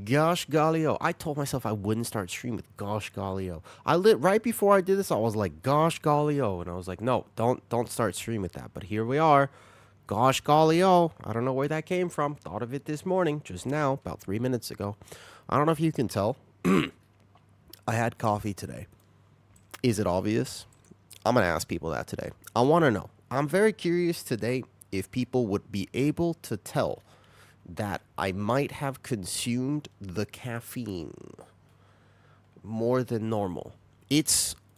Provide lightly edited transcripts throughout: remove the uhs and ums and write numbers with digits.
Gosh Galio. I told myself I wouldn't start stream with gosh Galio. I lit right before I did this, I was like, gosh Galio. And I was like, no, don't start stream with that. But here we are. Gosh Galio. I don't know where that came from. Thought of it this morning, just now, about 3 minutes ago. I don't know if you can tell. I had coffee today. Is it obvious? I'm going to ask people that today. I want to know. I'm very curious today if people would be able to tell that I might have consumed the caffeine more than normal.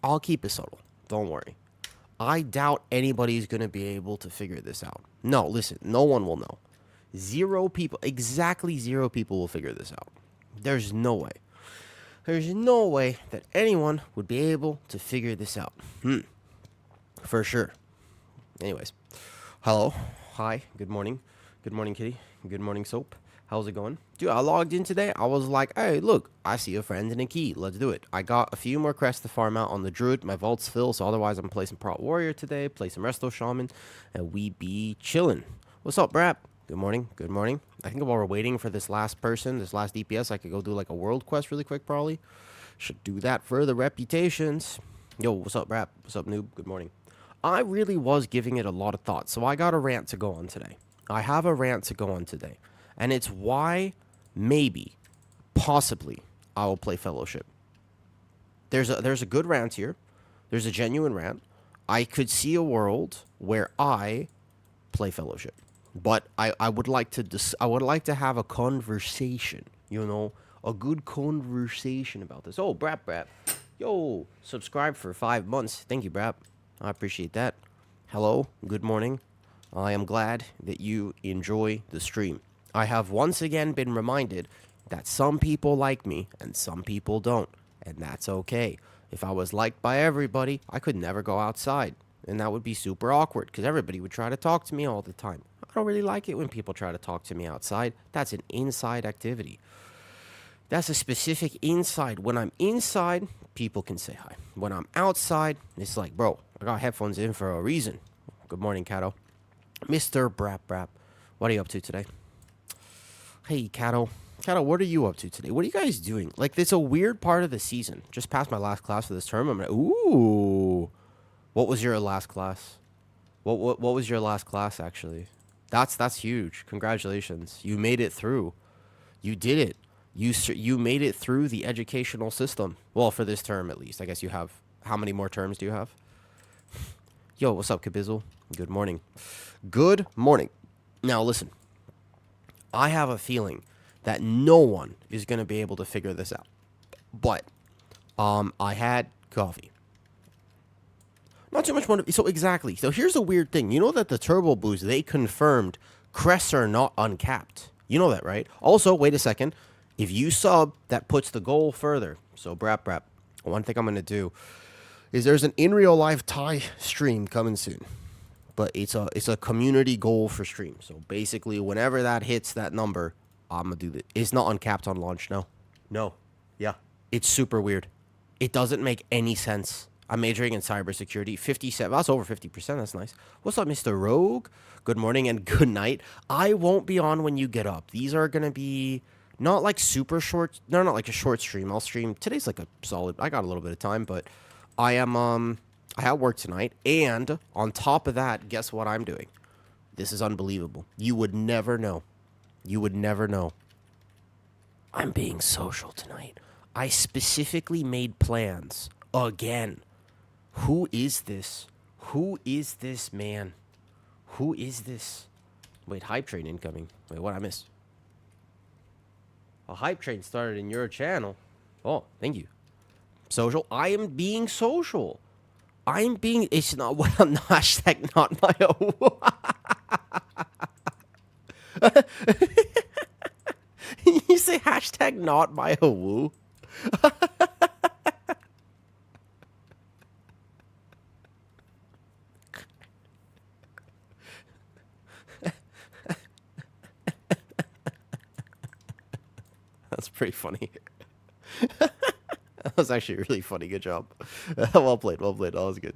I'll keep it subtle. Don't worry. I doubt anybody's going to be able to figure this out. No, listen, no one will know. Exactly zero people will figure this out. There's no way. There's no way that anyone would be able to figure this out. For sure. Anyways, hello, hi, good morning. Good morning, Kitty. Good morning, Soap. How's it going? Dude, I logged in today. I was like, hey, look, I see a friend and a key. Let's do it. I got a few more crests to farm out on the druid. My vault's full, so otherwise I'm playing some prot warrior today, play some resto shaman, and we be chilling. What's up, Brap? Good morning. Good morning. I think while we're waiting for this last person, this last DPS, I could go do like a world quest really quick, probably. Should do that for the reputations. Yo, what's up, Brap? What's up, noob? Good morning. I really was giving it a lot of thought, so I got a rant to go on today. I have a rant to go on today, and it's why, maybe, possibly, I will play Fellowship. There's a good rant here. There's a genuine rant. I could see a world where I play Fellowship, but I would like to have a conversation, a good conversation about this. Oh, Brap. Yo, subscribe for 5 months. Thank you, Brap. I appreciate that. Hello, good morning. I am glad that you enjoy the stream. I have once again been reminded that some people like me and some people don't, and that's okay. If I was liked by everybody, I could never go outside, and that would be super awkward because everybody would try to talk to me all the time. I don't really like it when people try to talk to me outside. That's an inside activity. That's a specific inside. When I'm inside, people can say hi. When I'm outside, it's like, bro, I got headphones in for a reason. Good morning, Cato. Mr. Brap. What are you up to today? Hey, Cato. Cato, what are you up to today? What are you guys doing? Like, it's a weird part of the season. Just passed my last class for this term. I'm like, ooh. What was your last class? What was your last class, actually? That's huge. Congratulations. You made it through. You did it. You made it through the educational system. Well, for this term, at least. I guess you have... How many more terms do you have? Yo, what's up, Kabizzle? Good morning. Good morning. Now, listen. I have a feeling that no one is going to be able to figure this out. But, I had coffee. Not too much more. So, exactly. So, here's a weird thing. You know that the turbo boost, they confirmed crests are not uncapped. You know that, right? Also, wait a second. If you sub, that puts the goal further. So, Brap. One thing I'm going to do is there's an in real life Thai stream coming soon, but it's a community goal for stream. So basically, whenever that hits that number, I'm gonna do that. It's not uncapped on launch. No, yeah, it's super weird. It doesn't make any sense. I'm majoring in cybersecurity. 57. That's over 50%. That's nice. What's up, Mr. Rogue? Good morning and good night. I won't be on when you get up. These are gonna be not like super short. No, not like a short stream. I'll stream today's like a solid. I got a little bit of time, but. I have work tonight, and on top of that, guess what I'm doing? This is unbelievable. You would never know. I'm being social tonight. I specifically made plans. Again. Who is this? Who is this, man? Who is this? Wait, hype train incoming. Wait, what I missed? A hype train started in your channel. Oh, thank you. Social. I am being social. It's not what I'm not. Hashtag not my own. You say hashtag not my woo. That's pretty funny. That was actually really funny. Good job. Well played. That was good.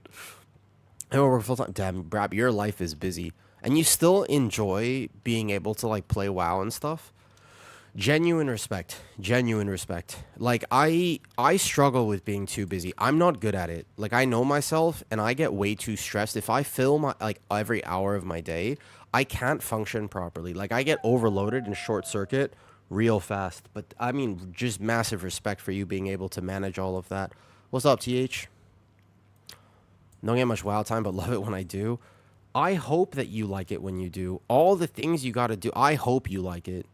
And we're full time. Damn, Brab, your life is busy, and you still enjoy being able to like play WoW and stuff. Genuine respect. Genuine respect. Like I struggle with being too busy. I'm not good at it. Like I know myself and I get way too stressed. If I fill my like every hour of my day, I can't function properly. Like I get overloaded and short circuit real fast. But I mean just massive respect for you being able to manage all of that. What's up, TH? Don't get much wild time, but love it when I do. I hope that you like it when you do. All the things you got to do, I hope you like it.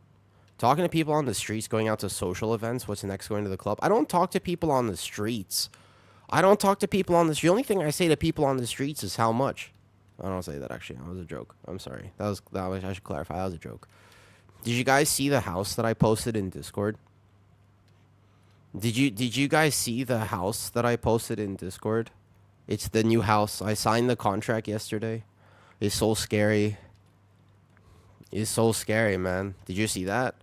Talking to people on the streets, going out to social events, what's next, going to the club. I don't talk to people on the streets. I don't talk to people on the street. The only thing I say to people on the streets is how much. I don't say that, actually. That was a joke. I'm sorry. I should clarify. That was a joke. Did you guys see the house that I posted in Discord? Did you guys see the house that I posted in Discord? It's the new house. I signed the contract yesterday. It's so scary. It's so scary, man. Did you see that?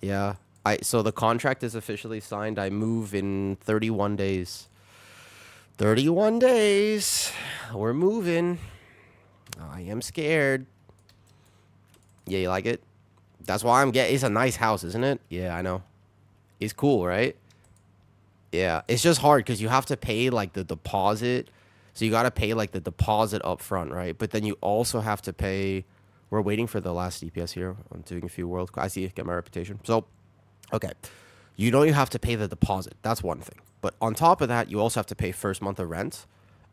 Yeah. So the contract is officially signed. I move in 31 days. 31 days. We're moving. I am scared. Yeah, you like it? That's why I'm getting... It's a nice house, isn't it? Yeah, I know. It's cool, right? Yeah. It's just hard because you have to pay, like, the deposit. So you got to pay, like, the deposit up front, right? But then you also have to pay... We're waiting for the last DPS here. I'm doing a few world. I see. Get my reputation. So, okay. You have to pay the deposit. That's one thing. But on top of that, you also have to pay first month of rent.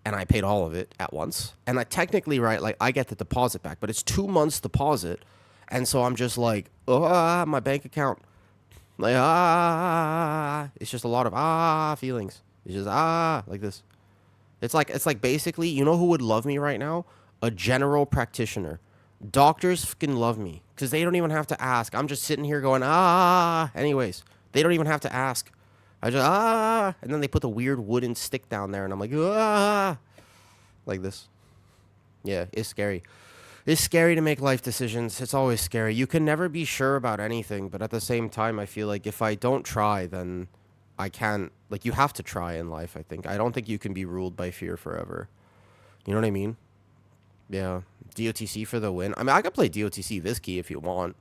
And I paid all of it at once. And I technically, right, like, I get the deposit back. But it's 2 months deposit. And so I'm just like, my bank account. Like, It's just a lot of, feelings. It's just, like this. It's like basically, you know who would love me right now? A general practitioner. Doctors fucking love me because they don't even have to ask. I'm just sitting here going, anyways. They don't even have to ask. I just, and then they put the weird wooden stick down there and I'm like, like this. Yeah, it's scary. It's scary to make life decisions. It's always scary. You can never be sure about anything, but at the same time, I feel like if I don't try, then I can't, like, you have to try in life, I think. I don't think you can be ruled by fear forever. You know what I mean? Yeah. DOTC for the win. I mean, I could play DOTC this key if you want.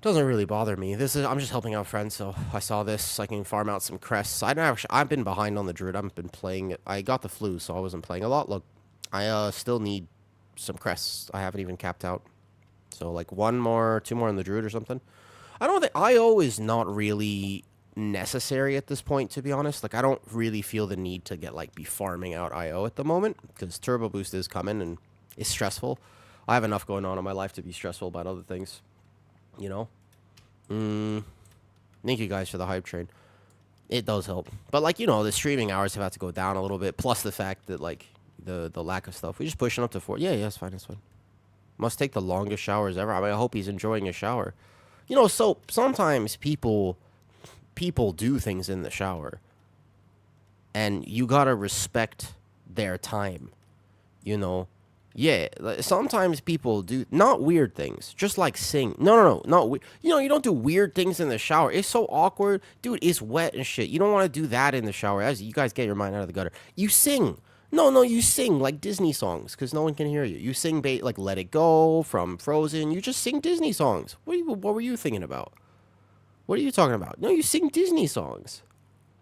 Doesn't really bother me. I'm just helping out friends, so I saw this. I can farm out some crests. I've been behind on the druid. I haven't been playing it. I got the flu, so I wasn't playing a lot. Look, I still need some crests. I haven't even capped out. So like 2 more on the druid or something. I don't think IO is not really necessary at this point, to be honest. Like I don't really feel the need to be farming out IO at the moment because turbo boost is coming and it's stressful. I have enough going on in my life to be stressful about other things. You know? Thank you guys for the hype train. It does help. But the streaming hours have had to go down a little bit. Plus the fact that the lack of stuff. We're just pushing up to 4. Yeah, it's fine, it's fine. Must take the longest showers ever. I mean, I hope he's enjoying a shower. So sometimes people do things in the shower. And you gotta respect their time. Yeah, sometimes people do not weird things, just like sing. No, not you don't do weird things in the shower. It's so awkward, dude. It's wet and shit. You don't want to do that in the shower. As you guys get your mind out of the gutter, you sing. No, you sing like Disney songs because no one can hear you. You sing like "Let It Go" from Frozen. You just sing Disney songs. What were you thinking about? What are you talking about? No, you sing Disney songs.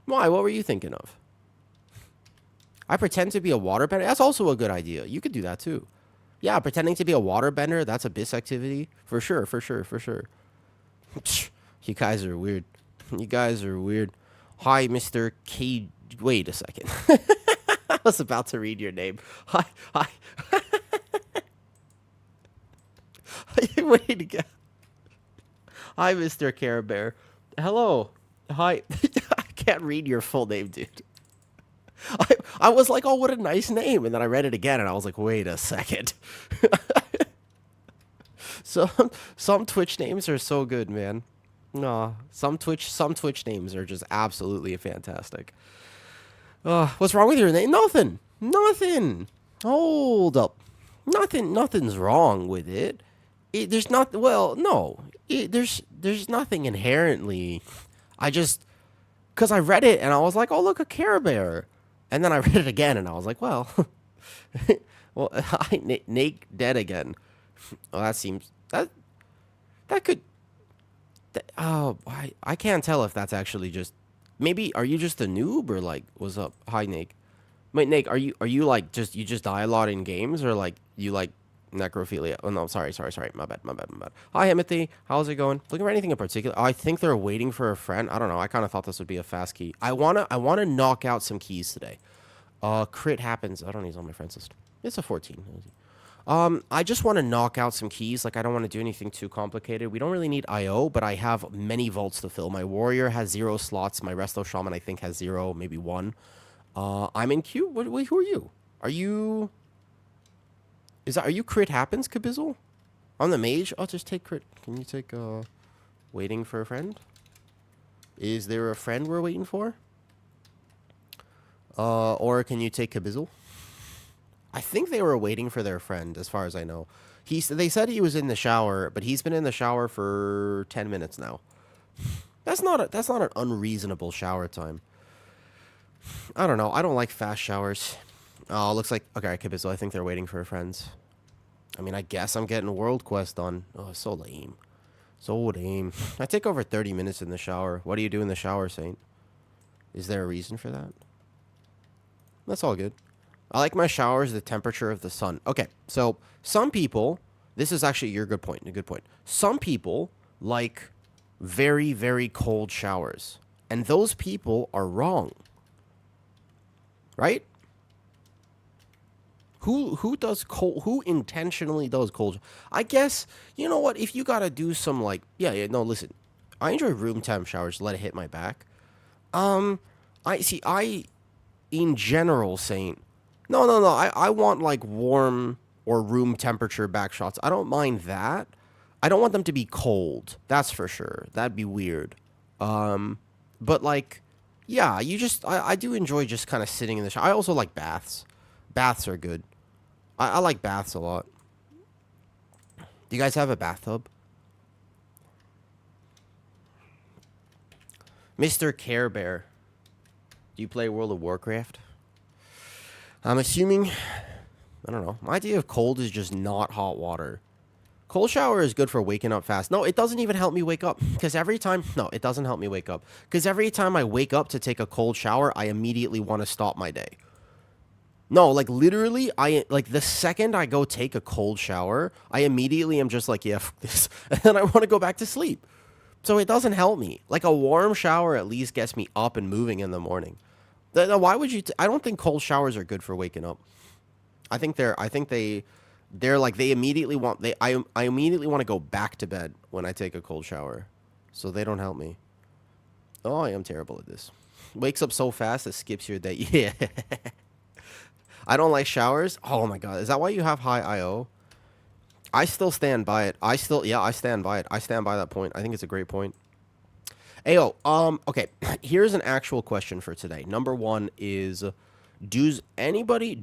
Why? What were you thinking of? I pretend to be a waterbender. That's also a good idea. You could do that too. Yeah, pretending to be a waterbender. That's a bis activity. For sure. You guys are weird. You guys are weird. Hi, Mr. K. Wait a second. I was about to read your name. Hi. Wait again. Hi, Mr. Care Bear. Hello. Hi. I can't read your full name, dude. I was like, oh, what a nice name. And then I read it again, and I was like, wait a second. Some Twitch names are so good, man. No, some Twitch names are just absolutely fantastic. What's wrong with your name? Nothing. Hold up. Nothing's wrong with it. There's not. Well, no. There's nothing inherently. Because I read it and I was like, oh, look, a Care Bear. And then I read it again and I was like, well, Nate dead again. Well, that Oh, I can't tell if that's actually just. Maybe are you just a noob or like what's up? Hi, Nate. Wait, Nick, are you like just you just die a lot in games or like you like necrophilia? Oh no, sorry. My bad. Hi, Timothy. How's it going? Looking for anything in particular? I think they're waiting for a friend. I don't know. I kind of thought this would be a fast key. I wanna knock out some keys today. Crit happens. I don't need all my friends list. It's a 14. I just want to knock out some keys. Like I don't want to do anything too complicated. We don't really need IO, but I have many vaults to fill. My warrior has 0 slots. My resto shaman I think has 0, maybe 1. I'm in queue. Wait, who are you? Are you? Are you crit happens, Kabizzle? On the mage? Oh, just take crit. Can you take waiting for a friend? Is there a friend we're waiting for? Or can you take Kabizzle? I think they were waiting for their friend, as far as I know. They said he was in the shower, but he's been in the shower for 10 minutes now. That's not an unreasonable shower time. I don't know. I don't like fast showers. Oh, looks like... Okay, Kabizzle, I think they're waiting for friends. I mean, I guess I'm getting a world quest done. Oh, so lame. So lame. I take over 30 minutes in the shower. What do you do in the shower, Saint? Is there a reason for that? That's all good. I like my showers the temperature of the sun. Okay, so some people... This is actually your good point. A good point. Some people like very, very cold showers. And those people are wrong. Right? Who does cold? Who intentionally does cold? I guess, you know what? If you gotta do some like, no. Listen, I enjoy room temp showers. Let it hit my back. I in general saying, no. I want like warm or room temperature back shots. I don't mind that. I don't want them to be cold. That's for sure. That'd be weird. But like, yeah, I do enjoy just kind of sitting in the shower. I also like baths. Baths are good. I like baths a lot. Do you guys have a bathtub? Mr. Care Bear. Do you play World of Warcraft? I'm assuming... I don't know. My idea of cold is just not hot water. Cold shower is good for waking up fast. No, it doesn't even help me wake up. Because every time... No, it doesn't help me wake up. Because every time I wake up to take a cold shower, I immediately want to stop my day. No, like literally, like the second I go take a cold shower, I immediately am just like, yeah, fuck this. And then I want to go back to sleep. So it doesn't help me. Like a warm shower at least gets me up and moving in the morning. Why would you... I don't think cold showers are good for waking up. I think they're like, they immediately want... I immediately want to go back to bed when I take a cold shower. So they don't help me. Oh, I am terrible at this. Wakes up so fast, it skips your day. Yeah. I don't like showers. Oh my god, is that why you have high IO? I still stand by it. I stand by it. I stand by that point. I think it's a great point. Ayo, okay, here's an actual question for today. Number 1 is, does anybody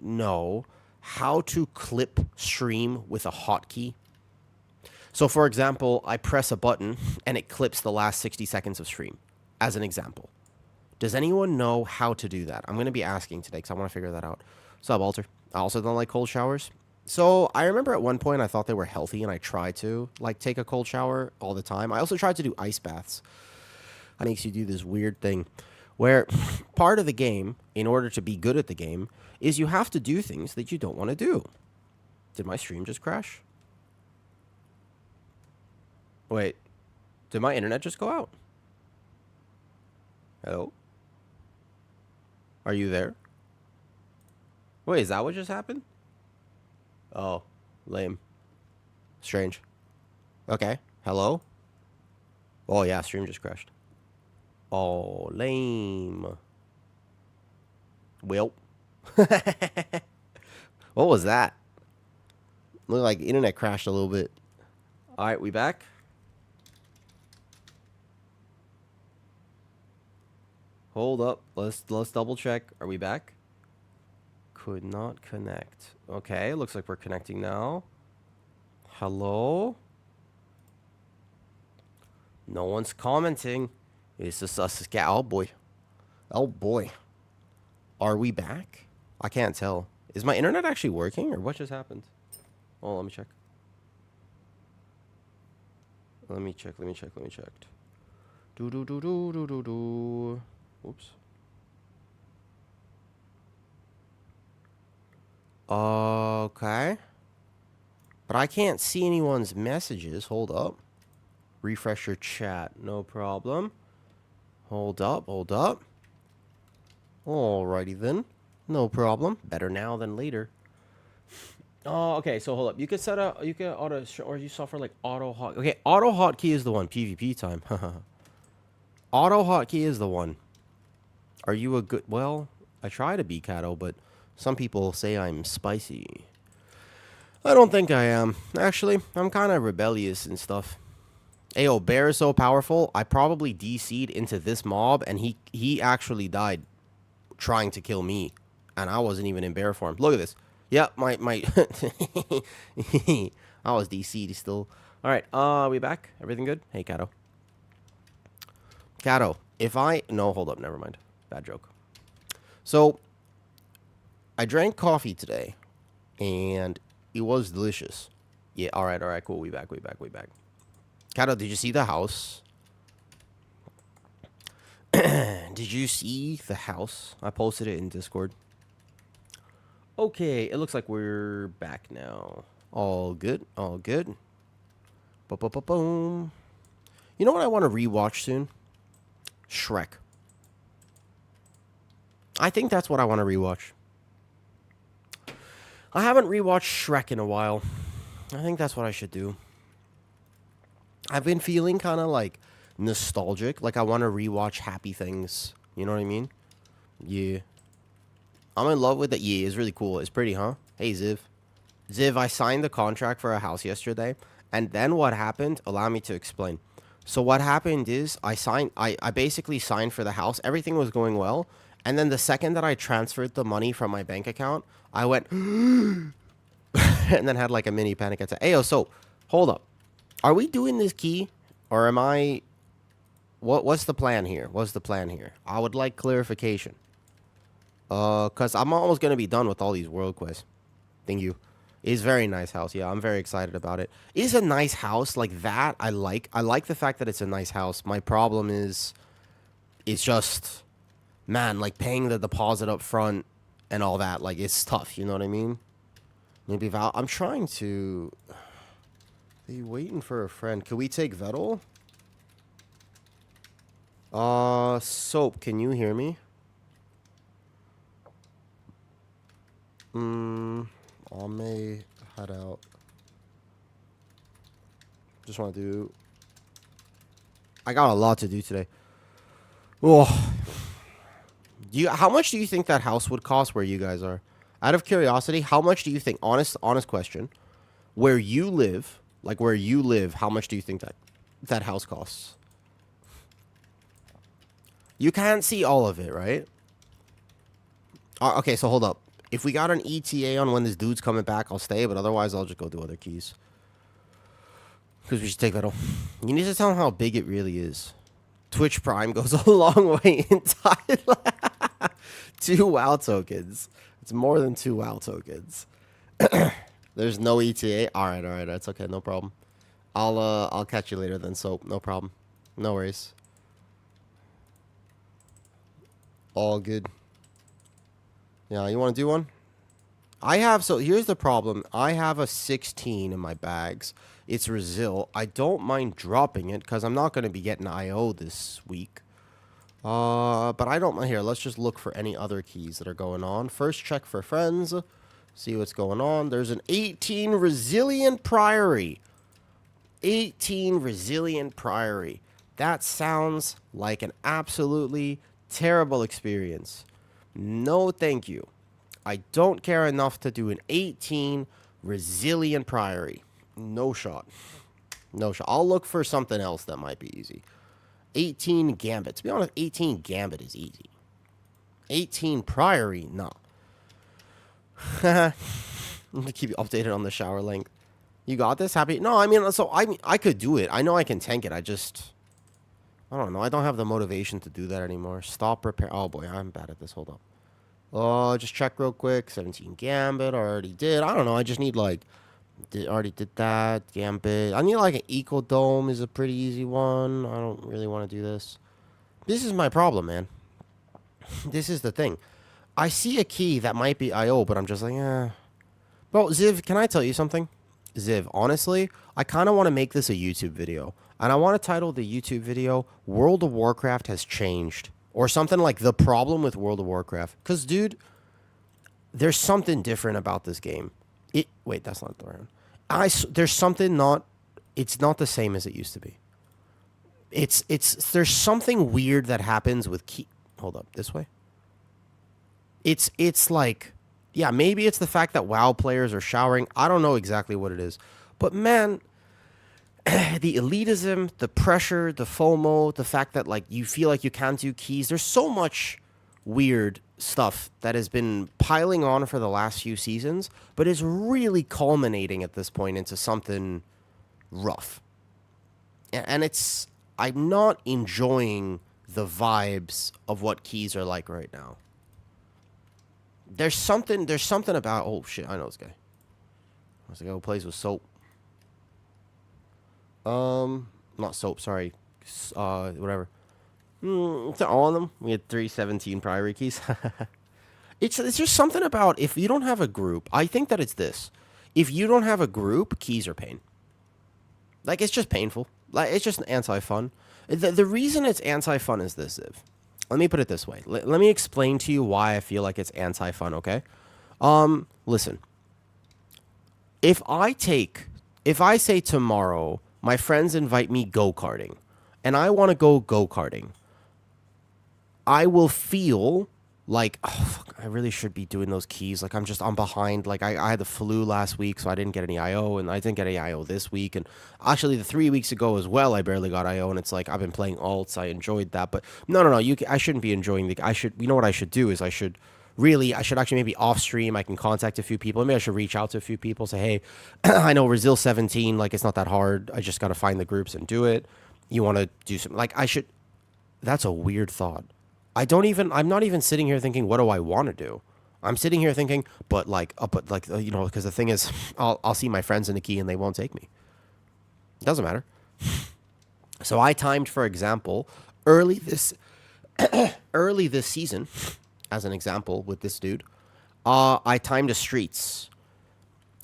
know how to clip stream with a hotkey? So for example, I press a button and it clips the last 60 seconds of stream, as an example. Does anyone know how to do that? I'm going to be asking today because I want to figure that out. What's up, Walter? I also don't like cold showers. So I remember at one point I thought they were healthy and I tried to like take a cold shower all the time. I also tried to do ice baths. That makes you do this weird thing where part of the game, in order to be good at the game, is you have to do things that you don't want to do. Did my stream just crash? Wait, did my internet just go out? Hello? Are you there? Wait, is that what just happened? Oh, lame. Strange. Okay, hello? Oh yeah, stream just crashed. Oh, lame. Well. What was that? Looked like internet crashed a little bit. Alright, we back? Hold up. Let's double check. Are we back? Could not connect. Okay, looks like we're connecting now. Hello? No one's commenting. It's just us. Oh boy. Oh boy. Are we back? I can't tell. Is my internet actually working or what just happened? Oh, let me check. Let me check. Do do do do do do do. Oops. Okay. But I can't see anyone's messages. Hold up. Refresh your chat. No problem. Hold up. Alrighty then. No problem. Better now than later. Oh, okay. So hold up. You could set up. You can auto, or you saw for like auto hot. Okay, auto hotkey is the one. PvP time. Auto hotkey is the one. Are you a good? Well, I try to be Kato, but some people say I'm spicy. I don't think I am. Actually, I'm kind of rebellious and stuff. Ayo, Bear is so powerful. I probably DC'd into this mob, and he actually died trying to kill me, and I wasn't even in bear form. Look at this. Yep, my I was DC'd still. All right, we back? Everything good? Hey, Kato. Kato, no, hold up, never mind. Bad joke. So, I drank coffee today, and it was delicious. Yeah, all right, cool. We back. Kato, did you see the house? Did you see the house? I posted it in Discord. Okay, it looks like we're back now. All good. Boom. You know what I want to rewatch soon? Shrek. I think that's what I want to rewatch. I haven't rewatched Shrek in a while. I think that's what I should do. I've been feeling kind of like nostalgic. Like I want to rewatch Happy Things. You know what I mean? Yeah. I'm in love with it. Yeah, it's really cool. It's pretty, huh? Hey, Ziv. Ziv, I signed the contract for a house yesterday. And then what happened? Allow me to explain. So what happened is I basically signed for the house. Everything was going well. And then the second that I transferred the money from my bank account, I went and then had like a mini panic attack. Ayo, so hold up. Are we doing this key or am I what's the plan here? I would like clarification. Cuz I'm almost going to be done with all these world quests. Thank you. It's a very nice house. Yeah, I'm very excited about it. It's a nice house like that. I like the fact that it's a nice house. My problem is it's just man, like paying the deposit up front and all that, like it's tough, you know what I mean? Maybe I'm trying to. Are you waiting for a friend? Can we take Vettel? Soap, can you hear me? I may head out. Just want to do. I got a lot to do today. Oh. How much do you think that house would cost where you guys are? Out of curiosity, how much do you think, honest question, where you live, how much do you think that house costs? You can't see all of it, right? Okay, so hold up. If we got an ETA on when this dude's coming back, I'll stay, but otherwise I'll just go do other keys. Because we should take that off. You need to tell him how big it really is. Twitch Prime goes a long way in Thailand. 2 WoW tokens. It's more than 2 WoW tokens. There's no ETA. All right. That's okay. No problem. I'll catch you later then. So no problem. No worries. All good. Yeah, you want to do one? So here's the problem. I have a 16 in my bags. It's Resil. I don't mind dropping it because I'm not going to be getting IO this week. But I don't mind. Here, let's just look for any other keys that are going on. First, check for friends. See what's going on. There's an 18 Resilient Priory. 18 Resilient Priory. That sounds like an absolutely terrible experience. No, thank you. I don't care enough to do an 18 Resilient Priory. No shot. I'll look for something else that might be easy. 18 Gambit. To be honest, 18 Gambit is easy. 18 Priory, no. I'm going to keep you updated on the shower length. You got this? Happy? No, I could do it. I know I can tank it. I don't know. I don't have the motivation to do that anymore. Stop repair. Oh, boy. I'm bad at this. Hold up. Just check real quick. 17 Gambit. I already did. I don't know. I just need, Already did that. Gambit. I need like an equal dome is a pretty easy one. I don't really want to do this. This is my problem, man. This is the thing. I see a key that might be IO, but I'm just like, eh. Well, Ziv, can I tell you something? Ziv, honestly, I kind of want to make this a YouTube video. And I want to title the YouTube video, World of Warcraft Has Changed. Or something like The Problem with World of Warcraft. Because, dude, there's something different about this game. Wait, that's not the right one. There's something not... It's not the same as it used to be. There's something weird that happens with key... Hold up, this way? It's like... Yeah, maybe it's the fact that WoW players are showering. I don't know exactly what it is. But, man... the elitism, the pressure, the FOMO, the fact that like you feel like you can't do keys. There's so much weird stuff that has been piling on for the last few seasons, but is really culminating at this point into something rough. And I'm not enjoying the vibes of what keys are like right now. There's something about, oh shit, I know this guy. This guy who plays with soap. Not soap, sorry. Whatever. To all of them, we had 317 priority keys. It's just something about if you don't have a group. I think that it's this. If you don't have a group, keys are pain. Like, it's just painful. Like, it's just anti-fun. The reason it's anti-fun is this, Ziv. Let me put it this way. Let me explain to you why I feel like it's anti-fun, okay? Listen. If I say tomorrow, my friends invite me go-karting, and I want to go go-karting, I will feel like, oh, fuck, I really should be doing those keys. Like, I'm behind. Like, I had the flu last week, so I didn't get any IO, and I didn't get any IO this week. And actually, the 3 weeks ago as well, I barely got IO, and it's like, I've been playing alts. I enjoyed that. But no. I shouldn't be enjoying you know what I should do is I should actually maybe off stream. I can contact a few people. Maybe I should reach out to a few people. Say, hey, I know Resil 17. Like, it's not that hard. I just got to find the groups and do it. You want to do something? Like, I should. That's a weird thought. I'm not even sitting here thinking, what do I want to do? I'm sitting here thinking, because the thing is, I'll see my friends in the key and they won't take me. It doesn't matter. So I timed, for example, early this season, as an example with this dude, I timed a streets.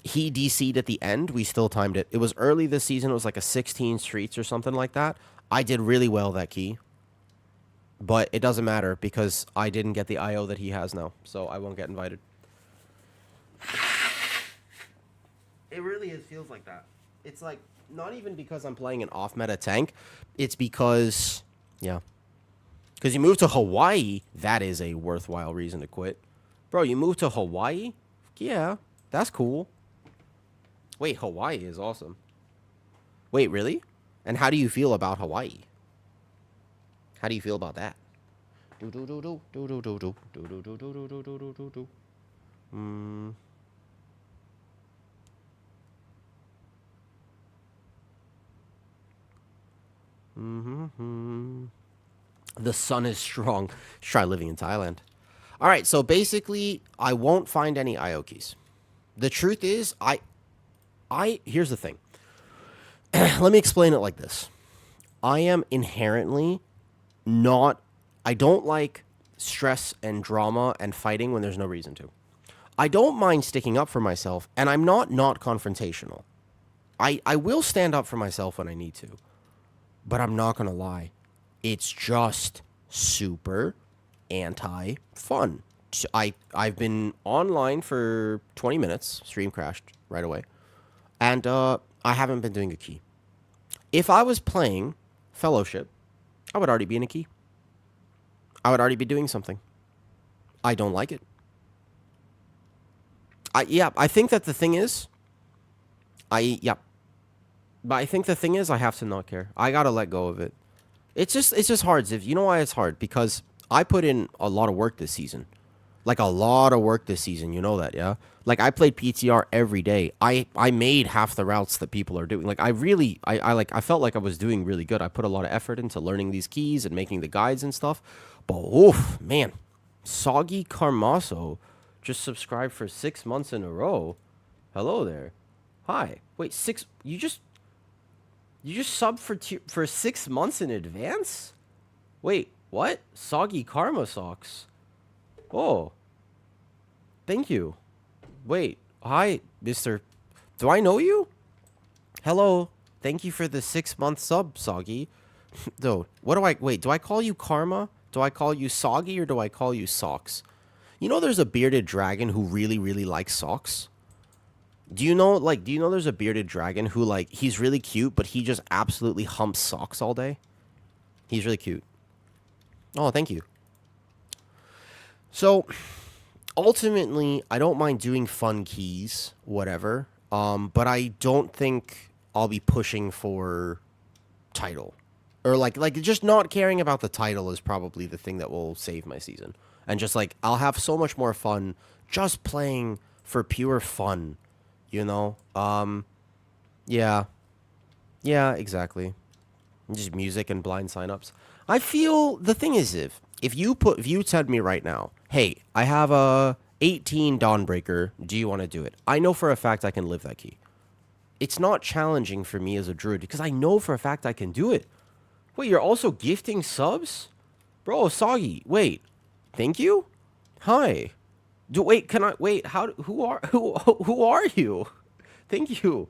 He DC'd at the end. We still timed it. It was early this season. It was like a 16 streets or something like that. I did really well that key. But it doesn't matter because I didn't get the IO that he has now. So I won't get invited. It really feels like that. It's like, not even because I'm playing an off-meta tank. It's because, yeah. Because you move to Hawaii, that is a worthwhile reason to quit. Bro, you moved to Hawaii? Yeah, that's cool. Wait, Hawaii is awesome. Wait, really? And how do you feel about Hawaii? How do you feel about that? The sun is strong. Try living in Thailand. All right, so basically, I won't find any IO keys. The truth is, here's the thing. Let me explain it like this. I am inherently I don't like stress and drama and fighting when there's no reason to. I don't mind sticking up for myself, and I'm not confrontational. I will stand up for myself when I need to, but I'm not going to lie. It's just super anti-fun. I've been online for 20 minutes. Stream crashed right away. And I haven't been doing a key. If I was playing Fellowship, I would already be in a key. I would already be doing something. I don't like it. I think that the thing is, but I think the thing is I have to not care. I got to let go of it. It's just hard, Ziv. You know why it's hard? Because I put in a lot of work this season. Like, a lot of work this season. You know that, yeah? Like, I played PTR every day. I made half the routes that people are doing. Like, I felt like I was doing really good. I put a lot of effort into learning these keys and making the guides and stuff. But, oof, man. Soggy Carmaso just subscribed for 6 months in a row. Hello there. Hi. Wait, you just subbed for 6 months in advance? Wait, what? Soggy Karma Socks. Oh. Thank you. Wait. Hi, Mr. Do I know you? Hello. Thank you for the 6-month sub, Soggy. Dude, wait, do I call you Karma? Do I call you Soggy or do I call you Socks? You know there's a bearded dragon who really, really likes socks? Do you know there's a bearded dragon who, like, he's really cute, but he just absolutely humps socks all day? He's really cute. Oh, thank you. So, ultimately, I don't mind doing fun keys, whatever. But I don't think I'll be pushing for title. Or, like just not caring about the title is probably the thing that will save my season. And just, like, I'll have so much more fun just playing for pure fun. You know? Yeah. Yeah, exactly. Just music and blind signups. I feel the thing is if you said to me right now, hey, I have a 18 Dawnbreaker, do you want to do it? I know for a fact I can live that key. It's not challenging for me as a druid because I know for a fact I can do it. Wait, you're also gifting subs? Bro, Soggy, wait. Thank you? Hi. Who are you? Thank you.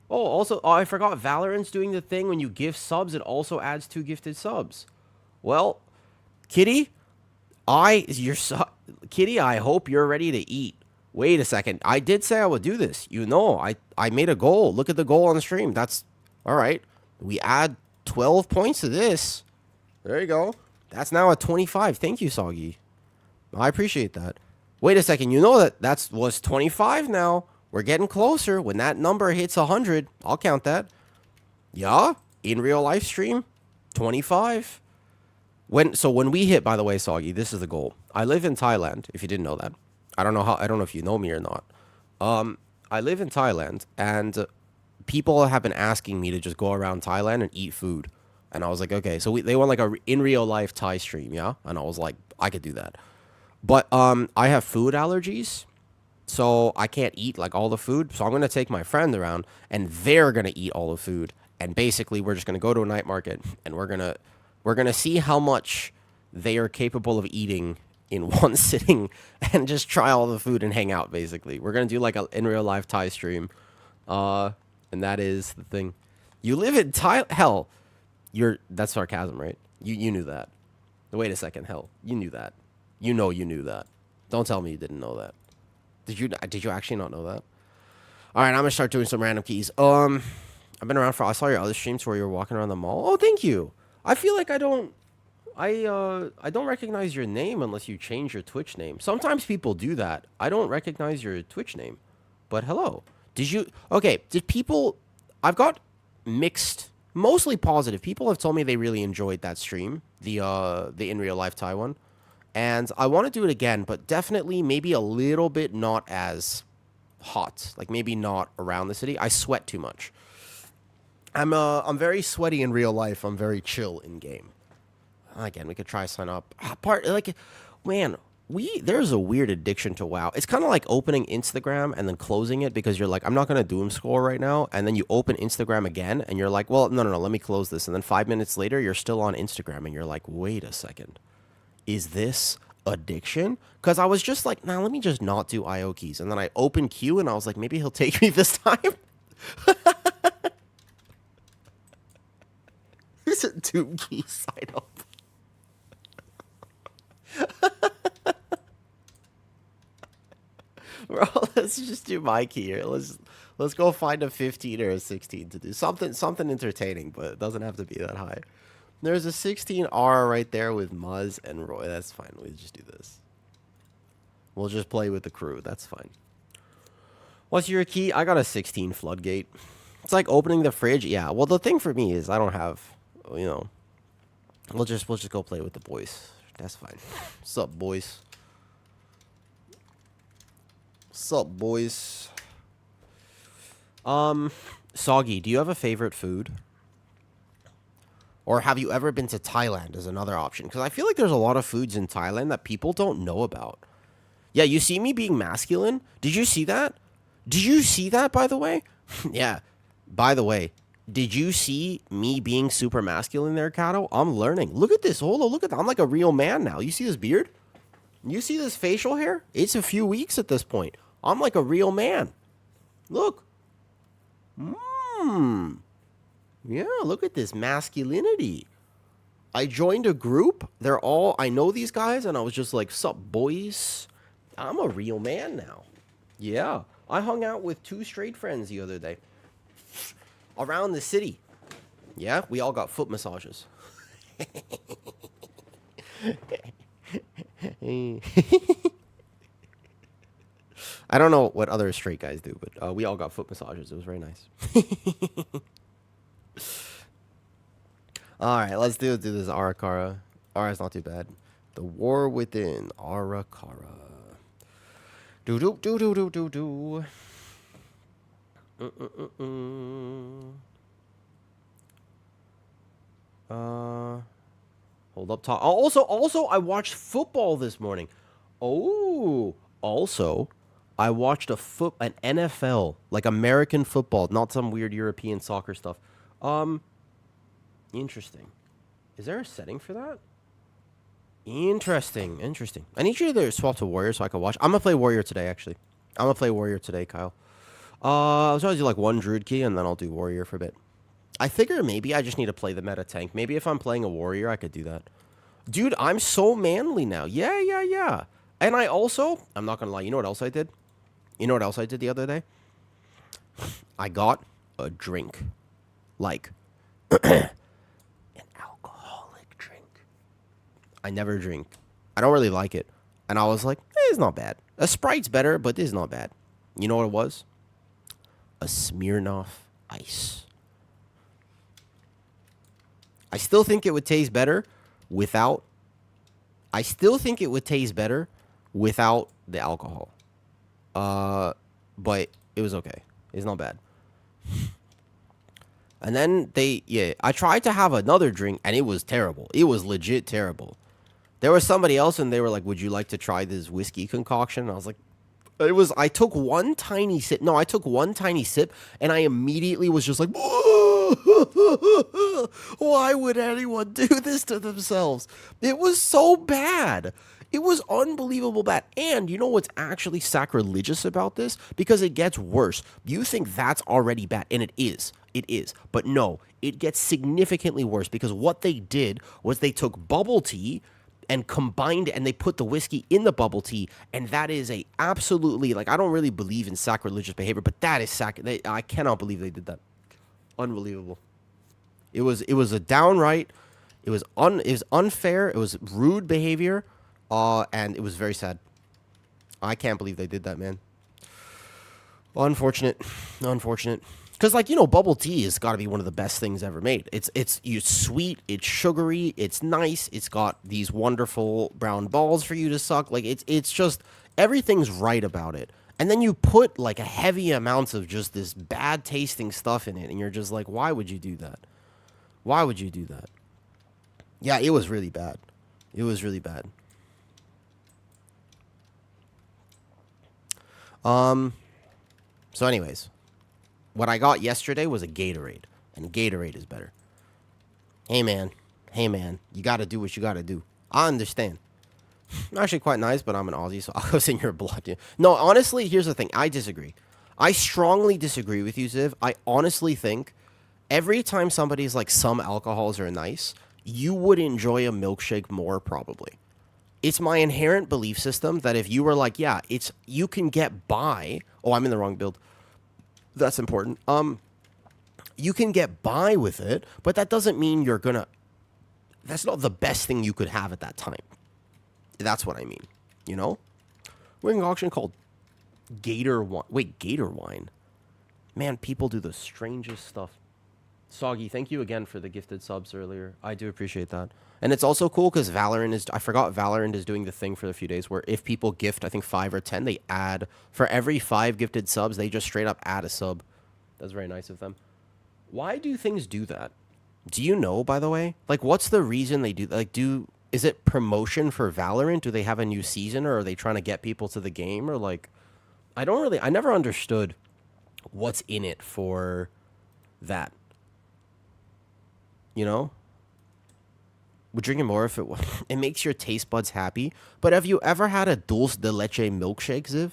Oh, also, I forgot Valorant's doing the thing when you gift subs, it also adds 2 gifted subs. Well, Kitty, Kitty, I hope you're ready to eat. Wait a second. I did say I would do this. You know, I made a goal. Look at the goal on the stream. That's all right. We add 12 points to this. There you go. That's now at 25. Thank you, Soggy. I appreciate that. Wait a second. You know that was 25 now. We're getting closer. When that number hits 100, I'll count that. Yeah, in real life stream, 25. When we hit, by the way, Soggy, this is the goal. I live in Thailand, if you didn't know that. I don't know if you know me or not. I live in Thailand, and people have been asking me to just go around Thailand and eat food. And I was like, okay. So they want like a in real life Thai stream, yeah? And I was like, I could do that. But I have food allergies, so I can't eat like all the food. So I'm gonna take my friend around, and they're gonna eat all the food. And basically, we're just gonna go to a night market, and we're gonna see how much they are capable of eating in one sitting, and just try all the food and hang out. Basically, we're gonna do like a in real life Thai stream, and that is the thing. You live in Thai? Hell, that's sarcasm, right? You knew that. Wait a second, hell, you knew that. You knew that. Don't tell me you didn't know that. Did you actually not know that? All right, I'm gonna start doing some random keys. I've been around I saw your other streams where you were walking around the mall. Oh, thank you. I feel like I don't recognize your name unless you change your Twitch name. Sometimes people do that. I don't recognize your Twitch name. But hello. I've got mixed, mostly positive. People have told me they really enjoyed that stream, the in real life Thai one. And I want to do it again, but definitely maybe a little bit not as hot. Like maybe not around the city. I sweat too much. I'm very sweaty in real life. I'm very chill in game. Again, we could try sign up. There's a weird addiction to WoW. It's kind of like opening Instagram and then closing it because you're like, I'm not going to doom scroll right now. And then you open Instagram again and you're like, well, no, let me close this. And then 5 minutes later, you're still on Instagram and you're like, wait a second. Is this addiction? Because I was just like, nah, let me just not do IO keys. And then I opened Q and I was like, maybe he'll take me this time. There's a doom key sign up. Bro, let's just do my key here. Let's go find a 15 or a 16 to do something entertaining, but it doesn't have to be that high. There's a 16R right there with Muzz and Roy. That's fine. We'll just do this. We'll just play with the crew. That's fine. What's your key? I got a 16 floodgate. It's like opening the fridge. Yeah. Well, the thing for me is I don't have, we'll just go play with the boys. That's fine. What's up, boys? What's up, boys? Soggy, do you have a favorite food? Or have you ever been to Thailand as another option? Because I feel like there's a lot of foods in Thailand that people don't know about. Yeah, you see me being masculine? Did you see that? Did you see that, by the way? Yeah. By the way, did you see me being super masculine there, Kato? I'm learning. Look at this. Hold on. Look at that. I'm like a real man now. You see this beard? You see this facial hair? It's a few weeks at this point. I'm like a real man. Look. Yeah, look at this masculinity. I joined a group. I know these guys, and I was just like, sup, boys? I'm a real man now. Yeah. I hung out with 2 straight friends the other day. Around the city. Yeah, we all got foot massages. I don't know what other straight guys do, but we all got foot massages. It was very nice. All right, let's do this Arakara. Ara's not too bad. The War Within Arakara. Do do do do do do do. Hold up top. Also, I watched football this morning. Oh, also, I watched an NFL, like American football, not some weird European soccer stuff. Interesting. Is there a setting for that? Interesting. I need you to swap to Warrior so I can watch. I'm gonna play Warrior today, actually. I'm gonna play Warrior today, Kyle. I'll try to do like 1 Druid key, and then I'll do Warrior for a bit. I figure maybe I just need to play the meta tank. Maybe if I'm playing a Warrior, I could do that. Dude, I'm so manly now. Yeah. And I'm not gonna lie, you know what else I did? You know what else I did the other day? I got a drink. Like, an alcoholic drink. I never drink. I don't really like it. And I was like, it's not bad. A Sprite's better, but this is not bad. You know what it was? A Smirnoff Ice. I still think it would taste better without the alcohol. But it was okay. It's not bad. And then I tried to have another drink, and it was terrible. It was legit terrible. There was somebody else, and they were like, would you like to try this whiskey concoction? And I was like, I took one tiny sip. No, I took one tiny sip, and I immediately was just like, why would anyone do this to themselves? It was so bad. It was unbelievable bad. And you know what's actually sacrilegious about this? Because it gets worse. You think that's already bad, and it is. It is. But no, it gets significantly worse because what they did was they took bubble tea and combined it, and they put the whiskey in the bubble tea, and that is a absolutely, like, I don't really believe in sacrilegious behavior, but that is I cannot believe they did that. Unbelievable. It was a downright, it was unfair, it was rude behavior, and it was very sad. I can't believe they did that, man. Unfortunate. Because, like, you know, bubble tea has got to be one of the best things ever made. It's sweet, it's sugary, it's nice, it's got these wonderful brown balls for you to suck. Like, it's just, everything's right about it. And then you put, like, a heavy amounts of just this bad tasting stuff in it, and you're just like, why would you do that? Why would you do that? Yeah, it was really bad. It was really bad. So anyways, what I got yesterday was a Gatorade, and Gatorade is better. Hey man, you gotta do what you gotta do. I understand. Actually quite nice, but I'm an Aussie, so I'll go in your blood. Yeah. No, honestly, here's the thing. I disagree. I strongly disagree with you, Ziv. I honestly think every time somebody's like, some alcohols are nice, you would enjoy a milkshake more, probably. It's my inherent belief system that if you were like, yeah, you can get by. Oh, I'm in the wrong build. That's important. You can get by with it, but that doesn't mean that's not the best thing you could have at that time. That's what I mean, you know? We're in an auction called Gator Wine. Wait, Gator Wine? Man, people do the strangest stuff. Soggy, thank you again for the gifted subs earlier. I do appreciate that. And it's also cool because I forgot Valorant is doing the thing for a few days where if people gift, I think 5 or 10, they add, for every 5 gifted subs, they just straight up add a sub. That's very nice of them. Why do things do that? Do you know, by the way? Like, what's the reason they do, like, is it promotion for Valorant? Do they have a new season, or are they trying to get people to the game? Or, like, I never understood what's in it for that. You know? We're drinking more if it makes your taste buds happy. But have you ever had a dulce de leche milkshake, Ziv?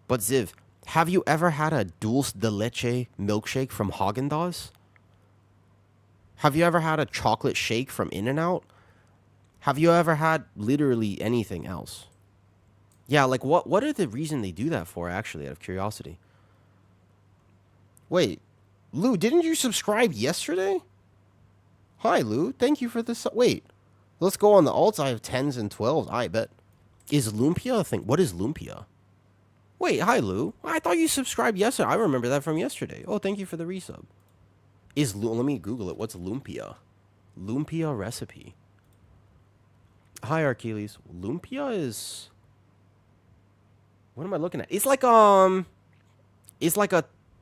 But Ziv, have you ever had a dulce de leche milkshake from Haagen-Dazs? Have you ever had a chocolate shake from In-N-Out? Have you ever had literally anything else? Yeah, like what are the reason they do that for, actually, out of curiosity? Wait, Lou, didn't you subscribe yesterday? Hi, Lou. Thank you for this. Wait, let's go on the alts. I have 10s and 12s. I bet. Is Lumpia a thing? What is Lumpia? Wait, hi, Lou. I thought you subscribed yesterday. I remember that from yesterday. Oh, thank you for the resub. Let me Google it. What's Lumpia? Lumpia recipe. Hi, Archeles. Lumpia is... What am I looking at? It's like a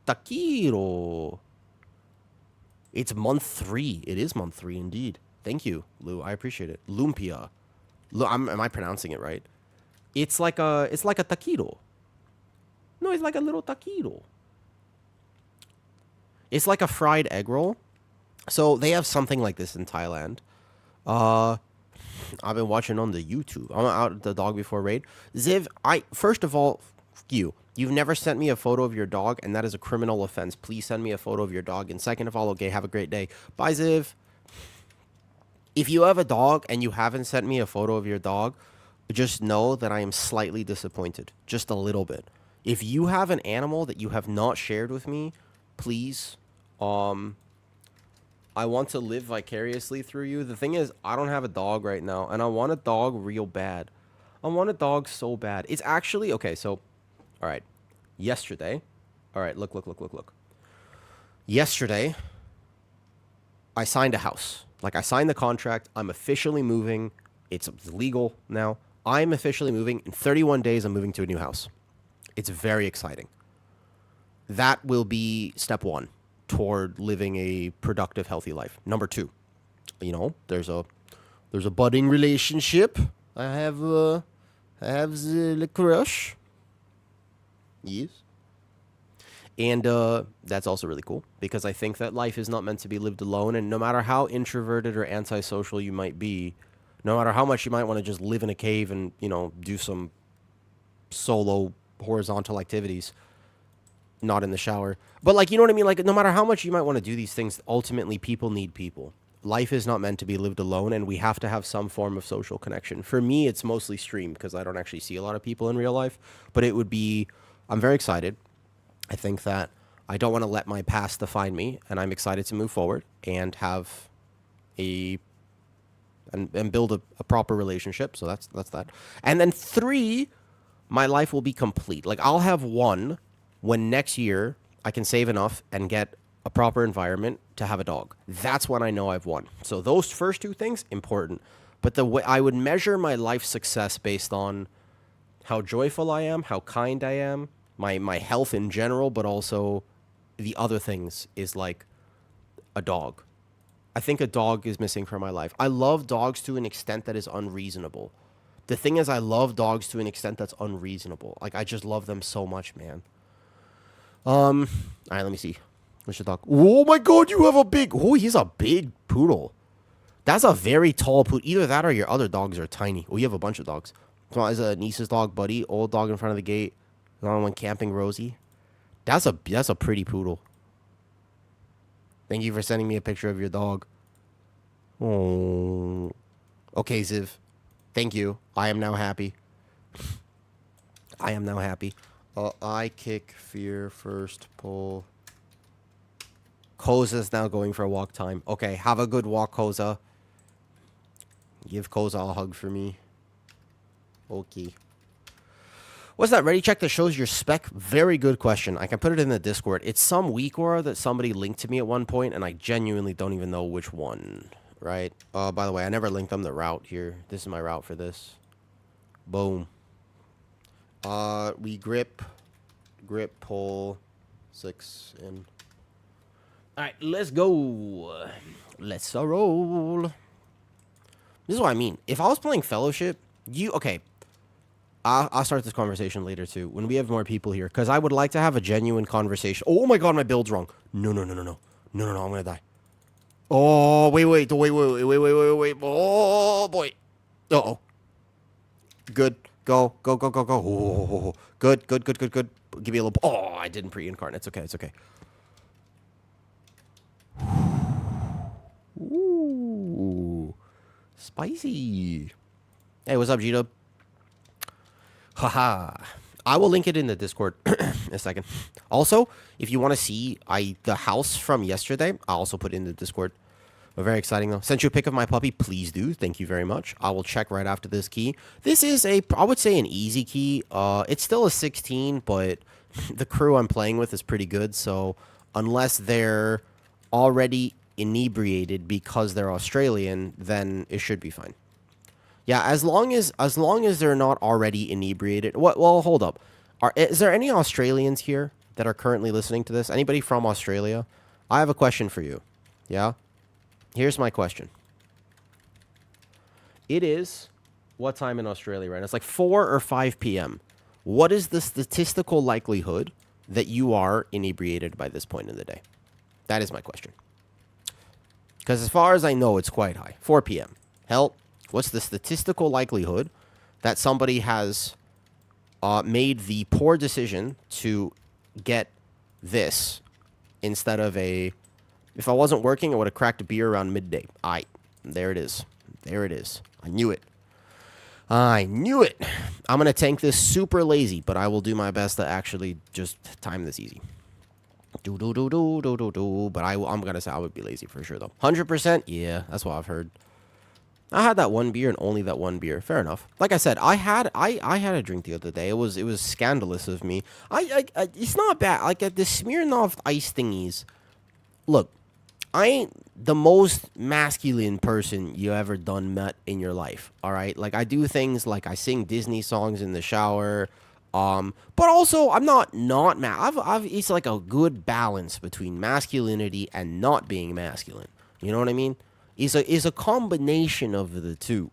taquito. It's month 3. It is month 3 indeed. Thank you, Lou. I appreciate it. Lumpia. Am I pronouncing it right? It's like a taquito. No, it's like a little taquito. It's like a fried egg roll. So they have something like this in Thailand. I've been watching on the YouTube. I'm out the dog before raid. Ziv, first of all, you've never sent me a photo of your dog, and that is a criminal offense. Please send me a photo of your dog. And second of all, okay, have a great day. Bye, Ziv. If you have a dog and you haven't sent me a photo of your dog, just know that I am slightly disappointed. Just a little bit. If you have an animal that you have not shared with me, please, I want to live vicariously through you. The thing is, I don't have a dog right now, and I want a dog real bad. I want a dog so bad. It's actually, okay, so, all right, yesterday, all right, look. Yesterday, I signed a house. Like, I signed the contract. I'm officially moving. It's legal now. I'm officially moving. In 31 days, I'm moving to a new house. It's very exciting. That will be step 1 toward living a productive, healthy life. Number 2, there's a budding relationship. I have the crush. Yes. And that's also really cool because I think that life is not meant to be lived alone. And no matter how introverted or antisocial you might be, no matter how much you might want to just live in a cave and, do some solo horizontal activities, not in the shower. But, like, you know what I mean? Like, no matter how much you might want to do these things, ultimately people need people. Life is not meant to be lived alone, and we have to have some form of social connection. For me, it's mostly stream because I don't actually see a lot of people in real life. But it would be... I'm very excited. I think that I don't want to let my past define me, and I'm excited to move forward and have and build a proper relationship. So that's that. And then 3, my life will be complete. Like, I'll have 1 when next year I can save enough and get a proper environment to have a dog. That's when I know I've won. So those first 2 things, important. But the way I would measure my life success based on how joyful I am, how kind I am, my health in general, but also the other things is like a dog. I think a dog is missing from my life. I love dogs to an extent that is unreasonable. The thing is, I love dogs to an extent that's unreasonable. Like, I just love them so much, man. All right, let me see. What's your dog? Oh my God, you have a big... Oh, he's a big poodle. That's a very tall poodle. Either that or your other dogs are tiny. Oh, you have a bunch of dogs. So is a niece's dog, Buddy. Old dog in front of the gate. Another one camping, Rosie. That's a pretty poodle. Thank you for sending me a picture of your dog. Oh. Okay, Ziv. Thank you. I am now happy. I kick fear first pull. Koza's now going for a walk time. Okay, have a good walk, Koza. Give Koza a hug for me. Okay. What's that ready check that shows your spec? Very good question. I can put it in the Discord. It's some weak aura that somebody linked to me at one point, and I genuinely don't even know which one. Right? By the way, I never linked them the route here. This is my route for this. Boom. We grip, pull, 6 in. All right, let's go. Let's roll. This is what I mean. If I was playing Fellowship, okay. I'll start this conversation later too when we have more people here because I would like to have a genuine conversation. Oh my god, my build's wrong. No, no, no, no, no, no, no, no. I'm gonna die. Oh wait. Oh boy. Oh. Good. Go. Oh, good. Give me a little. Oh, I didn't pre-incarnate. It's okay. It's okay. Ooh, spicy. Hey, what's up, G-Dub? Haha. I will link it in the Discord in a second. Also, if you want to see the house from yesterday, I also put it in the Discord. But very exciting though. Sent you a pic of my puppy. Please do. Thank you very much. I will check right after this key. This is I would say an easy key. It's still a 16, but the crew I'm playing with is pretty good. So unless they're already inebriated because they're Australian, then it should be fine. Yeah, as long as they're not already inebriated. What? Well, hold up. Is there any Australians here that are currently listening to this? Anybody from Australia? I have a question for you. Yeah? Here's my question. It is what time in Australia right now? It's like 4 or 5 p.m. What is the statistical likelihood that you are inebriated by this point in the day? That is my question. Because as far as I know, it's quite high. 4 p.m. Hell, what's the statistical likelihood that somebody has made the poor decision to get this instead of a... If I wasn't working, I would have cracked a beer around midday. There it is. There it is. I knew it. I knew it. I'm going to tank this super lazy, but I will do my best to actually just time this easy. But I'm going to say I would be lazy for sure, though. 100%? Yeah, that's what I've heard. I had that one beer and only that one beer. Fair enough. Like I said, I had a drink the other day. It was scandalous of me. It's not bad. Like at the Smirnoff Ice thingies. Look, I ain't the most masculine person you ever met in your life, all right? Like, I do things like I sing Disney songs in the shower, but also I'm not it's like a good balance between masculinity and not being masculine. You know what I mean? It's a combination of the two.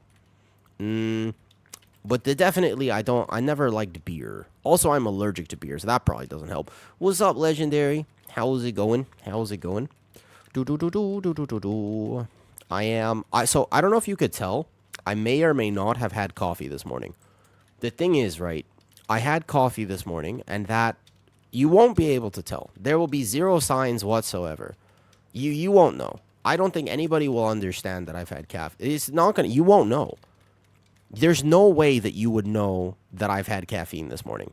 But definitely I never liked beer. Also, I'm allergic to beer, so that probably doesn't help. What's up, Legendary? How's it going? So I don't know if you could tell. I may or may not have had coffee this morning. The thing is, right, I had coffee this morning, and that you won't be able to tell. There will be zero signs whatsoever. You won't know. I don't think anybody will understand that I've had caffeine. It's not gonna. You won't know. There's no way that you would know that I've had caffeine this morning,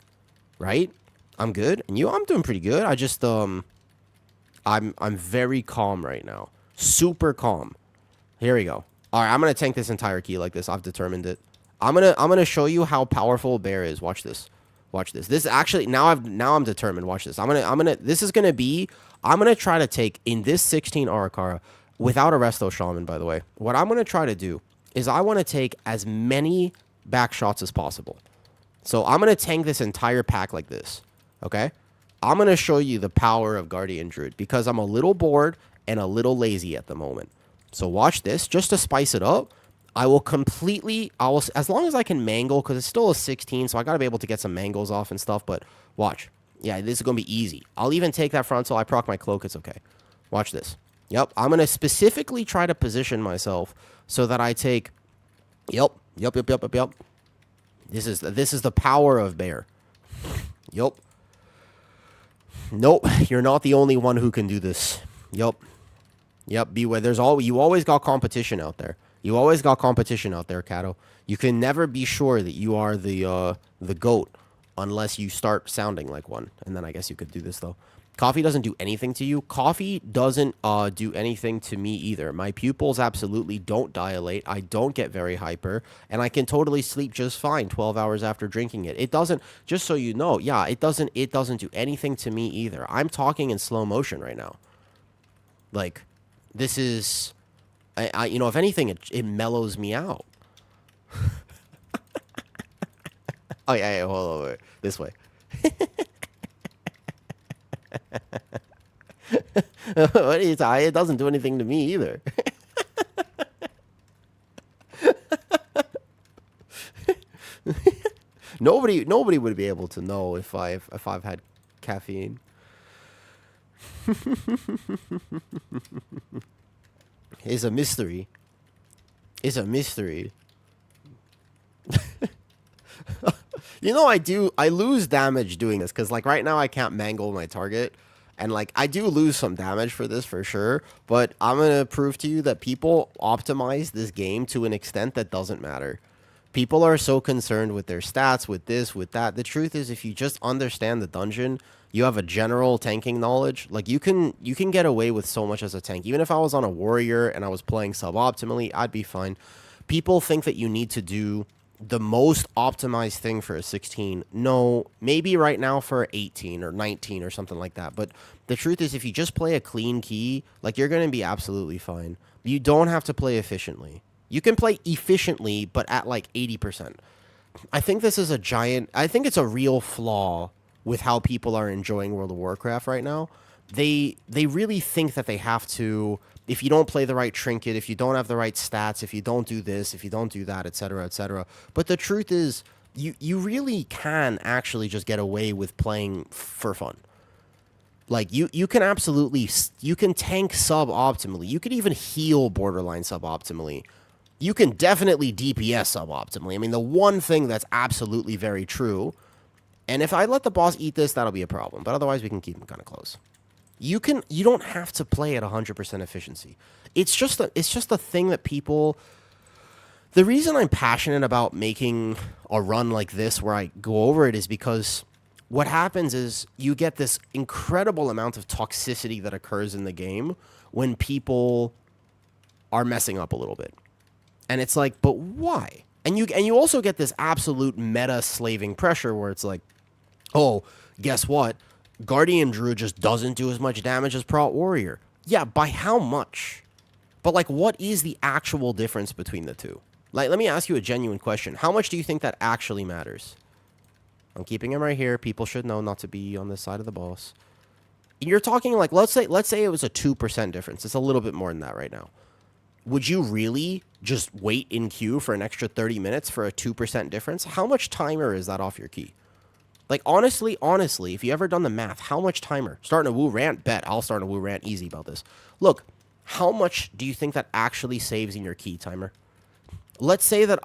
right? I'm good, and I'm doing pretty good. I just I'm very calm right now. Super calm. Here we go. All right, I'm gonna tank this entire key like this. I've determined it. I'm gonna show you how powerful bear is. Watch this. Watch this. This actually now I'm determined. Watch this. I'm gonna try to take in this 16 Arakara without a resto shaman, by the way. What I'm gonna try to do is I want to take as many back shots as possible. So I'm gonna tank this entire pack like this. Okay? I'm going to show you the power of Guardian Druid because I'm a little bored and a little lazy at the moment. So watch this. Just to spice it up, as long as I can mangle, because it's still a 16, so I got to be able to get some mangles off and stuff, but watch. Yeah, this is going to be easy. I'll even take that frontal. I proc my cloak. It's okay. Watch this. Yep, I'm going to specifically try to position myself so that I take... Yep. This is the power of bear. Yep. Nope, you're not the only one who can do this. Yep, beware. You always got competition out there. You always got competition out there, Kato. You can never be sure that you are the GOAT unless you start sounding like one. And then I guess you could do this, though. Coffee doesn't do anything to you. Coffee doesn't do anything to me either. My pupils absolutely don't dilate. I don't get very hyper. And I can totally sleep just fine 12 hours after drinking it. It doesn't, just so you know, yeah, it doesn't do anything to me either. I'm talking in slow motion right now. Like, this is, if anything, it mellows me out. Oh, yeah, hold on, wait. This way. What are you talking? It doesn't do anything to me either. Nobody would be able to know if I've had caffeine. It's a mystery. It's a mystery. You know, I lose damage doing this because, like, right now I can't mangle my target. And, like, I do lose some damage for this for sure. But I'm going to prove to you that people optimize this game to an extent that doesn't matter. People are so concerned with their stats, with this, with that. The truth is, if you just understand the dungeon, you have a general tanking knowledge. Like, you can get away with so much as a tank. Even if I was on a warrior and I was playing suboptimally, I'd be fine. People think that you need to do the most optimized thing for a 16. No, maybe right now for 18 or 19 or something like that. But the truth is, if you just play a clean key, like, you're going to be absolutely fine. You don't have to play efficiently. You can play efficiently, but at like 80%. I think this is I think it's a real flaw with how people are enjoying World of Warcraft right now. They really think that they have to, if you don't play the right trinket, if you don't have the right stats, if you don't do this, if you don't do that, etc., etc. But the truth is, you really can actually just get away with playing for fun. Like, you can absolutely, you can tank suboptimally. You could even heal borderline suboptimally. You can definitely DPS suboptimally. I mean, the one thing that's absolutely very true, and if I let the boss eat this, that'll be a problem. But otherwise, we can keep him kind of close. You don't have to play at 100% efficiency. It's just a thing that people. The reason I'm passionate about making a run like this where I go over it is because what happens is you get this incredible amount of toxicity that occurs in the game when people are messing up a little bit. And it's like, but why? And you also get this absolute meta slaving pressure where it's like, oh, guess what? Guardian Druid just doesn't do as much damage as Prot Warrior. Yeah, by how much? But, like, what is the actual difference between the two? Like, let me ask you a genuine question. How much do you think that actually matters? I'm keeping him right here. People should know not to be on this side of the boss. You're talking, like, let's say it was a 2% difference. It's a little bit more than that right now. Would you really just wait in queue for an extra 30 minutes for a 2% difference? How much timer is that off your key? Like, honestly, if you ever done the math, how much timer? Starting a woo rant? Bet. I'll start a woo rant easy about this. Look, how much do you think that actually saves in your key timer? Let's say that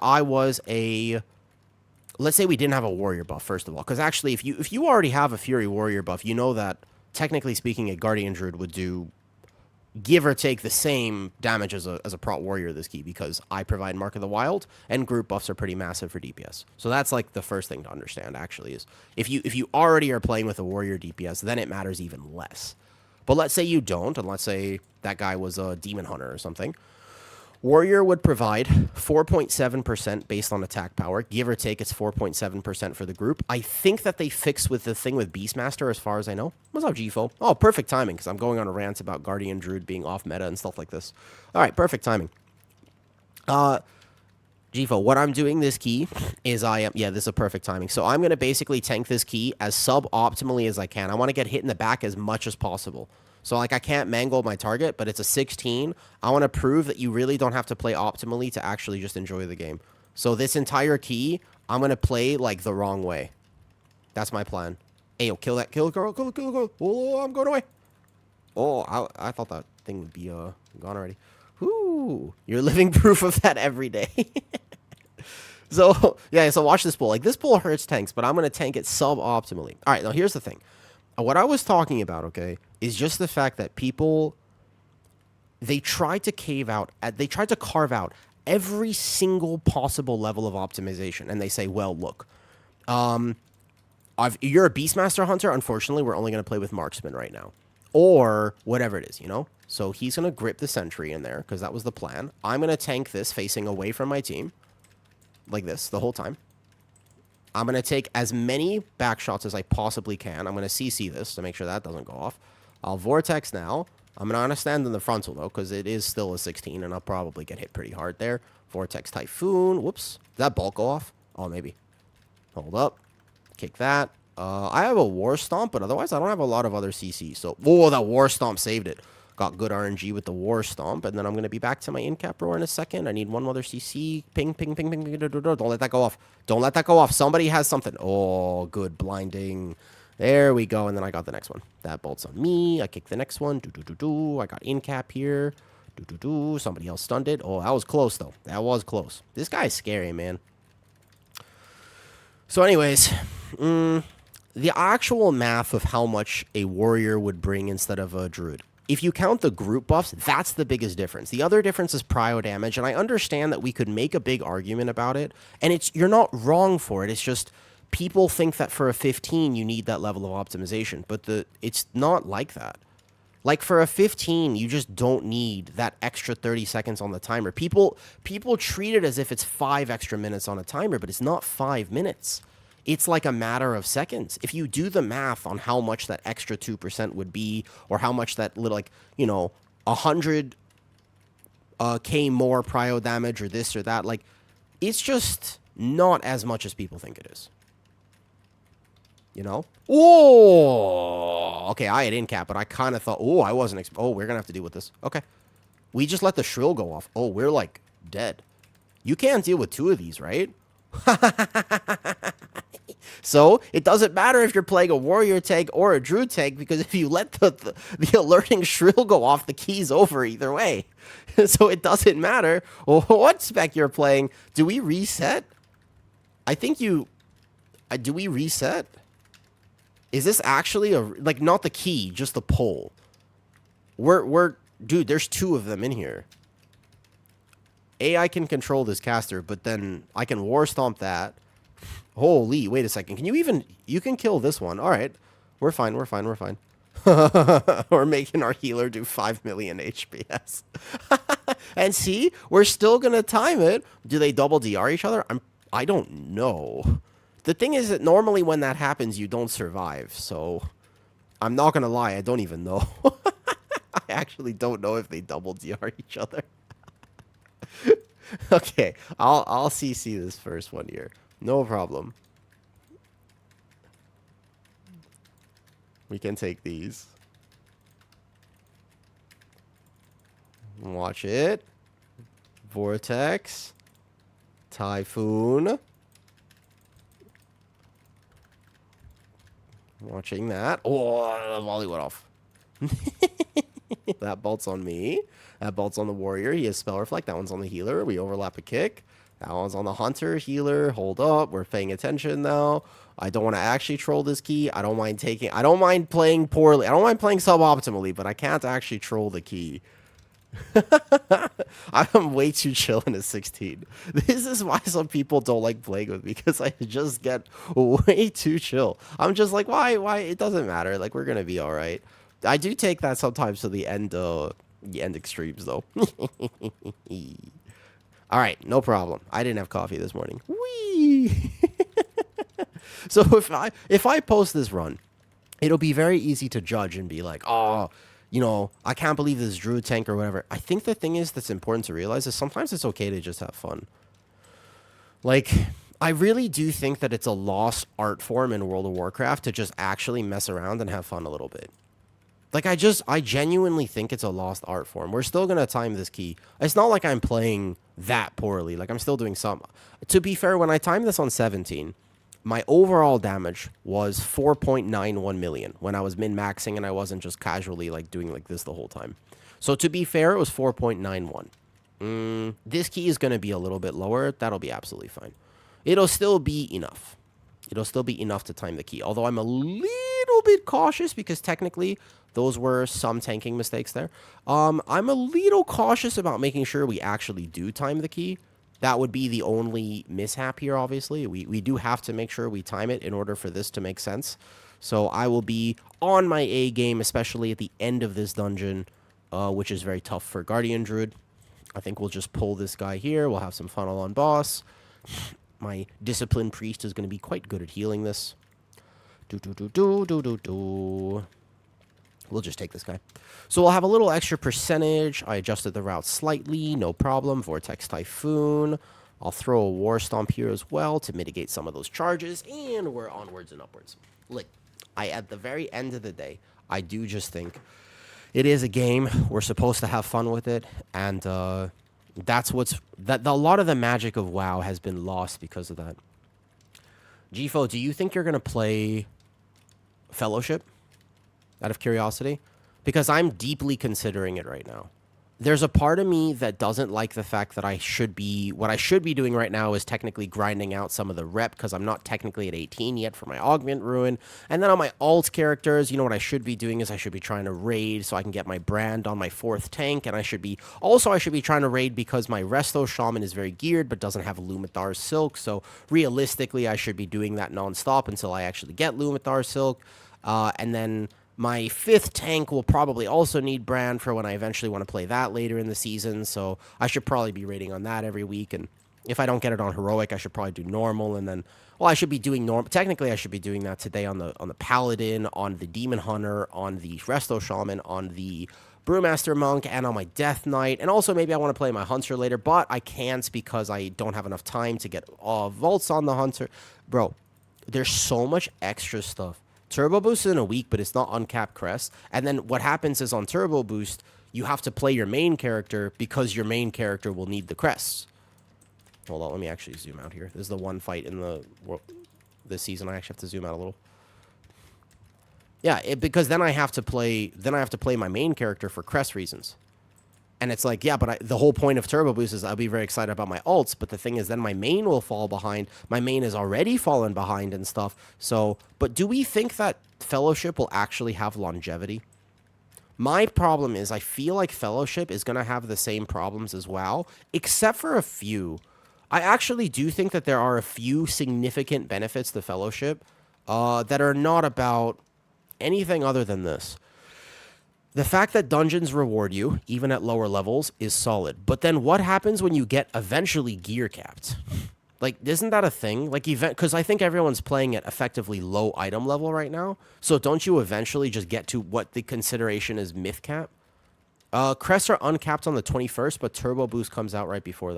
let's say we didn't have a warrior buff, first of all. Because actually, if you already have a Fury warrior buff, you know that, technically speaking, a Guardian Druid would do, give or take, the same damage as a Prot Warrior this key, because I provide Mark of the Wild, and group buffs are pretty massive for DPS. So that's, like, the first thing to understand, actually, is if you already are playing with a Warrior DPS, then it matters even less. But let's say you don't, and let's say that guy was a Demon Hunter or something. Warrior would provide 4.7% based on attack power. Give or take, it's 4.7% for the group. I think that they fixed with the thing with Beastmaster, as far as I know. What's up, Gfo? Oh, perfect timing, because I'm going on a rant about Guardian Druid being off meta and stuff like this. All right, perfect timing. Gfo, what I'm doing this key is yeah, this is a perfect timing. So I'm going to basically tank this key as sub-optimally as I can. I want to get hit in the back as much as possible. So, like, I can't mangle my target, but it's a 16. I want to prove that you really don't have to play optimally to actually just enjoy the game. So this entire key, I'm going to play, like, the wrong way. That's my plan. Hey, yo, kill that. Kill the girl. Kill the girl. Oh, I'm going away. Oh, I thought that thing would be gone already. Whoo. You're living proof of that every day. So, yeah, so watch this pull. Like, this pull hurts tanks, but I'm going to tank it sub-optimally. All right, now here's the thing. What I was talking about, okay, is just the fact that people, they tried to carve out every single possible level of optimization. And they say, well, look, you're a Beastmaster Hunter. Unfortunately, we're only going to play with Marksman right now. Or whatever it is, you know? So he's going to grip the sentry in there, because that was the plan. I'm going to tank this facing away from my team, like this, the whole time. I'm going to take as many back shots as I possibly can. I'm going to CC this to make sure that doesn't go off. I'll Vortex now. I'm not going to stand in the frontal, though, because it is still a 16, and I'll probably get hit pretty hard there. Vortex Typhoon. Whoops. Did that bolt go off? Oh, maybe. Hold up. Kick that. I have a War Stomp, but otherwise I don't have a lot of other CC. So, whoa, that War Stomp saved it. Got good RNG with the War Stomp, and then I'm going to be back to my in-cap roar in a second. I need one other CC. Ping, ping, ping, ping, ping. Don't let that go off. Don't let that go off. Somebody has something. Oh, good. Blinding. There we go, and then I got the next one. That bolts on me. I kick the next one. I got in-cap here. Somebody else stunned it. Oh, that was close, though. That was close. This guy's scary, man. So anyways, the actual math of how much a warrior would bring instead of a druid. If you count the group buffs, that's the biggest difference. The other difference is prio damage, and I understand that we could make a big argument about it, and you're not wrong for it. It's just people think that for a 15 you need that level of optimization, but it's not like that. Like for a 15, you just don't need that extra 30 seconds on the timer. People treat it as if it's 5 extra minutes on a timer, but it's not 5 minutes. It's like a matter of seconds. If you do the math on how much that extra 2% would be, or how much that little, like, 100 K more prio damage or this or that, like, it's just not as much as people think it is. Oh, okay, I had in-cap, but I kind of thought, I wasn't, we're going to have to deal with this. Okay. We just let the shrill go off. Oh, we're, like, dead. You can't deal with 2 of these, right? So it doesn't matter if you're playing a warrior tank or a druid tank, because if you let the alerting shrill go off, the key's over either way. So it doesn't matter what spec you're playing. Do we reset? I think do we reset? Is this actually like, not the key, just the pole? Dude, there's 2 of them in here. I can control this caster, but then I can War Stomp that. Holy, wait a second. You can kill this one. All right. We're fine. We're making our healer do 5 million HPS. And see, we're still going to time it. Do they double DR each other? I don't know. The thing is that normally when that happens, you don't survive. So I'm not going to lie. I don't even know. I actually don't know if they double DR each other. Okay, I'll CC this first one here. No problem. We can take these. Watch it. Vortex. Typhoon. Watching that. Oh, the volley went off. That bolt's on me. That bolt's on the warrior. He has spell reflect. That one's on the healer. We overlap a kick. That one's on the hunter, healer. Hold up. We're paying attention now. I don't want to actually troll this key. I don't mind playing poorly. I don't mind playing suboptimally, but I can't actually troll the key. I'm way too chill in a 16. This is why some people don't like playing with me, because I just get way too chill. I'm just like, why? It doesn't matter. Like, we're going to be all right. I do take that sometimes to the end extremes, though. All right, no problem. I didn't have coffee this morning. Whee! So if I post this run, it'll be very easy to judge and be like, oh, I can't believe this druid tank or whatever. I think the thing that's important to realize is sometimes it's okay to just have fun. Like, I really do think that it's a lost art form in World of Warcraft to just actually mess around and have fun a little bit. Like, I genuinely think it's a lost art form. We're still going to time this key. It's not like I'm playing that poorly. Like, I'm still doing some. To be fair, when I timed this on 17, my overall damage was 4.91 million when I was min-maxing and I wasn't just casually, like, doing like this the whole time. So, to be fair, it was 4.91. This key is going to be a little bit lower. That'll be absolutely fine. It'll still be enough. It'll still be enough to time the key. Although I'm a little bit cautious because technically those were some tanking mistakes there. I'm a little cautious about making sure we actually do time the key. That would be the only mishap here, obviously. We do have to make sure we time it in order for this to make sense. So I will be on my A game, especially at the end of this dungeon, which is very tough for Guardian Druid. I think we'll just pull this guy here. We'll have some funnel on boss. My Discipline Priest is going to be quite good at healing this. We'll just take this guy. So we'll have a little extra percentage. I adjusted the route slightly. No problem. Vortex Typhoon. I'll throw a War Stomp here as well to mitigate some of those charges. And we're onwards and upwards. Like, at the very end of the day, I do just think It is a game. We're supposed to have fun with it, and that's a lot of the magic of WoW has been lost because of that. Gfo, do you think you're gonna play Fellowship? Out of curiosity, because I'm deeply considering it right now. There's a part of me that doesn't like the fact that what I should be doing right now is technically grinding out some of the rep because I'm not technically at 18 yet for my augment ruin. And then on my alt characters, you know what I should be doing is I should be trying to raid so I can get my brand on my 4th tank. And I should be trying to raid because my resto shaman is very geared but doesn't have Lumithar's silk. So realistically, I should be doing that nonstop until I actually get Lumithar's silk. And then my 5th tank will probably also need brand for when I eventually want to play that later in the season, so I should probably be raiding on that every week, and if I don't get it on heroic, I should probably do normal, and then, well, I should be doing normal. Technically, I should be doing that today on the paladin, on the demon hunter, on the resto shaman, on the brewmaster monk, and on my death knight, and also maybe I want to play my hunter later, but I can't because I don't have enough time to get vaults on the hunter. Bro, there's so much extra stuff. Turbo Boost is in a week, but it's not uncapped crest. And then what happens is on Turbo Boost, you have to play your main character because your main character will need the crests. Hold on, let me actually zoom out here. This is the one fight in this season. I actually have to zoom out a little. Yeah, because then I have to play my main character for crest reasons. And it's like, yeah, but the whole point of Turbo Boost is I'll be very excited about my alts, but the thing is then my main will fall behind. My main is already fallen behind and stuff. So, but do we think that Fellowship will actually have longevity? My problem is I feel like Fellowship is going to have the same problems as WoW, except for a few. I actually do think that there are a few significant benefits to Fellowship that are not about anything other than this. The fact that dungeons reward you, even at lower levels, is solid. But then what happens when you get eventually gear capped? Like, isn't that a thing? Like, because I think everyone's playing at effectively low item level right now. So don't you eventually just get to what the consideration is myth cap? Crests are uncapped on the 21st, but Turbo Boost comes out right before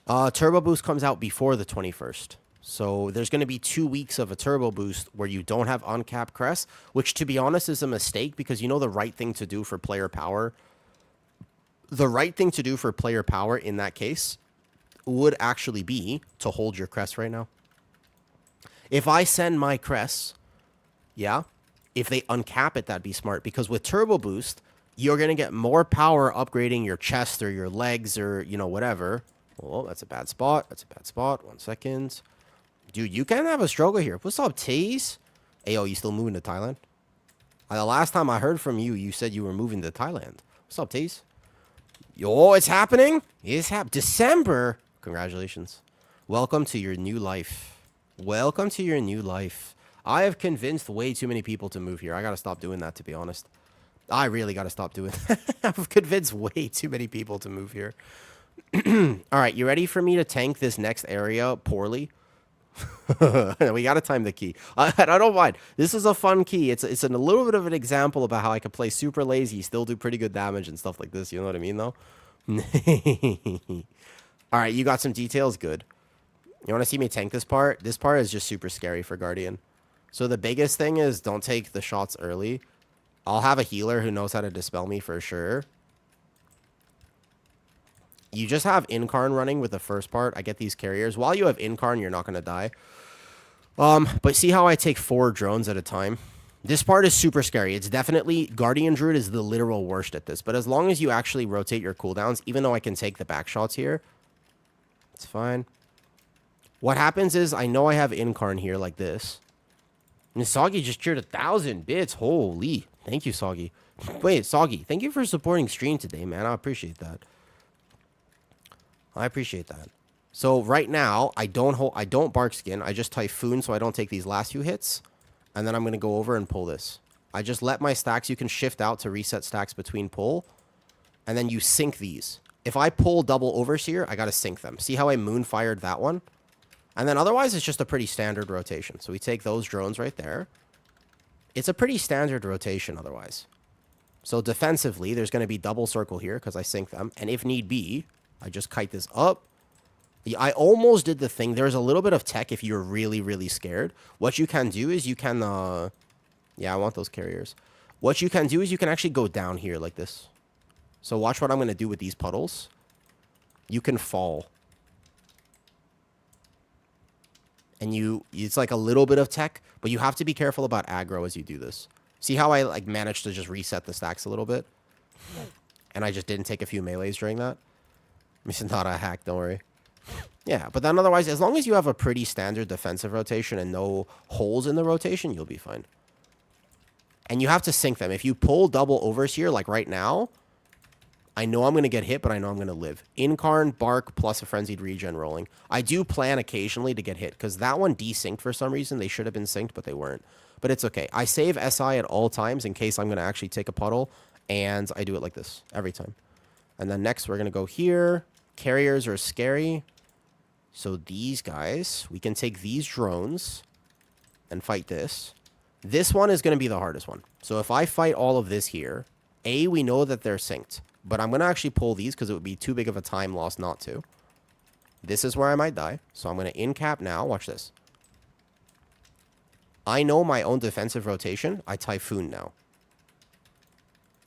that. Turbo Boost comes out before the 21st. So there's going to be 2 weeks of a Turbo Boost where you don't have uncapped crests, which, to be honest, is a mistake because you know the right thing to do for player power? The right thing to do for player power in that case would actually be to hold your crest right now. If I send my crests, yeah, if they uncap it, that'd be smart because with Turbo Boost, you're going to get more power upgrading your chest or your legs or, you know, whatever. Oh, that's a bad spot. That's a bad spot. 1 second. Dude, you can have a struggle here. What's up, Tease? Hey, yo, you still moving to Thailand? The last time I heard from you, you said you were moving to Thailand. What's up, Tease? Yo, it's happening. It's December. Congratulations. Welcome to your new life. Welcome to your new life. I have convinced way too many people to move here. I got to stop doing that, to be honest. I really got to stop doing that. I've convinced way too many people to move here. All right, you ready for me to tank this next area poorly? We got to time the key. I don't mind. This is a fun key. It's a little bit of an example about how I can play super lazy, still do pretty good damage and stuff like this. You know what I mean, though? All right, you got some details? Good. You want to see me tank this part? This part is just super scary for Guardian. So the biggest thing is don't take the shots early. I'll have a healer who knows how to dispel me for sure. You just have Incarn running with the first part. I get these carriers. While you have Incarn, you're not going to die. But see how I take 4 drones at a time? This part is super scary. It's definitely... Guardian Druid is the literal worst at this. But as long as you actually rotate your cooldowns, even though I can take the back shots here, it's fine. What happens is I know I have Incarn here like this. And Soggy just cheered 1,000 bits. Holy. Thank you, Soggy. Wait, Soggy, thank you for supporting stream today, man. I appreciate that. I appreciate that. So right now, I don't bark skin. I just Typhoon so I don't take these last few hits. And then I'm going to go over and pull this. I just let my stacks. You can shift out to reset stacks between pull. And then you sync these. If I pull double Overseer, I got to sync them. See how I moon-fired that one? And then otherwise, it's just a pretty standard rotation. So we take those drones right there. It's a pretty standard rotation otherwise. So defensively, there's going to be double circle here because I sync them. And if need be... I just kite this up. I almost did the thing. There's a little bit of tech if you're really, really scared. What you can do is you can... yeah, I want those carriers. What you can do is you can actually go down here like this. So watch what I'm going to do with these puddles. You can fall. And it's like a little bit of tech, but you have to be careful about aggro as you do this. See how I like managed to just reset the stacks a little bit? And I just didn't take a few melees during that? This is not a hack, don't worry. Yeah, but then otherwise, as long as you have a pretty standard defensive rotation and no holes in the rotation, you'll be fine. And you have to sync them. If you pull double overs here, like right now, I know I'm going to get hit, but I know I'm going to live. Incarn, Bark, plus a Frenzied Regen rolling. I do plan occasionally to get hit, because that one desynced for some reason. They should have been synced, but they weren't. But it's okay. I save SI at all times in case I'm going to actually take a puddle, and I do it like this every time. And then next, we're going to go here. Carriers are scary. So these guys, we can take these drones and fight this. This one is going to be the hardest one. So if I fight all of this here, A, we know that they're synced. But I'm going to actually pull these because it would be too big of a time loss not to. This is where I might die. So I'm going to in-cap now. Watch this. I know my own defensive rotation. I Typhoon now.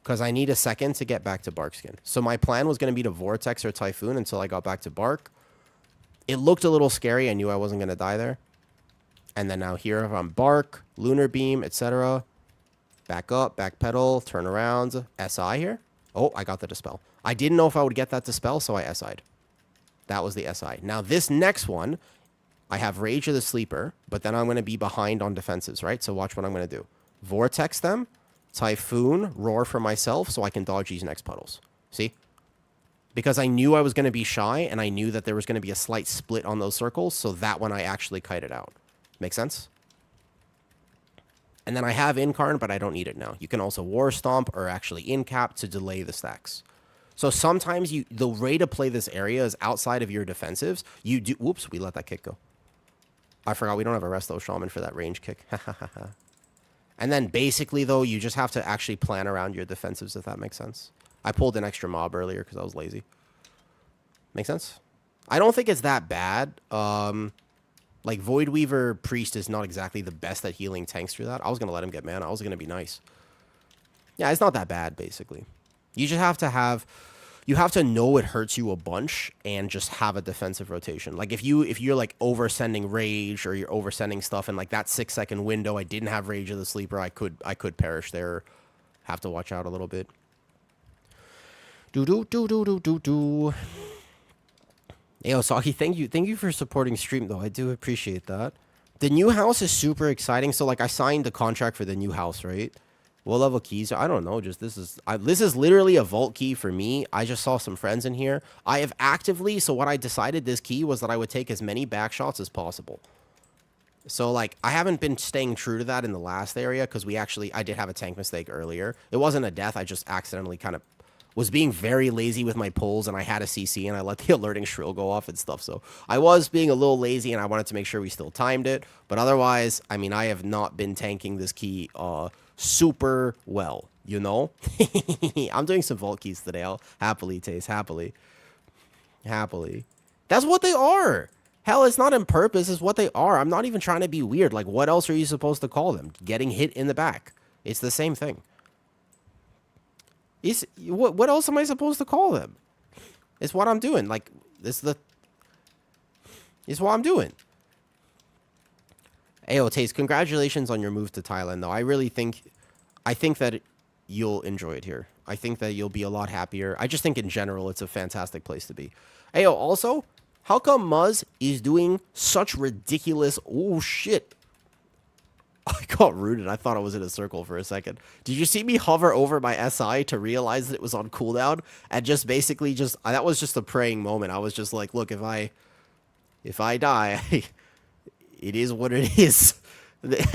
Because I need a second to get back to Barkskin. So my plan was going to be to Vortex or Typhoon until I got back to Bark. It looked a little scary. I knew I wasn't going to die there. And then now here I'm Bark, Lunar Beam, etc. Back up, back pedal, turn around. SI here. Oh, I got the Dispel. I didn't know if I would get that Dispel, so I SI'd. That was the SI. Now this next one, I have Rage of the Sleeper, but then I'm going to be behind on defensives, right? So watch what I'm going to do. Vortex them, Typhoon, Roar for myself so I can dodge these next puddles. See? Because I knew I was going to be shy, and I knew that there was going to be a slight split on those circles, so that one I actually kited out. Make sense? And then I have Incarn, but I don't need it now. You can also War Stomp or actually In-Cap to delay the stacks. So sometimes the way to play this area is outside of your defensives. You do... Whoops, we let that kick go. I forgot we don't have a Resto Shaman for that range kick. And then basically, though, you just have to actually plan around your defensives, if that makes sense. I pulled an extra mob earlier because I was lazy. Make sense? I don't think it's that bad. Like, Void Weaver Priest is not exactly the best at healing tanks through that. I was going to let him get mana. I was going to be nice. Yeah, it's not that bad, basically. You just have to have... You have to know it hurts you a bunch and just have a defensive rotation. Like, if you're, like, oversending Rage or you're oversending stuff in, like, that 6-second window, I didn't have Rage of the Sleeper, I could perish there. Have to watch out a little bit. Do. Yo, Saki, thank you for supporting stream, though. I do appreciate that. The new house is super exciting. So, like, I signed the contract for the new house, right? What level keys? I don't know. Just this is literally a vault key for me. I just saw some friends in here. I have actively, so what I decided this key was that I would take as many back shots as possible. So, like, I haven't been staying true to that in the last area because I did have a tank mistake earlier. It wasn't a death. I just accidentally kind of was being very lazy with my pulls, and I had a CC, and I let the alerting shrill go off and stuff. So I was being a little lazy, and I wanted to make sure we still timed it. But otherwise, I mean, I have not been tanking this key super well, you know? I'm doing some vault keys today. I'll happily taste. Happily. That's what they are. Hell, it's not on purpose. It's what they are. I'm not even trying to be weird. Like, what else are you supposed to call them? Getting hit in the back. It's the same thing. What else am I supposed to call them? It's what I'm doing. Like, it's what I'm doing. Ayo, Taste, congratulations on your move to Thailand, though. I think that you'll enjoy it here. I think that you'll be a lot happier. I just think in general, it's a fantastic place to be. Ayo, also, how come Muzz is doing such ridiculous... Oh, shit. I got rooted. I thought I was in a circle for a second. Did you see me hover over my SI to realize that it was on cooldown? And just basically that was just a praying moment. I was just like, look, if I die, it is what it is.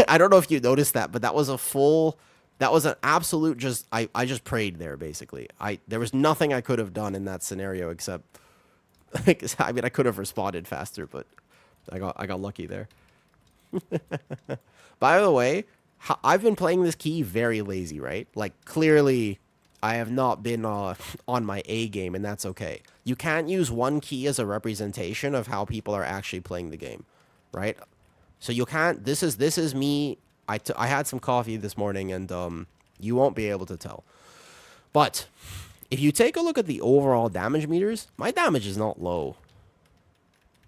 I don't know if you noticed that, but that was an absolute I just prayed there, basically. There was nothing I could have done in that scenario except, I mean, I could have responded faster, but I got lucky there. By the way, I've been playing this key very lazy, right? Like, clearly, I have not been on my A game, and that's okay. You can't use one key as a representation of how people are actually playing the game, right? So you can't... This is me... I had some coffee this morning, and You won't be able to tell. But if you take a look at the overall damage meters, my damage is not low.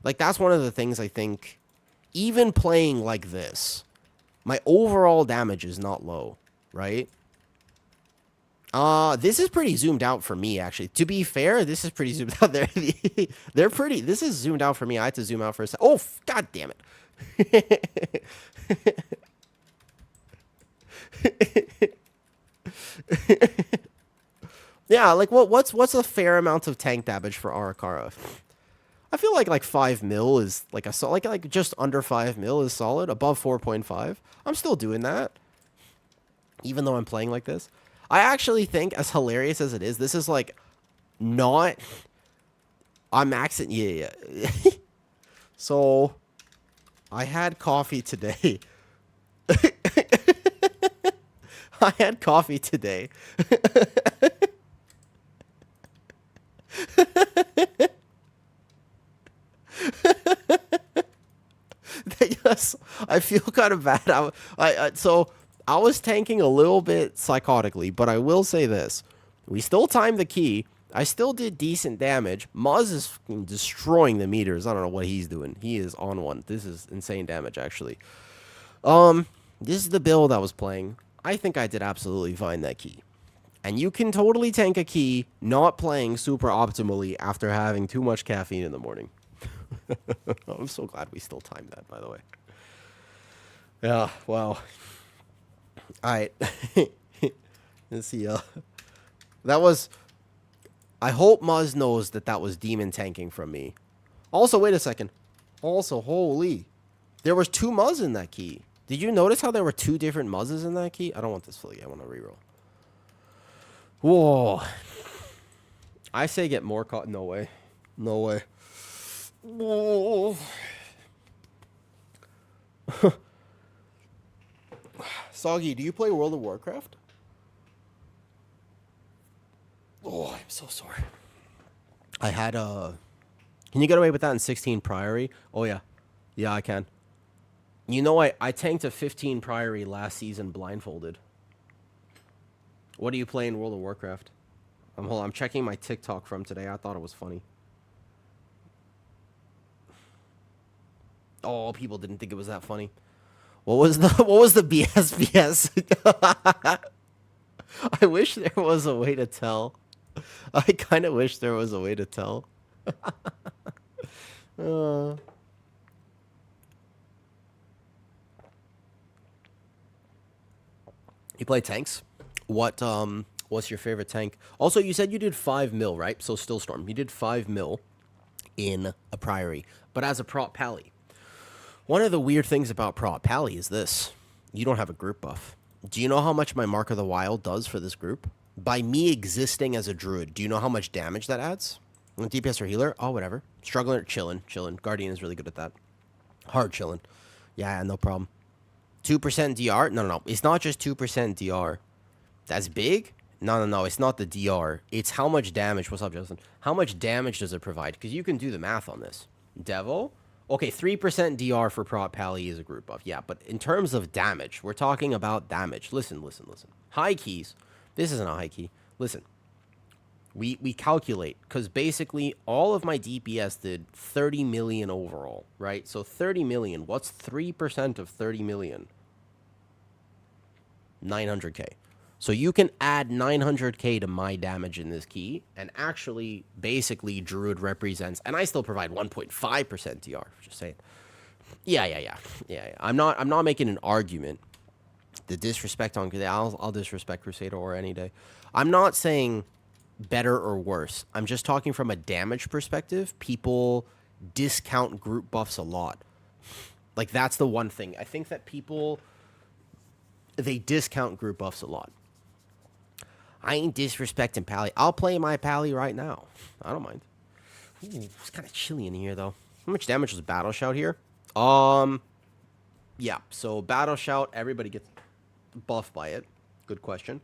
Like, that's one of the things I think, even playing like this, my overall damage is not low, right? This is pretty zoomed out for me, actually. To be fair, this is pretty zoomed out. They're pretty, this is zoomed out for me. I had to zoom out for a second. Oh, god damn it. Yeah, like, what's a fair amount of tank damage for Arakara? I feel like 5 mil is like like just under 5 mil is solid. Above 4.5, I'm still doing that, even though I'm playing like this. I actually think, as hilarious as it is, this is like not. I'm maxing. Yeah. So, I had coffee today. I had coffee today. Yes, I feel kind of bad. So I was tanking a little bit psychotically, but I will say this: we still timed the key. I still did decent damage. Muzz is fucking destroying the meters. I don't know what he's doing. He is on one. This is insane damage, actually. This is the build I was playing. I think I did absolutely fine that key. And you can totally tank a key not playing super optimally after having too much caffeine in the morning. I'm so glad we still timed that, by the way. Yeah, well. Alright. Let's see. That was... I hope Muzz knows that that was demon tanking from me. Also, wait a second. Also, holy. There was 2 Muzz in that key. Did you notice how there were 2 different Muzzes in that key? I don't want this fully. I want to reroll. Whoa. I say get more caught. No way. No way. Whoa. Soggy, do you play World of Warcraft? Oh, I'm so sorry. I had Can you get away with that in 16 Priory? Oh, yeah. Yeah, I can. You know, I tanked a 15 Priory last season blindfolded. What do you play in World of Warcraft? Hold on, I'm checking my TikTok from today. I thought it was funny. Oh, people didn't think it was that funny. What was the BS? I wish there was a way to tell. I kind of wish there was a way to tell. You play tanks? What's your favorite tank? Also, you said you did 5 mil, right? So Stillstorm, you did 5 mil in a Priory, but as a prot pally. One of the weird things about prot pally is this: you don't have a group buff. Do you know how much my Mark of the Wild does for this group? By me existing as a druid, do you know how much damage that adds? DPS or healer? Oh, whatever. Struggling or chilling. Guardian is really good at that. Hard chilling. Yeah, no problem. 2% DR? No. It's not just 2% DR. That's big? No. It's not the DR. It's how much damage. What's up, Justin? How much damage does it provide? Because you can do the math on this. Devil? Okay, 3% DR for prot pally is a group buff. Yeah, but in terms of damage, we're talking about damage. Listen. High keys. This isn't a high key. Listen. We calculate, because basically all of my DPS did 30 million overall, right? So 30 million, what's 3% of 30 million? 900k. So you can add 900k to my damage in this key, and actually, basically, Druid represents, and I still provide 1.5% DR, just saying. Yeah. I'm not making an argument. The disrespect on, I'll disrespect Crusader or any day. I'm not saying better or worse. I'm just talking from a damage perspective. People discount group buffs a lot. Like, that's the one thing. I think that people, they discount group buffs a lot. I ain't disrespecting Pally. I'll play my Pally right now. I don't mind. Ooh, it's kind of chilly in here, though. How much damage was Battle Shout here? Yeah. So Battle Shout, everybody gets buffed by it. Good question.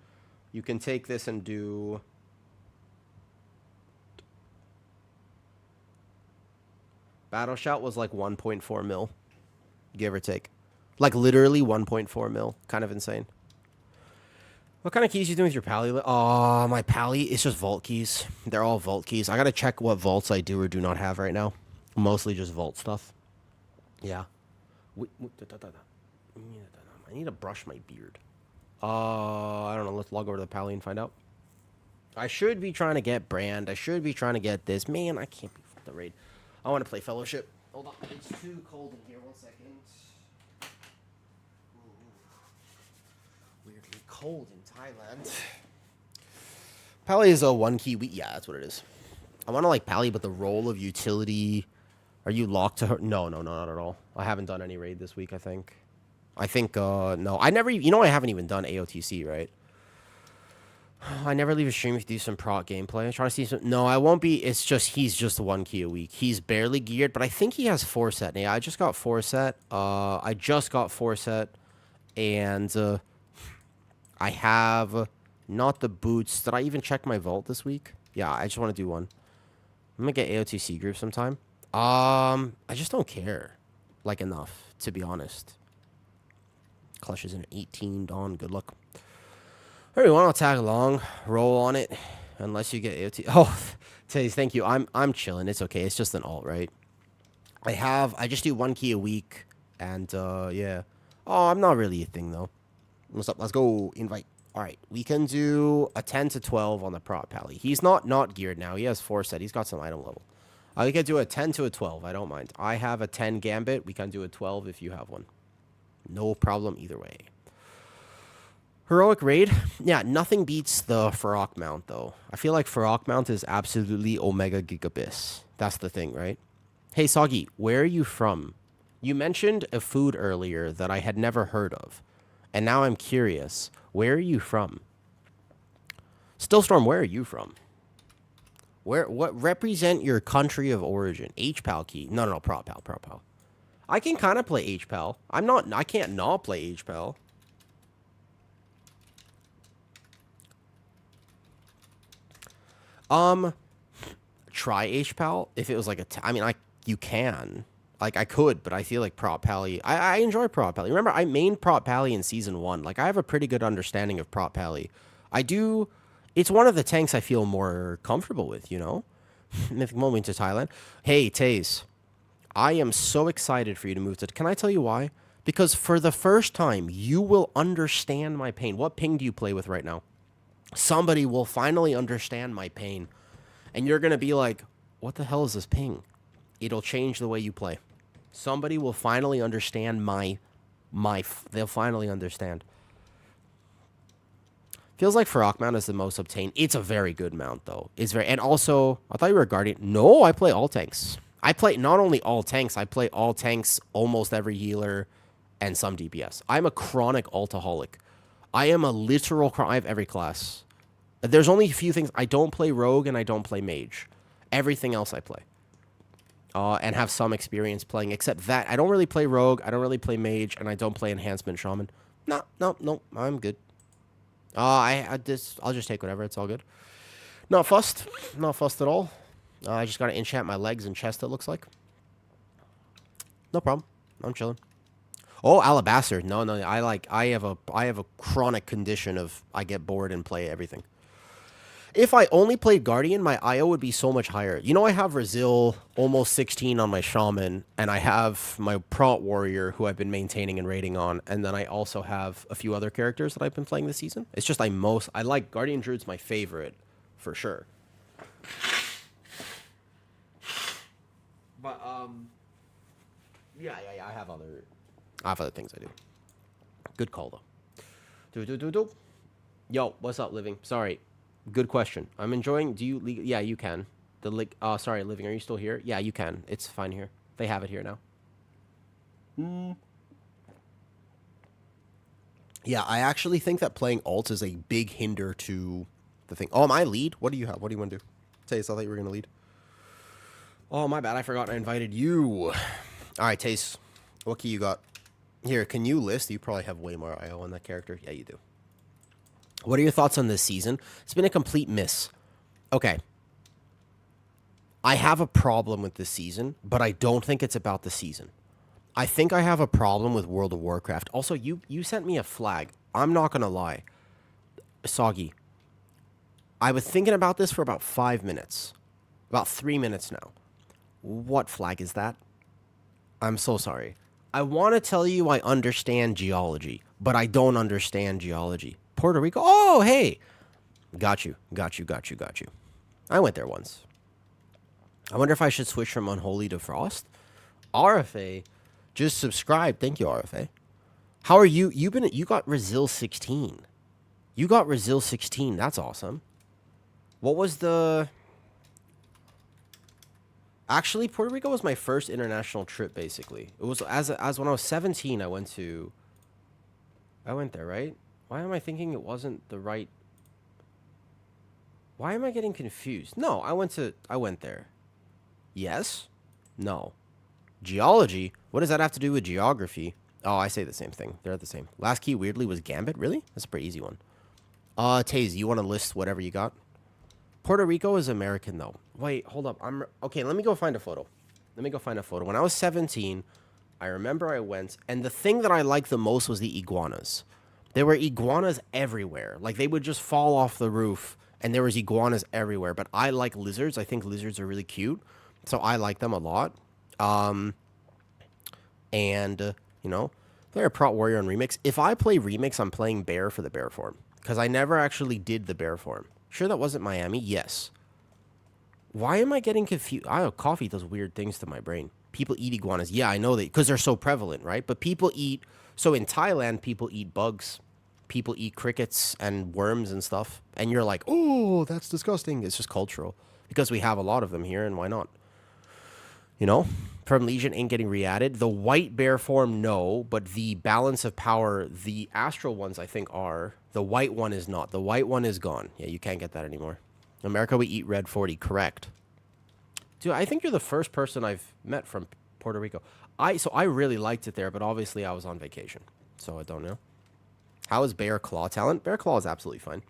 You can take this and do... Battle Shout was like 1.4 mil, give or take. Like literally 1.4 mil. Kind of insane. What kind of keys you doing with your pally? Oh, my pally, it's just vault keys. They're all vault keys. I gotta check what vaults I do or do not have right now. Mostly just vault stuff. Yeah. I need to brush my beard. I don't know. Let's log over to the pally and find out. I should be trying to get brand. I should be trying to get this. Man, I can't be the raid. I want to play fellowship. Hold on. It's too cold in here. 1 second. Weirdly cold in Thailand. Pally is a 1-key week. Yeah, that's what it is. I want to like Pally, but the role of utility. Are you locked to her? No, not at all. I haven't done any raid this week, I think. No. I never, I haven't even done AOTC, right? I never leave a stream if you do some prot gameplay. I'm trying to see some. No, I won't be. It's just, he's just 1 key a week. He's barely geared, but I think he has 4 set. Yeah, I just got 4 set. And I have not the boots. Did I even check my vault this week? Yeah, I just want to do one. I'm gonna get AOTC group sometime. I just don't care, like, enough, to be honest. Clutch is an 18, Dawn, good luck. Everyone, I'll tag along, roll on it, unless you get AOT. Oh, Taze, thank you. I'm chilling. It's okay. It's just an alt, right? I just do 1 key a week, and yeah. Oh, I'm not really a thing though. What's up? Let's go invite. All right, we can do a 10 to 12 on the prop pally. He's not geared now. He has 4 set. He's got some item level. We can do a 10 to a 12. I don't mind. I have a 10 gambit. We can do a 12 if you have one. No problem either way. Heroic raid? Yeah, nothing beats the Farok mount, though. I feel like Farok mount is absolutely Omega Gigabis. That's the thing, right? Hey, Soggy, where are you from? You mentioned a food earlier that I had never heard of. And now I'm curious. Where are you from? Stillstorm, where are you from? What represent your country of origin? HPAL key. No, prop pal. I can kind of play HPAL. I can't not play HPAL. Try HPAL if it was like you can. Like, I could, but I feel like prop pally. I enjoy prop pally. Remember, I mained prop pally in season 1. Like, I have a pretty good understanding of prop pally. I do. It's one of the tanks I feel more comfortable with, you know? Mythic moment to Thailand. Hey, Taze. I am so excited for you to move to... Can I tell you why? Because for the first time, you will understand my pain. What ping do you play with right now? Somebody will finally understand my pain. And you're going to be like, what the hell is this ping? It'll change the way you play. Somebody will finally understand they'll finally understand. Feels like Farok mount is the most obtained. It's a very good mount, though. And also, I thought you were a Guardian. No, I play all tanks. I play not only all tanks, I play all tanks, almost every healer, and some DPS. I'm a chronic altaholic. I am a literal... I have every class. There's only a few things. I don't play rogue and I don't play mage. Everything else I play. And have some experience playing, except that. I don't really play rogue, I don't really play mage, and I don't play enhancement shaman. No, I'm good. I'll just take whatever. It's all good. Not fussed at all. I just gotta enchant my legs and chest. It looks like. No problem. I'm chilling. Oh, alabaster. No. I have a chronic condition of I get bored and play everything. If I only played Guardian, my IO would be so much higher. You know, I have Razil almost 16 on my Shaman, and I have my Prot Warrior, who I've been maintaining and raiding on, and then I also have a few other characters that I've been playing this season. It's just I like Guardian Druid's my favorite, for sure. But, yeah, I have other things I do. Good call, though. Yo, what's up, Living? Sorry. Good question. I'm enjoying... Yeah, you can. Sorry, Living, are you still here? Yeah, you can. It's fine here. They have it here now. Yeah, I actually think that playing alt is a big hinder to the thing. Oh, am I lead? What do you have? What do you want to do? Taze, I thought you were going to lead. Oh, my bad. I forgot I invited you. All right, Taze. What key you got? Here, can you list? You probably have way more IO on that character. Yeah, you do. What are your thoughts on this season? It's been a complete miss. Okay. I have a problem with this season, but I don't think it's about the season. I think I have a problem with World of Warcraft. Also, you sent me a flag. I'm not going to lie. Soggy, I was thinking about this for about 5 minutes. About 3 minutes now. What flag is that? I'm so sorry. I want to tell you I understand geology, but I don't understand geology. Puerto Rico? Oh, hey. Got you. I went there once. I wonder if I should switch from Unholy to Frost. RFA, just subscribe. Thank you, RFA. How are you? You got Resil 16. You got Resil 16. That's awesome. What was the... Actually, Puerto Rico was my first international trip, basically. It was as when I was 17, I went there, right? Why am I thinking it wasn't the right... Why am I getting confused? No, I went there. Yes? No. Geology? What does that have to do with geography? Oh, I say the same thing. They're the same. Last key, weirdly, was Gambit. Really? That's a pretty easy one. Taze, you want to list whatever you got? Puerto Rico is American, though. Wait, hold up. Okay, let me go find a photo. When I was 17, I remember I went, and the thing that I liked the most was the iguanas. There were iguanas everywhere. Like, they would just fall off the roof, and there was iguanas everywhere. But I like lizards. I think lizards are really cute, so I like them a lot. You know, they're a Prot Warrior on Remix. If I play Remix, I'm playing Bear for the Bear form, because I never actually did the Bear form. Sure that wasn't Miami? Yes. Why am I getting confused? Coffee does weird things to my brain. People eat iguanas. Yeah, I know that, because they're so prevalent, right? But people eat... So in Thailand, people eat bugs. People eat crickets and worms and stuff. And you're like, oh, that's disgusting. It's just cultural. Because we have a lot of them here, and why not? You know? From Legion ain't getting re-added. The white bear form, no. But the balance of power, the astral ones, I think, are... The white one is not. The white one is gone. Yeah, you can't get that anymore. America, we eat red 40. Correct. Dude, I think you're the first person I've met from Puerto Rico. So I really liked it there, but obviously I was on vacation. So I don't know. How is Bear Claw talent? Bear Claw is absolutely fine.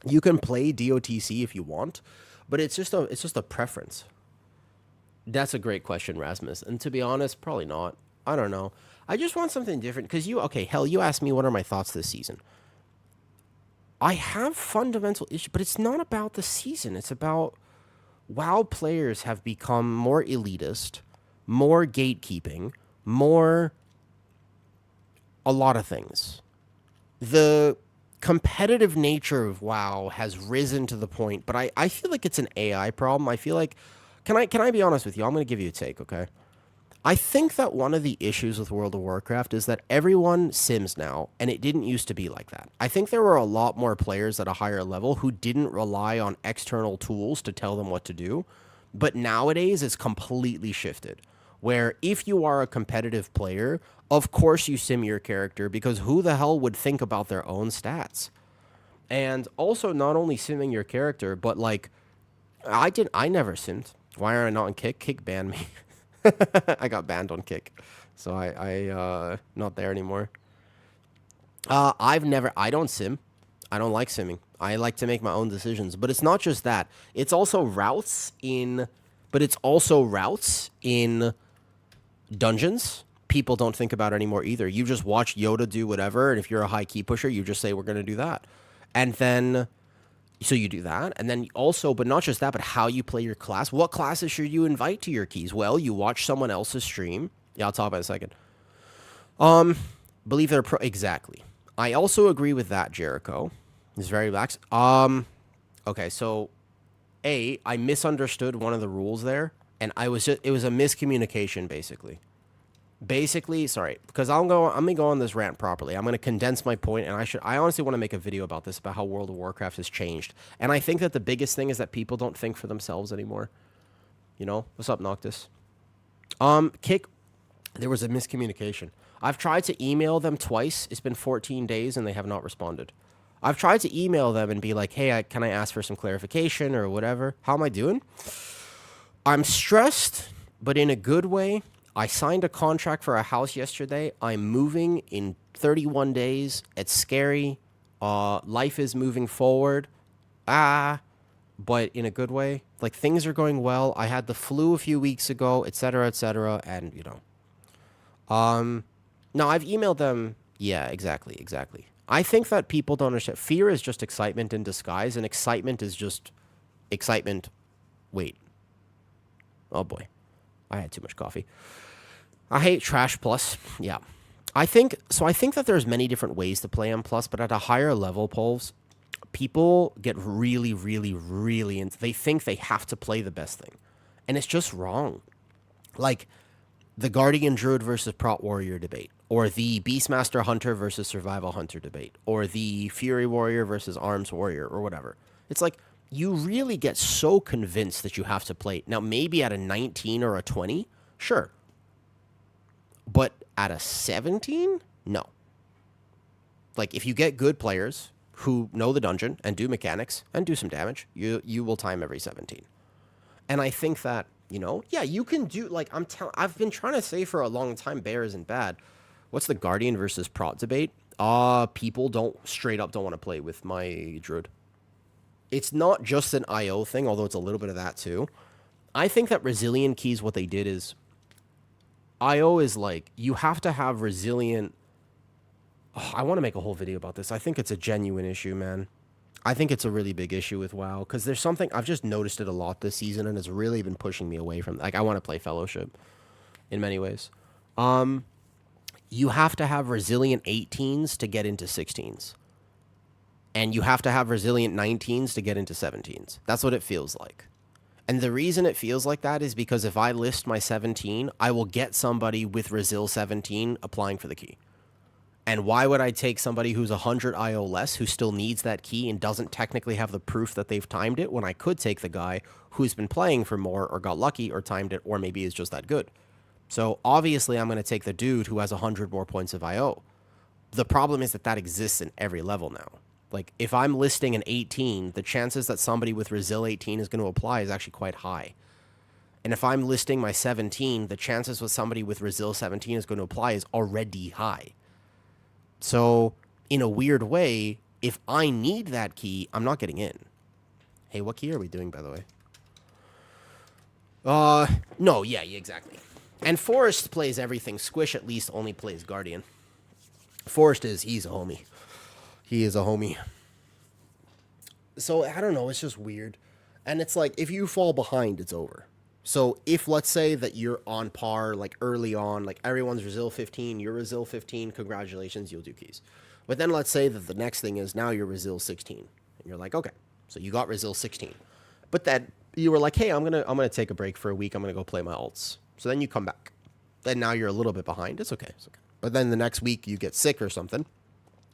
You can play DOTC if you want, but it's just a preference. That's a great question, Rasmus. And to be honest, probably not. I don't know. I just want something different. Because you asked me what are my thoughts this season. I have fundamental issues, but it's not about the season. It's about WoW players have become more elitist, more gatekeeping, more a lot of things. The competitive nature of WoW has risen to the point, but I feel like it's an AI problem. I feel like, can I be honest with you? I'm going to give you a take, okay? I think that one of the issues with World of Warcraft is that everyone sims now, and it didn't used to be like that. I think there were a lot more players at a higher level who didn't rely on external tools to tell them what to do, but nowadays it's completely shifted, where if you are a competitive player, of course you sim your character, because who the hell would think about their own stats? And also not only simming your character, but like, I never simmed. Why are I not on Kick? Kick banned me. I got banned on Kick, so I not there anymore. I don't sim. I don't like simming. I like to make my own decisions, but it's not just that. It's also routes in dungeons. People don't think about anymore either. You just watch Yoda do whatever, and if you're a high key pusher, you just say we're going to do that, and then. So you do that, and then also, but not just that, but how you play your class. What classes should you invite to your keys? Well, you watch someone else's stream. Yeah, I'll talk about it in a second. Believe they're exactly. I also agree with that, Jericho. It's very relaxed. Okay, so I misunderstood one of the rules there, and it was a miscommunication, basically. Sorry, because I'm gonna go on this rant properly. I'm gonna condense my point, and I honestly want to make a video about this, about how World of Warcraft has changed. And I think that the biggest thing is that people don't think for themselves anymore. You know, what's up, Noctis? Kick. There was a miscommunication. I've tried to email them twice. It's been 14 days, and they have not responded. I've tried to email them and be like, hey, can I ask for some clarification or whatever? How am I doing? I'm stressed, but in a good way. I signed a contract for a house yesterday. I'm moving in 31 days. It's scary. Life is moving forward. But in a good way. Like, things are going well. I had the flu a few weeks ago, etc., and, you know. No, I've emailed them. Yeah, exactly. I think that people don't understand. Fear is just excitement in disguise, and excitement is just excitement. Wait. Oh boy. I had too much coffee. I hate Trash Plus. Yeah. I think that there's many different ways to play M Plus, but at a higher level, polls, people get really, really, really into, they think they have to play the best thing. And it's just wrong. Like the Guardian Druid versus Prot Warrior debate, or the Beastmaster Hunter versus Survival Hunter debate, or the Fury Warrior versus Arms Warrior, or whatever. It's like you really get so convinced that you have to play. Now, maybe at a 19 or a 20, sure. But at a 17, no. Like if you get good players who know the dungeon and do mechanics and do some damage, you will time every 17. And I think that, you know, yeah, you can do, like, I've been trying to say for a long time, Bear isn't bad. What's the Guardian versus Prot debate? People straight up don't want to play with my Druid. It's not just an IO thing, although it's a little bit of that too. I think that Resilient Keys, what they did is, IO is like, you have to have resilient. Oh, I want to make a whole video about this. I think it's a genuine issue, man. I think it's a really big issue with WoW, because there's something, I've just noticed it a lot this season, and it's really been pushing me away from, like, I want to play Fellowship in many ways. You have to have resilient 18s to get into 16s. And you have to have resilient 19s to get into 17s. That's what it feels like. And the reason it feels like that is because if I list my 17, I will get somebody with Resil 17 applying for the key. And why would I take somebody who's 100 IO less, who still needs that key and doesn't technically have the proof that they've timed it, when I could take the guy who's been playing for more or got lucky or timed it or maybe is just that good? So obviously I'm going to take the dude who has 100 more points of IO. The problem is that that exists in every level now. Like, if I'm listing an 18, the chances that somebody with Resil 18 is going to apply is actually quite high. And if I'm listing my 17, the chances with somebody with Resil 17 is going to apply is already high. So, in a weird way, if I need that key, I'm not getting in. Hey, what key are we doing, by the way? No, yeah, exactly. And Forrest plays everything. Squish at least only plays Guardian. Forrest he's a homie. He is a homie. So, I don't know, it's just weird. And it's like, if you fall behind, it's over. So, if, let's say, that you're on par, like, early on, like, everyone's Resil 15, you're Resil 15, congratulations, you'll do keys. But then let's say that the next thing is now you're Resil 16. And you're like, okay, so you got Resil 16. But then you were like, hey, I'm gonna take a break for a week, I'm gonna go play my alts. So then you come back. Then now you're a little bit behind, it's okay. But then the next week you get sick or something,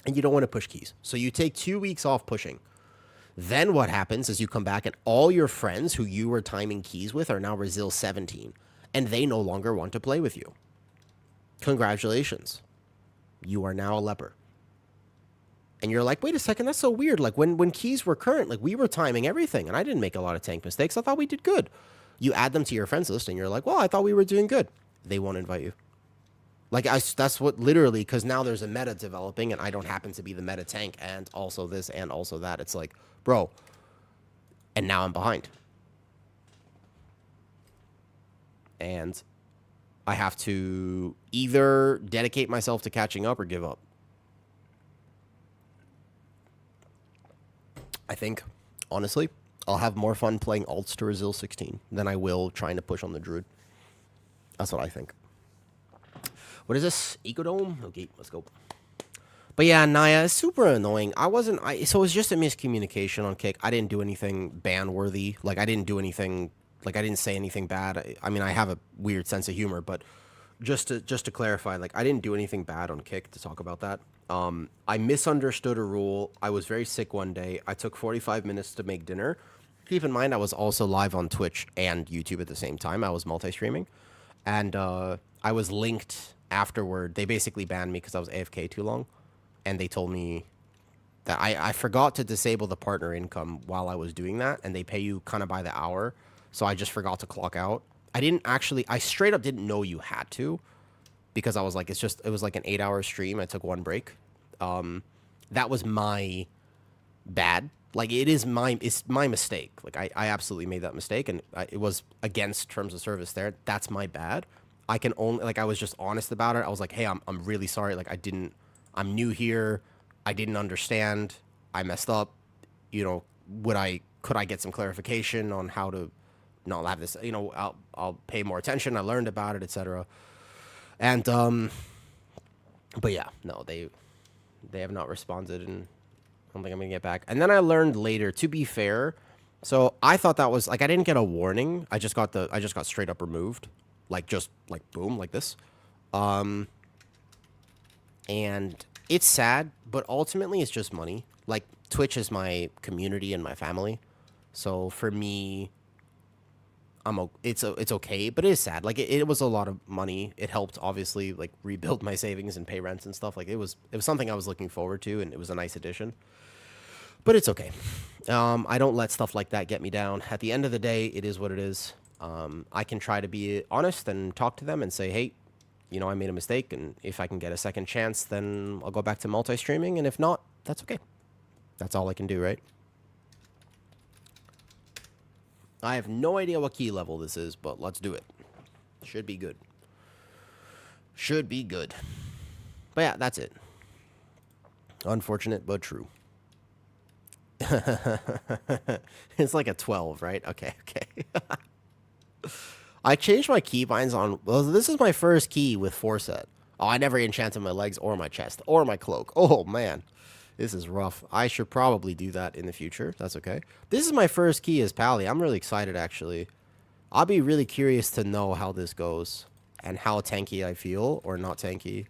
and you don't want to push keys. So you take 2 weeks off pushing. Then what happens is you come back and all your friends who you were timing keys with are now Resil 17. And they no longer want to play with you. Congratulations. You are now a leper. And you're like, wait a second, that's so weird. Like, when keys were current, like, we were timing everything, and I didn't make a lot of tank mistakes. I thought we did good. You add them to your friends list, and you're like, well, I thought we were doing good. They won't invite you. Like, that's what, literally, because now there's a meta developing, and I don't happen to be the meta tank, and also this, and also that. It's like, bro, and now I'm behind. And I have to either dedicate myself to catching up or give up. I think, honestly, I'll have more fun playing alts to Resil 16 than I will trying to push on the Druid. That's what I think. What is this? Ecodome? Okay, let's go. But yeah, Naya is super annoying. So it was just a miscommunication on Kick. I didn't do anything ban-worthy. Like, I didn't do anything, like, I didn't say anything bad. I mean, I have a weird sense of humor, but just to clarify, like, I didn't do anything bad on Kick to talk about that. I misunderstood a rule. I was very sick one day. I took 45 minutes to make dinner. Keep in mind, I was also live on Twitch and YouTube at the same time. I was multi-streaming. And I was linked afterward. They basically banned me because I was AFK too long. And they told me that I forgot to disable the partner income while I was doing that. And they pay you kind of by the hour. So I just forgot to clock out. I straight up didn't know you had to. Because I was like, it was like an 8-hour stream. I took one break. That was my bad. Like, it's my mistake. Like, I absolutely made that mistake. And it was against terms of service there. That's my bad. I can only, like, I was just honest about it. I was like, hey, I'm really sorry. Like, I'm new here. I didn't understand. I messed up. You know, could I get some clarification on how to not have this? You know, I'll pay more attention. I learned about it, etc. And but yeah, no, they have not responded, and I don't think I'm gonna get back. And then I learned later, to be fair, so I thought that was like I didn't get a warning. I just got straight up removed, like just like boom, like this. And it's sad, but ultimately it's just money. Like Twitch is my community and my family, so for me, it's okay, but it is sad. Like it was a lot of money. It helped obviously like rebuild my savings and pay rents and stuff. Like it was something I was looking forward to, and it was a nice addition. But it's okay. I don't let stuff like that get me down. At the end of the day, it is what it is. I can try to be honest and talk to them and say, hey, you know, I made a mistake, and if I can get a second chance, then I'll go back to multi-streaming, and if not, that's okay. That's all I can do, right? I have no idea what key level this is, but let's do it. Should be good. Should be good. But yeah, that's it. Unfortunate, but true. It's like a 12, right? Okay. I changed my keybinds on... Well, this is my first key with Forset. Oh, I never enchanted my legs or my chest or my cloak. Oh, man. This is rough. I should probably do that in the future. That's okay. This is my first key as Pally. I'm really excited, actually. I'll be really curious to know how this goes and how tanky I feel or not tanky.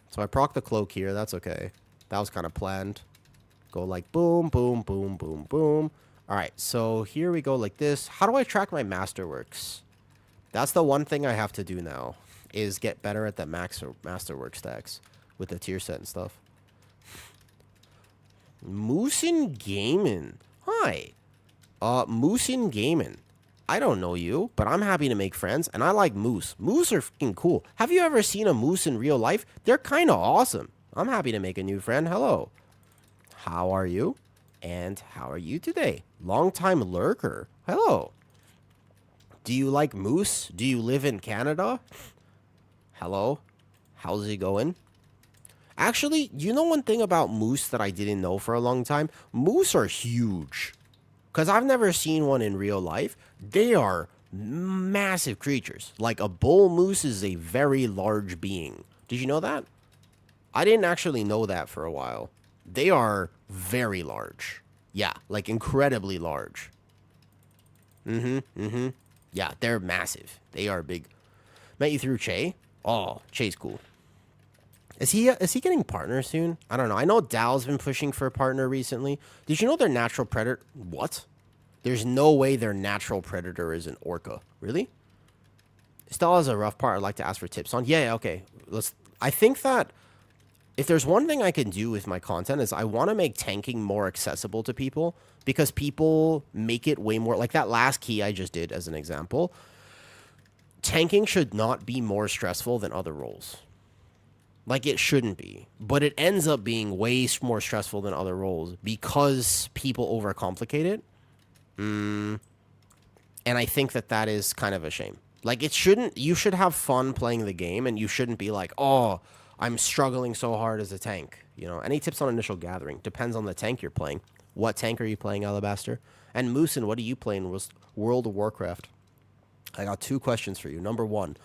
So I proc the cloak here. That's okay. That was kind of planned. Go like boom, boom, boom, boom, boom. All right, so here we go like this. How do I track my masterworks? That's the one thing I have to do now, is get better at the masterwork stacks with the tier set and stuff. Moosin Gaming. Hi. Moosin Gaming. I don't know you, but I'm happy to make friends, and I like moose. Moose are fucking cool. Have you ever seen a moose in real life? They're kind of awesome. I'm happy to make a new friend. Hello. How are you? And how are you today? Long-time lurker. Hello. Do you like moose? Do you live in Canada? Hello. How's it going? Actually, you know one thing about moose that I didn't know for a long time? Moose are huge. Because I've never seen one in real life. They are massive creatures. Like a bull moose is a very large being. Did you know that? I didn't actually know that for a while. They are very large. Yeah, like incredibly large. Yeah, they're massive. They are big. Met you through Che? Oh, Che's cool. Is he getting partner soon? I don't know. I know Dow's been pushing for a partner recently. Did you know their natural predator? What? There's no way their natural predator is an orca. Really? Still has a rough part I'd like to ask for tips on. Yeah, okay. I think that if there's one thing I can do with my content is I want to make tanking more accessible to people, because people make it way more... Like that last key I just did as an example. Tanking should not be more stressful than other roles. Like, it shouldn't be. But it ends up being way more stressful than other roles because people overcomplicate it. And I think that is kind of a shame. Like, it shouldn't... You should have fun playing the game, and you shouldn't be like, oh, I'm struggling so hard as a tank. You know, any tips on initial gathering? Depends on the tank you're playing. What tank are you playing, Alabaster? And Moosin, what do you play in World of Warcraft? I got 2 questions for you. Number 1...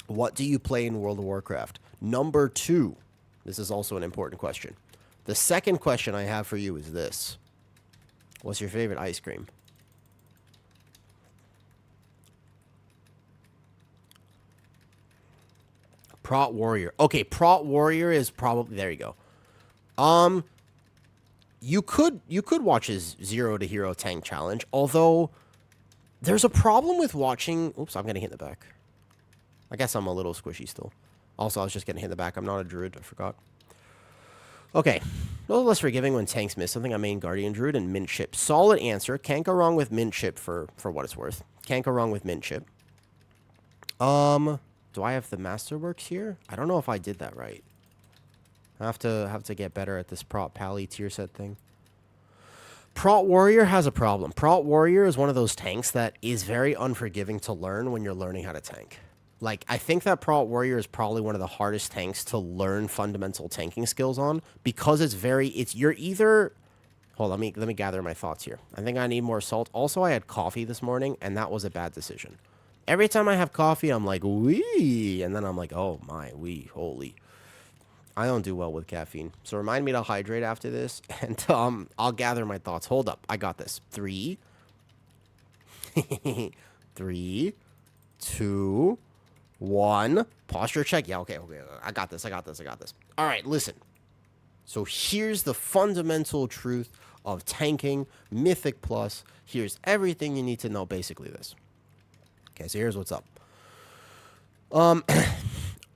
What do you play in World of Warcraft? Number 2, this is also an important question. The second question I have for you is this. What's your favorite ice cream? Prot Warrior. Okay, Prot Warrior is probably... There you go. You could watch his 0 to Hero Tank Challenge, although there's a problem with watching... Oops, I'm getting hit in the back. I guess I'm a little squishy still. Also, I was just getting hit in the back. I'm not a druid. I forgot. Okay. A little less forgiving when tanks miss something. I main guardian druid and mint chip. Solid answer. Can't go wrong with mint chip for what it's worth. Can't go wrong with mint chip. Do I have the masterworks here? I don't know if I did that right. I have to get better at this prot pally tier set thing. Prot Warrior has a problem. Prot Warrior is one of those tanks that is very unforgiving to learn when you're learning how to tank. Like, I think that Prot Warrior is probably one of the hardest tanks to learn fundamental tanking skills on because you're either. Hold on, let me gather my thoughts here. I think I need more salt. Also, I had coffee this morning, and that was a bad decision. Every time I have coffee, I'm like, wee, and then I'm like, oh my, wee, holy. I don't do well with caffeine. So remind me to hydrate after this, and I'll gather my thoughts. Hold up, I got this. 3, 3, 2, 1. Posture check. Yeah, okay. I got this. All right, listen. So here's the fundamental truth of tanking Mythic Plus. Here's everything you need to know. Basically this. Okay, so here's what's up.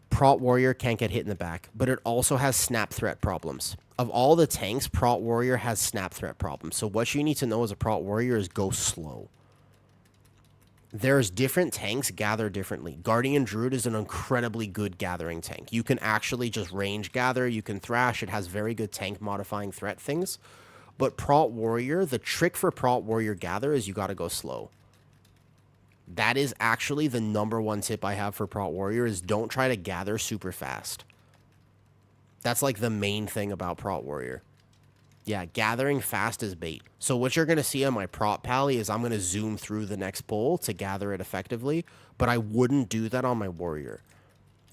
Prot Warrior can't get hit in the back, but it also has snap threat problems. Of all the tanks, Prot Warrior has snap threat problems. So what you need to know as a Prot Warrior is go slow. There's different tanks gather differently. Guardian Druid is an incredibly good gathering tank. You can actually just range gather. You can thrash. It has very good tank modifying threat things. But Prot Warrior, the trick for Prot Warrior gather is you got to go slow. That is actually the #1 tip I have for Prot Warrior is don't try to gather super fast. That's like the main thing about Prot Warrior. Yeah, gathering fast is bait. So what you're going to see on my Prot Pally is I'm going to zoom through the next pull to gather it effectively, but I wouldn't do that on my Warrior.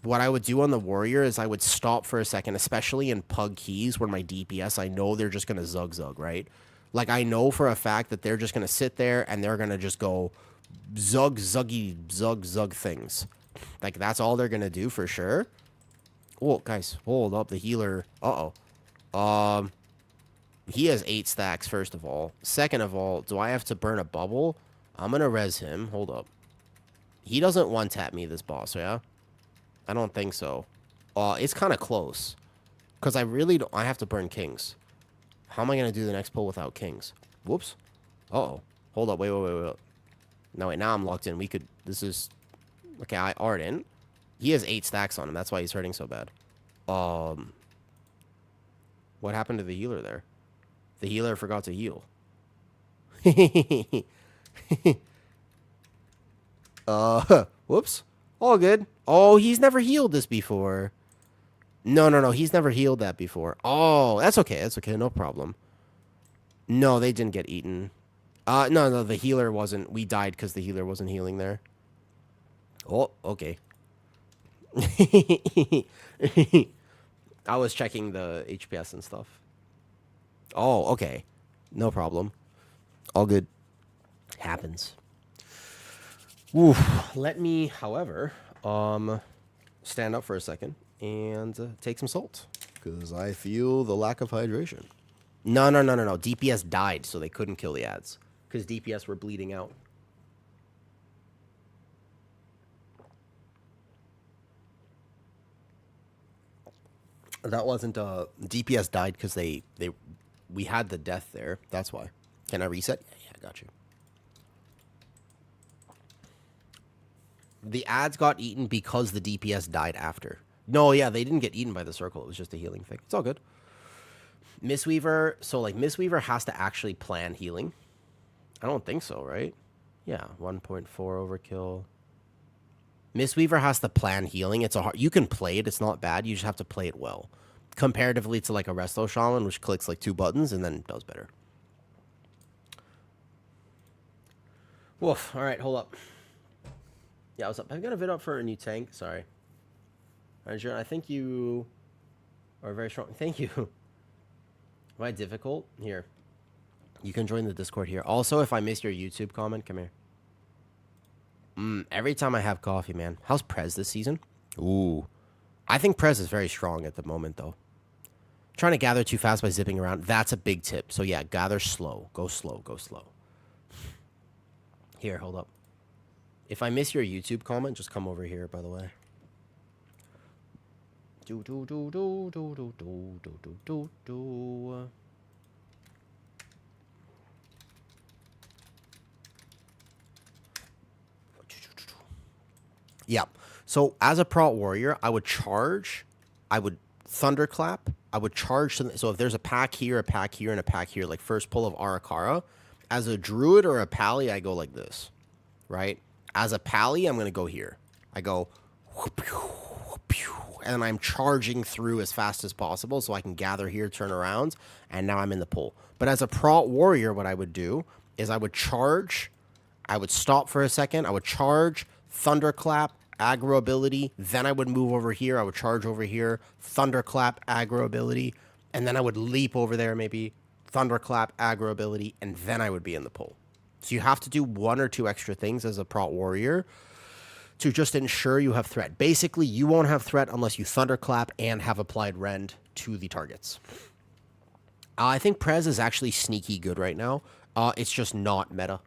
What I would do on the Warrior is I would stop for a second, especially in Pug Keys where my DPS, I know they're just going to zug, right? Like, I know for a fact that they're just going to sit there and they're going to just go zug things. Like, that's all they're going to do for sure. Oh, guys, hold up. The healer. Uh-oh. He has 8 stacks, first of all. Second of all, do I have to burn a bubble? I'm going to res him. Hold up. He doesn't one-tap me, this boss, yeah? I don't think so. It's kind of close. Because I really don't... I have to burn kings. How am I going to do the next pull without kings? Whoops. Uh-oh. Hold up. Wait. No, wait. Now I'm locked in. We could... This is... Okay, I Arden. He has 8 stacks on him. That's why he's hurting so bad. What happened to the healer there? The healer forgot to heal. Whoops. All good. Oh, he's never healed this before. No. He's never healed that before. Oh, that's okay. That's okay. No problem. No, they didn't get eaten. No, the healer wasn't. We died because the healer wasn't healing there. Oh, okay. I was checking the HPS and stuff. Oh, okay. No problem. All good. Happens. Oof. Let me, however, stand up for a second and take some salt. Because I feel the lack of hydration. No. DPS died, so they couldn't kill the ads. Because DPS were bleeding out. That wasn't, DPS died because we had the death there. That's why. Can I reset? Yeah, I got you. The ads got eaten because the DPS died after. No, yeah, they didn't get eaten by the circle. It was just a healing thing. It's all good. Mistweaver. So, like, Mistweaver has to actually plan healing. I don't think so, right? Yeah, 1.4 overkill. Mistweaver has to plan healing. It's a hard... You can play it. It's not bad. You just have to play it well. Comparatively to, like, a Resto Shaman, which clicks, like, 2 buttons and then does better. Woof. All right, hold up. Yeah, what's up? I've got a vid up for a new tank. Sorry. I think you are very strong. Thank you. Am I difficult? Here. You can join the Discord here. Also, if I missed your YouTube comment, come here. Every time I have coffee, man. How's Prez this season? Ooh. I think Prez is very strong at the moment, though. Trying to gather too fast by zipping around. That's a big tip. So, yeah, gather slow. Go slow. Here, hold up. If I miss your YouTube comment, just come over here, by the way. Yeah. So as a Prot Warrior, I would charge. I would thunderclap. I would charge. So if there's a pack here, and a pack here, like first pull of Arakara, as a druid or a pally, I go like this, right? As a pally, I'm going to go here. I go, and I'm charging through as fast as possible so I can gather here, turn around, and now I'm in the pool. But as a prot warrior, what I would do is I would charge, I would stop for a second, I would charge, thunderclap, aggro ability, then I would move over here, I would charge over here, thunderclap, aggro ability, and then I would leap over there maybe, thunderclap, aggro ability, and then I would be in the pool. So you have to do one or two extra things as a prot warrior to just ensure you have threat. Basically, you won't have threat unless you thunderclap and have applied rend to the targets. I think Prez is actually sneaky good right now. It's just not meta,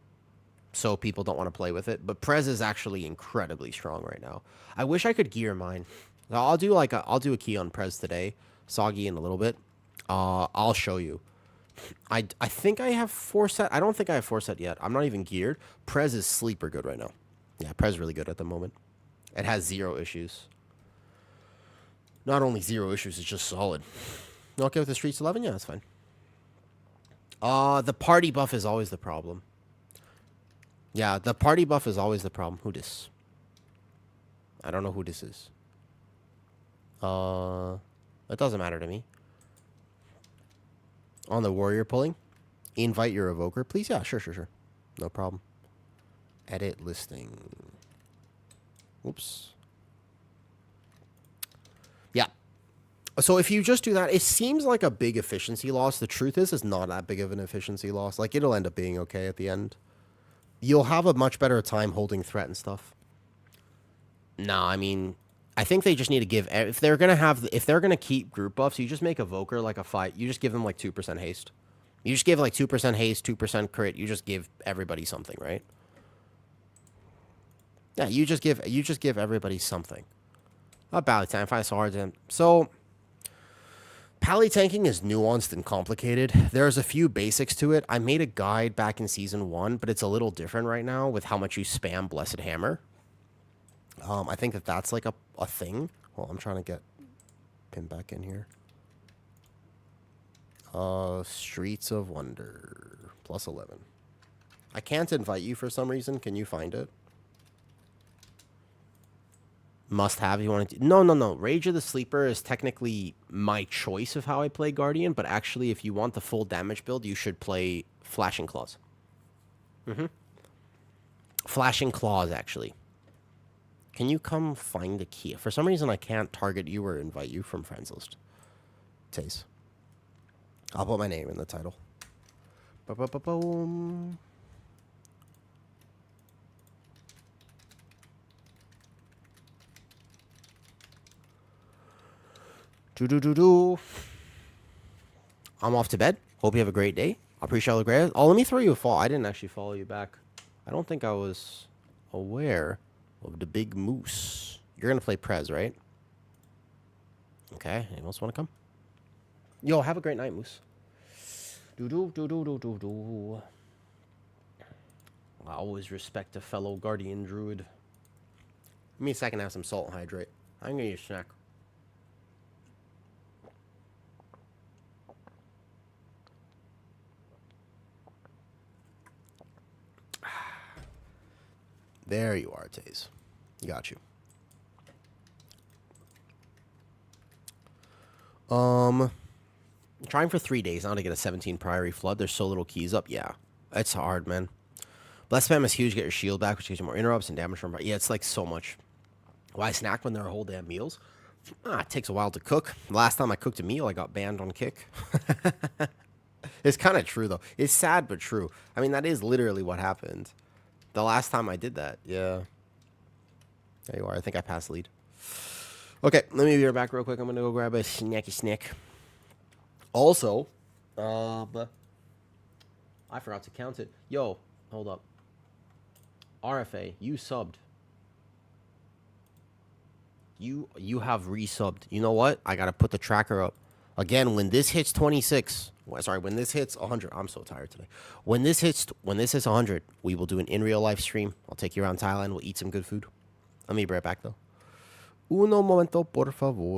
so people don't want to play with it. But Prez is actually incredibly strong right now. I wish I could gear mine. I'll do a key on Prez today, Soggy in a little bit. I'll show you. I think I have 4-set. I don't think I have 4-set yet. I'm not even geared. Prez is sleeper good right now. Yeah, Prez really good at the moment. It has 0 issues. Not only 0 issues, it's just solid. Okay with the Streets 11? Yeah, that's fine. The party buff is always the problem. Yeah, the party buff is always the problem. Who this? I don't know who this is. It doesn't matter to me. On the warrior pulling, invite your evoker, please. Yeah, sure. No problem. Edit listing. Oops. Yeah. So if you just do that, it seems like a big efficiency loss. The truth is, it's not that big of an efficiency loss. Like, it'll end up being okay at the end. You'll have a much better time holding threat and stuff. No, I mean, I think they just need to give, if they're gonna keep group buffs, you just make evoker like a fight. You just give them like 2% haste. You just give like 2% haste, 2% crit. You just give everybody something, right? Yeah, you just give everybody something. About time, 5 swords. So pally tanking is nuanced and complicated. There's a few basics to it. I made a guide back in season 1, but it's a little different right now with how much you spam Blessed Hammer. I think that's like a thing. Well, I'm trying to get Pim back in here. Streets of Wonder plus 11. I can't invite you for some reason. Can you find it? Must have, you want to... No. Rage of the Sleeper is technically my choice of how I play Guardian, but actually, if you want the full damage build, you should play Flashing Claws. Flashing Claws, actually. Can you come find the key? For some reason, I can't target you or invite you from friends list. Taze. I'll put my name in the title. Ba-ba-ba-boom. Do. I'm off to bed. Hope you have a great day. I appreciate all the great. Oh, let me throw you a follow. I didn't actually follow you back. I don't think I was aware of the big moose. You're going to play Prez, right? Okay. Anyone else want to come? Yo, have a great night, Moose. Do. I always respect a fellow guardian druid. Give me a second to have some salt and hydrate. I'm going to eat a snack. There you are, Taze. Got you. Trying for 3 days now to get a 17 Priory Flood. There's so little keys up. Yeah, it's hard, man. Bless spam is huge. Get your shield back, which gives you more interrupts and damage from... Yeah, it's like so much. Why snack when there are whole damn meals? It takes a while to cook. Last time I cooked a meal, I got banned on Kick. It's kind of true, though. It's sad, but true. I mean, that is literally what happened. The last time I did that. Yeah. There you are. I think I passed lead. Okay, let me be right back real quick. I'm going to go grab a snacky snack. Also, I forgot to count it. Yo, hold up. RFA, you subbed. You have resubbed. You know what? I got to put the tracker up. Again, when this hits 26, when this hits 100, I'm so tired today. When this hits 100, we will do an in real life stream. I'll take you around Thailand. We'll eat some good food. Let me be right back though. Uno momento, por favor.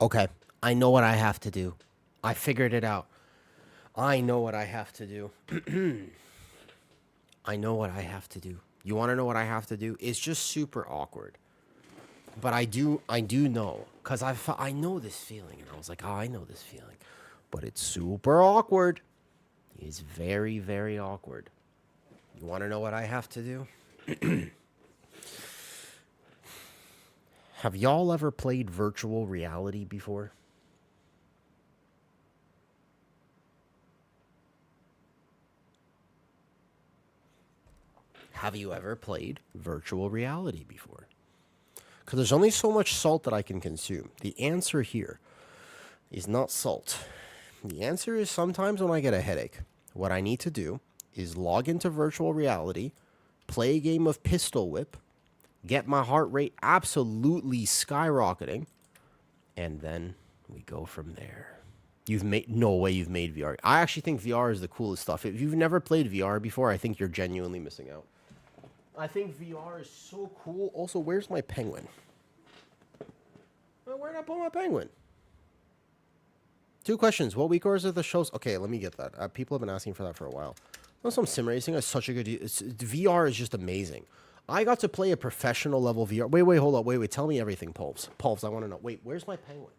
Okay, I know what I have to do. I figured it out. I know what I have to do. I know what I have to do. You want to know what I have to do? It's just super awkward. But I do know, because I know this feeling. And I was like, oh, I know this feeling. But it's super awkward. It's very, very awkward. You want to know what I have to do? Have y'all ever played virtual reality before? Have you ever played virtual reality before? Because there's only so much salt that I can consume. The answer here is not salt. The answer is sometimes when I get a headache, what I need to do is log into virtual reality, play a game of Pistol Whip, get my heart rate absolutely skyrocketing, and then we go from there. No way you've made VR. I actually think VR is the coolest stuff. If you've never played VR before, I think you're genuinely missing out. I think VR is so cool. Also, where's my penguin? Where'd I put my penguin? 2 questions. What week hours are the shows? Okay, let me get that. People have been asking for that for a while. Some sim racing is such a good... VR is just amazing. I got to play a professional level VR. Wait, hold up. Wait. Tell me everything, Pulps. Pulps, I want to know. Wait, where's my penguin?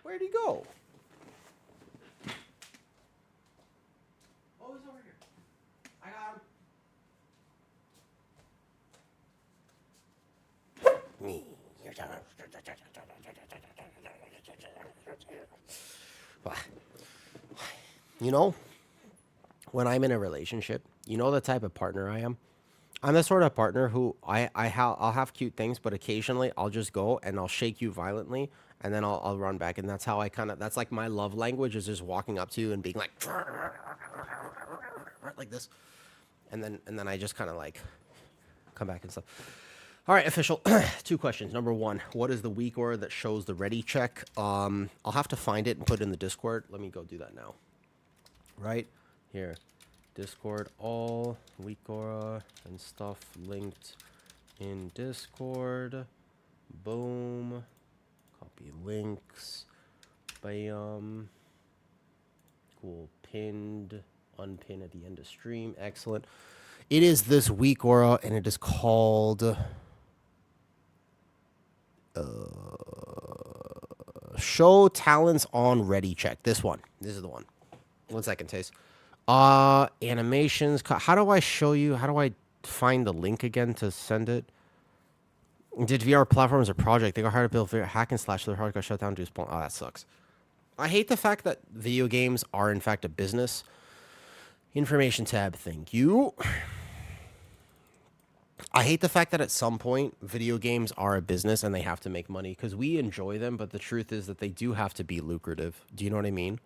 Where'd he go? Oh, he's over here. I got him. You know, when I'm in a relationship, you know the type of partner I am? I'm the sort of partner who I'll have cute things, but occasionally I'll just go and I'll shake you violently, and then I'll run back. And that's how that's like my love language, is just walking up to you and being like this. And then I just kind of like come back and stuff. All right, official. 2 questions. Number 1, what is the weak aura that shows the ready check? I'll have to find it and put it in the Discord. Let me go do that now. Right here. Discord, all weak aura and stuff linked in Discord. Boom. Copy links. Bam. Cool. Pinned. Unpin at the end of stream. Excellent. It is this weak aura, and it is called show talents on ready check. This one. This is the one. 1 second, Taste. Animations. How do I show you? How do I find the link again to send it? Did VR platforms a project? They got hired to build hack and slash. Their hard got shut down due to spawn. Oh, that sucks. I hate the fact that video games are in fact a business. Information tab. Thank you. I hate the fact that at some point video games are a business and they have to make money, because we enjoy them, but the truth is that they do have to be lucrative. Do you know what I mean?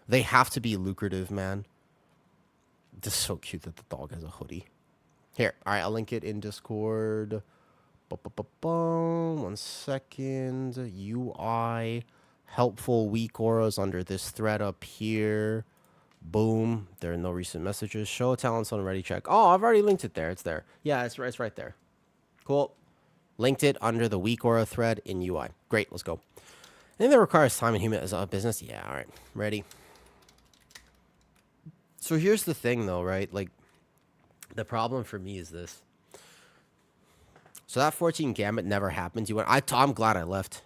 They have to be lucrative, man. This is so cute that the dog has a hoodie. Here, all right, I'll link it in Discord. 1 second. UI. Helpful weak auras under this thread up here. Boom. There are no recent messages. Show talents on ready check. Oh, I've already linked it there. It's there. Yeah, it's right there. Cool. Linked it under the weak aura thread in UI. Great, let's go. Anything that requires time and human as a business? Yeah, all right. Ready. So here's the thing, though, right? Like, the problem for me is this. So that 14 Gambit never happened. I'm glad I left.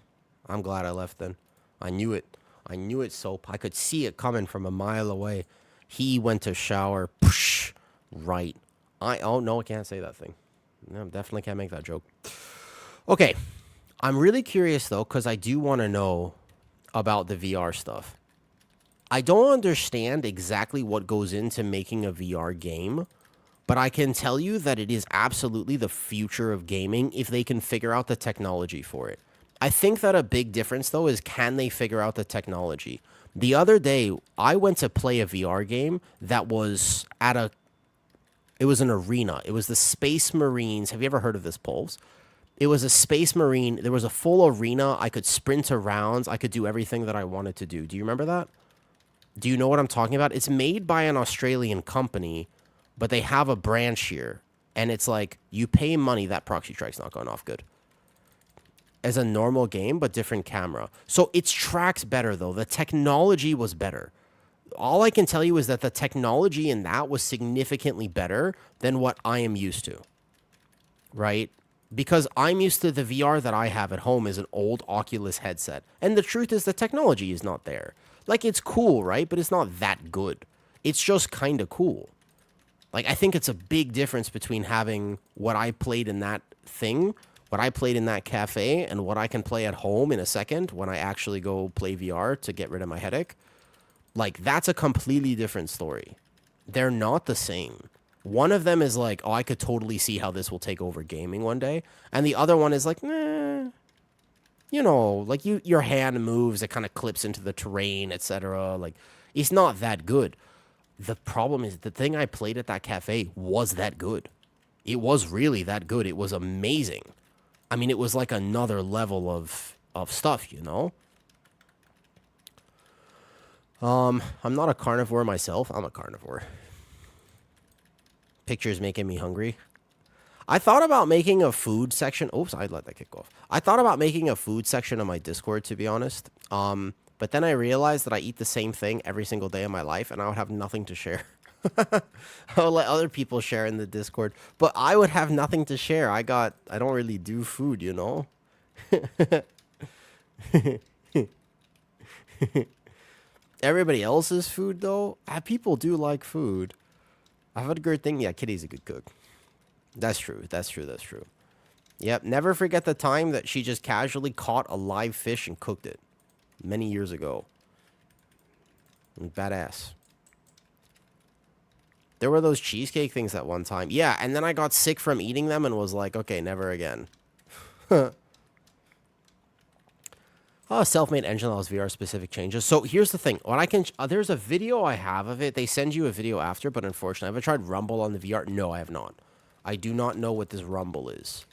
I'm glad I left then. I knew it. I knew it, Soap. I could see it coming from a mile away. He went to shower. Push. Right. Oh, no, I can't say that thing. No, definitely can't make that joke. Okay. I'm really curious, though, because I do want to know about the VR stuff. I don't understand exactly what goes into making a VR game, but I can tell you that it is absolutely the future of gaming if they can figure out the technology for it. I think that a big difference, though, is can they figure out the technology? The other day, I went to play a VR game that was it was an arena. It was the Space Marines. Have you ever heard of this, Pulse? It was a Space Marine. There was a full arena. I could sprint around. I could do everything that I wanted to do. Do you remember that? Do you know what I'm talking about? It's made by an Australian company, but they have a branch here. And it's like, you pay money. That proxy strike's not going off good. as a normal game, but different camera. So it tracks better, though. The technology was better. All I can tell you is that the technology in that was significantly better than what I am used to, right? Because I'm used to the VR that I have at home is an old Oculus headset. And the truth is the technology is not there. Like, it's cool, right? But it's not that good. It's just kind of cool. Like, I think it's a big difference between having what I played in that thing, what I played in that cafe, and what I can play at home in a second when I actually go play VR to get rid of my headache. Like, that's a completely different story. They're not the same. One of them is like, oh, I could totally see how this will take over gaming one day. And the other one is like, nah, you know, like your hand moves, it kind of clips into the terrain, etc. Like, it's not that good. The problem is the thing I played at that cafe was that good. It was really that good. It was amazing. I mean, it was like another level of stuff, you know? I'm not a carnivore myself. I'm a carnivore. Pictures making me hungry. I thought about making a food section. Oops, I let that kick off. I thought about making a food section on my Discord, to be honest. But then I realized that I eat the same thing every single day of my life, and I would have nothing to share. I would let other people share in the Discord, but I would have nothing to share. I don't really do food, you know? Everybody else's food, though, people do like food. I've had a good thing. Yeah, Kitty's a good cook. That's true. That's true. That's true. Yep. Never forget the time that she just casually caught a live fish and cooked it many years ago. Badass. There were those cheesecake things at one time. Yeah, and then I got sick from eating them and was like, okay, never again. Oh, self-made engine allows VR-specific changes. So here's the thing. When I can, there's a video I have of it. They send you a video after, but unfortunately, have I tried Rumble on the VR? No, I have not. I do not know what this Rumble is.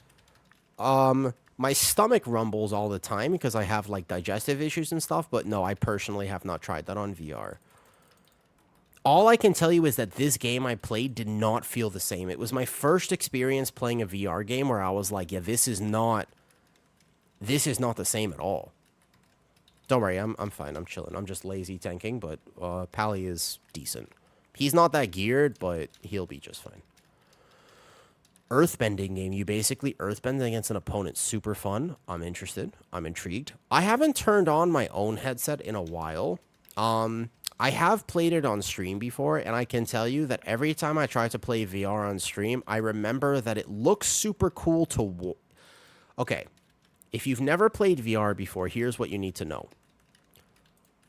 My stomach rumbles all the time because I have like digestive issues and stuff, but no, I personally have not tried that on VR. All I can tell you is that this game I played did not feel the same. It was my first experience playing a VR game where I was like, yeah, this is not the same at all. Don't worry, I'm fine. I'm chilling. I'm just lazy tanking, but Pally is decent. He's not that geared, but he'll be just fine. Earthbending game. You basically earthbend against an opponent. Super fun. I'm interested. I'm intrigued. I haven't turned on my own headset in a while. I have played it on stream before, and I can tell you that every time I try to play VR on stream, I remember that it looks super cool to... Okay. If you've never played VR before, here's what you need to know.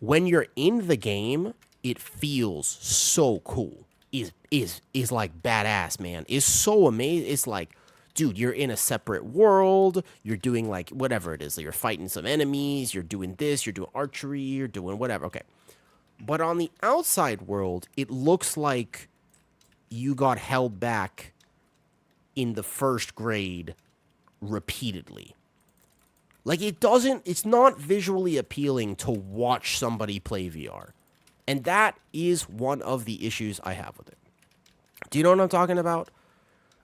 When you're in the game, it feels so cool. Is like badass, man. Is so amazing. It's like, dude, you're in a separate world. You're doing like whatever it is. Like you're fighting some enemies. You're doing this. You're doing archery. You're doing whatever. Okay. But on the outside world, it looks like you got held back in the first grade repeatedly. Like, it's not visually appealing to watch somebody play VR. And that is one of the issues I have with it. Do you know what I'm talking about?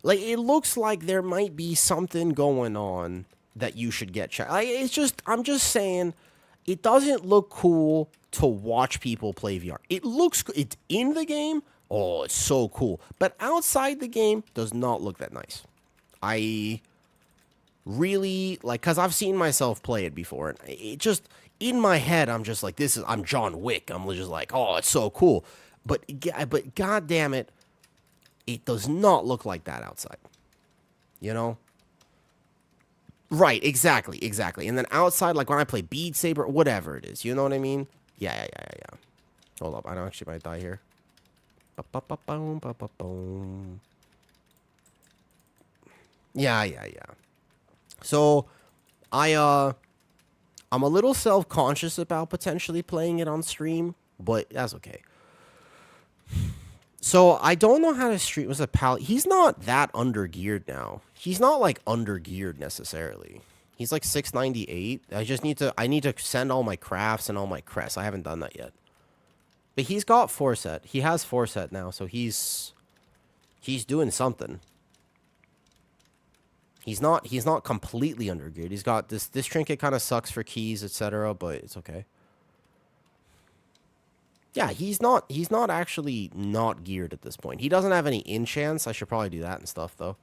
Like, it looks like there might be something going on that you should get checked. Like, I'm just saying, it doesn't look cool to watch people play VR. It's in the game. Oh, it's so cool. But outside the game, does not look that nice. I really, like, because I've seen myself play it before, and it just, in my head, I'm just like, I'm John Wick. I'm just like, oh, it's so cool. But god damn it, it does not look like that outside. You know? Right, exactly. And then outside, like when I play Beat Saber, whatever it is, you know what I mean? Yeah. Hold up, I don't actually might die here. Yeah. So, I'm a little self-conscious about potentially playing it on stream, but that's okay. So, I don't know how to stream with a pal. He's not that under-geared now. He's not, like, under-geared necessarily. He's, like, 698. I need to send all my crafts and all my crests. I haven't done that yet. But he's got 4-set. He has 4-set now, so he's doing something. He's not completely undergeared. He's got this trinket kind of sucks for keys, etc., but it's okay. Yeah, he's not actually not geared at this point. He doesn't have any enchants. I should probably do that and stuff though.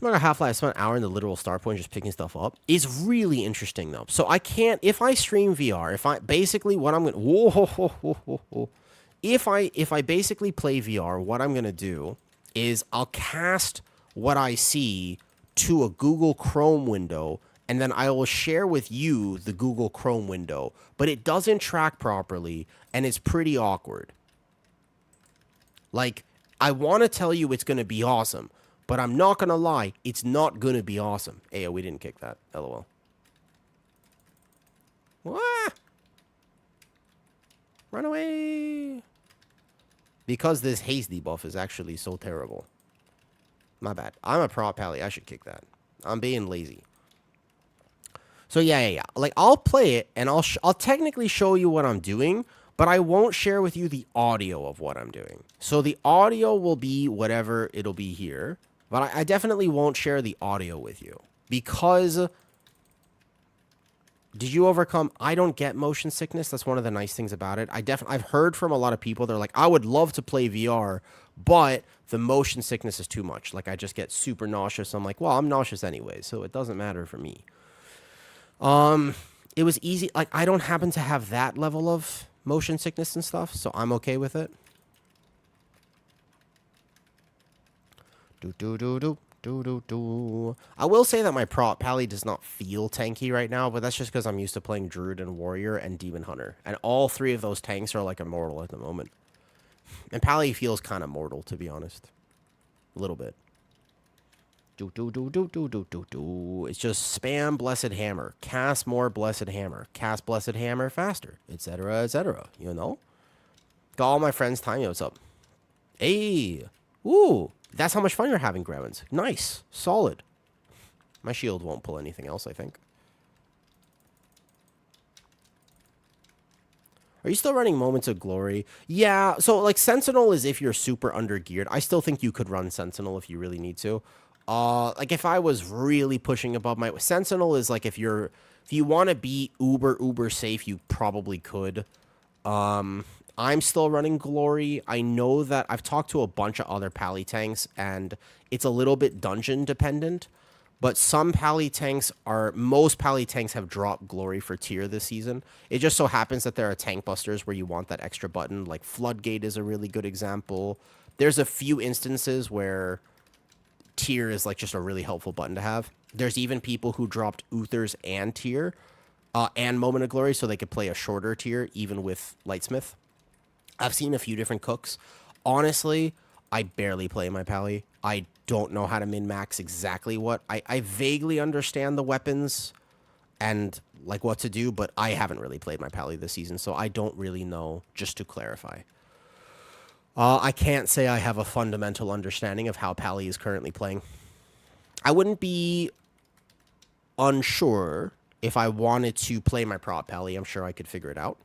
Like a Half-Life, I spent an hour in the literal start point just picking stuff up. It's really interesting though. So I can't, if I stream VR, if I basically what I'm gonna whoa, if I basically play VR, what I'm gonna do is I'll cast what I see to a Google Chrome window, and then I will share with you the Google Chrome window, but it doesn't track properly, and it's pretty awkward. Like, I want to tell you it's going to be awesome, but I'm not going to lie, it's not going to be awesome. Ayo, we didn't kick that. LOL. What? Run away. Because this haste debuff is actually so terrible. My bad. I'm a prop pally. I should kick that. I'm being lazy. So yeah. Like, I'll play it, and I'll technically show you what I'm doing, but I won't share with you the audio of what I'm doing. So the audio will be whatever it'll be here, but I definitely won't share the audio with you. Because... Did you overcome... I don't get motion sickness. That's one of the nice things about it. I've heard from a lot of people, they're like, I would love to play VR, but the motion sickness is too much. Like, I just get super nauseous. I'm like, well, I'm nauseous anyway, so it doesn't matter for me. It was easy. Like, I don't happen to have that level of motion sickness and stuff, so I'm okay with it. I will say that my prop pally does not feel tanky right now, but that's just because I'm used to playing druid and warrior and demon hunter, and all three of those tanks are like immortal at the moment. And pally feels kind of mortal, to be honest, a little bit. It's just spam blessed hammer, cast more blessed hammer, cast blessed hammer faster, etc., etc. You know, got all my friends time. Yo, what's up? Hey, ooh. That's how much fun you're having, Gremlins. Nice. Solid. My shield won't pull anything else, I think. Are you still running Moments of Glory? Yeah, so, like, Sentinel is if you're super under-geared. I still think you could run Sentinel if you really need to. Like, if I was really pushing above my... Sentinel is, like, if you want to be uber safe, you probably could. I'm still running Glory. I know that I've talked to a bunch of other pally tanks, and it's a little bit dungeon dependent, but most pally tanks have dropped Glory for tier this season. It just so happens that there are tank busters where you want that extra button, like Floodgate is a really good example. There's a few instances where tier is like just a really helpful button to have. There's even people who dropped Uthers and tier, and Moment of Glory, so they could play a shorter tier, even with Lightsmith. I've seen a few different cooks. Honestly, I barely play my pally. I don't know how to min-max exactly what. I vaguely understand the weapons and like what to do, but I haven't really played my pally this season, so I don't really know, just to clarify. I can't say I have a fundamental understanding of how pally is currently playing. I wouldn't be unsure if I wanted to play my prop pally. I'm sure I could figure it out.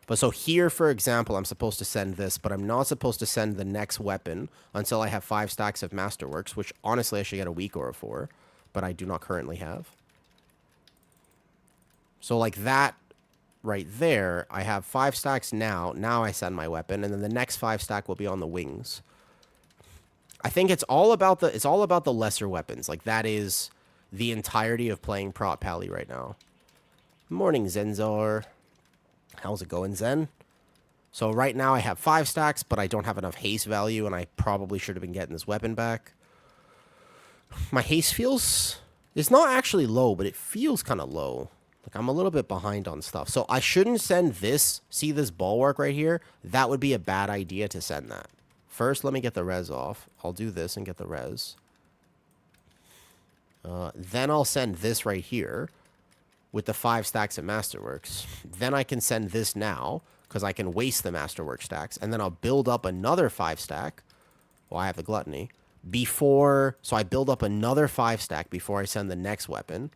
But so here, for example, I'm supposed to send this, but I'm not supposed to send the next weapon until I have 5 stacks of Masterworks, which honestly I should get a week or a 4, but I do not currently have. So like that right there, I have 5 stacks now. Now I send my weapon, and then the next 5 stack will be on the wings. I think it's all about the lesser weapons. Like, that is the entirety of playing prop pally right now. Morning, Zenzor. How's it going, Zen? So right now I have 5 stacks, but I don't have enough haste value, and I probably should have been getting this weapon back. My haste feels... It's not actually low, but it feels kind of low. Like, I'm a little bit behind on stuff. So I shouldn't send this. See this bulwark right here? That would be a bad idea to send that. First, let me get the res off. I'll do this and get the res. Then I'll send this right here with the 5 stacks of Masterworks. Then I can send this now, because I can waste the Masterwork stacks. And then I'll build up another 5 stack. Well, I have the Gluttony. So I build up another 5 stack before I send the next weapon.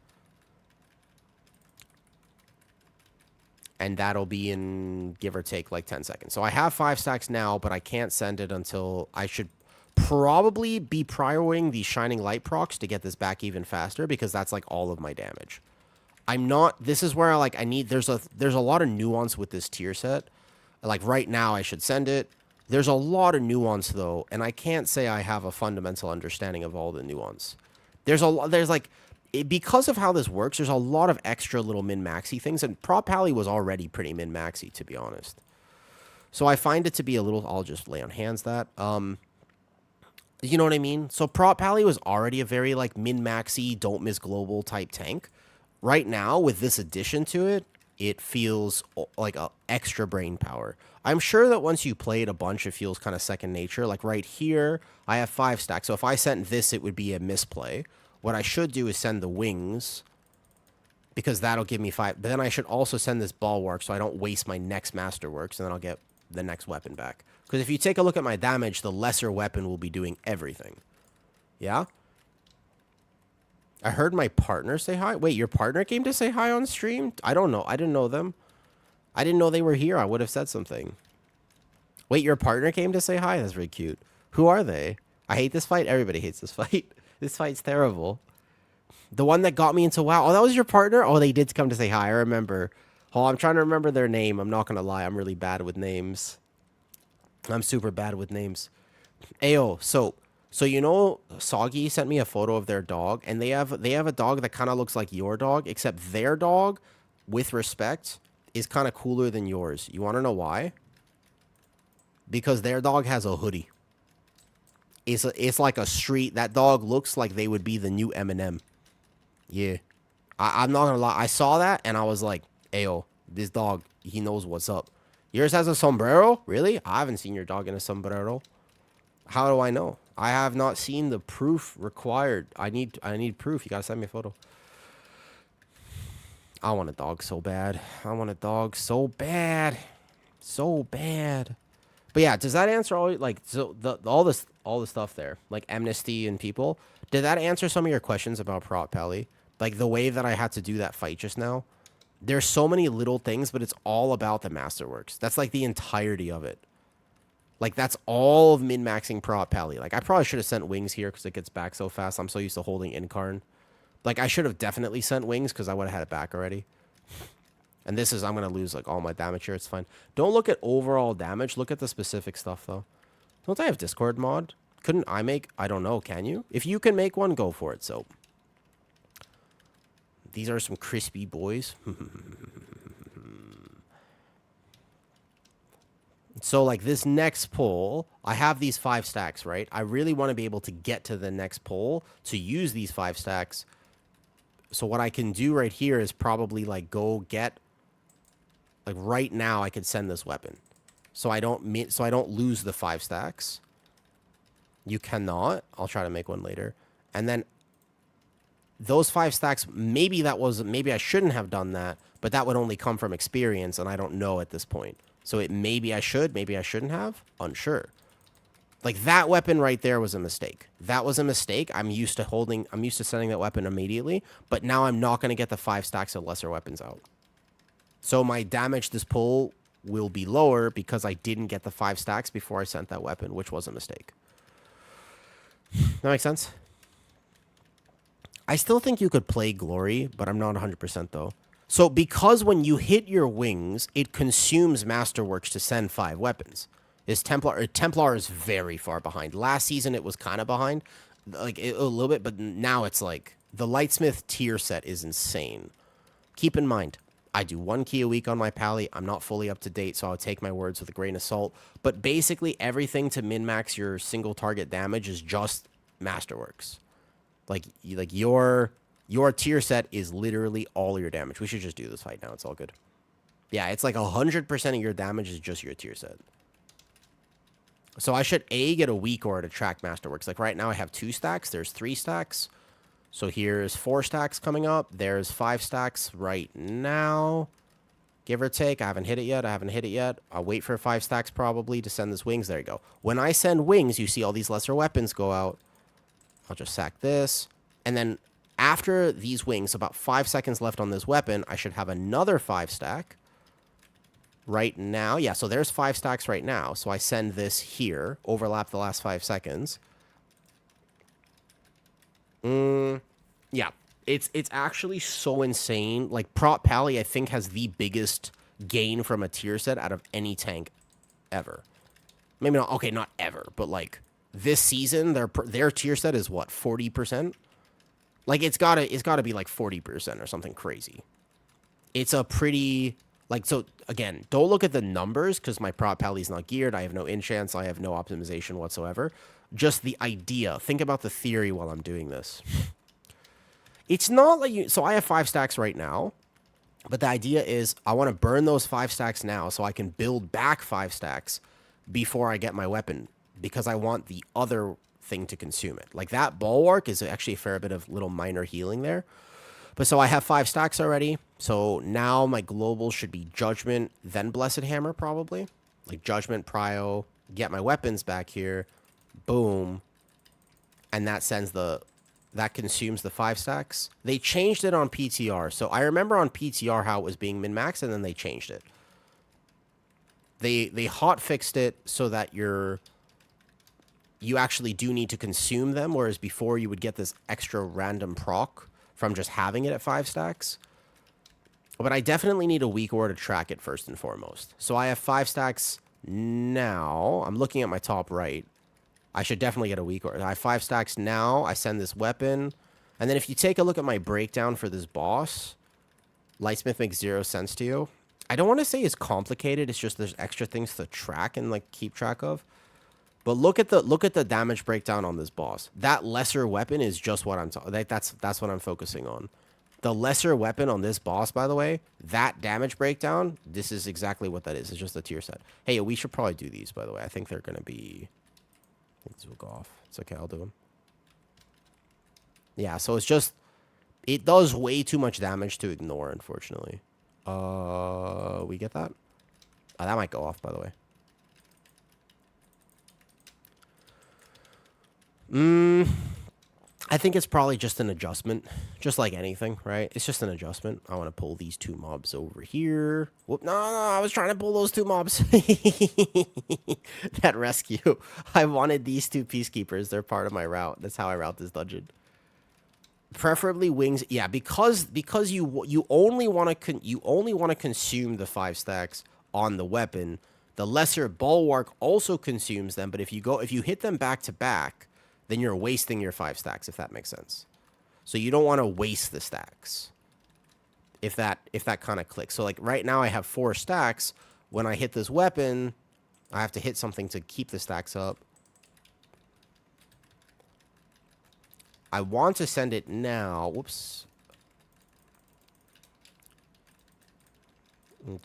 And that'll be in, give or take, like 10 seconds. So I have 5 stacks now, but I can't send it until I should probably be prioring the Shining Light procs to get this back even faster because that's like all of my damage. I'm not, this is where I need, there's a lot of nuance with this tier set. Like right now I should send it. There's a lot of nuance though, and I can't say I have a fundamental understanding of all the nuance. There's like, because of how this works, there's a lot of extra little min-maxy things, and Prot Pally was already pretty min-maxy, to be honest. So I find it to be a little, I'll just lay on hands that. You know what I mean? So Prot Pally was already a very like min-maxy, don't miss global type tank. Right now, with this addition to it, it feels like a extra brain power. I'm sure that once you play it a bunch, it feels kind of second nature. Like right here, I have 5 stacks. So if I sent this, it would be a misplay. What I should do is send the wings, because that'll give me 5. But then I should also send this bulwark so I don't waste my next masterworks, and then I'll get the next weapon back. Because if you take a look at my damage, the lesser weapon will be doing everything. Yeah? I heard my partner say hi. Wait, your partner came to say hi on stream? I don't know. I didn't know them. I didn't know they were here. I would have said something. Wait, your partner came to say hi? That's really cute. Who are they? I hate this fight. Everybody hates this fight. This fight's terrible. The one that got me into WoW. Oh, that was your partner? Oh, they did come to say hi. I remember. Oh, I'm trying to remember their name. I'm not going to lie. I'm really bad with names. I'm super bad with names. Ayo, so you know, Soggy sent me a photo of their dog, and they have a dog that kind of looks like your dog, except their dog, with respect, is kind of cooler than yours. You want to know why? Because their dog has a hoodie. It's like a street. That dog looks like they would be the new Eminem. Yeah. I'm not gonna lie. I saw that, and I was like, ayo, this dog, he knows what's up. Yours has a sombrero? Really? I haven't seen your dog in a sombrero. How do I know? I have not seen the proof required. I need proof. You gotta send me a photo. I want a dog so bad. I want a dog so bad. So bad. But yeah, does that answer all, like, so all the stuff there, like amnesty and people? Did that answer some of your questions about Prot Pally? Like the way that I had to do that fight just now? There's so many little things, but it's all about the masterworks. That's like the entirety of it. Like, that's all of min-maxing Prot Pally. Like, I probably should have sent wings here because it gets back so fast. I'm so used to holding Incarn. Like, I should have definitely sent wings because I would have had it back already. And this is, I'm going to lose, like, all my damage here. It's fine. Don't look at overall damage. Look at the specific stuff, though. Don't I have Discord mod? Couldn't I make? I don't know. Can you? If you can make one, go for it, so. These are some crispy boys. So, like, this next pull, I have these 5 stacks, right? I really want to be able to get to the next pull to use these 5 stacks. So what I can do right here is probably, like, go get, like, right now I could send this weapon. So I don't lose the 5 stacks. You cannot. I'll try to make one later. And then those 5 stacks, maybe I shouldn't have done that, but that would only come from experience, and I don't know at this point. So maybe I should, maybe I shouldn't have. Unsure. Like, that weapon right there was a mistake. That was a mistake. I'm used to sending that weapon immediately, but now I'm not going to get the 5 stacks of lesser weapons out. So my damage this pull will be lower because I didn't get the 5 stacks before I sent that weapon, which was a mistake. That makes sense? I still think you could play Glory, but I'm not 100% though. So because when you hit your wings, it consumes Masterworks to send 5 weapons. Templar is very far behind. Last season it was kind of behind, like a little bit, but now it's like the Lightsmith tier set is insane. Keep in mind, I do 1 key a week on my Pally. I'm not fully up to date, so I'll take my words with a grain of salt. But basically everything to min-max your single target damage is just Masterworks. Like your tier set is literally all your damage. We should just do this fight now. It's all good. Yeah, it's like 100% of your damage is just your tier set. So I should get a weak aura to track Masterworks. Like right now I have 2 stacks. There's 3 stacks. So here's 4 stacks coming up. There's 5 stacks right now. Give or take. I haven't hit it yet. I'll wait for 5 stacks probably to send this wings. There you go. When I send wings, you see all these lesser weapons go out. I'll just sack this. And then after these wings, about 5 seconds left on this weapon, I should have another 5 stack. right now. Yeah, so there's 5 stacks right now. So I send this here, overlap the last 5 seconds. Yeah, it's actually so insane. Like, Prot Pally, I think, has the biggest gain from a tier set out of any tank ever. Maybe not, okay, not ever, but, like, this season, their tier set is, what, 40%? Like, it's gotta be, like, 40% or something crazy. It's a pretty, like, so, again, don't look at the numbers, because my Prot Pally's not geared, I have no enchants, I have no optimization whatsoever. Just the idea. Think about the theory while I'm doing this. It's not like you... So I have 5 stacks right now. But the idea is I want to burn those 5 stacks now so I can build back 5 stacks before I get my weapon. Because I want the other thing to consume it. Like, that bulwark is actually a fair bit of little minor healing there. But so I have 5 stacks already. So now my global should be Judgment, then Blessed Hammer probably. Like Judgment, Prio, get my weapons back here. Boom. And that sends the... That consumes the 5 stacks. They changed it on PTR. So I remember on PTR how it was being min-maxed, and then they changed it. They hot-fixed it so that you actually do need to consume them, whereas before you would get this extra random proc from just having it at 5 stacks. But I definitely need a weak ore to track it first and foremost. So I have 5 stacks now. I'm looking at my top right. I should definitely get a weak ore. I have 5 stacks now. I send this weapon. And then if you take a look at my breakdown for this boss, Lightsmith makes 0 sense to you. I don't want to say it's complicated. It's just there's extra things to track and like keep track of. But look at the damage breakdown on this boss. That lesser weapon is just what I'm talking. That's what I'm focusing on. The lesser weapon on this boss, by the way, that damage breakdown, this is exactly what that is. It's just a tier set. Hey, we should probably do these, by the way. I think they're going to be... I think these will go off. It's okay, I'll do them. Yeah, so it's just... It does way too much damage to ignore, unfortunately. We get that? Oh, that might go off, by the way. I think it's probably just an adjustment. Just like anything, right? It's just an adjustment. I want to pull these 2 mobs over here. Whoop, no, I was trying to pull those 2 mobs. That rescue. I wanted these 2 peacekeepers. They're part of my route. That's how I route this dungeon. Preferably wings. Yeah, because you only want to consume the 5 stacks on the weapon. The lesser bulwark also consumes them, but if you hit them back to back, then you're wasting your 5 stacks, if that makes sense. So you don't want to waste the stacks. If that kind of clicks. So like right now I have 4 stacks. When I hit this weapon, I have to hit something to keep the stacks up. I want to send it now. Whoops. And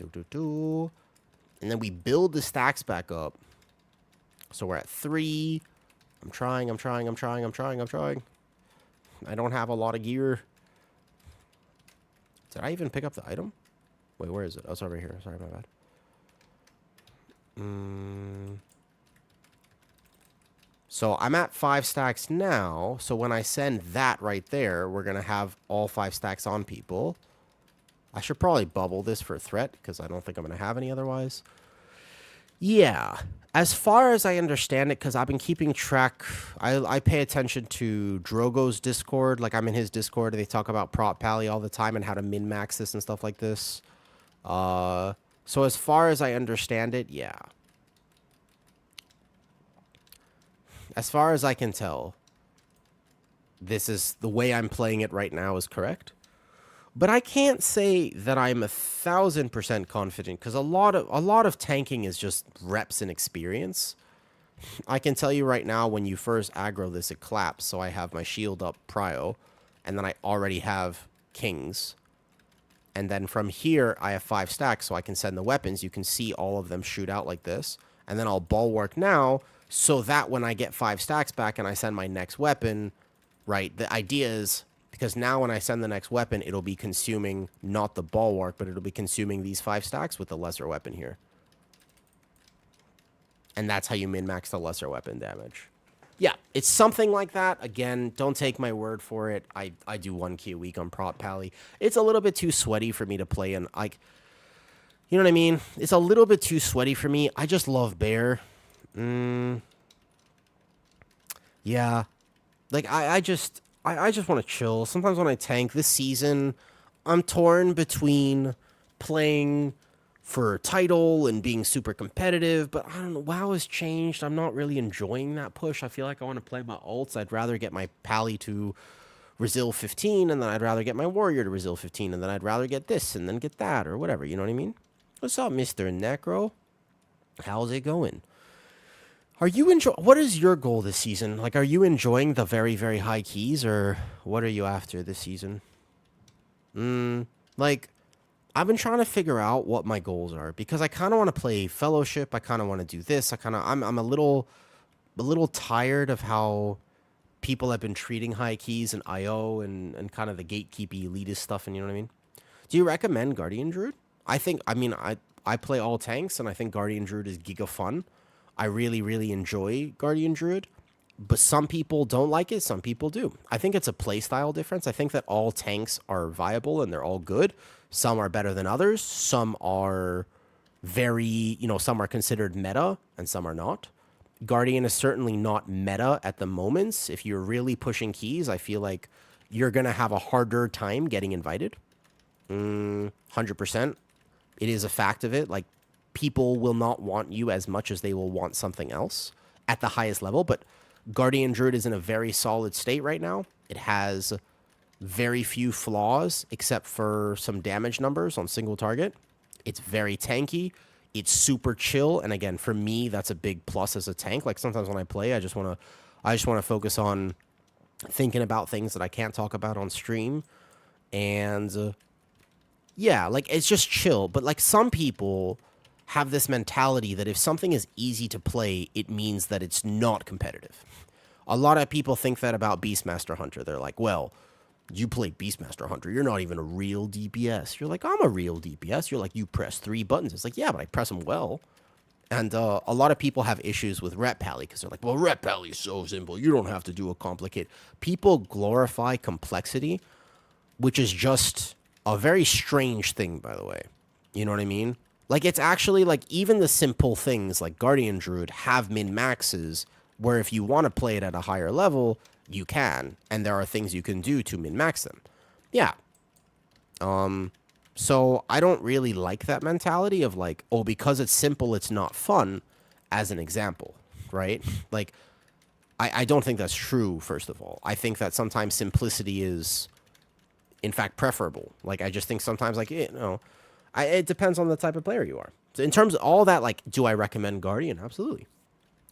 then we build the stacks back up. So we're at 3. I'm trying. I don't have a lot of gear. Did I even pick up the item? Wait, where is it? Oh, it's over here. Sorry, my bad. So I'm at 5 stacks now. So when I send that right there, we're going to have all 5 stacks on people. I should probably bubble this for threat because I don't think I'm going to have any otherwise. Yeah. As far as I understand it, because I've been keeping track, I pay attention to Drogo's Discord. Like, I'm in his Discord, and they talk about Prot Pally all the time and how to min-max this and stuff like this. So as far as I understand it, yeah. As far as I can tell, this is the way I'm playing it right now is correct. But I can't say that I'm 1,000% confident because a lot of tanking is just reps and experience. I can tell you right now, when you first aggro this, it claps. So I have my shield up prio, and then I already have kings. And then from here, I have 5 stacks, so I can send the weapons. You can see all of them shoot out like this. And then I'll bulwark now, so that when I get 5 stacks back and I send my next weapon, right, the idea is... Because now when I send the next weapon, it'll be consuming not the bulwark, but it'll be consuming these 5 stacks with the lesser weapon here. And that's how you min-max the lesser weapon damage. Yeah, it's something like that. Again, don't take my word for it. I do 1 key a week on Prot Pally. It's a little bit too sweaty for me to play in. Like, You know what I mean? It's a little bit too sweaty for me. I just love bear. Yeah. Like, I just want to chill. Sometimes when I tank this season, I'm torn between playing for a title and being super competitive, but I don't know. WoW has changed. I'm not really enjoying that push. I feel like I want to play my ults. I'd rather get my pally to Resil 15, and then I'd rather get my warrior to Resil 15, and then I'd rather get this and then get that or whatever. You know what I mean? What's up, Mr. Necro? How's it going? Are you What is your goal this season? Like, are you enjoying the very, very high keys, or what are you after this season? Like, I've been trying to figure out what my goals are because I kind of want to play Fellowship. I kind of want to do this. I'm a little tired of how people have been treating high keys and IO and kind of the gatekeepy elitist stuff. And you know what I mean? Do you recommend Guardian Druid? I play all tanks, and I think Guardian Druid is giga fun. I really, really enjoy Guardian Druid, but some people don't like it. Some people do. I think it's a playstyle difference. I think that all tanks are viable and they're all good. Some are better than others. Some are some are considered meta and some are not. Guardian is certainly not meta at the moments. If you're really pushing keys, I feel like you're going to have a harder time getting invited. 100%. It is a fact of it. Like, people will not want you as much as they will want something else at the highest level. But Guardian Druid is in a very solid state right now. It has very few flaws except for some damage numbers on single target. It's very tanky. It's super chill. And again, for me, that's a big plus as a tank. Like, sometimes when I play, I just want to focus on thinking about things that I can't talk about on stream. And yeah, like, it's just chill. But like, some people have this mentality that if something is easy to play, it means that it's not competitive. A lot of people think that about Beastmaster Hunter. They're like, well, you play Beastmaster Hunter, you're not even a real DPS. You're like, I'm a real DPS. You're like, you press 3 buttons. It's like, yeah, but I press them well. And a lot of people have issues with Rep Pally because they're like, well, Rep Pally is so simple. You don't have to do a complicated. People glorify complexity, which is just a very strange thing, by the way. You know what I mean? Like, it's actually, like, even the simple things like Guardian Druid have min-maxes where if you want to play it at a higher level, you can. And there are things you can do to min-max them. Yeah. So I don't really like that mentality of, like, oh, because it's simple, it's not fun, as an example, right? Like, I don't think that's true, first of all. I think that sometimes simplicity is, in fact, preferable. Like, I just think sometimes, like, it depends on the type of player you are. So in terms of all that, like, do I recommend Guardian? Absolutely.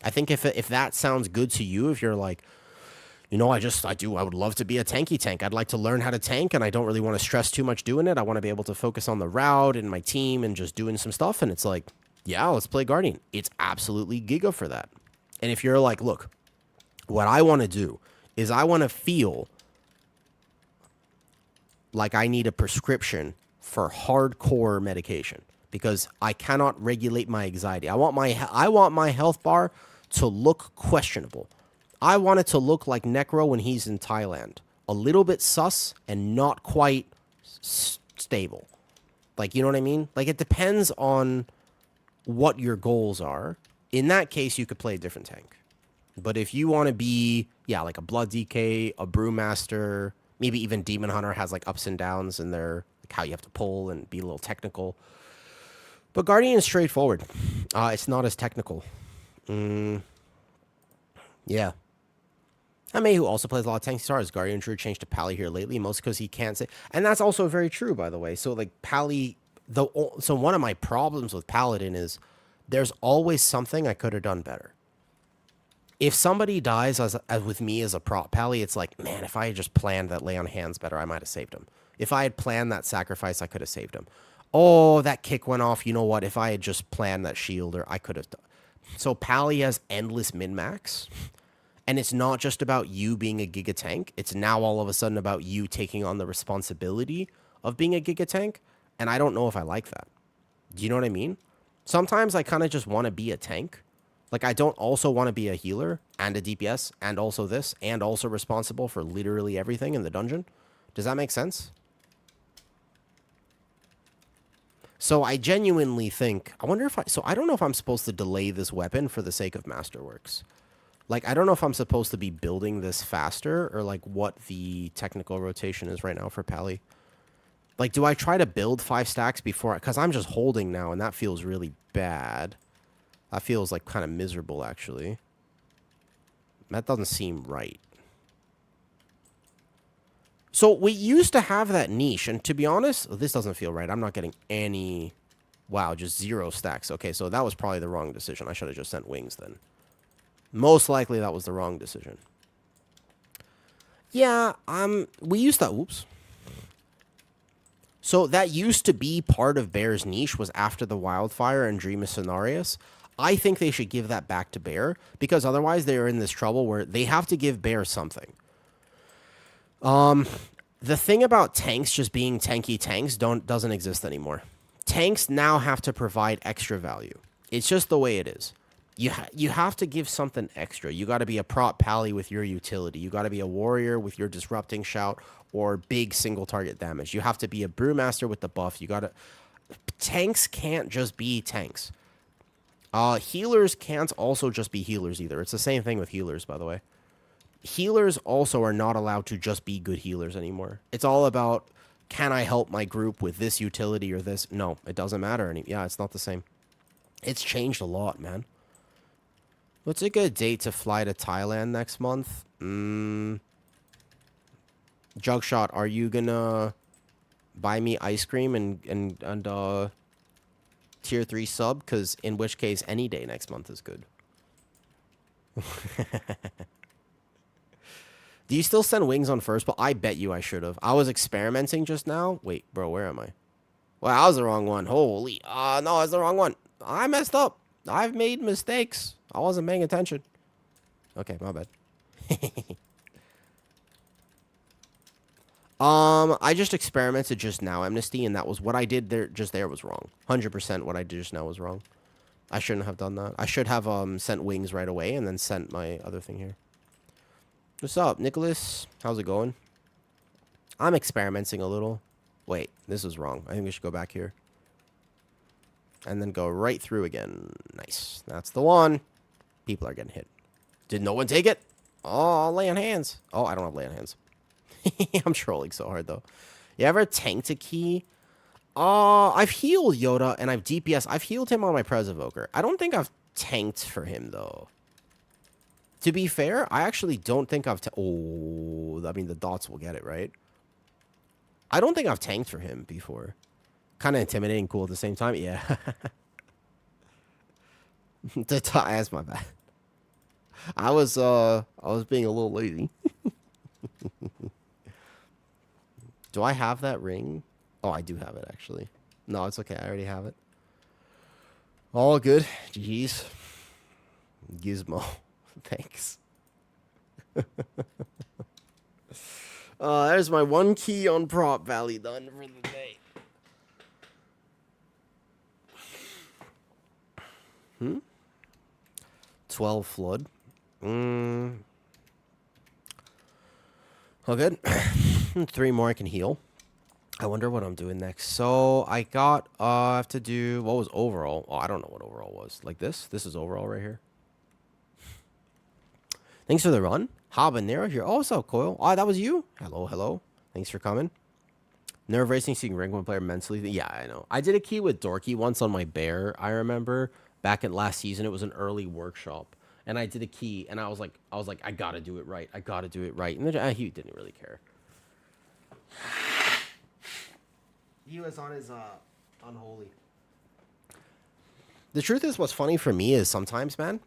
I think if that sounds good to you, if you're like, I would love to be a tanky tank. I'd like to learn how to tank, and I don't really want to stress too much doing it. I want to be able to focus on the route and my team and just doing some stuff. And it's like, yeah, let's play Guardian. It's absolutely giga for that. And if you're like, look, what I want to do is I want to feel like I need a prescription for hardcore medication because I cannot regulate my anxiety. I want my health bar to look questionable. I want it to look like Necro when he's in Thailand. A little bit sus and not quite stable. Like, you know what I mean? Like, it depends on what your goals are. In that case, you could play a different tank. But if you want to be, like a Blood DK, a Brewmaster, maybe even Demon Hunter has like ups and downs in their, like, how you have to pull and be a little technical. But Guardian is straightforward. It's not as technical. Yeah. I mean, who also plays a lot of tank stars. Guardian Druid changed to Pally here lately, most because he can't say. And that's also very true, by the way. So, like, Pally, so one of my problems with Paladin is there's always something I could have done better. If somebody dies as with me as a prot Pally, it's like, man, if I had just planned that lay on hands better, I might have saved him. If I had planned that sacrifice, I could have saved him. Oh, that kick went off. You know what? If I had just planned that shielder, I could have done. So Pally has endless min-max. And it's not just about you being a giga tank. It's now all of a sudden about you taking on the responsibility of being a giga tank. And I don't know if I like that. Do you know what I mean? Sometimes I kind of just want to be a tank. Like, I don't also want to be a healer and a DPS and also this and also responsible for literally everything in the dungeon. Does that make sense? So I genuinely think, I wonder if so I don't know if I'm supposed to delay this weapon for the sake of Masterworks. Like, I don't know if I'm supposed to be building this faster or like what the technical rotation is right now for Pally. Like, do I try to build 5 stacks before? Because I'm just holding now, and that feels really bad. That feels like kind of miserable, actually. That doesn't seem right. So we used to have that niche, and to be honest, this doesn't feel right. I'm not getting any... Wow, just 0 stacks. Okay, so that was probably the wrong decision. I should have just sent wings then. Most likely that was the wrong decision. Yeah, we used to... Oops. So that used to be part of Bear's niche, was after the Wildfire and Dream of Cenarius. I think they should give that back to Bear, because otherwise they're in this trouble where they have to give Bear something. The thing about tanks just being tanky tanks doesn't exist anymore. Tanks now have to provide extra value. It's just the way it is. You have to give something extra. You got to be a prot pally with your utility. You got to be a warrior with your disrupting shout or big single target damage. You have to be a brewmaster with the buff. You got to... Tanks can't just be tanks. Healers can't also just be healers either. It's the same thing with healers, by the way. Healers also are not allowed to just be good healers anymore. It's all about, can I help my group with this utility or this? No, it doesn't matter. Yeah, it's not the same. It's changed a lot, man. What's a good date to fly to Thailand next month? Jugshot, are you gonna buy me ice cream and tier 3 sub? Because in which case, any day next month is good. Do you still send wings on first? But I bet you I should have. I was experimenting just now. Wait, bro, where am I? Well, that was the wrong one. Holy. No, that's the wrong one. I messed up. I've made mistakes. I wasn't paying attention. Okay, my bad. I just experimented just now, Amnesty, and that was what I did there. Just there was wrong. 100% what I did just now was wrong. I shouldn't have done that. I should have sent wings right away and then sent my other thing here. What's up, Nicholas? How's it going? I'm experimenting a little. Wait, this is wrong. I think we should go back here. And then go right through again. Nice. That's the one. People are getting hit. Did no one take it? Oh, lay on hands. Oh, I don't have lay on hands. I'm trolling so hard, though. You ever tanked a key? I've healed Yoda, and I've DPS. I've healed him on my Prez Evoker. I don't think I've tanked for him, though. To be fair, I actually don't think I've... Oh, I mean, the dots will get it, right? I don't think I've tanked for him before. Kind of intimidating, cool at the same time. Yeah. That's my bad. I was being a little lazy. Do I have that ring? Oh, I do have it, actually. No, it's okay. I already have it. All good. Jeez. Gizmo. Thanks. There's my 1 key on Prop Valley done for the day. 12 flood. Oh, good. 3 more I can heal. I wonder what I'm doing next. So I got, I have to do, what was overall? Oh, I don't know what overall was. Like this? This is overall right here. Thanks for the run. Habanero here. Oh, what's up, Coil? Oh, that was you? Hello, hello. Thanks for coming. Nerve-racing seeing rank 1 player mentally. Yeah, I know. I did a key with Dorky once on my bear, I remember. Back in last season, it was an early workshop. And I did a key, and I was like, I gotta do it right. I gotta do it right. And then, he didn't really care. He was on his, unholy. The truth is, what's funny for me is sometimes, man.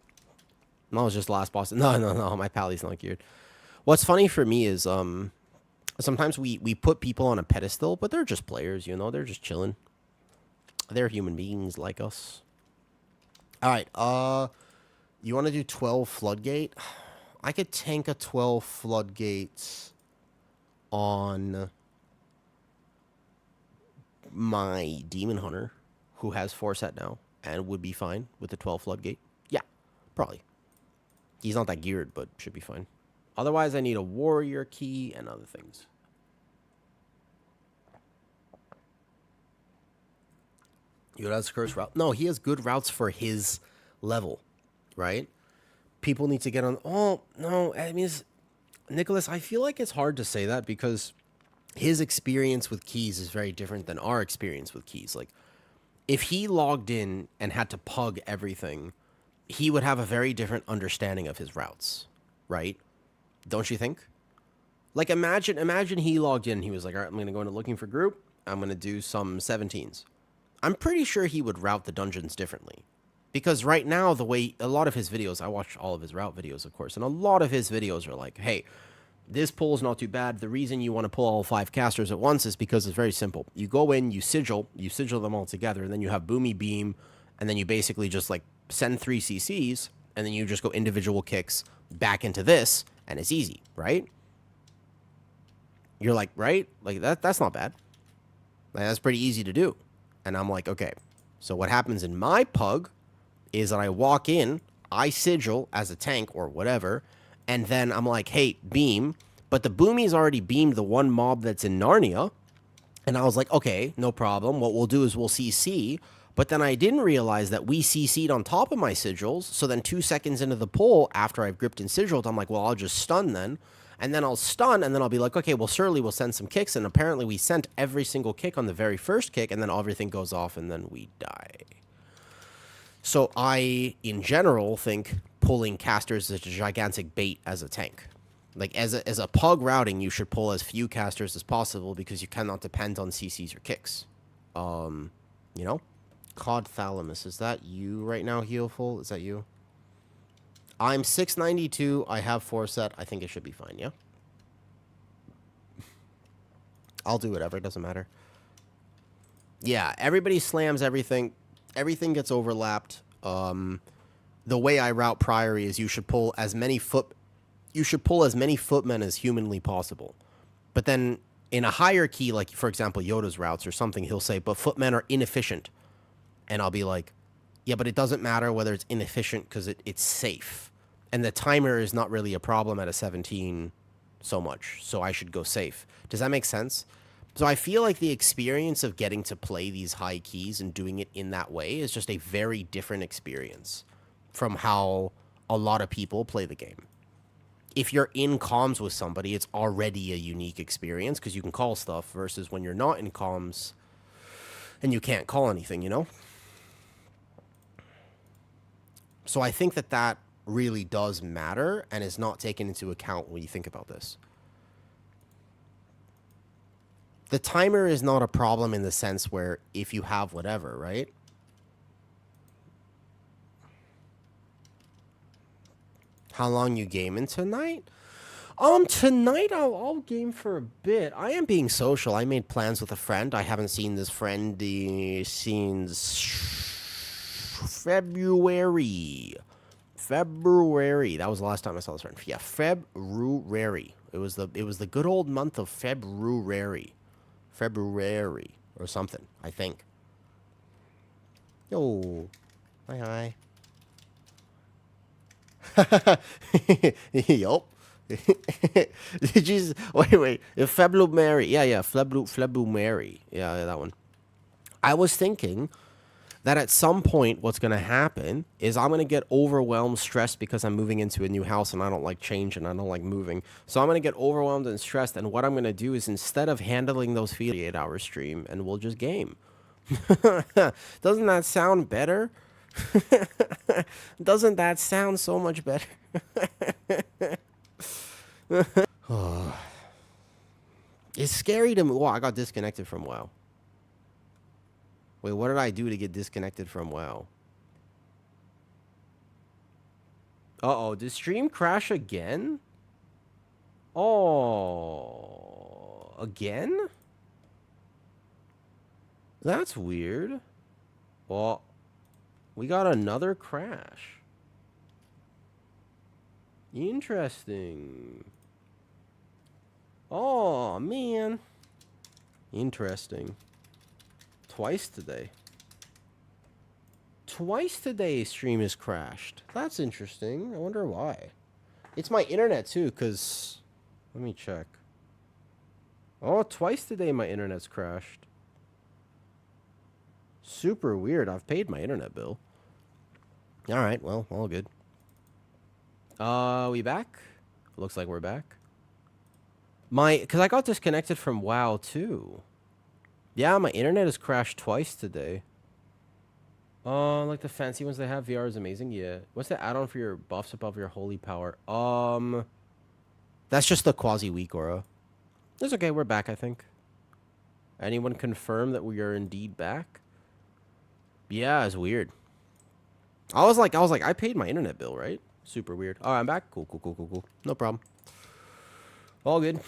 No, it was just last boss. No, my pally's not geared. What's funny for me is, sometimes we put people on a pedestal, but they're just players, you know? They're just chilling. They're human beings like us. All right, you want to do 12 Floodgate? I could tank a 12 Floodgates on my Demon Hunter, who has 4 set now, and would be fine with the 12 Floodgate. Yeah, probably. He's not that geared, but should be fine. Otherwise, I need a warrior key and other things. Yoda has cursed route. No, he has good routes for his level, right? People need to get on. Oh no, I mean, Nicholas, I feel like it's hard to say that because his experience with keys is very different than our experience with keys. Like, if he logged in and had to pug everything, he would have a very different understanding of his routes, right? Don't you think? Like, imagine he logged in and he was like, all right, I'm going to go into looking for group. I'm going to do some 17s. I'm pretty sure he would route the dungeons differently. Because right now, the way a lot of his videos, I watch all of his route videos, of course, and a lot of his videos are like, hey, this pull is not too bad. The reason you want to pull all 5 casters at once is because it's very simple. You go in, you sigil them all together, and then you have Boomy Beam, and then you basically just like send 3 CCs, and then you just go individual kicks back into this, and it's easy, right? You're like, right? Like, that's not bad. Like, that's pretty easy to do. And I'm like, okay. So what happens in my pug is that I walk in, I sigil as a tank or whatever, and then I'm like, hey, beam. But the Boomy's already beamed the one mob that's in Narnia. And I was like, okay, no problem. What we'll do is we'll CC. But then I didn't realize that we CC'd on top of my sigils. So then 2 seconds into the pull, after I've gripped and sigiled, I'm like, well, I'll just stun then. And then I'll stun, and then I'll be like, okay, well, surely we'll send some kicks. And apparently we sent every single kick on the very first kick, and then everything goes off, and then we die. So I, in general, think pulling casters is a gigantic bait as a tank. Like, as a pug routing, you should pull as few casters as possible because you cannot depend on CCs or kicks. You know? Cod Thalamus, is that you right now, Healful? Is that you? I'm 692. I have 4 set. I think it should be fine, yeah? I'll do whatever. It doesn't matter. Yeah, everybody slams everything. Everything gets overlapped. The way I route Priory is you should pull as many footmen as humanly possible. But then in a higher key, like, for example, Yoda's routes or something, he'll say, but footmen are inefficient. And I'll be like, yeah, but it doesn't matter whether it's inefficient because it's safe. And the timer is not really a problem at a 17 so much. So I should go safe. Does that make sense? So I feel like the experience of getting to play these high keys and doing it in that way is just a very different experience from how a lot of people play the game. If you're in comms with somebody, it's already a unique experience because you can call stuff versus when you're not in comms and you can't call anything, you know? So I think that really does matter and is not taken into account when you think about this. The timer is not a problem in the sense where if you have whatever, right? How long you gaming tonight? Tonight I'll game for a bit. I am being social. I made plans with a friend. I haven't seen this friend since February. That was the last time I saw this friend. Yeah, February. It was the good old month of February or something, I think. Yo, hi. Yup. Did you wait? February. Yeah. February. Yeah, that one. I was thinking that at some point what's going to happen is I'm going to get overwhelmed, stressed because I'm moving into a new house and I don't like change and I don't like moving. So I'm going to get overwhelmed and stressed. And what I'm going to do is instead of handling those 8-hour stream and we'll just game. Doesn't that sound better? Doesn't that sound so much better? It's scary to move. Oh, I got disconnected from WoW. Wait, what did I do to get disconnected from WoW? Uh-oh, did stream crash again? Oh, again? That's weird. Well, we got another crash. Interesting. Oh, man. Interesting. Twice today. Stream has crashed. That's interesting. I wonder why. It's my internet too, because... Let me check. Oh, twice today my internet's crashed. Super weird. I've paid my internet bill. All right, well, all good. We back? Looks like we're back. Because I got disconnected from WoW too. Yeah, my internet has crashed twice today. Like the fancy ones they have. VR is amazing. Yeah. What's the add-on for your buffs above your holy power? That's just the quasi-weak aura. It's okay. We're back, I think. Anyone confirm that we are indeed back? Yeah, it's weird. I was like, I paid my internet bill, right? Super weird. All right, I'm back. Cool, cool, cool, cool, cool. No problem. All good.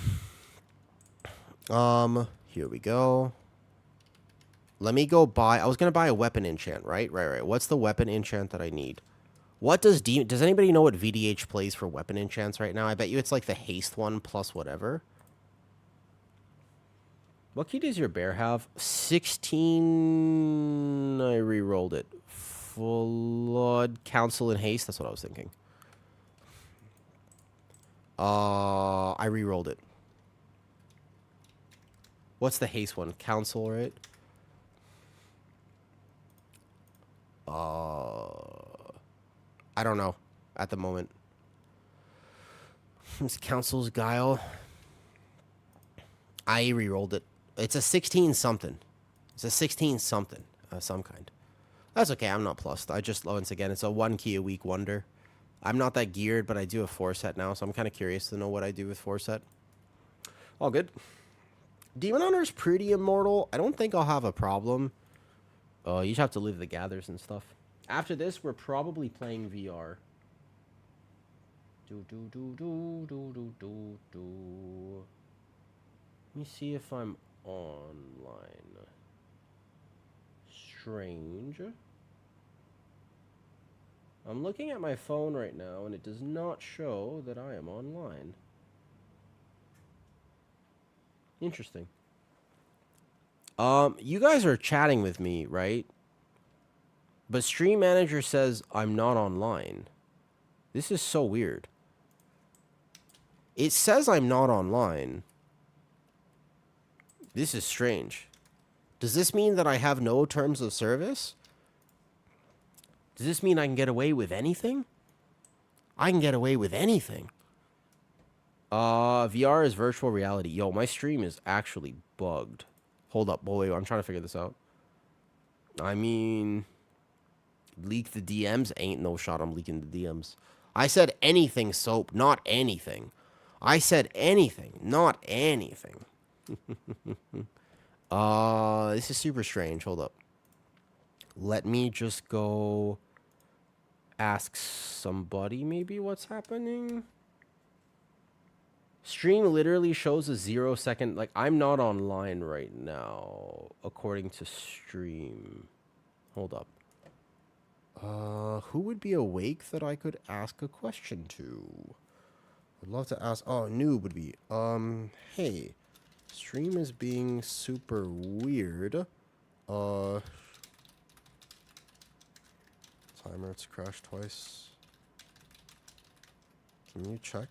Here we go. Let me go buy. I was gonna buy a weapon enchant, right? Right. What's the weapon enchant that I need? What does does anybody know what VDH plays for weapon enchants right now? I bet you it's like the haste one plus whatever. What key does your bear have? 16. I re-rolled it. Flood, council, and haste. That's what I was thinking. I re-rolled it. What's the haste one? Council, right? I don't know at the moment. It's council's guile. I re-rolled it. It's a 16 something. It's a 16 something of some kind. That's okay. I'm not plussed. I just, once again, it's a 1 key a week wonder. I'm not that geared, but I do a 4 set now, so I'm kind of curious to know what I do with 4 set. All good. Demon Hunter is pretty immortal. I don't think I'll have a problem. You just have to leave the gathers and stuff. After this, we're probably playing VR. Let me see if I'm online. Strange. I'm looking at my phone right now, and it does not show that I am online. Interesting. You guys are chatting with me, right? But Stream Manager says I'm not online. This is so weird. It says I'm not online. This is strange. Does this mean that I have no terms of service? Does this mean I can get away with anything? I can get away with anything. VR is virtual reality. Yo, my stream is actually bugged. Hold up, boy. I'm trying to figure this out. I mean, leak the DMs? Ain't no shot I'm leaking the DMs. I said anything, Soap, not anything. I said anything, not anything. This is super strange. Hold up. Let me just go ask somebody maybe what's happening. Stream literally shows a 0-second, like, I'm not online right now, according to stream. Hold up. Who would be awake that I could ask a question to? I'd love to ask, Noob would be, hey, stream is being super weird. Timer, it's crashed twice. Can you check?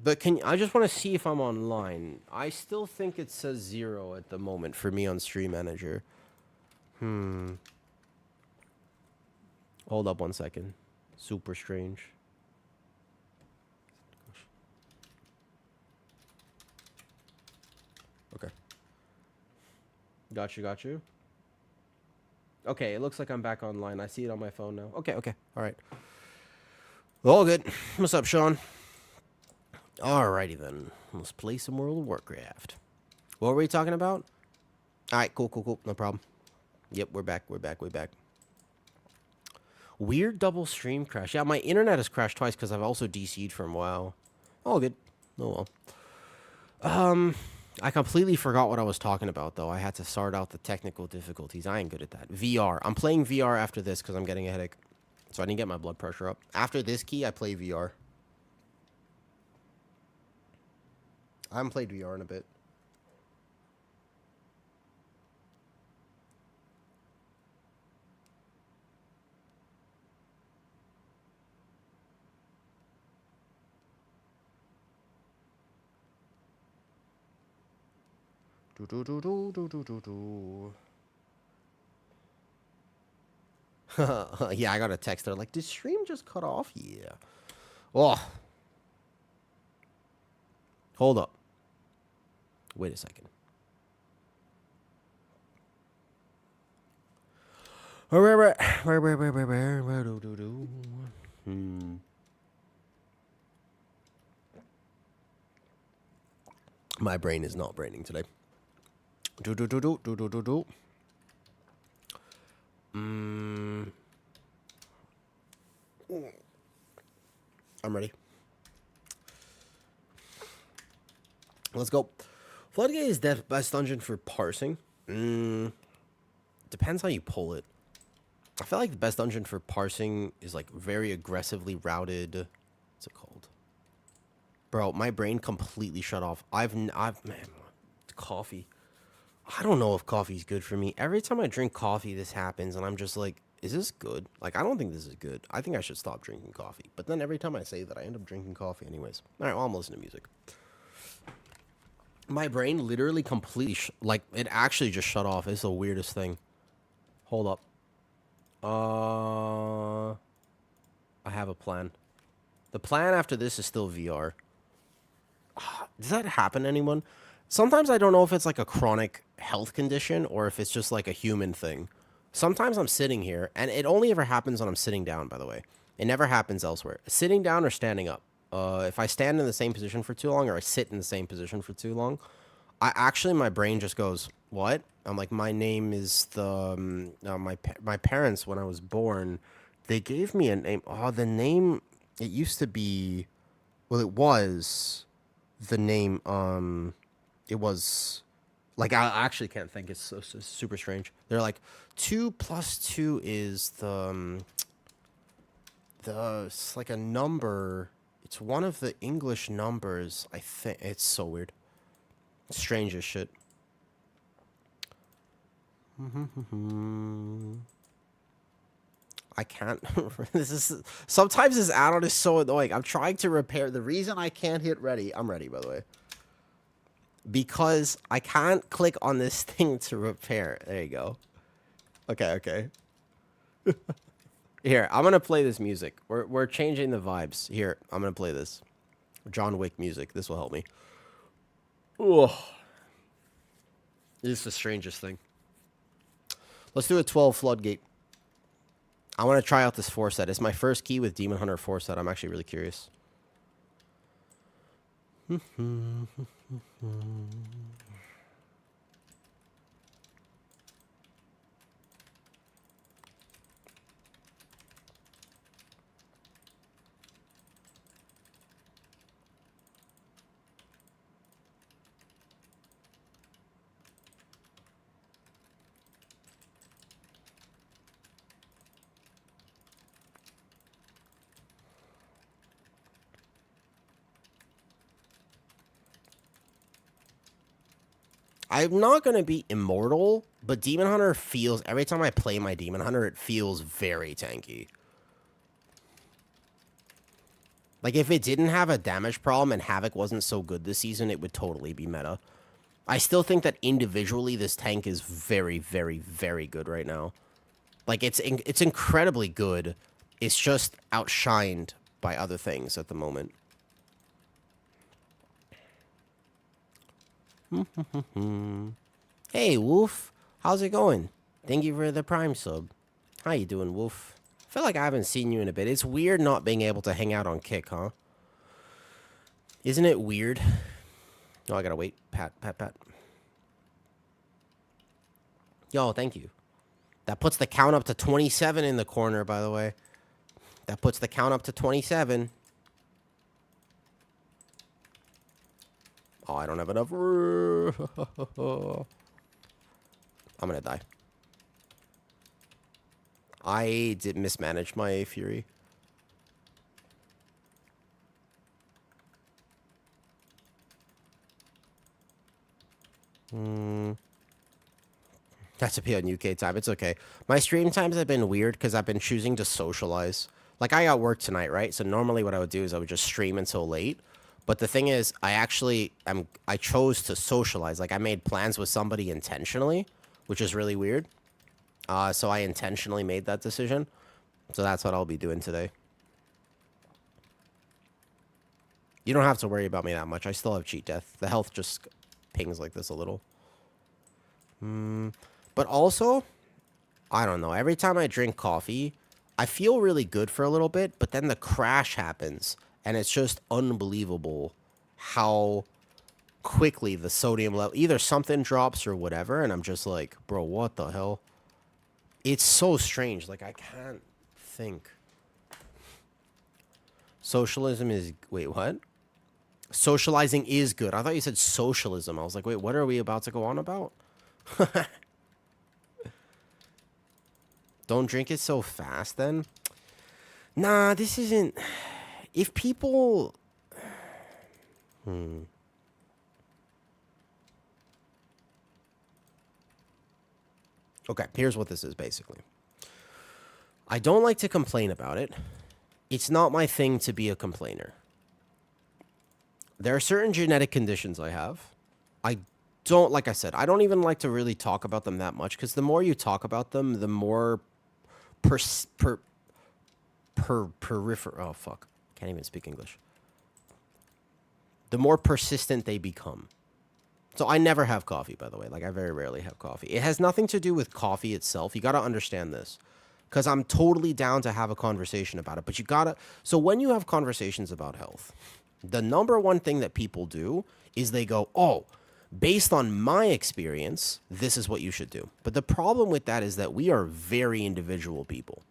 But I just want to see if I'm online. I still think it says 0 at the moment for me on Stream Manager. Hold up 1 second. Super strange. Okay. Got you. Okay, it looks like I'm back online. I see it on my phone now. Okay. All right. All good. What's up, Sean? Alrighty then. Let's play some World of Warcraft. What were we talking about? Alright, cool. No problem. Yep, we're back. Weird double stream crash. Yeah, my internet has crashed twice because I've also DC'd from WoW. All good. Oh well. I completely forgot what I was talking about, though. I had to sort out the technical difficulties. I ain't good at that. VR. I'm playing VR after this because I'm getting a headache. So I didn't get my blood pressure up. After this key, I play VR. I haven't played VR in a bit. Do do do do do do do do. Yeah, I got a text there like, did stream just cut off? Yeah. Oh. Hold up. Wait a second. My brain is not braining today. Do do do do do do do do. I'm ready. Let's go. Floodgate is the best dungeon for parsing. Depends how you pull it. I feel like the best dungeon for parsing is like very aggressively routed. What's it called? Bro, my brain completely shut off. Man, coffee. I don't know if coffee's good for me. Every time I drink coffee, this happens, and I'm just like, is this good? Like, I don't think this is good. I think I should stop drinking coffee. But then every time I say that, I end up drinking coffee anyways. All right, well, I'm listening to music. My brain literally completely, it actually just shut off. It's the weirdest thing. Hold up. I have a plan. The plan after this is still VR. Does that happen to anyone? Sometimes I don't know if it's like a chronic health condition or if it's just like a human thing. Sometimes I'm sitting here, and it only ever happens when I'm sitting down, by the way. It never happens elsewhere. Sitting down or standing up. If I stand in the same position for too long or I sit in the same position for too long, my brain just goes, what? I'm like, my name is my parents, when I was born, they gave me a name. Oh, the name, it used to be, well, it was the name, it was, like, I actually can't think. It's so super strange. They're like, 2 + 2 is it's like a number. It's one of the English numbers, I think. It's so weird. Strange as shit. I can't. Sometimes this add-on is so annoying. I'm trying to repair. The reason I can't hit ready. I'm ready, by the way. Because I can't click on this thing to repair. There you go. Okay. Here, I'm gonna play this music. We're changing the vibes. Here, I'm gonna play this. John Wick music. This will help me. Ugh. This is the strangest thing. Let's do a 12 floodgate. I want to try out this 4-set. It's my first key with Demon Hunter 4-set. I'm actually really curious. I'm not going to be immortal, but Demon Hunter feels, every time I play my Demon Hunter, it feels very tanky. Like, if it didn't have a damage problem and Havoc wasn't so good this season, it would totally be meta. I still think that individually, this tank is very, very, very good right now. Like, it's incredibly good. It's just outshined by other things at the moment. Hey, Wolf. How's it going? Thank you for the Prime sub. How you doing, Wolf? I feel like I haven't seen you in a bit. It's weird not being able to hang out on Kick, huh? Isn't it weird? Oh, I gotta wait. Pat. Yo, thank you. That puts the count up to 27 in the corner, by the way. That puts the count up to 27. Oh, I don't have enough. I'm gonna die. I did mismanage my Fury. That's to be on UK time. It's okay. My stream times have been weird because I've been choosing to socialize. Like, I got work tonight, right? So normally what I would do is I would just stream until late. But the thing is, I chose to socialize. Like, I made plans with somebody intentionally, which is really weird. So I intentionally made that decision. So that's what I'll be doing today. You don't have to worry about me that much. I still have cheat death. The health just pings like this a little. But also, I don't know. Every time I drink coffee, I feel really good for a little bit, but then the crash happens, and it's just unbelievable how quickly the sodium level, either something drops or whatever, and I'm just like, bro, what the hell? It's so strange. Like, I can't think. Socialism is... Wait, what? Socializing is good. I thought you said socialism. I was like, wait, what are we about to go on about? Don't drink it so fast, then. Nah, this isn't... If people... Okay, here's what this is, basically. I don't like to complain about it. It's not my thing to be a complainer. There are certain genetic conditions I have. I don't, like I said, I don't even like to really talk about them that much, because the more you talk about them, the more peripheral... Oh, fuck. Can't even speak English. The more persistent they become. So I never have coffee, by the way. Like, I very rarely have coffee. It has nothing to do with coffee itself. You got to understand this. Because I'm totally down to have a conversation about it. But you got to... So when you have conversations about health, the number one thing that people do is they go, oh, based on my experience, this is what you should do. But the problem with that is that we are very individual people.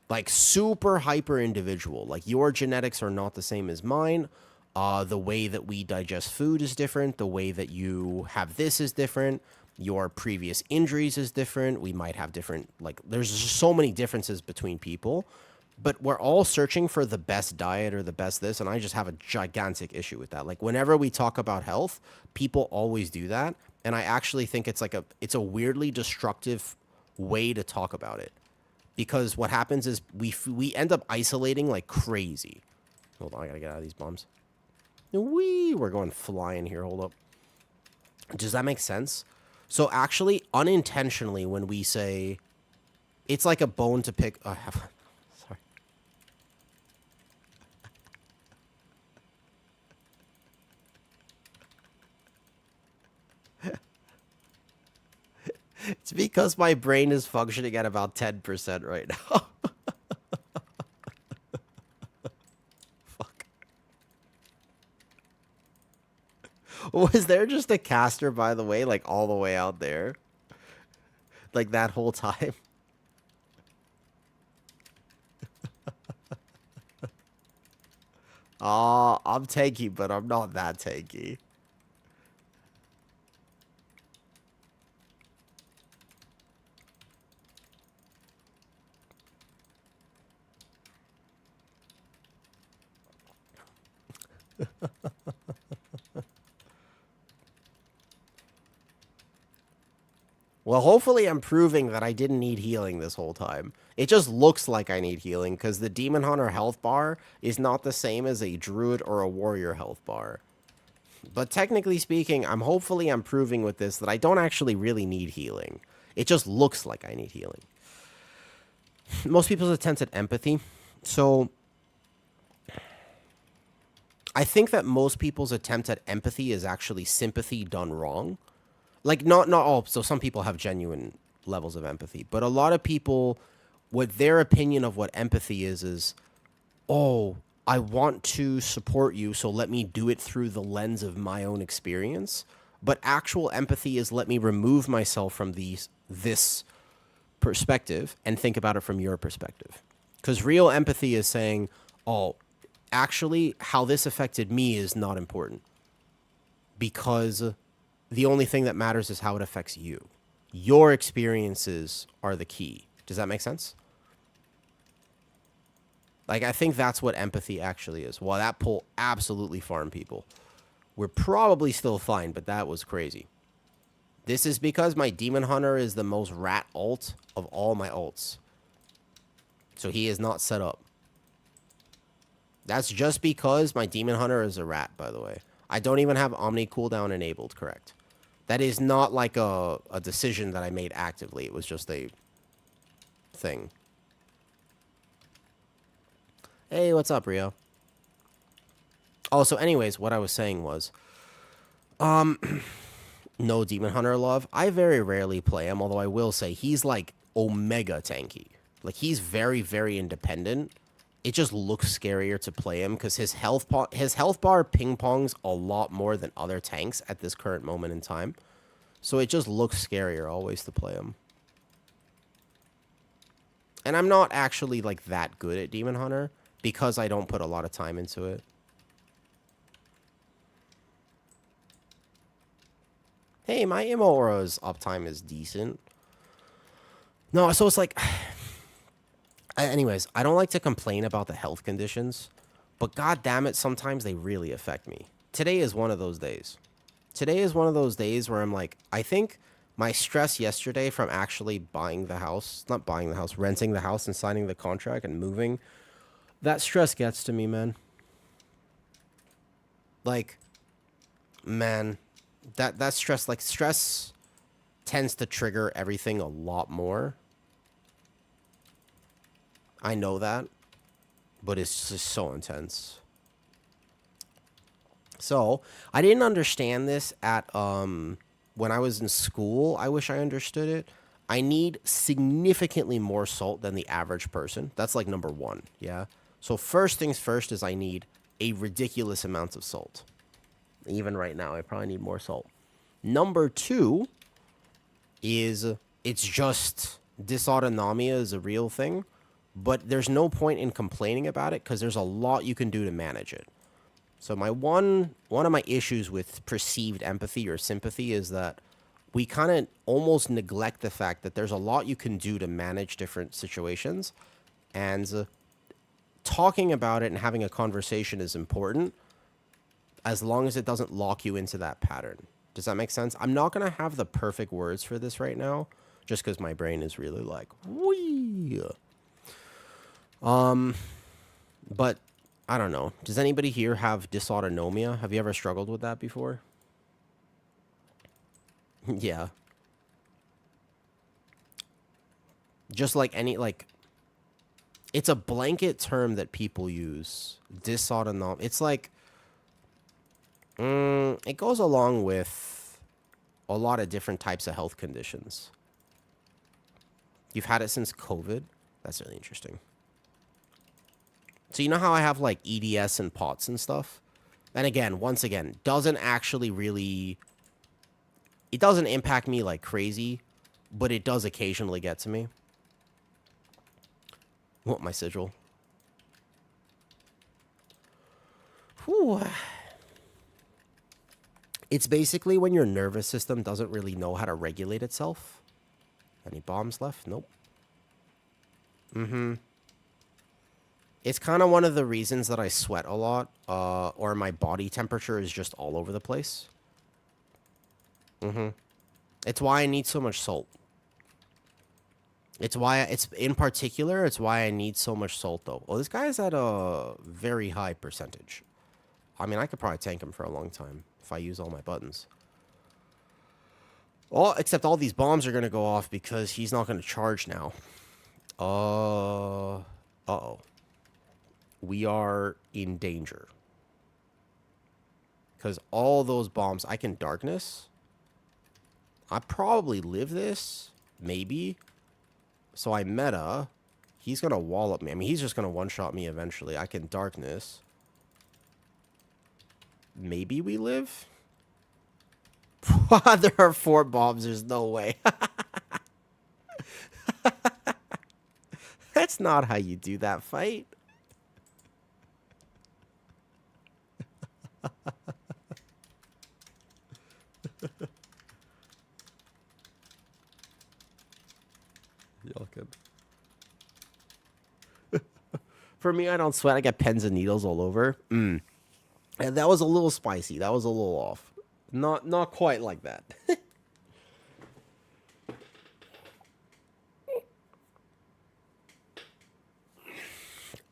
Like, super hyper individual. Like, your genetics are not the same as mine. The way that we digest food is different. The way that you have this is different. Your previous injuries is different. We might have different, like, there's just so many differences between people. But we're all searching for the best diet or the best this, and I just have a gigantic issue with that. Like, whenever we talk about health, people always do that, and I actually think it's a weirdly destructive way to talk about it. Because what happens is we end up isolating like crazy. Hold on, I gotta get out of these bombs. We're going flying here. Hold up. Does that make sense? So actually, unintentionally, when we say it's like a bone to pick. Sorry. It's because my brain is functioning at about 10% right now. Was there just a caster, by the way, like all the way out there? Like that whole time? Aw, I'm tanky, but I'm not that tanky. Well, hopefully I'm proving that I didn't need healing this whole time. It just looks like I need healing because the Demon Hunter health bar is not the same as a Druid or a Warrior health bar. But technically speaking, hopefully I'm proving with this that I don't actually really need healing. It just looks like I need healing. Most people's attempts at empathy. So I think that most people's attempt at empathy is actually sympathy done wrong. Like, not all. So some people have genuine levels of empathy. But a lot of people, what their opinion of what empathy is, oh, I want to support you, so let me do it through the lens of my own experience. But actual empathy is let me remove myself from this perspective and think about it from your perspective. Because real empathy is saying, oh, actually, how this affected me is not important. Because the only thing that matters is how it affects you. Your experiences are the key. Does that make sense? Like, I think that's what empathy actually is. Well, that pull absolutely farmed people. We're probably still fine, but that was crazy. This is because my Demon Hunter is the most rat ult of all my ults. So he is not set up. That's just because my Demon Hunter is a rat, by the way. I don't even have Omni cooldown enabled, correct? That is not like a decision that I made actively. It was just a thing. Hey, what's up, Rio? Oh, so anyways, what I was saying was, no Demon Hunter love. I very rarely play him, although I will say he's like omega tanky. Like he's very, very independent. It just looks scarier to play him because his health bar ping pongs a lot more than other tanks at this current moment in time. So it just looks scarier always to play him. And I'm not actually like that good at Demon Hunter because I don't put a lot of time into it. Hey, my Immo Aura's uptime is decent. No, so it's like... Anyways, I don't like to complain about the health conditions, but god damn it, sometimes they really affect me. Today is one of those days. Today is one of those days where I'm like, I think my stress yesterday from actually buying the house, not buying the house, renting the house and signing the contract and moving, that stress gets to me, man. Like, man, that stress, like stress tends to trigger everything a lot more. I know that, but it's just so intense. So, I didn't understand this at, when I was in school. I wish I understood it. I need significantly more salt than the average person. That's like number one, yeah? So first things first is I need a ridiculous amount of salt. Even right now, I probably need more salt. Number two is it's just dysautonomia is a real thing. But there's no point in complaining about it because there's a lot you can do to manage it. So my one of my issues with perceived empathy or sympathy is that we kind of almost neglect the fact that there's a lot you can do to manage different situations. And talking about it and having a conversation is important as long as it doesn't lock you into that pattern. Does that make sense? I'm not going to have the perfect words for this right now just because my brain is really like, wee. But I don't know. Does anybody here have dysautonomia? Have you ever struggled with that before? Yeah. Just like any, like, it's a blanket term that people use. Dysautonomia. It's like, it goes along with a lot of different types of health conditions. You've had it since COVID? That's really interesting. So you know how I have like EDS and POTS and stuff? And again, once again, doesn't actually really... It doesn't impact me like crazy, but it does occasionally get to me. What, my sigil? Whew. It's basically when your nervous system doesn't really know how to regulate itself. Any bombs left? Nope. It's kind of one of the reasons that I sweat a lot, or my body temperature is just all over the place. It's why I need so much salt. It's why, in particular, it's why I need so much salt, though. Well, this guy's at a very high percentage. I mean, I could probably tank him for a long time if I use all my buttons. Well, except all these bombs are going to go off because he's not going to charge now. Uh-oh. We are in danger. Because all those bombs, I can darkness. I probably live this. Maybe. So I meta. He's going to wallop me. I mean, he's just going to one-shot me eventually. I can darkness. Maybe we live? There are 4 bombs. There's no way. That's not how you do that fight. Y'all good. For me, I don't sweat. I get pens and needles all over. And that was a little spicy. That was a little off. Not quite like that.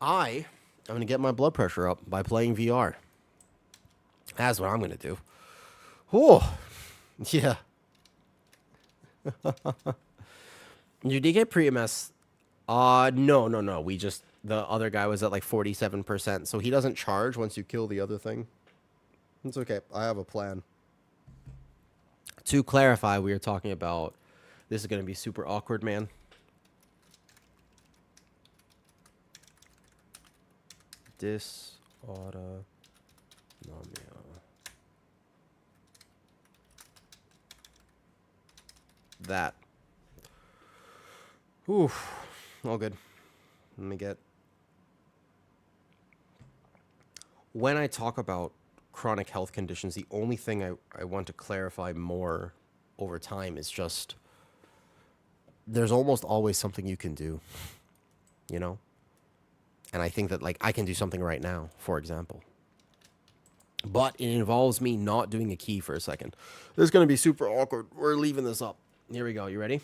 I I'm going to get my blood pressure up by playing VR. That's what I'm going to do. Oh, yeah. Did you get pre-MS? No. We just, the other guy was at like 47%. So he doesn't charge once you kill the other thing. It's okay. I have a plan. To clarify, we are talking about, this is going to be super awkward, man. Dysautonomia. That. Oof. All good. Let me get... When I talk about chronic health conditions, the only thing I want to clarify more over time is just... There's almost always something you can do. You know? And I think that, like, I can do something right now, for example. But it involves me not doing a key for a second. This is going to be super awkward. We're leaving this up. Here we go. You ready?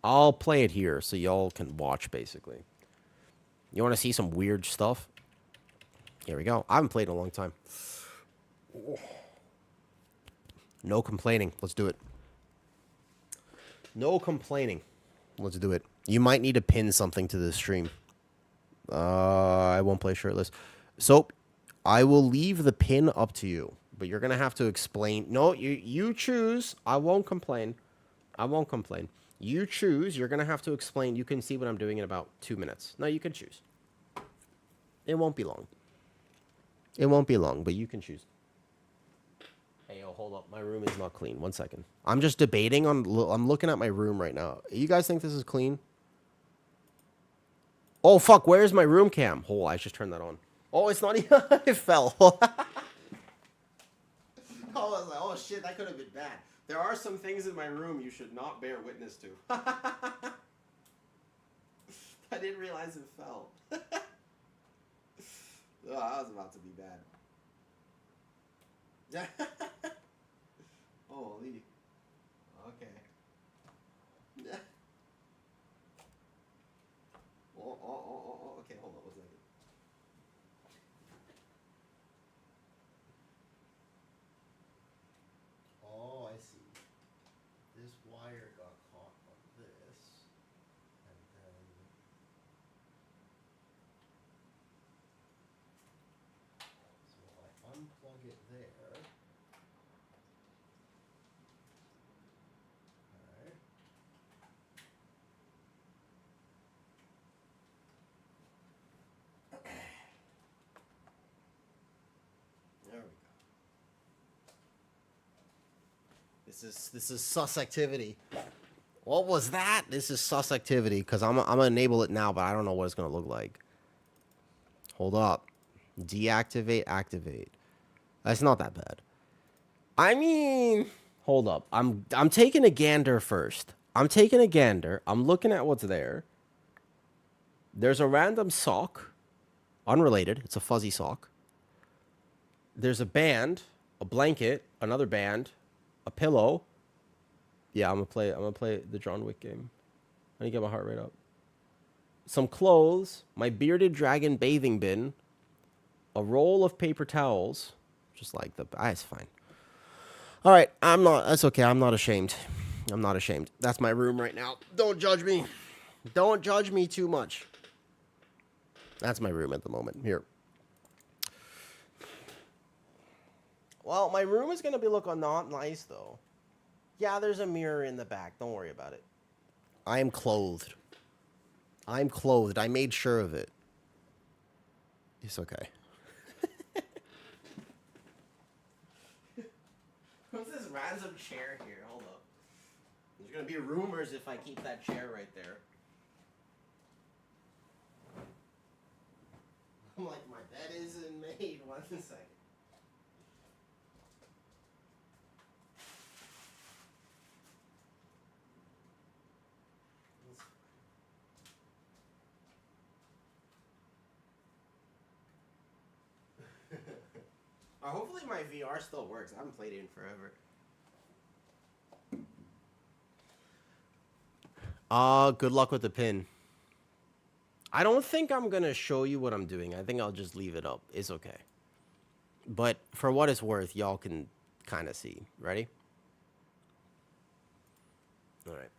I'll play it here so y'all can watch, basically. You want to see some weird stuff? Here we go. I haven't played in a long time. No complaining. Let's do it. No complaining. Let's do it. You might need to pin something to this stream. I won't play shirtless. So, I will leave the pin up to you. But you're going to have to explain. No, you choose. I won't complain. I won't complain. You choose. You're going to have to explain. You can see what I'm doing in about 2 minutes. No, you can choose. It won't be long. It won't be long, but you can choose. Hey, yo, hold up. My room is not clean. 1 second. I'm just debating on... I'm looking at my room right now. You guys think this is clean? Oh, fuck. Where's my room cam? Oh, I just turned that on. Oh, it's not even... It fell. I was like, oh shit, that could have been bad. There are some things in my room you should not bear witness to. I didn't realize it fell. Oh, that was about to be bad. Holy. Okay. Oh, okay, hold on 1 second. Oh, I see. This wire got caught on this, and then... So I unplug it there. Alright. There we go. This is sus activity. What was that? This is sus activity, because I'm gonna enable it now, but I don't know what it's gonna look like. Hold up. Deactivate, activate. That's not that bad. I mean, hold up. I'm taking a gander first. I'm taking a gander. I'm looking at what's there. There's a random sock. Unrelated. It's a fuzzy sock. There's a band, a blanket, another band, a pillow. Yeah, I'm gonna play the John Wick game. I need to get my heart rate up. Some clothes, my bearded dragon bathing bin, a roll of paper towels, just like the... It's fine. All right, that's okay. I'm not ashamed. I'm not ashamed. That's my room right now. Don't judge me. Don't judge me too much. That's my room at the moment. Here. Well, my room is going to be looking not nice, though. Yeah, there's a mirror in the back. Don't worry about it. I am clothed. I'm clothed. I made sure of it. It's okay. What's this random chair here? Hold up. There's going to be rumors if I keep that chair right there. I'm like, my bed isn't made. 1 second. Hopefully my VR still works. I haven't played it in forever. Good luck with the pin. I don't think I'm going to show you what I'm doing. I think I'll just leave it up. It's okay. But for what it's worth, y'all can kind of see. Ready? All right.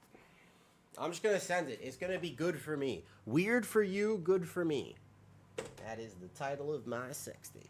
I'm just going to send it. It's going to be good for me. Weird for you, good for me. That is the title of my sex tape.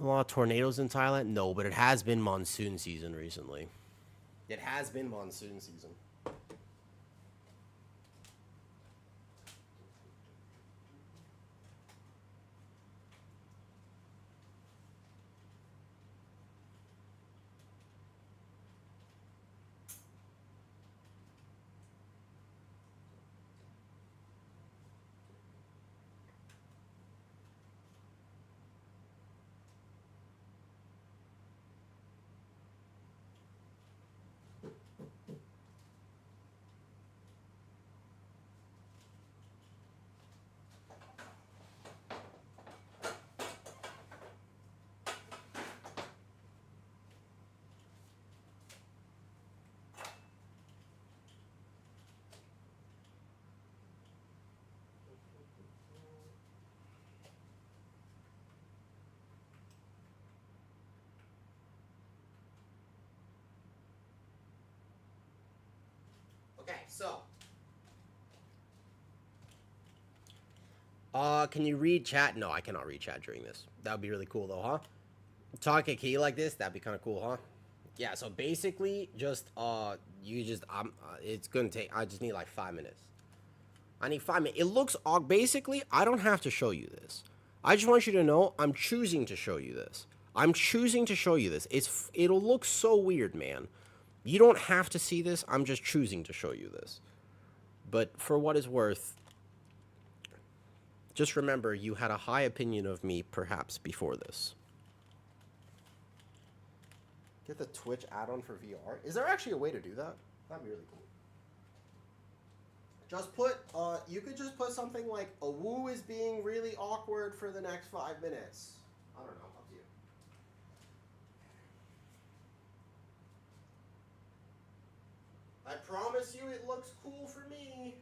A lot of tornadoes in Thailand? No, but it has been monsoon season recently. It has been monsoon season. Okay, so. Can you read chat? No, I cannot read chat during this. That would be really cool though, huh? Talk a key like this, that'd be kind of cool, huh? Yeah, so basically, just, it's gonna take, I just need like 5 minutes. I need 5 minutes. It looks, basically, I don't have to show you this. I just want you to know, I'm choosing to show you this. I'm choosing to show you this. It'll look so weird, man. You don't have to see this, I'm just choosing to show you this. But for what it's worth, just remember, you had a high opinion of me, perhaps, before this. Get the Twitch add-on for VR. Is there actually a way to do that? That'd be really cool. Just put, you could just put something like, a woo is being really awkward for the next 5 minutes. I don't know, up to you. I promise you it looks cool for me.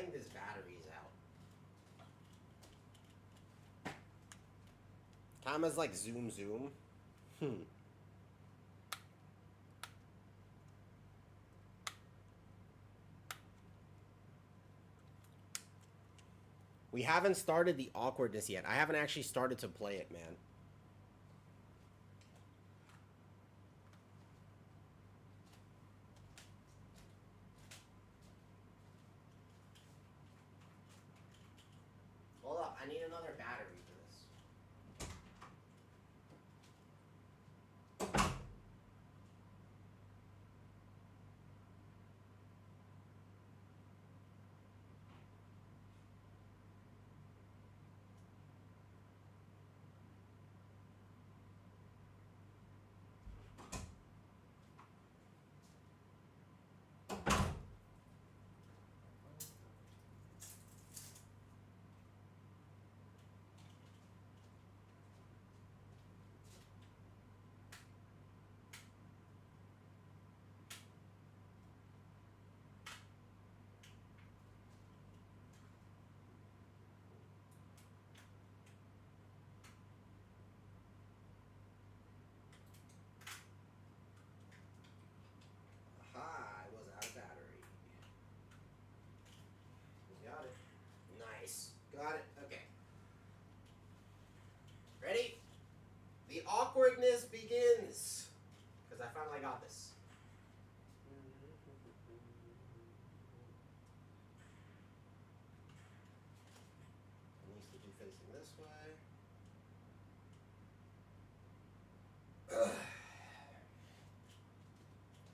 think this battery's out. Camera's like zoom zoom. We haven't started the awkwardness yet. I haven't actually started to play it, man. Hold up, I need another battery for this. Aha, I was out of battery. Got it. Nice. Got it. Okay. Ready? The awkwardness begins. Because I finally got this. It needs to be facing this way.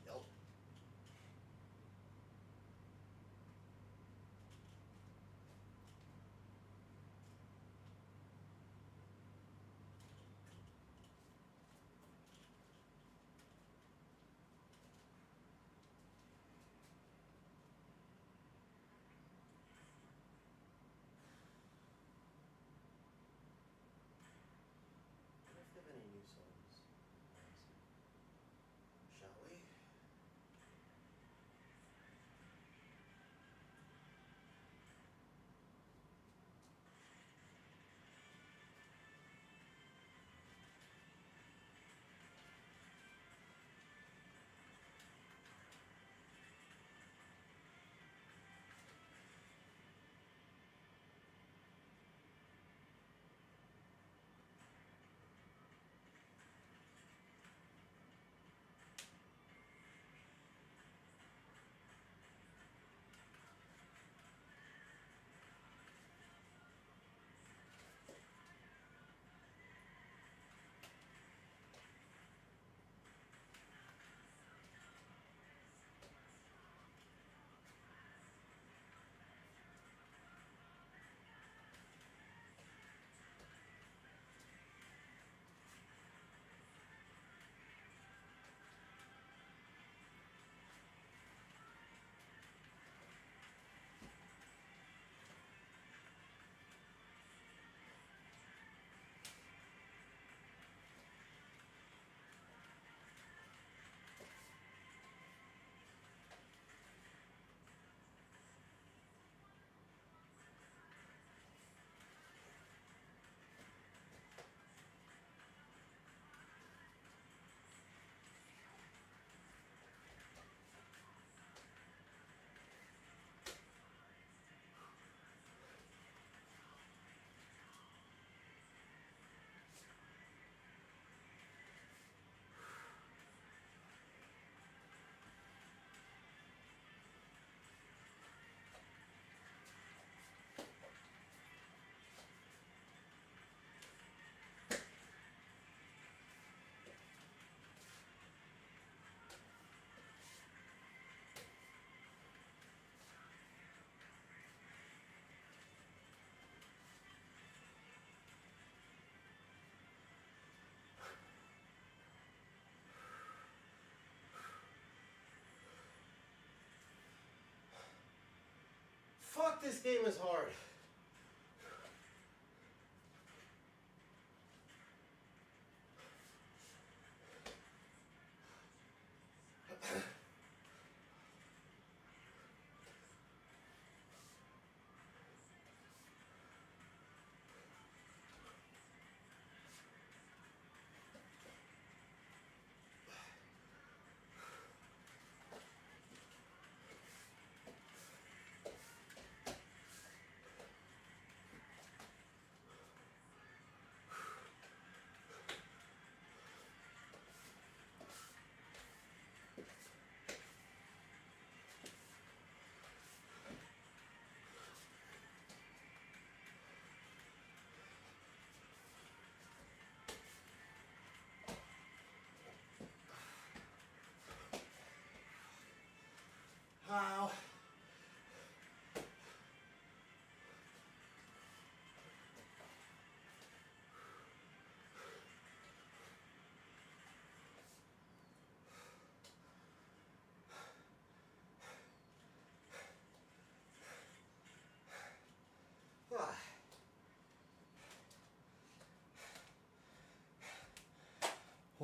Nope. Do I have any new songs? Shall we? Fuck, this game is hard.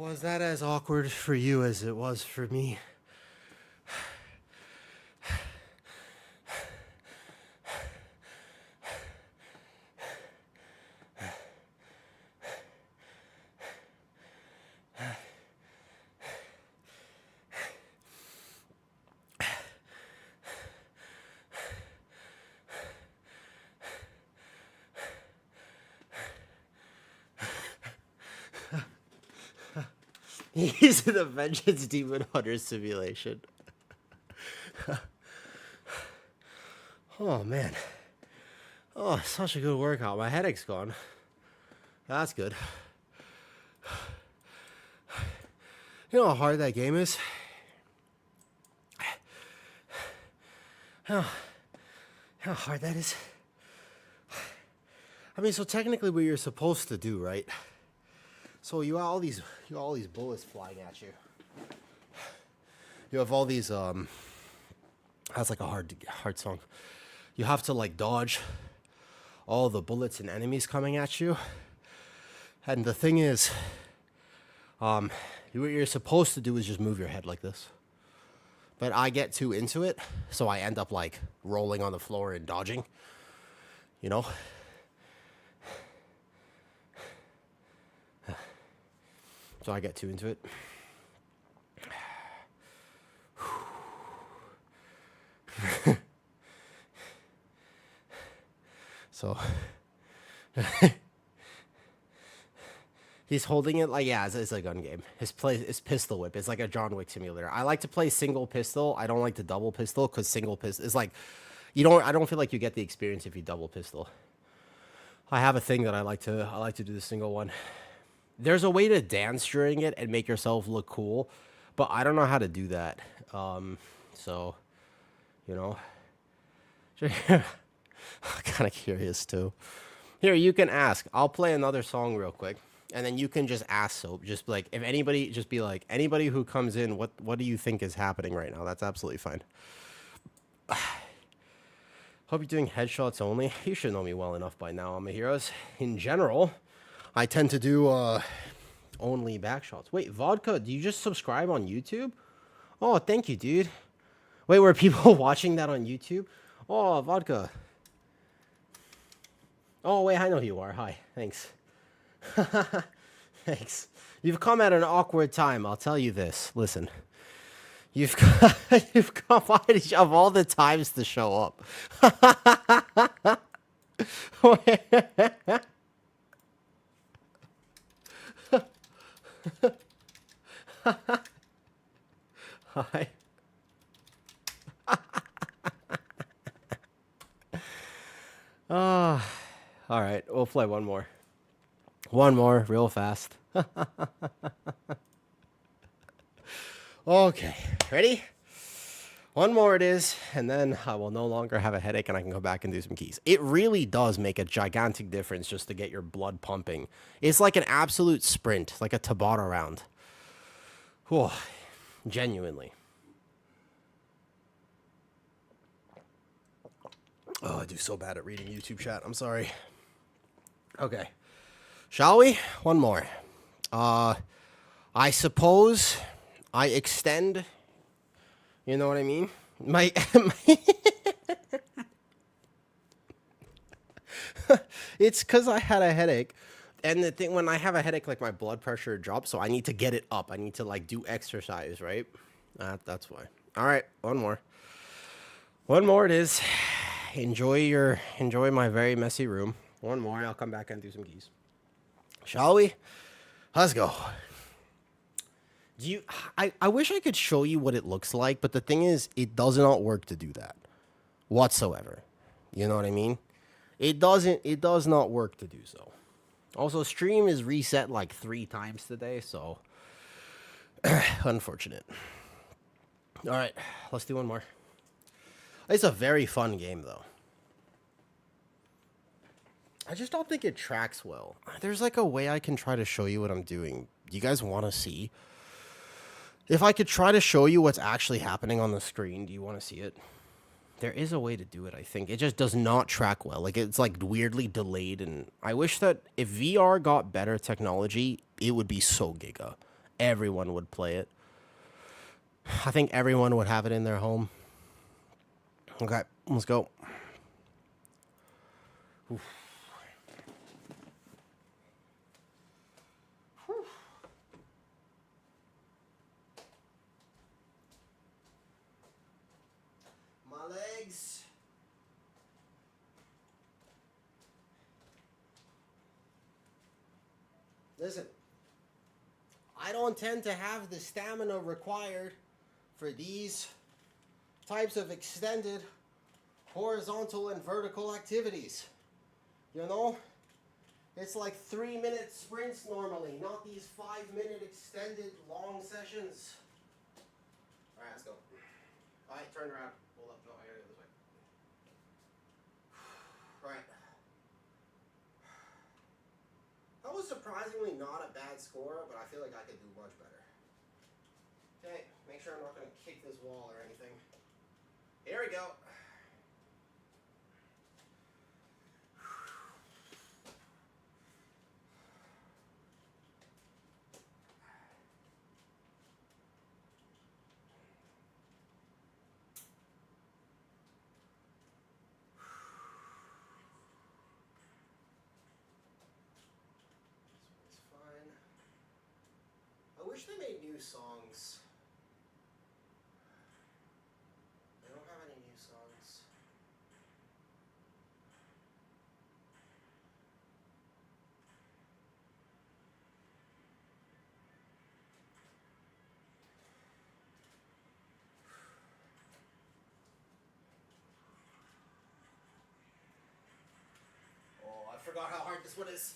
Was that as awkward for you as it was for me? He's in the Vengeance Demon Hunter simulation. Oh, man. Oh, such a good workout. My headache's gone. That's good. You know how hard that game is? How hard that is? I mean, so technically what you're supposed to do, right? So you got all these bullets flying at you. You have all these that's like a hard song. You have to like dodge all the bullets and enemies coming at you. And the thing is, what you're supposed to do is just move your head like this. But I get too into it, so I end up like rolling on the floor and dodging. You know? So I get too into it. So he's holding it like, yeah, it's a gun game. His pistol whip. It's like a John Wick simulator. I like to play single pistol. I don't like to double pistol because single pistol is like, I don't feel like you get the experience if you double pistol. I have a thing that I like to do the single one. There's a way to dance during it and make yourself look cool, but I don't know how to do that. So, you know, I'm kind of curious too. Here, you can ask. I'll play another song real quick, and then you can just ask Soap. Just like, if anybody, just be like, anybody who comes in, what do you think is happening right now? That's absolutely fine. Hope you're doing headshots only. You should know me well enough by now, I'm a heroes. In general, I tend to do only backshots. Wait, Vodka, do you just subscribe on YouTube? Oh, thank you, dude. Wait, were people watching that on YouTube? Oh, Vodka. Oh, wait, I know who you are. Hi, thanks. Thanks. You've come at an awkward time, I'll tell you this. Listen. You've come of all the times to show up. Hi. All right, we'll play one more. One more, real fast. Okay, ready? One more it is, and then I will no longer have a headache and I can go back and do some keys. It really does make a gigantic difference just to get your blood pumping. It's like an absolute sprint, like a Tabata round. Whew, genuinely. Oh, I do so bad at reading YouTube chat. I'm sorry. Okay. Shall we? One more. I suppose I extend, you know what I mean? It's because I had a headache. And the thing, when I have a headache, like my blood pressure drops, so I need to get it up. I need to like do exercise, right? That's why. All right, one more. One more it is. Enjoy my very messy room. One more, I'll come back and do some keys. Shall we? Let's go. I wish I could show you what it looks like, but the thing is, it does not work to do that whatsoever. You know what I mean? It does not work to do so. Also, stream is reset like 3 times today, so unfortunate. All right, let's do one more. It's a very fun game, though. I just don't think it tracks well. There's like a way I can try to show you what I'm doing. Do you guys want to see? If I could try to show you what's actually happening on the screen, do you want to see it? There is a way to do it, I think. It just does not track well. Like, it's like weirdly delayed, and I wish that if VR got better technology, it would be so giga. everyone would play it. I think everyone would have it in their home. Okay, let's go. Oof. My legs. Listen, I don't tend to have the stamina required for these types of extended horizontal and vertical activities. You know, it's like 3-minute sprints normally, not these 5-minute extended long sessions. All right, let's go. All right, turn around. Hold up. No, I gotta go this way. All right. That was surprisingly not a bad score, but I feel like I could do much better. Okay, make sure I'm not going to kick this wall or anything. Here we go. This one's fine. I wish they made new songs. They don't have any new songs. Oh, I forgot how hard this one is.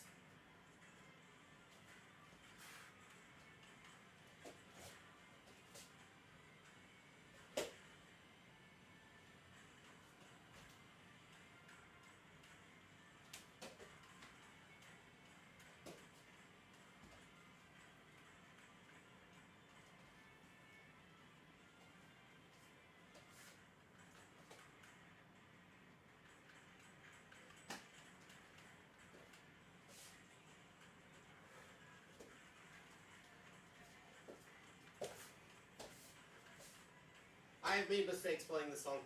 I have made mistakes playing this song.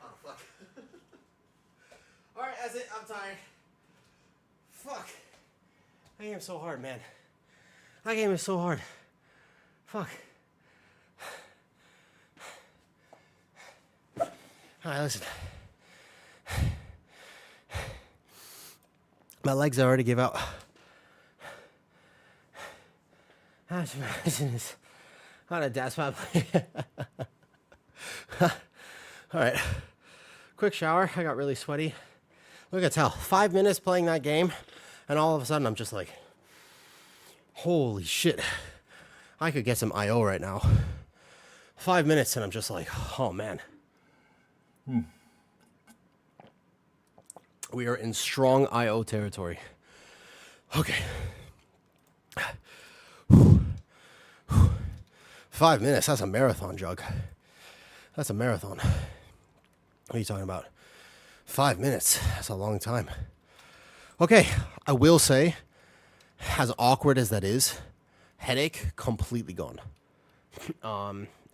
Oh, fuck. Alright, that's it. I'm tired. Fuck. That game is so hard, man. That game is so hard. Fuck. Alright, listen. My legs already give out. That's not a dad spot. All right, quick shower. I got really sweaty. Look at how 5 minutes playing that game, and all of a sudden I'm just like, holy shit, I could get some IO right now. 5 minutes and I'm just like, oh man. We are in strong IO territory. Okay. 5 minutes, that's a marathon jug. That's a marathon. What are you talking about? 5 minutes, that's a long time. Okay, I will say, as awkward as that is, headache completely gone.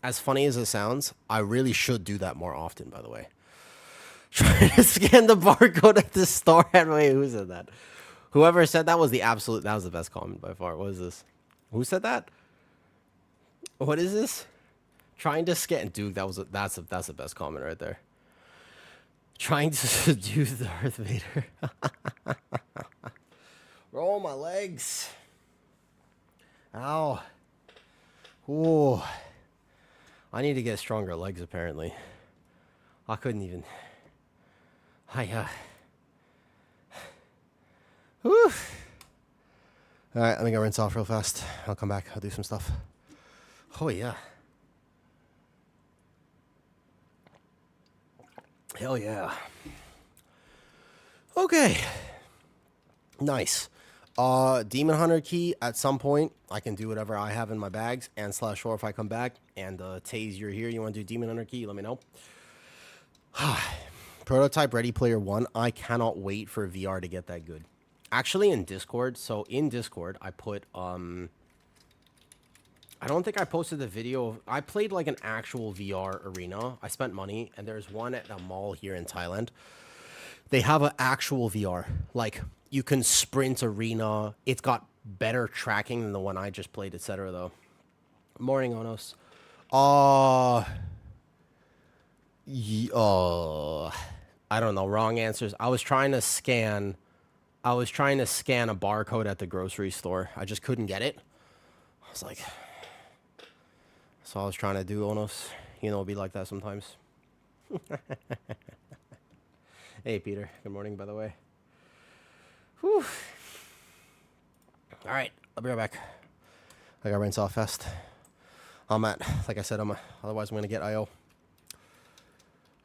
as funny as it sounds, I really should do that more often, by the way. Trying to scan the barcode at the store. Wait, who said that? Whoever said that was that was the best comment by far. What is this? Who said that? What is this? Trying to scan, dude. That's the best comment right there. Trying to seduce Darth Vader. Roll my legs. Ow. Ooh. I need to get stronger legs, apparently. I couldn't even. Whew. Alright, let me go rinse off real fast. I'll come back. I'll do some stuff. Oh, yeah. Hell yeah. Okay. Nice. Demon Hunter key, at some point, I can do whatever I have in my bags, and /or if I come back, and Taze, you're here, you want to do Demon Hunter key, let me know. Prototype Ready Player One, I cannot wait for VR to get that good. Actually, in Discord, I put, I don't think I posted the video. I played like an actual VR arena. I spent money, and there's one at a mall here in Thailand. They have an actual VR. Like, you can sprint arena. It's got better tracking than the one I just played, etc. though. Morning, Onos. I don't know. Wrong answers. I was trying to scan a barcode at the grocery store. I just couldn't get it. I was like, so I was trying to do, Onos. You know, it'll be like that sometimes. Hey, Peter. Good morning, by the way. Whew. All right. I'll be right back. I got rinse off fast. Like I said, otherwise I'm going to get IO.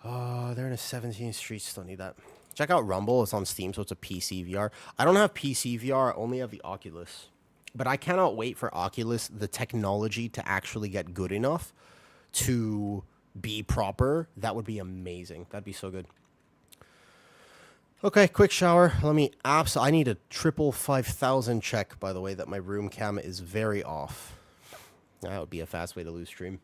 They're in a 17th Street. Still need that. Check out Rumble. It's on Steam, so it's a PC VR. I don't have PC VR. I only have the Oculus. But I cannot wait for Oculus, the technology, to actually get good enough to be proper. That would be amazing. That'd be so good. Okay, quick shower. I need a triple 5,000 check, by the way, that my room cam is very off. That would be a fast way to lose stream.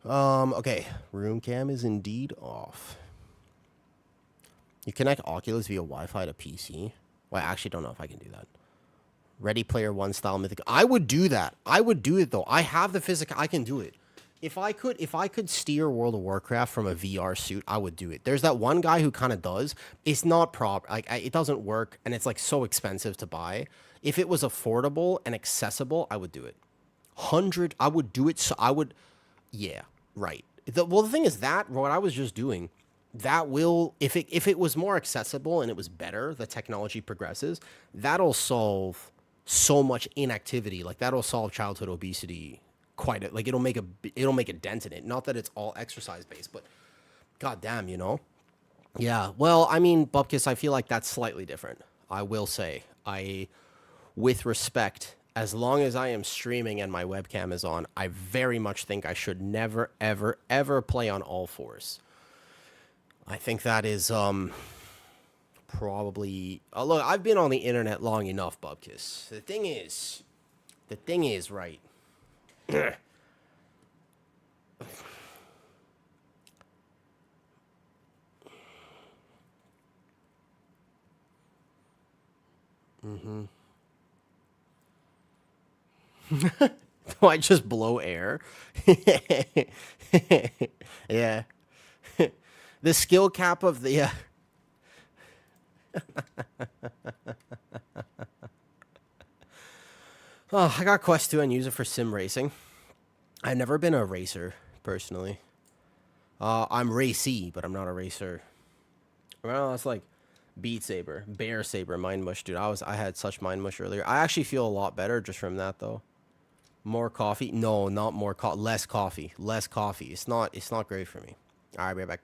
Okay. Room cam is indeed off. You connect Oculus via Wi-Fi to PC? Well, I actually don't know if I can do that. Ready Player One style mythic. I would do that. I would do it, though. I have the physical. I can do it. If I could steer World of Warcraft from a VR suit, I would do it. There's that one guy who kind of does. It's not proper. Like, it doesn't work, and it's like so expensive to buy. If it was affordable and accessible, I would do it. I would do it. So I would, yeah, right. The thing is that what I was just doing, that will, if it was more accessible and it was better, the technology progresses, that'll solve so much inactivity. Like, that'll solve childhood obesity. It'll make a dent in it. Not that it's all exercise based, but goddamn, you know. Yeah. Well, I mean, Bupkis, I feel like that's slightly different. I will say, with respect, as long as I am streaming and my webcam is on, I very much think I should never, ever, ever play on all fours. I think that is probably. Look, I've been on the internet long enough, Bupkis. The thing is, right. Mm-hmm. Do I just blow air? Yeah. The skill cap of the. Oh, I got Quest 2 and use it for sim racing. I've never been a racer, personally. I'm racy, but I'm not a racer. Well, it's like Beat Saber, Bear Saber, Mind Mush, dude. I had such Mind Mush earlier. I actually feel a lot better just from that, though. More coffee? No, not more less coffee. Less coffee. It's not great for me. All right, be right back.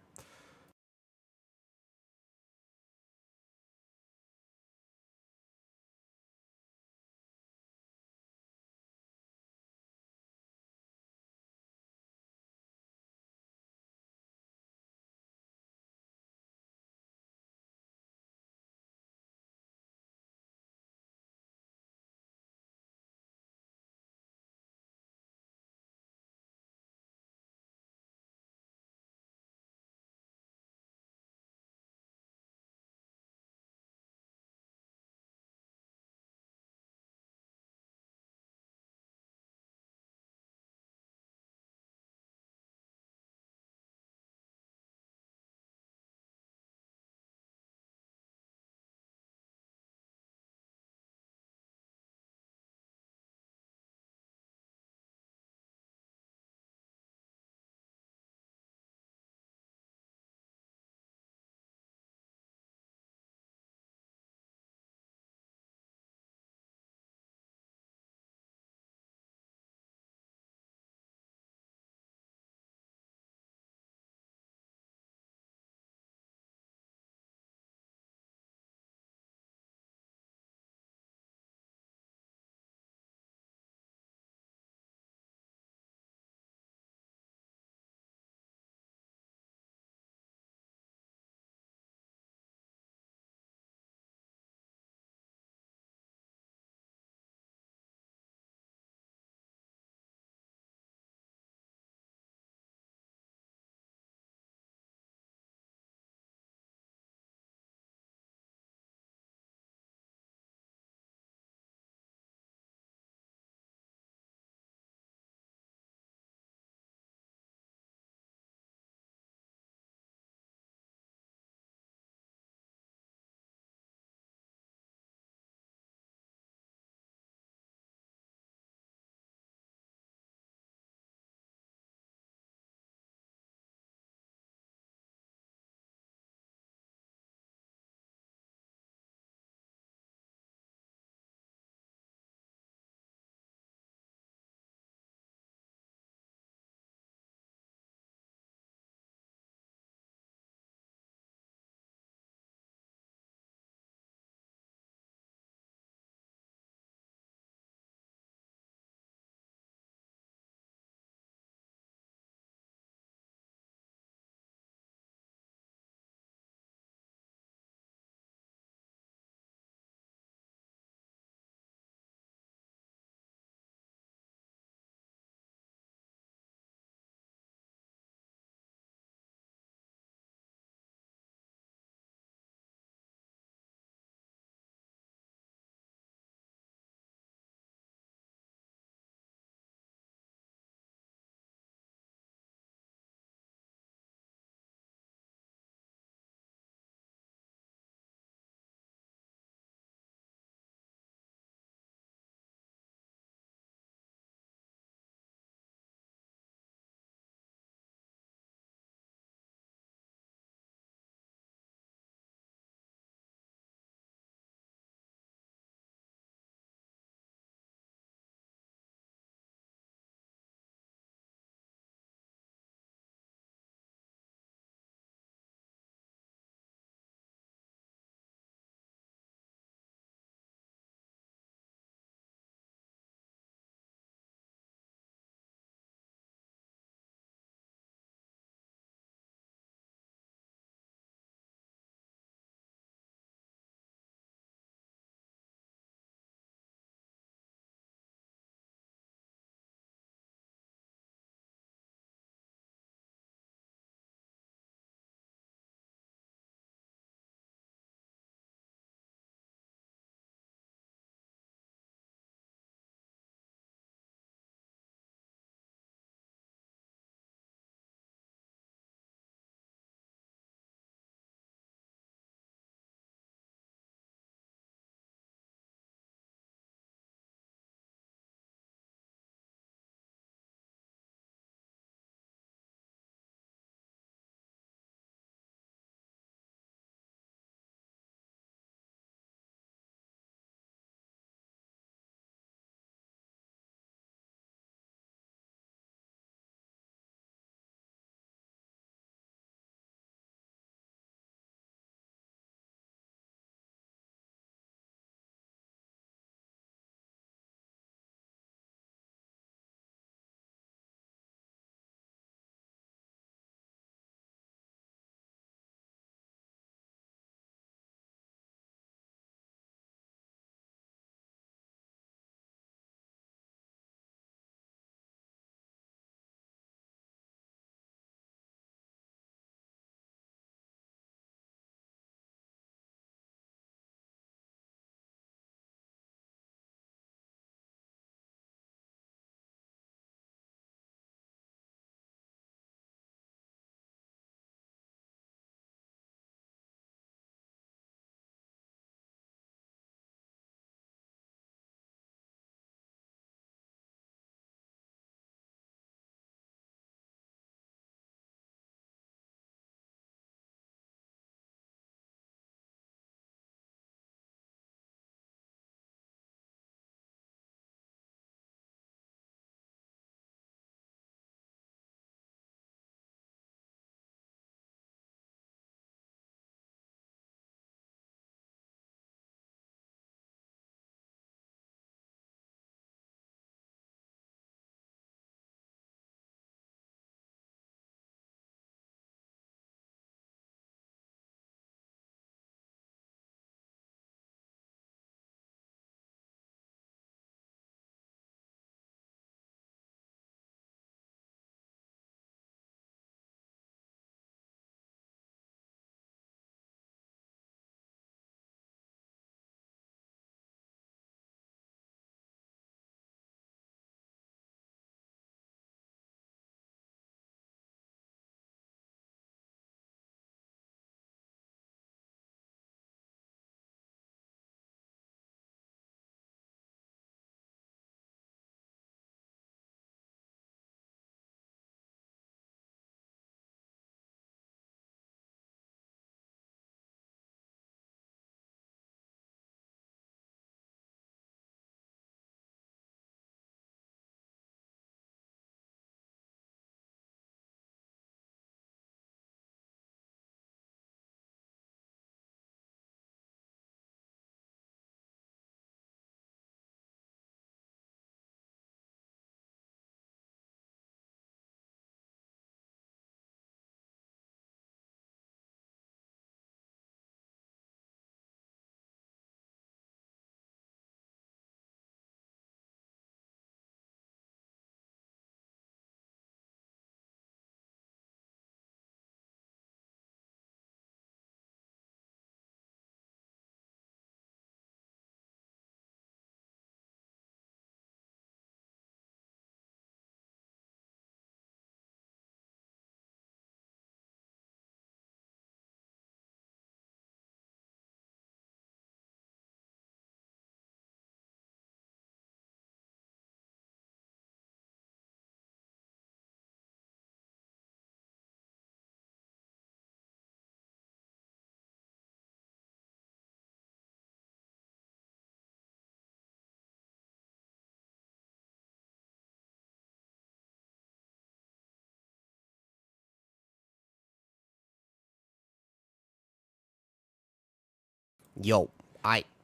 Yo,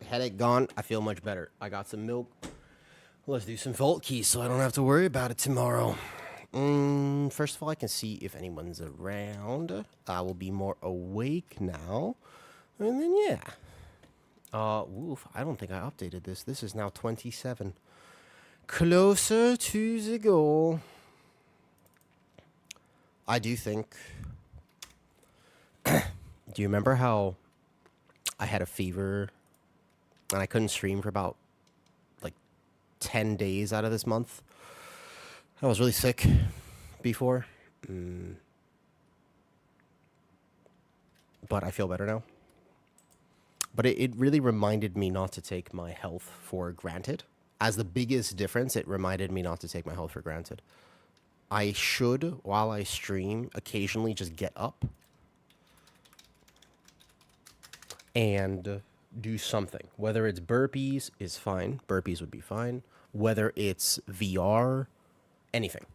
headache gone. I feel much better. I got some milk. Let's do some vault keys so I don't have to worry about it tomorrow. First of all, I can see if anyone's around. I will be more awake now. And then, yeah. Woof, I don't think I updated this. This is now 27. Closer to the goal. I do think... Do you remember how I had a fever and I couldn't stream for about, like, 10 days out of this month? I was really sick before. But I feel better now. But it really reminded me not to take my health for granted. As the biggest difference, it reminded me not to take my health for granted. I should, while I stream, occasionally just get up and do something. Whether it's burpees is fine. Burpees would be fine. Whether it's VR, anything.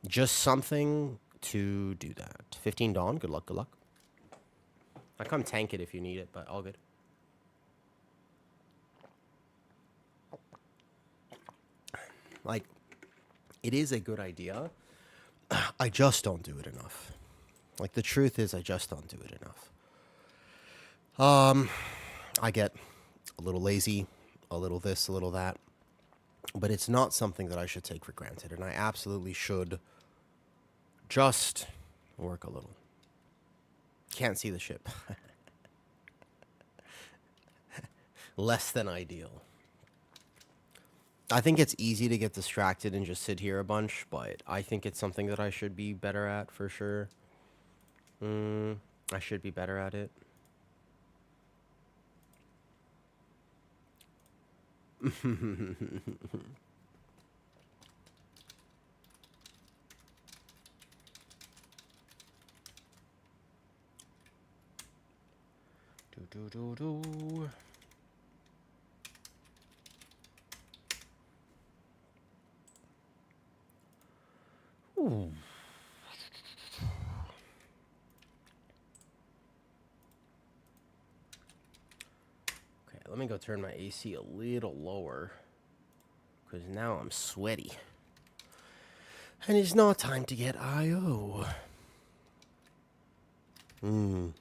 Just something to do that. 15 Dawn, good luck, good luck. I come tank it if you need it, but all good. Like, it is a good idea. I just don't do it enough. Like, the truth is I just don't do it enough. I get a little lazy, a little this, a little that. But it's not something that I should take for granted. And I absolutely should just work a little. Can't see the ship. Less than ideal. I think it's easy to get distracted and just sit here a bunch, but I think it's something that I should be better at for sure. I should be better at it. Do. Ooh. Okay, let me go turn my AC a little lower, because now I'm sweaty. And it's not time to get IO. You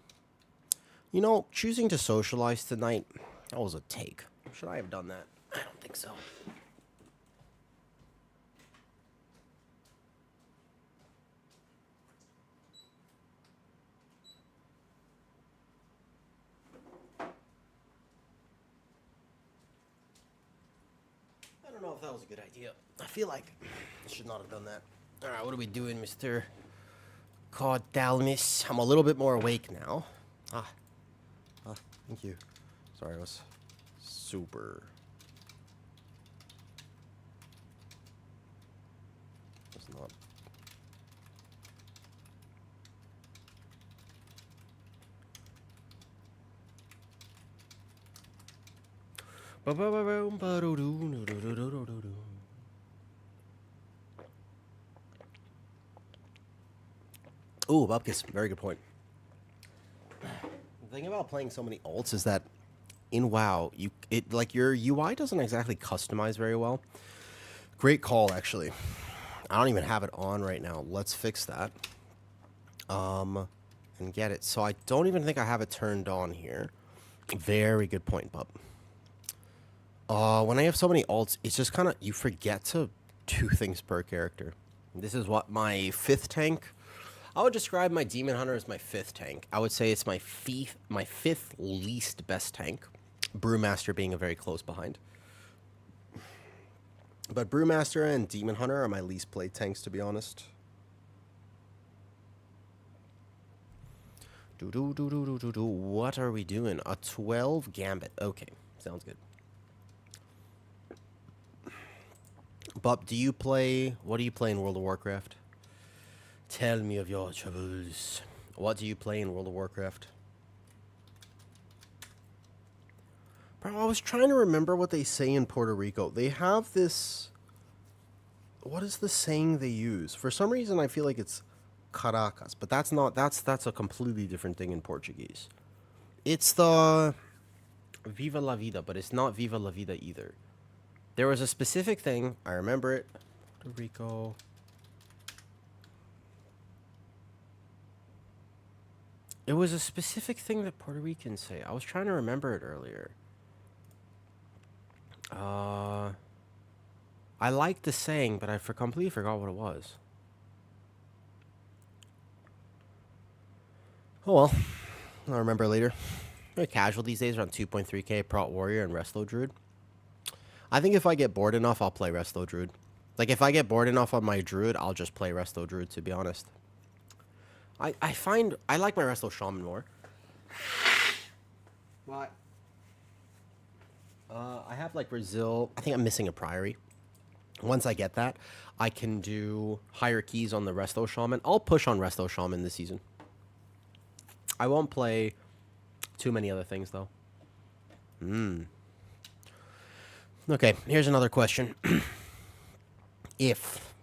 know, choosing to socialize tonight, that was a take. Should I have done that? I don't think so. I don't know if that was a good idea. I feel like I should not have done that. Alright, what are we doing, Mr. Caudalmus? I'm a little bit more awake now. Thank you. Sorry, I was super... It's not... Ooh, Bupkis, very good point. The thing about playing so many alts is that in WoW, your UI doesn't exactly customize very well. Great call, actually. I don't even have it on right now. Let's fix that. And get it. So I don't even think I have it turned on here. Very good point, Bub. When I have so many alts, it's just kind of, you forget to do things per character. This is what my 5th tank. I would describe my Demon Hunter as my 5th tank. I would say it's my 5th least best tank. Brewmaster being a very close behind. But Brewmaster and Demon Hunter are my least played tanks, to be honest. What are we doing? A 12 Gambit. Okay, sounds good. Bub, what do you play in World of Warcraft? Tell me of your troubles. What do you play in World of Warcraft? Bro, I was trying to remember what they say in Puerto Rico. They have this... What is the saying they use? For some reason, I feel like it's Caracas, but that's not... That's a completely different thing in Portuguese. It's the... Viva la vida, but it's not Viva la vida either. There was a specific thing, I remember it. Puerto Rico. It was a specific thing that Puerto Ricans say. I was trying to remember it earlier. I liked the saying, but I completely forgot what it was. Oh well, I'll remember later. Very casual these days, around 2.3k prot warrior and resto druid. I think if I get bored enough, I'll play resto druid. Like if I get bored enough on my druid, I'll just play resto druid, to be honest. I find I like my resto shaman more. What? I have like Brazil. I think I'm missing a priory. Once I get that, I can do higher keys on the resto shaman. I'll push on resto shaman this season. I won't play too many other things though. Okay, here's another question. If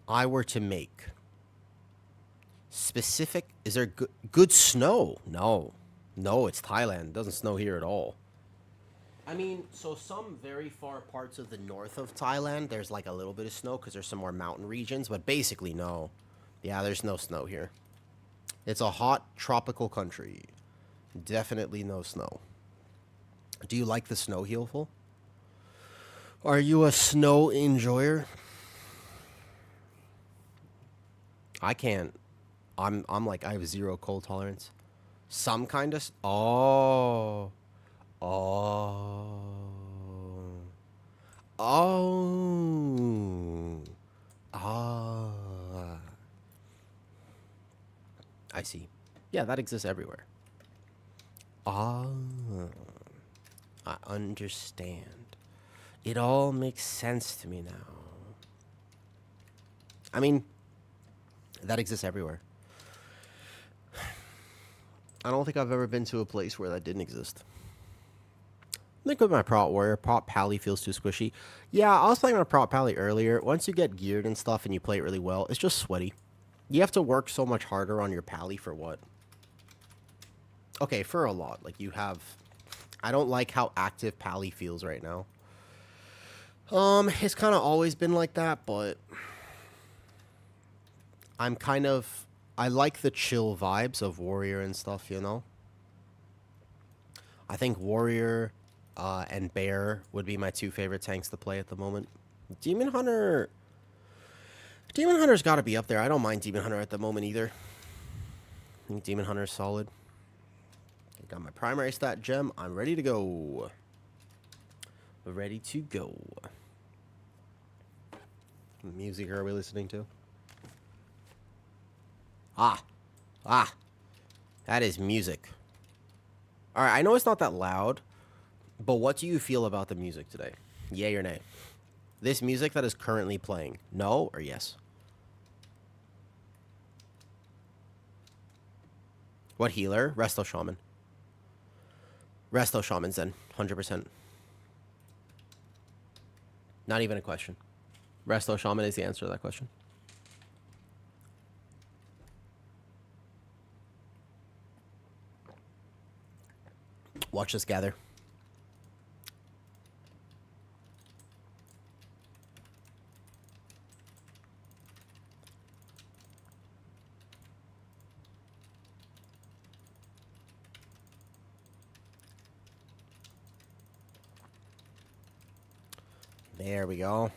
I were to make specific, is there good snow? No, it's Thailand. It doesn't snow here at all. I mean, so some very far parts of the north of Thailand, there's like a little bit of snow because there's some more mountain regions, but basically no. Yeah, there's no snow here. It's a hot tropical country. Definitely no snow. Do you like the snow, Healful? Are you a snow enjoyer? I can't. I'm like, I have zero cold tolerance. Some kind of... Oh. I see. Yeah, that exists everywhere. I understand. It all makes sense to me now. I mean, that exists everywhere. I don't think I've ever been to a place where that didn't exist. I think with my prot warrior, prot pally feels too squishy. Yeah, I was playing my prot pally earlier. Once you get geared and stuff and you play it really well, it's just sweaty. You have to work so much harder on your pally for what? Okay, for a lot. Like you have... I don't like how active pally feels right now. It's kind of always been like that, but... I'm kind of... I like the chill vibes of warrior and stuff, you know? I think warrior... and bear would be my two favorite tanks to play at the moment. Demon Hunter's got to be up there. I don't mind Demon Hunter at the moment either. I think Demon Hunter's solid. I got my primary stat gem. I'm ready to go. Ready to go. What music are we listening to? That is music. All right, I know it's not that loud. But what do you feel about the music today? Yay or nay? This music that is currently playing. No or yes? What healer? Resto Shaman. Resto Shaman's then. 100%. Not even a question. Resto Shaman is the answer to that question. Watch this gather. There we go.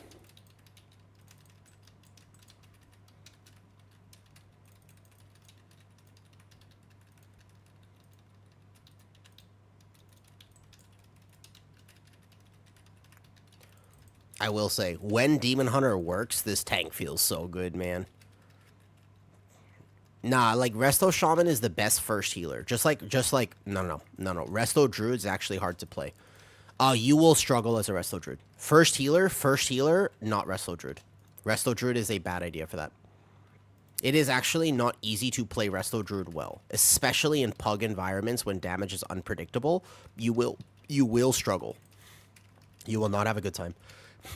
I will say, when Demon Hunter works, this tank feels so good, man. Nah, like, Resto Shaman is the best first healer. Just like, no. Resto Druid's actually hard to play. You will struggle as a Resto Druid. First healer, not Resto Druid. Resto Druid is a bad idea for that. It is actually not easy to play Resto Druid well. Especially in pug environments when damage is unpredictable. You will struggle. You will not have a good time.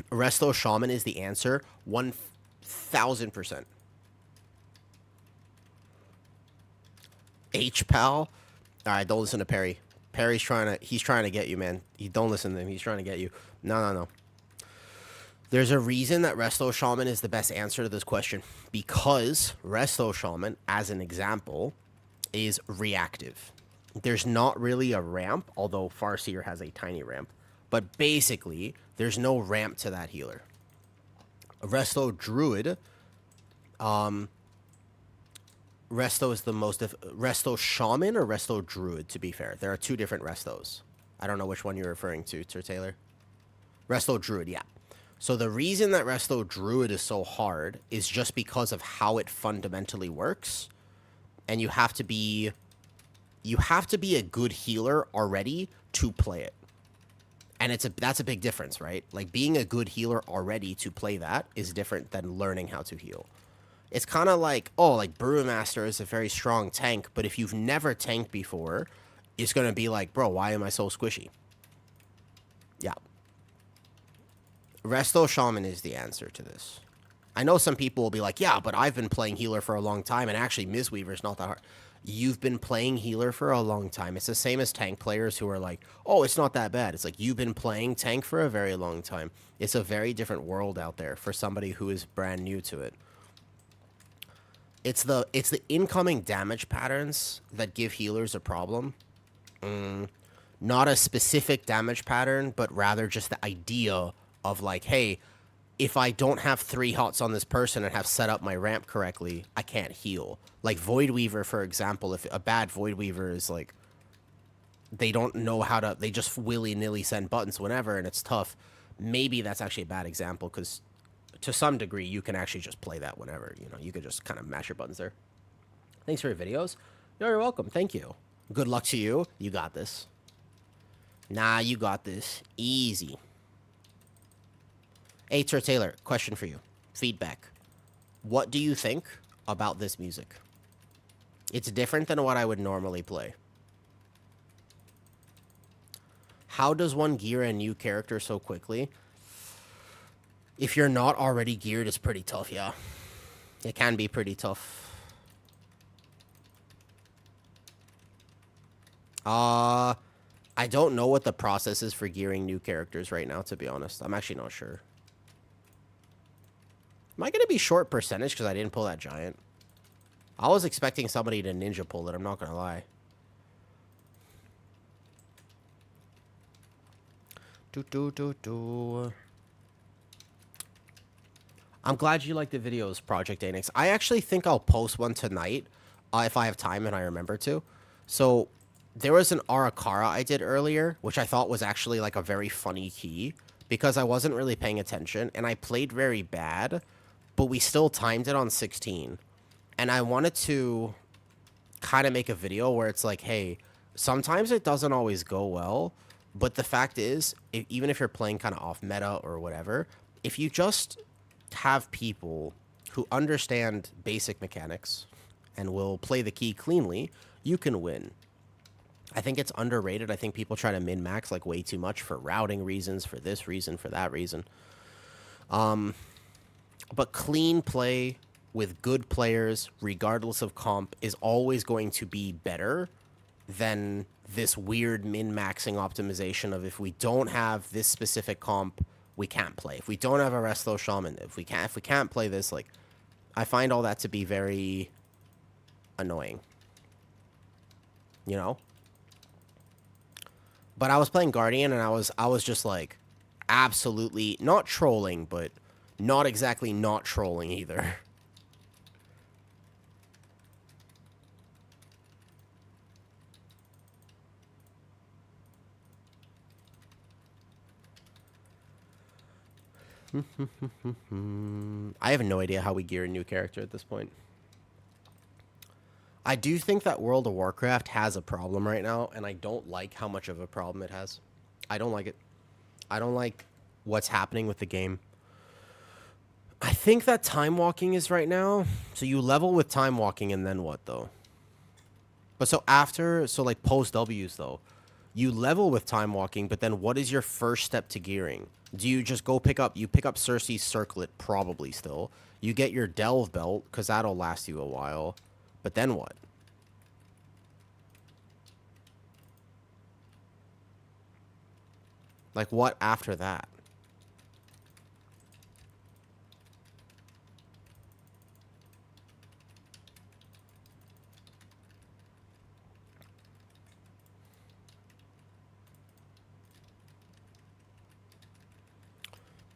Resto Shaman is the answer. 1000%. H-Pal. Alright, don't listen to Perry. Perry's he's trying to get you, man. You don't listen to him. He's trying to get you. No. There's a reason that Resto Shaman is the best answer to this question. Because Resto Shaman, as an example, is reactive. There's not really a ramp, although Farseer has a tiny ramp. But basically, there's no ramp to that healer. Resto Druid, Resto is the most... Resto Shaman or Resto Druid, to be fair. There are two different Restos. I don't know which one you're referring to, Sir Taylor. Resto Druid, yeah. So the reason that Resto Druid is so hard is just because of how it fundamentally works. And you have to be a good healer already to play it. And that's a big difference, right? Like, being a good healer already to play that is different than learning how to heal. It's kind of like, oh, like, Brewmaster is a very strong tank, but if you've never tanked before, it's going to be like, bro, why am I so squishy? Yeah. Resto Shaman is the answer to this. I know some people will be like, yeah, but I've been playing healer for a long time, and actually Mistweaver is not that hard. You've been playing healer for a long time. It's the same as tank players who are like, oh, it's not that bad. It's like, you've been playing tank for a very long time. It's a very different world out there for somebody who is brand new to it. It's the incoming damage patterns that give healers a problem. Not a specific damage pattern, but rather just the idea of like, hey, if I don't have 3 hots on this person and have set up my ramp correctly, I can't heal. Like Voidweaver, for example, if a bad Voidweaver is like, they don't know how to, they just willy-nilly send buttons whenever, and it's tough. Maybe that's actually a bad example, because to some degree, you can actually just play that whenever, you know, you could just kind of mash your buttons there. Thanks for your videos. You're welcome. Thank you. Good luck to you. You got this. Nah, you got this. Easy. Hey, Sir Taylor, question for you. Feedback. What do you think about this music? It's different than what I would normally play. How does one gear a new character so quickly? If you're not already geared, it's pretty tough, yeah. It can be pretty tough. I don't know what the process is for gearing new characters right now, to be honest. I'm actually not sure. Am I going to be short percentage because I didn't pull that giant? I was expecting somebody to ninja pull it, I'm not going to lie. I'm glad you like the videos, Project Anix. I actually think I'll post one tonight, if I have time and I remember to. So, there was an Arakara I did earlier, which I thought was actually like a very funny key, because I wasn't really paying attention, and I played very bad, but we still timed it on 16. And I wanted to kind of make a video where it's like, hey, sometimes it doesn't always go well, but the fact is, even if you're playing kind of off meta or whatever, if you just have people who understand basic mechanics and will play the key cleanly, you can win. I think it's underrated. I think people try to min-max like way too much for routing reasons, for this reason, for that reason. But clean play with good players, regardless of comp, is always going to be better than this weird min-maxing optimization of if we don't have this specific comp, we can't play. If we don't have a Resto Shaman, if we can't play this, like, I find all that to be very annoying. You know? But I was playing Guardian, and I was just like absolutely not trolling, but not exactly not trolling either. I have no idea how we gear a new character at this point. I do think that World of Warcraft has a problem right now, and I don't like how much of a problem it has. I don't like it. I don't like what's happening with the game. I think that time walking is right now. So you level with time walking, and then what, though? But so after, so like post W's, though, you level with time walking, but then what is your first step to gearing? Do you just go pick up Cersei's Circlet, probably still. You get your Delve Belt, because that'll last you a while. But then what? Like, what after that?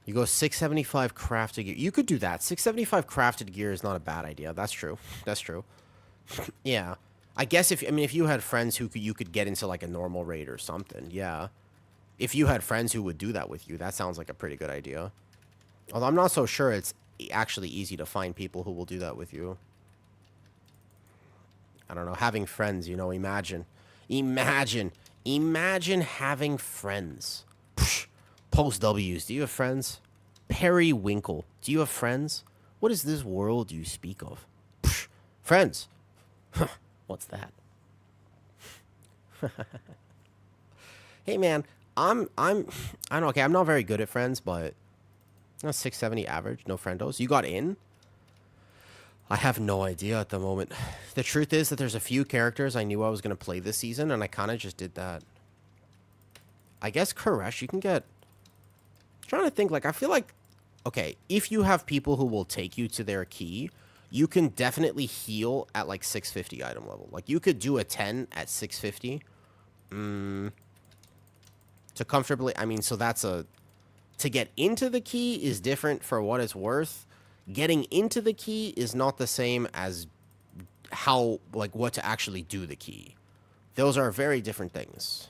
You go 675 crafted gear. You could do that. 675 crafted gear is not a bad idea. That's true. That's true. Yeah. I guess if you had friends who you could get into like a normal raid or something. Yeah. If you had friends who would do that with you, that sounds like a pretty good idea. Although I'm not so sure it's actually easy to find people who will do that with you. I don't know. Having friends, you know, imagine having friends. Psh, Post W's. Do you have friends? Periwinkle. Do you have friends? What is this world you speak of? Psh, friends. What's that? Hey man, I don't know, okay, I'm not very good at friends, but 670 average, no friendos. You got in? I have no idea at the moment. The truth is that there's a few characters I knew I was going to play this season, and I kind of just did that. I guess Koresh, you can get... I'm trying to think, like, I feel like... Okay, if you have people who will take you to their key, you can definitely heal at, like, 650 item level. Like, you could do a 10 at 650. To comfortably... I mean, so that's a... To get into the key is different for what it's worth. Getting into the key is not the same as how, like, what to actually do the key. Those are very different things.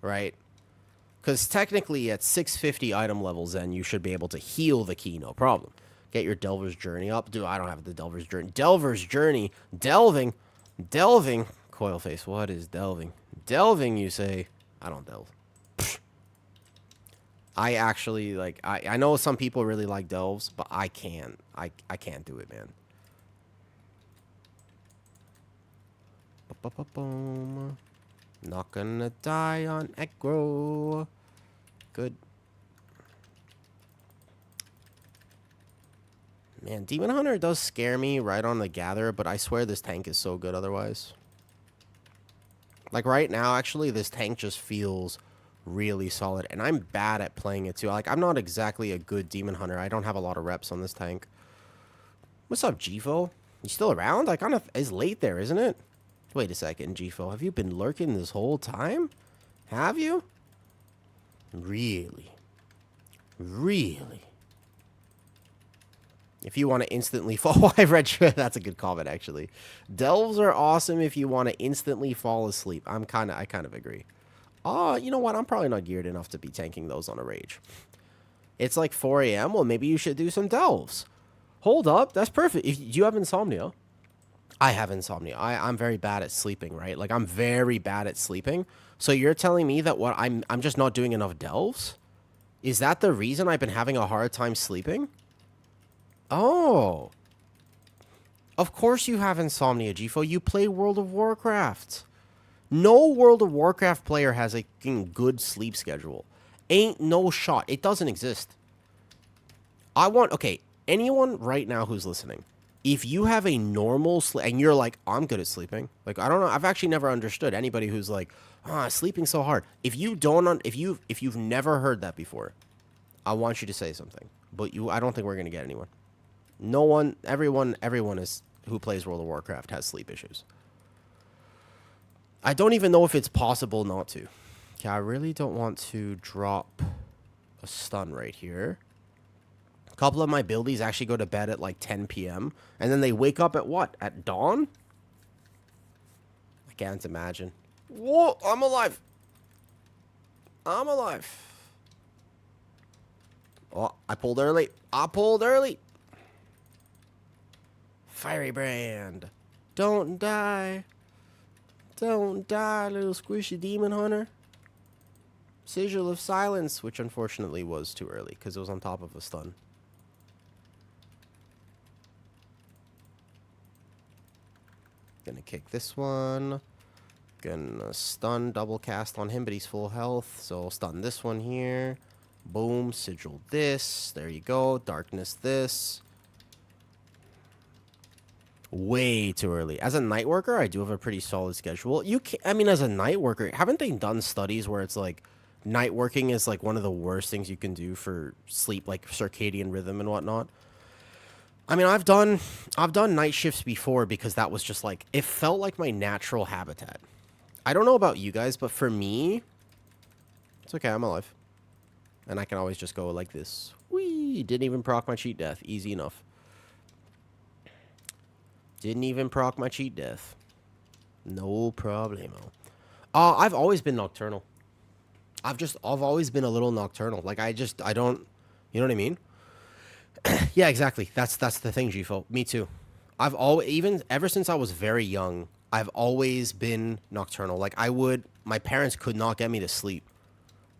Right? Because technically at 650 item levels, then you should be able to heal the key, no problem. Get your Delver's Journey up. Dude, I don't have the Delver's Journey. Delver's Journey. Delving. Delving. Coilface, what is delving? Delving, you say? I don't delve. I actually, like, I know some people really like delves, but I can't. I can't do it, man. Boom. Not gonna die on aggro. Good. Man, Demon Hunter does scare me right on the gather, but I swear this tank is so good otherwise. Like, right now, actually, this tank just feels... really solid, and I'm bad at playing it too. Like, I'm not exactly a good demon hunter. I don't have a lot of reps on this tank. What's up, Gfo? You still around? I kind of is late there, isn't it? Wait a second, Gfo. Have you been lurking this whole time? Have you? Really? Really? If you want to instantly fall, I've read that's a good comment actually. Delves are awesome if you want to instantly fall asleep. I kind of agree. Oh, you know what? I'm probably not geared enough to be tanking those on a rage. It's like 4 a.m. Well, maybe you should do some delves. Hold up. That's perfect. Do you have insomnia? I have insomnia. I'm very bad at sleeping, right? Like, I'm very bad at sleeping. So you're telling me that what I'm just not doing enough delves? Is that the reason I've been having a hard time sleeping? Oh. Of course you have insomnia, Gfo. You play World of Warcraft. No World of Warcraft player has a good sleep schedule. Ain't no shot. It doesn't exist. Okay, anyone right now who's listening, if you have a normal sleep, and you're like, I'm good at sleeping. Like, I don't know. I've actually never understood anybody who's like, sleeping so hard. If you've never heard that before, I want you to say something. But I don't think we're going to get anyone. No one, everyone who plays World of Warcraft has sleep issues. I don't even know if it's possible not to. Okay, I really don't want to drop a stun right here. A couple of my buildies actually go to bed at like 10 p.m. And then they wake up at what? At dawn? I can't imagine. Whoa, I'm alive. I'm alive. Oh, I pulled early. Fiery brand. Don't die. Don't die, little squishy demon hunter. Sigil of Silence, which unfortunately was too early because it was on top of a stun. Gonna kick this one. Gonna stun, double cast on him, but he's full health. So I'll stun this one here. Boom, sigil this. There you go. Darkness this. Way too early. As a night worker, I do have a pretty solid schedule. You can, I mean, as a night worker, haven't they done studies where it's like night working is like one of the worst things you can do for sleep, like circadian rhythm and whatnot? I mean, I've done night shifts before because that was just like it felt like my natural habitat. I don't know about you guys, but for me, it's okay. I'm alive, and I can always just go like this. Whee! Didn't even proc my cheat death. Easy enough. Didn't even proc my cheat death. No problemo. I've always been nocturnal. I've always been a little nocturnal. Like I don't, you know what I mean? Yeah, exactly. That's the thing, Gfo. Me too. I've always, even ever since I was very young, I've always been nocturnal. Like my parents could not get me to sleep.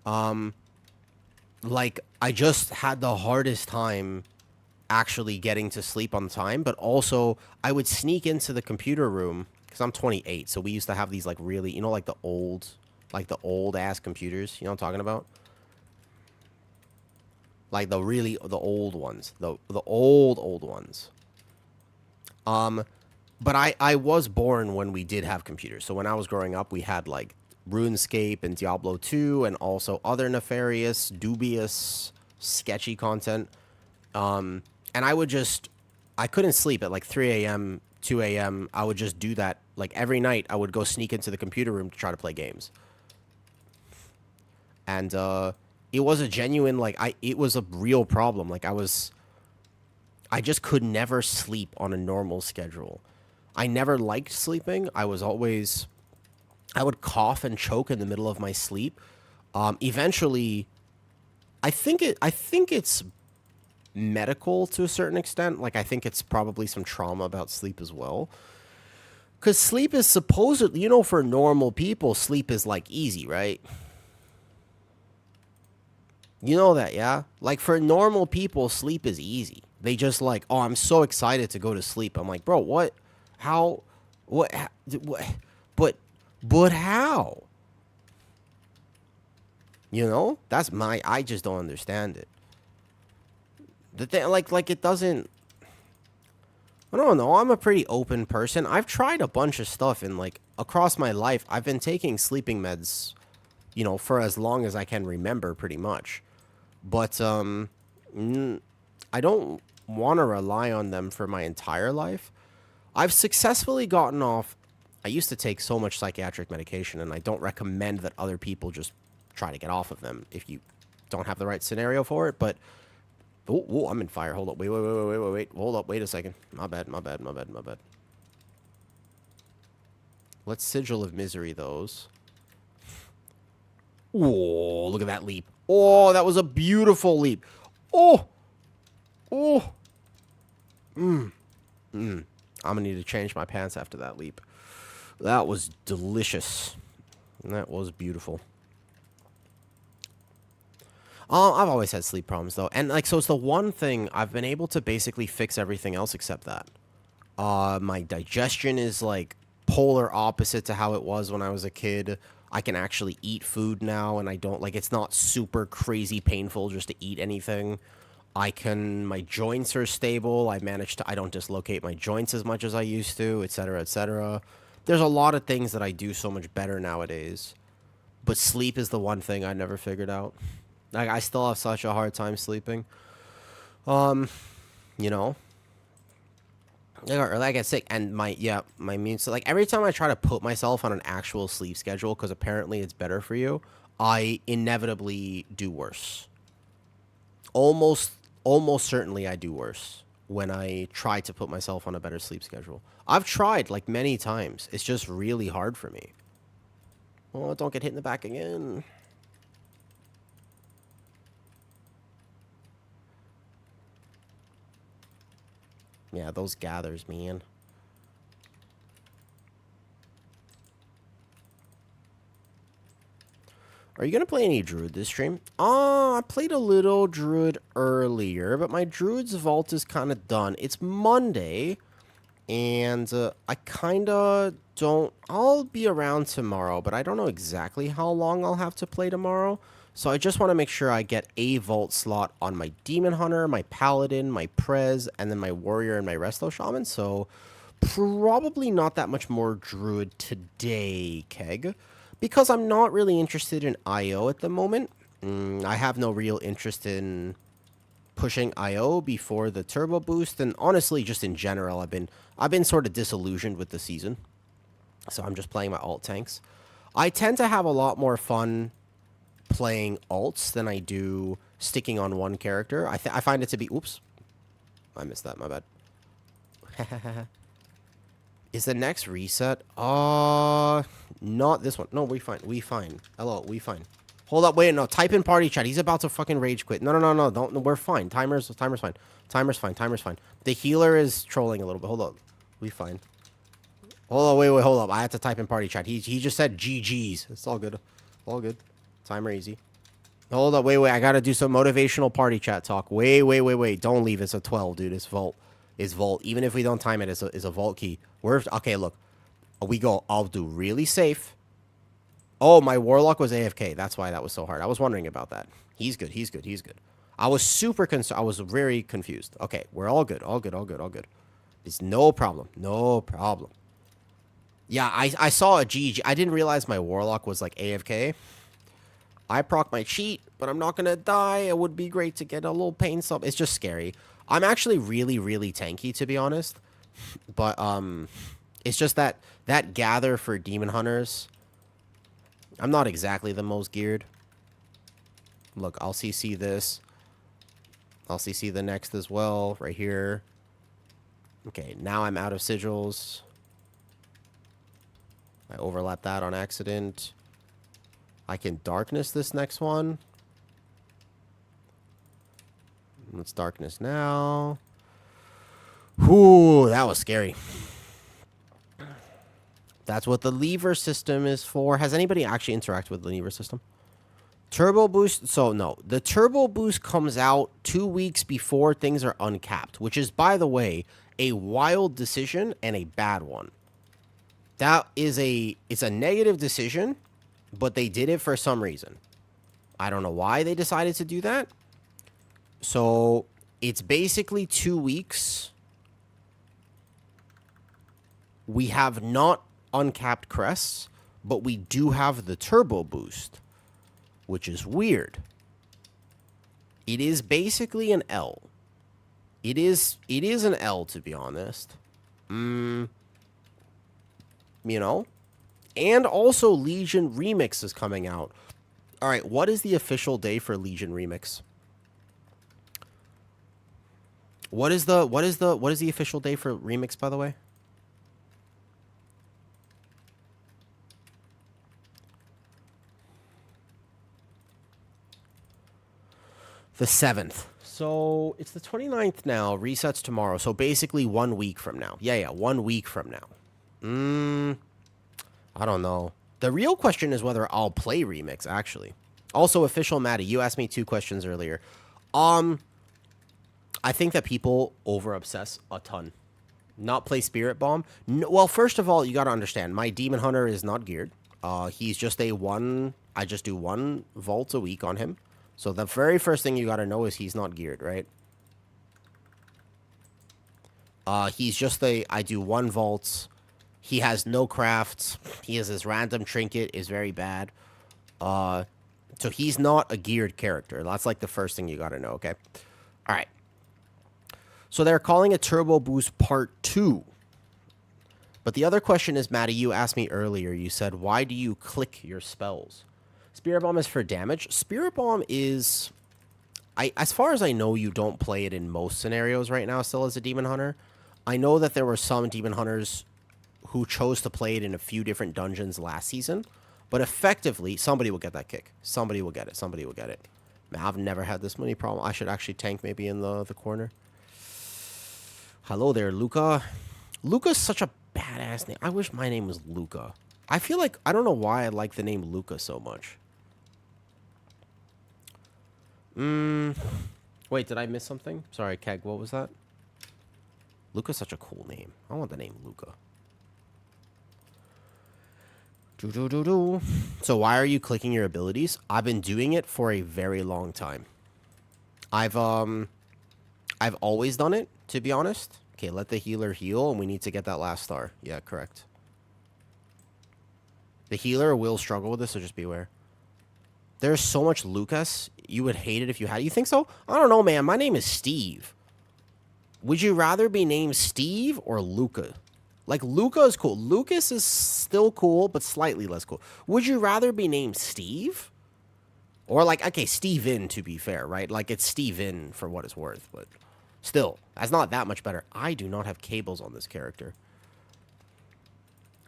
Like I just had the hardest time actually getting to sleep on time, but also I would sneak into the computer room because I'm 28. So we used to have these like really, like the old ass computers. You know what I'm talking about? Like the old ones, the old ones. But I was born when we did have computers. So when I was growing up, we had like RuneScape and Diablo 2 and also other nefarious, dubious, sketchy content. And I couldn't sleep at like 3 a.m., 2 a.m. I would just do that. Like every night, I would go sneak into the computer room to try to play games. And it was a genuine, it was a real problem. Like I just could never sleep on a normal schedule. I never liked sleeping. I would cough and choke in the middle of my sleep. Eventually, I think it's medical to a certain extent. Like I think it's probably some trauma about sleep as well. Because sleep is supposedly, for normal people, sleep is like easy, right? You know that, yeah? Like for normal people, sleep is easy. They just like, oh, I'm so excited to go to sleep. I'm like, bro, what? How? What? What? But how? I just don't understand it. The thing, like it doesn't. I don't know. I'm a pretty open person. I've tried a bunch of stuff, and like across my life, I've been taking sleeping meds, for as long as I can remember, pretty much. But I don't want to rely on them for my entire life. I've successfully gotten off. I used to take so much psychiatric medication, and I don't recommend that other people just try to get off of them if you don't have the right scenario for it. But oh, I'm in fire. Hold up. Wait. Hold up. Wait a second. My bad. Let's Sigil of Misery those. Oh, look at that leap. Oh, that was a beautiful leap. Oh. I'm gonna need to change my pants after that leap. That was delicious. That was beautiful. I've always had sleep problems, though. And, so it's the one thing I've been able to basically fix everything else except that. My digestion is, polar opposite to how it was when I was a kid. I can actually eat food now, and I don't, it's not super crazy painful just to eat anything. My joints are stable. I don't dislocate my joints as much as I used to, etc., etc. There's a lot of things that I do so much better nowadays. But sleep is the one thing I never figured out. I still have such a hard time sleeping. Like I get sick, and my immune system, every time I try to put myself on an actual sleep schedule, because apparently it's better for you, I inevitably do worse. Almost certainly I do worse when I try to put myself on a better sleep schedule. I've tried, many times. It's just really hard for me. Oh, don't get hit in the back again. Yeah, those gathers, man. Are you going to play any Druid this stream? I played a little Druid earlier, but my Druid's Vault is kind of done. It's Monday, and I kind of don't... I'll be around tomorrow, but I don't know exactly how long I'll have to play tomorrow. So I just want to make sure I get a Vault slot on my Demon Hunter, my Paladin, my Prez, and then my Warrior and my Resto Shaman. So Probably not that much more druid today, Keg, because I'm not really interested in IO at the moment. I have no real interest in pushing IO before the turbo boost, and honestly, just in general, I've been sort of disillusioned with the season. So I'm just playing my alt tanks. I tend to have a lot more fun playing alts than I do sticking on one character. I find it to be... Oops. I missed that. My bad. Is the next reset? Not this one. No, we fine. We fine. Hello, we fine. Hold up. Wait, no. Type in party chat. He's about to fucking rage quit. No. Don't. We're fine. Timer's fine. Timer's fine. The healer is trolling a little bit. Hold up. We fine. Hold on, wait, hold up. I have to type in party chat. He just said GG's. It's all good. All good. Timer easy. Hold up, wait. I gotta do some motivational party chat talk. Wait. Don't leave. It's a 12, dude. It's Vault. It's Vault. Even if we don't time it, it's a Vault key. Okay, look. We go. I'll do really safe. Oh, my Warlock was AFK. That's why that was so hard. I was wondering about that. He's good. I was super concerned. I was very confused. Okay, we're all good. All good. It's no problem. Yeah, I saw a GG. I didn't realize my Warlock was like AFK. I proc my cheat, but I'm not going to die. It would be great to get a little pain sub. It's just scary. I'm actually really, really tanky, to be honest. But it's just that gather for Demon Hunters, I'm not exactly the most geared. Look, I'll CC this. I'll CC the next as well, right here. Okay, now I'm out of sigils. I overlap that on accident. I can darkness this next one. Let's darkness now. Whoo, that was scary. That's what the lever system is for. Has anybody actually interacted with the lever system? Turbo boost. So, no. The turbo boost comes out 2 weeks before things are uncapped, which is, by the way, a wild decision and a bad one. That is it's a negative decision, but they did it for some reason. I don't know why they decided to do that. So it's basically 2 weeks. We have not uncapped crests, but we do have the turbo boost, which is weird. It is basically an L. It is an L, to be honest. You know? And also Legion Remix is coming out. All right, what is the official day for Legion Remix? What is the official day for Remix, by the way? The 7th. So it's the 29th now. Resets tomorrow. So basically 1 week from now. Yeah, 1 week from now. I don't know. The real question is whether I'll play Remix, actually. Also, official Maddie, you asked me 2 questions earlier. I think that people over-obsess a ton. Not play Spirit Bomb. No, well, first of all, you got to understand, my Demon Hunter is not geared. He's just a one... I just do 1 vault a week on him. So the very first thing you got to know is he's not geared, right? He's just I do 1 vault. He has no crafts. He has his random trinket, is very bad. So he's not a geared character. That's like the first thing you got to know, okay? All right. So they're calling it Turbo Boost Part 2. But the other question is, Maddie, you asked me earlier, you said, why do you click your spells? Spirit Bomb is for damage. Spirit Bomb is... as far as I know, you don't play it in most scenarios right now still as a Demon Hunter. I know that there were some Demon Hunters who chose to play it in a few different dungeons last season. But effectively, somebody will get that kick. Somebody will get it. Man, I've never had this many problems. I should actually tank maybe in the corner. Hello there, Luca. Luca's such a badass name. I wish my name was Luca. I feel like... I don't know why I like the name Luca so much. Wait, did I miss something? Sorry, Keg, what was that? Luca's such a cool name. I want the name Luca. So why are you clicking your abilities? I've been doing it for a very long time. I've always done it, to be honest. Okay, let the healer heal, and we need to get that last star. Yeah, correct. The healer will struggle with this, so just beware. There's so much Lucas. You would hate it if you had. You think so? I don't know, man. My name is Steve. Would you rather be named Steve or Luca? Like, Luca is cool. Lucas is still cool, but slightly less cool. Would you rather be named Steve? Or, like, okay, Steven, to be fair, right? Like, it's Steven for what it's worth, but still, that's not that much better. I do not have cables on this character.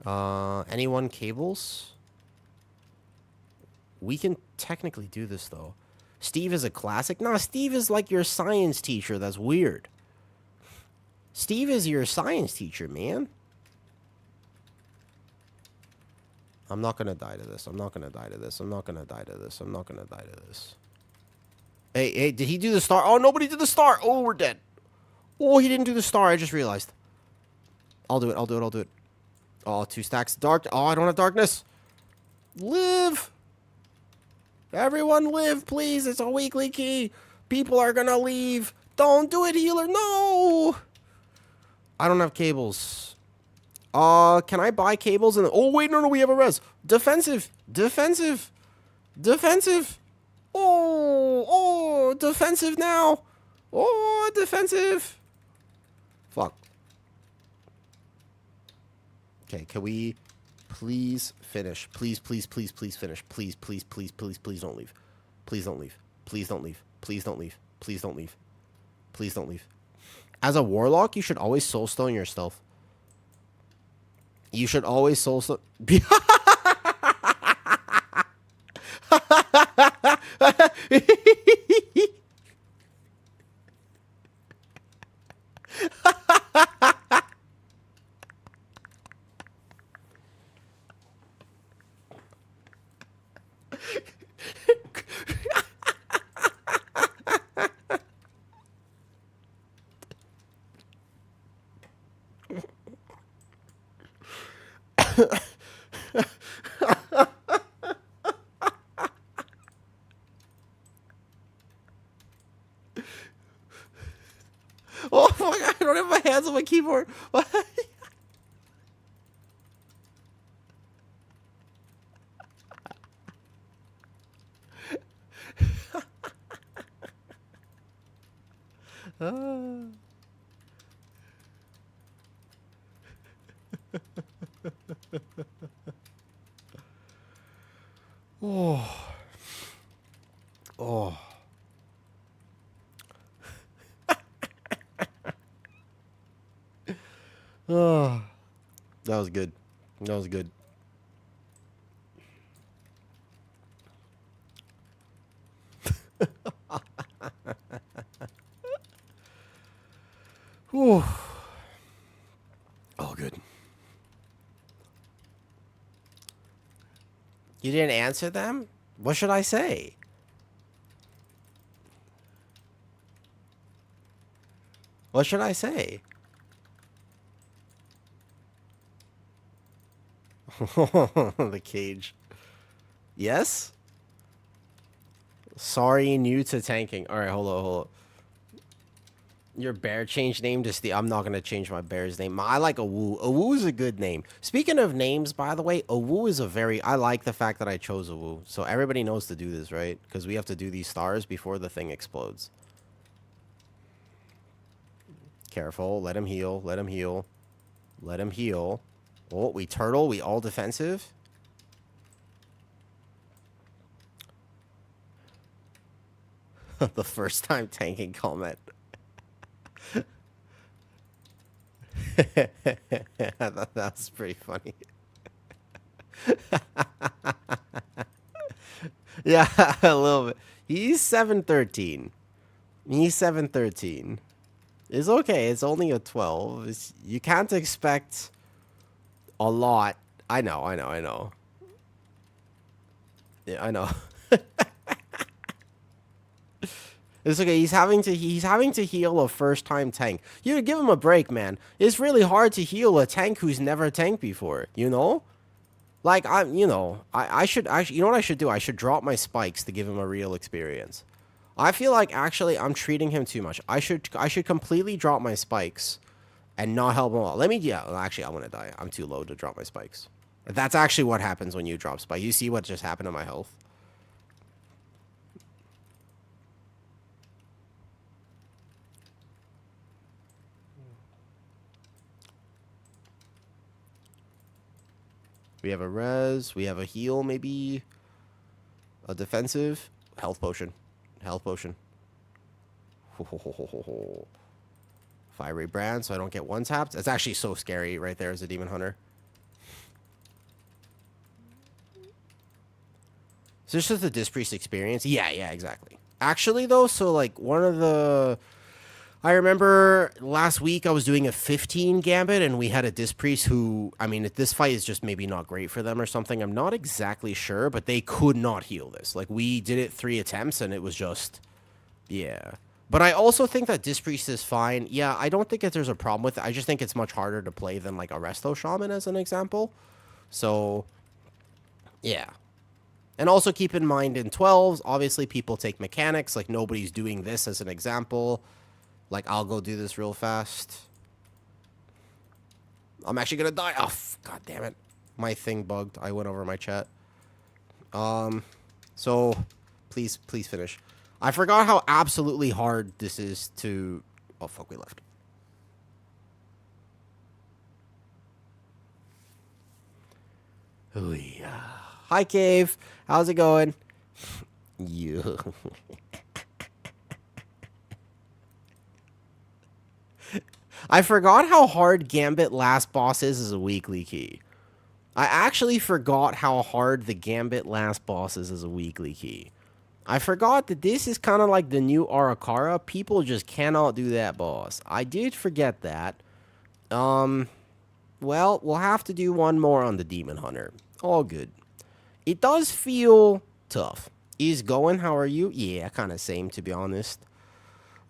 Anyone cables? We can technically do this, though. Steve is a classic. Nah, Steve is like your science teacher. That's weird. Steve is your science teacher, man. I'm not gonna die to this. I'm not gonna die to this. I'm not gonna die to this. I'm not gonna die to this. Hey, did he do the star? Oh, nobody did the star. Oh, we're dead. Oh, he didn't do the star. I just realized. I'll do it. I'll do it. I'll do it. Oh, 2 stacks. Dark. Oh, I don't have darkness. Live. Everyone live, please. It's a weekly key. People are gonna leave. Don't do it, healer. No. I don't have cables. Can I buy cables? Oh, wait, no, we have a res. Defensive. Defensive. Defensive. Oh, defensive now. Oh, defensive. Fuck. Okay, can we please finish? Please, please, please, please finish. Please, please, please, please, please don't leave. Please don't leave. Please don't leave. Please don't leave. Please don't leave. Please don't leave. As a warlock, you should always soulstone your stealth. You should always soulstone. Oh my god, I don't have my hands on my keyboard. Oh. Oh. Oh. That was good. That was good. Whew. Oh, good. You didn't answer them? What should I say? What should I say? The cage. Yes? Sorry, new to tanking. Alright, hold on, hold on. Your bear changed name to Steve. I'm not going to change my bear's name. I like Awu. Awu is a good name. Speaking of names, by the way, Awu is a very... I like the fact that I chose Awu. So everybody knows to do this, right? Because we have to do these stars before the thing explodes. Careful. Let him heal. Let him heal. Let him heal. Oh, we turtle. We all defensive. The first time tanking comment. I thought that was pretty funny. Yeah, a little bit. He's 713. He's 713. It's okay. It's only a 12. You can't expect a lot. I know. Yeah, I know. It's okay. He's having to heal a first-time tank. You give him a break, man. It's really hard to heal a tank who's never tanked before. You know, like I should actually. You know what I should do? I should drop my spikes to give him a real experience. I feel like actually I'm treating him too much. I should completely drop my spikes, and not help them all. Let me, yeah, actually, I'm going to die. I'm too low to drop my spikes. That's actually what happens when you drop spikes. You see what just happened to my health? We have a res. We have a heal, maybe. A defensive. Health potion. Health potion. Fiery brand, so I don't get one tapped. It's actually so scary right there as a demon hunter. So this is the Disc Priest experience. Yeah, exactly. Actually, though, so like one of the... I remember last week I was doing a 15 gambit and we had a Disc Priest who, I mean, this fight is just maybe not great for them or something. I'm not exactly sure, but they could not heal this. Like, we did it 3 attempts and it was just, yeah. But I also think that Disc Priest is fine. Yeah, I don't think that there's a problem with it. I just think it's much harder to play than like a Resto Shaman as an example. So, yeah. And also keep in mind in 12s, obviously people take mechanics. Like, nobody's doing this as an example. Like, I'll go do this real fast. I'm actually gonna die. Oh, god damn it. My thing bugged. I went over my chat. So, please finish. I forgot how absolutely hard this is to... Oh, fuck, we left. Oh, yeah. Hi, Cave. How's it going? You. I forgot how hard Gambit last boss is as a weekly key. I actually forgot how hard the Gambit last boss is as a weekly key. I forgot that this is kind of like the new Arakara. People just cannot do that boss. I did forget that. Well, we'll have to do one more on the Demon Hunter. All good. It does feel tough. Is going, how are you? Yeah, kind of same, to be honest.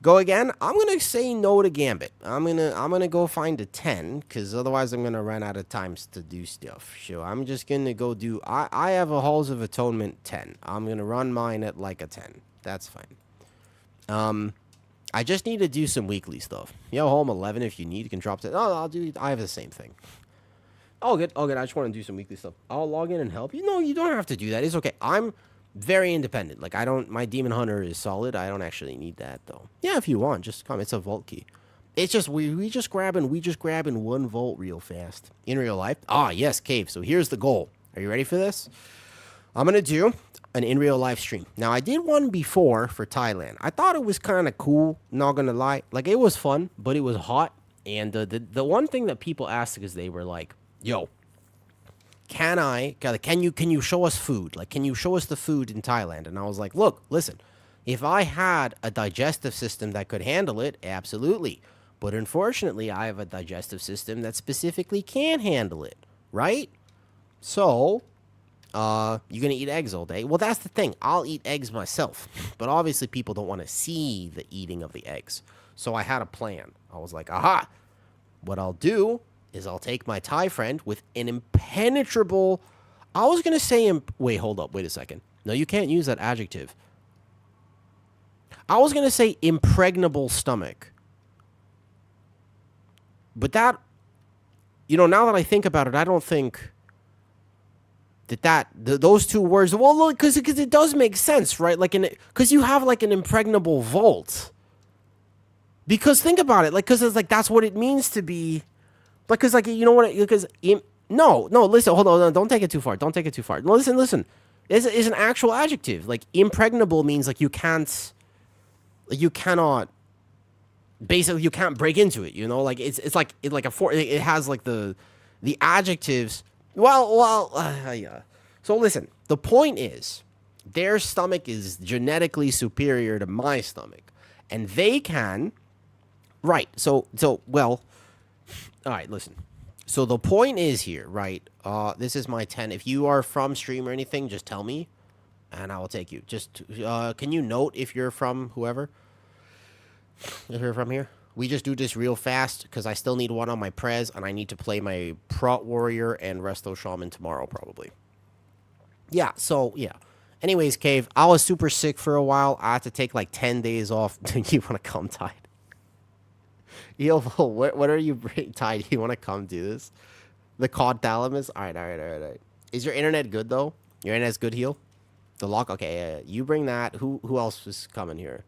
Go again? I'm going to say no to Gambit. I'm gonna go find a 10, because otherwise I'm going to run out of times to do stuff. So I'm just going to go do... I have a Halls of Atonement 10. I'm going to run mine at like a 10. That's fine. I just need to do some weekly stuff. Yo, home 11 if you need. You can drop that. Oh, I'll do... I have the same thing. All good. All good. I just want to do some weekly stuff. I'll log in and help you. No, you don't have to do that. It's okay. I'm... very independent. Like, I don't... My Demon Hunter is solid. I don't actually need that, though. Yeah, if you want, just come. It's a vault key. It's just... We just grabbing 1 vault real fast. In real life. Ah, yes, Cave. So here's the goal. Are you ready for this? I'm going to do an in real life stream. Now, I did one before for Thailand. I thought it was kind of cool. Not going to lie. Like, it was fun, but it was hot. And the one thing that people asked is they were like, yo... Can you show us food? Like, can you show us the food in Thailand? And I was like, look, listen, if I had a digestive system that could handle it, absolutely. But unfortunately, I have a digestive system that specifically can't handle it, right? So, you're going to eat eggs all day? Well, that's the thing. I'll eat eggs myself. But obviously, people don't want to see the eating of the eggs. So I had a plan. I was like, aha, what I'll do is I'll take my Thai friend with an impenetrable... I was going to say... Wait, hold up. Wait a second. No, you can't use that adjective. I was going to say impregnable stomach. But that... You know, now that I think about it, I don't think those two words... Well, look, because it does make sense, right? Like, because you have, like, an impregnable vault. Because think about it. Like, because it's like, that's what it means to be... Because, like, you know what? Because, no, listen, hold on, don't take it too far. Don't take it too far. No, listen. It's an actual adjective. Like, impregnable means, like, you cannot, basically, you can't break into it, you know? Like, it's like it has, like, the adjectives. Yeah. So, listen, the point is, their stomach is genetically superior to my stomach. And they can, right, so, well... All right, listen. So the point is here, right? This is my 10. If you are from stream or anything, just tell me, and I will take you. Just, can you note if you're from whoever? If you're from here? We just do this real fast, because I still need one on my prez, and I need to play my prot warrior and resto shaman tomorrow, probably. Yeah, so, yeah. Anyways, Cave, I was super sick for a while. I had to take, like, 10 days off. You want to come, Tide? Eelful, what are you Ty, do you want to come do this? The cod thalamus? Alright. Is your internet good, though? Your internet's good, Heel? The lock? Okay, yeah. You bring that. Who else is coming here?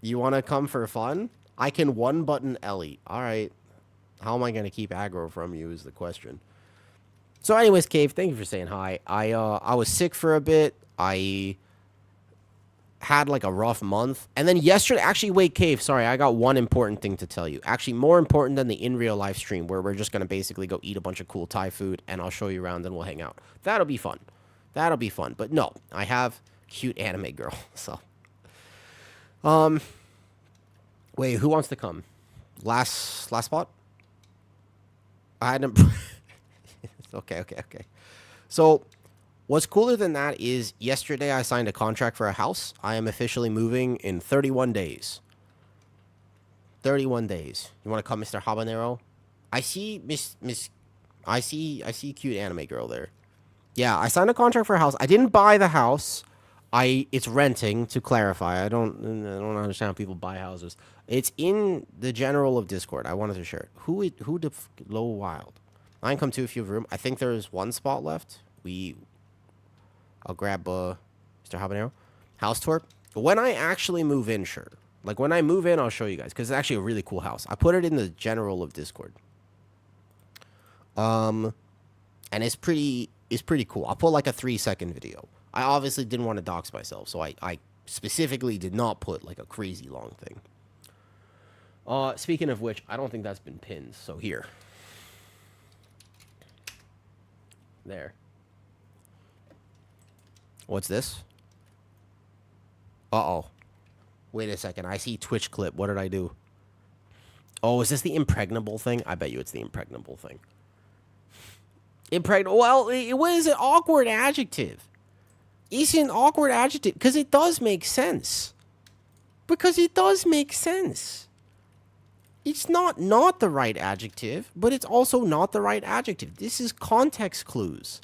You want to come for fun? I can one-button Ellie. Alright. How am I going to keep aggro from you is the question. So anyways, Cave, thank you for saying hi. I was sick for a bit. I had like a rough month. And then yesterday, actually, wait, Cave, sorry, I got one important thing to tell you. Actually, more important than the in real life stream where we're just going to basically go eat a bunch of cool Thai food and I'll show you around and we'll hang out. That'll be fun. That'll be fun. But no, I have cute anime girl. So, wait, who wants to come? Last spot? I had him. Okay. So, what's cooler than that is yesterday I signed a contract for a house. I am officially moving in 31 days. 31 days. You want to come, Mr. Habanero? I see I see cute anime girl there. Yeah, I signed a contract for a house. I didn't buy the house. It's renting, to clarify. I don't understand how people buy houses. It's in the general of Discord. I wanted to share it. Who the low wild? I can come to if you have room. I think there's one spot left. I'll grab Mr. Habanero. House tour. When I actually move in, sure. Like when I move in, I'll show you guys because it's actually a really cool house. I put it in the general of Discord. And it's pretty cool. I'll put like a 3-second video. I obviously didn't want to dox myself, so I specifically did not put like a crazy long thing. Speaking of which, I don't think that's been pinned. So here. There. What's this? Uh-oh. Wait a second. I see Twitch clip. What did I do? Oh, is this the impregnable thing? I bet you it's the impregnable thing. Impregnable. Well, it was an awkward adjective. It's an awkward adjective because it does make sense. It's not the right adjective, but it's also not the right adjective. This is context clues.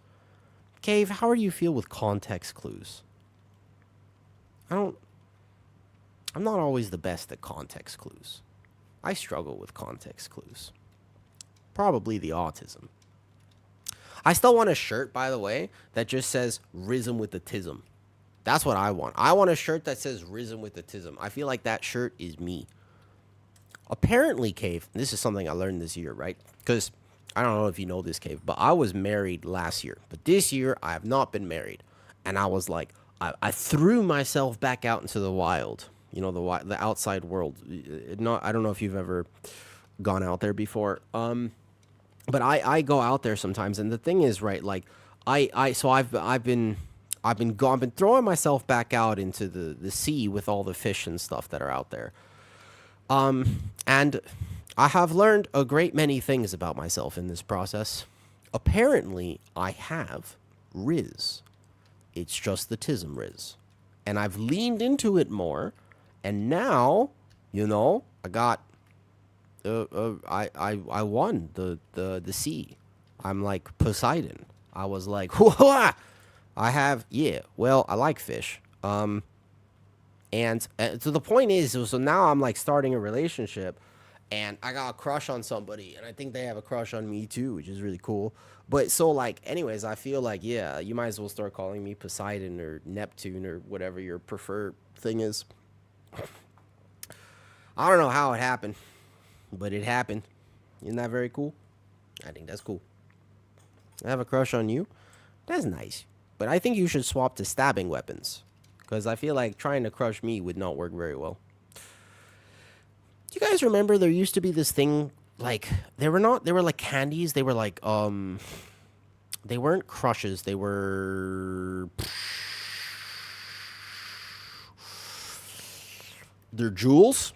Cave, how do you feel with context clues? I'm not always the best at context clues. I struggle with context clues. Probably the autism. I still want a shirt, by the way, that just says "Risen with the Tism." That's what I want. I want a shirt that says "Risen with the Tism." I feel like that shirt is me. Apparently, Cave, this is something I learned this year, right? Because I don't know if you know this, Cave, but I was married last year. But this year, I have not been married. And I was like, I threw myself back out into the wild. You know, the outside world. I don't know if you've ever gone out there before. But I go out there sometimes, and the thing is, right, like I've been throwing myself back out into the sea with all the fish and stuff that are out there. And I have learned a great many things about myself in this process. Apparently, I have Riz. It's just the Tism Riz. And I've leaned into it more, and now, you know, I got I won the sea. I'm like Poseidon. I was like, whoa! I like fish. And so the point is, so now I'm like starting a relationship, and I got a crush on somebody, and I think they have a crush on me too, which is really cool. But so like, anyways, I feel like, yeah, you might as well start calling me Poseidon or Neptune or whatever your preferred thing is. I don't know how it happened, but it happened. Isn't that very cool? I think that's cool. I have a crush on you. That's nice. But I think you should swap to stabbing weapons, because I feel like trying to crush me would not work very well. Do you guys remember there used to be this thing, like, they were like candies. They were like, they weren't crushes. They were, they're jewels.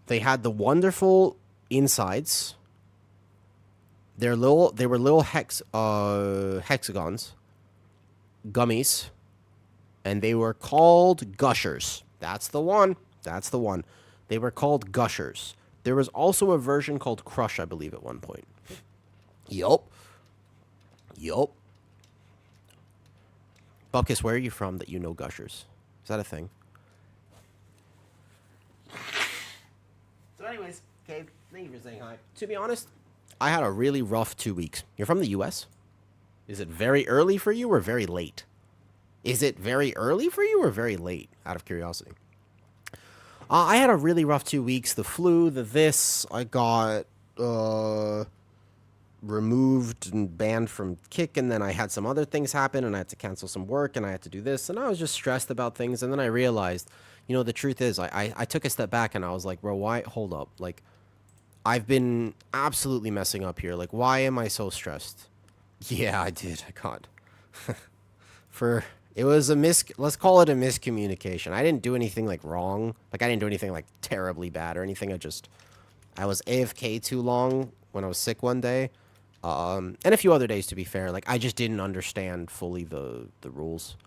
They had the wonderful insides. They were little hexagons, gummies, and they were called gushers. That's the one. They were called gushers. There was also a version called Crush, I believe, at one point. Yup. Buckus, where are you from that you know gushers? Is that a thing? So anyways, Cave, thank you for saying hi. To be honest, I had a really rough 2 weeks. You're from the U.S.? Is it very early for you or very late? Is it very early for you or very late, out of curiosity? I had a really rough 2 weeks. The flu, the this. I got removed and banned from Kick, and then I had some other things happen, and I had to cancel some work, and I had to do this, and I was just stressed about things, and then I realized, you know, the truth is, I took a step back, and I was like, bro, why? Hold up. Like, I've been absolutely messing up here. Like, why am I so stressed? Yeah, I did. I got... It was let's call it a miscommunication. I didn't do anything, like, wrong. Like, I didn't do anything, like, terribly bad or anything. I was AFK too long when I was sick one day. And a few other days, to be fair. Like, I just didn't understand fully the rules.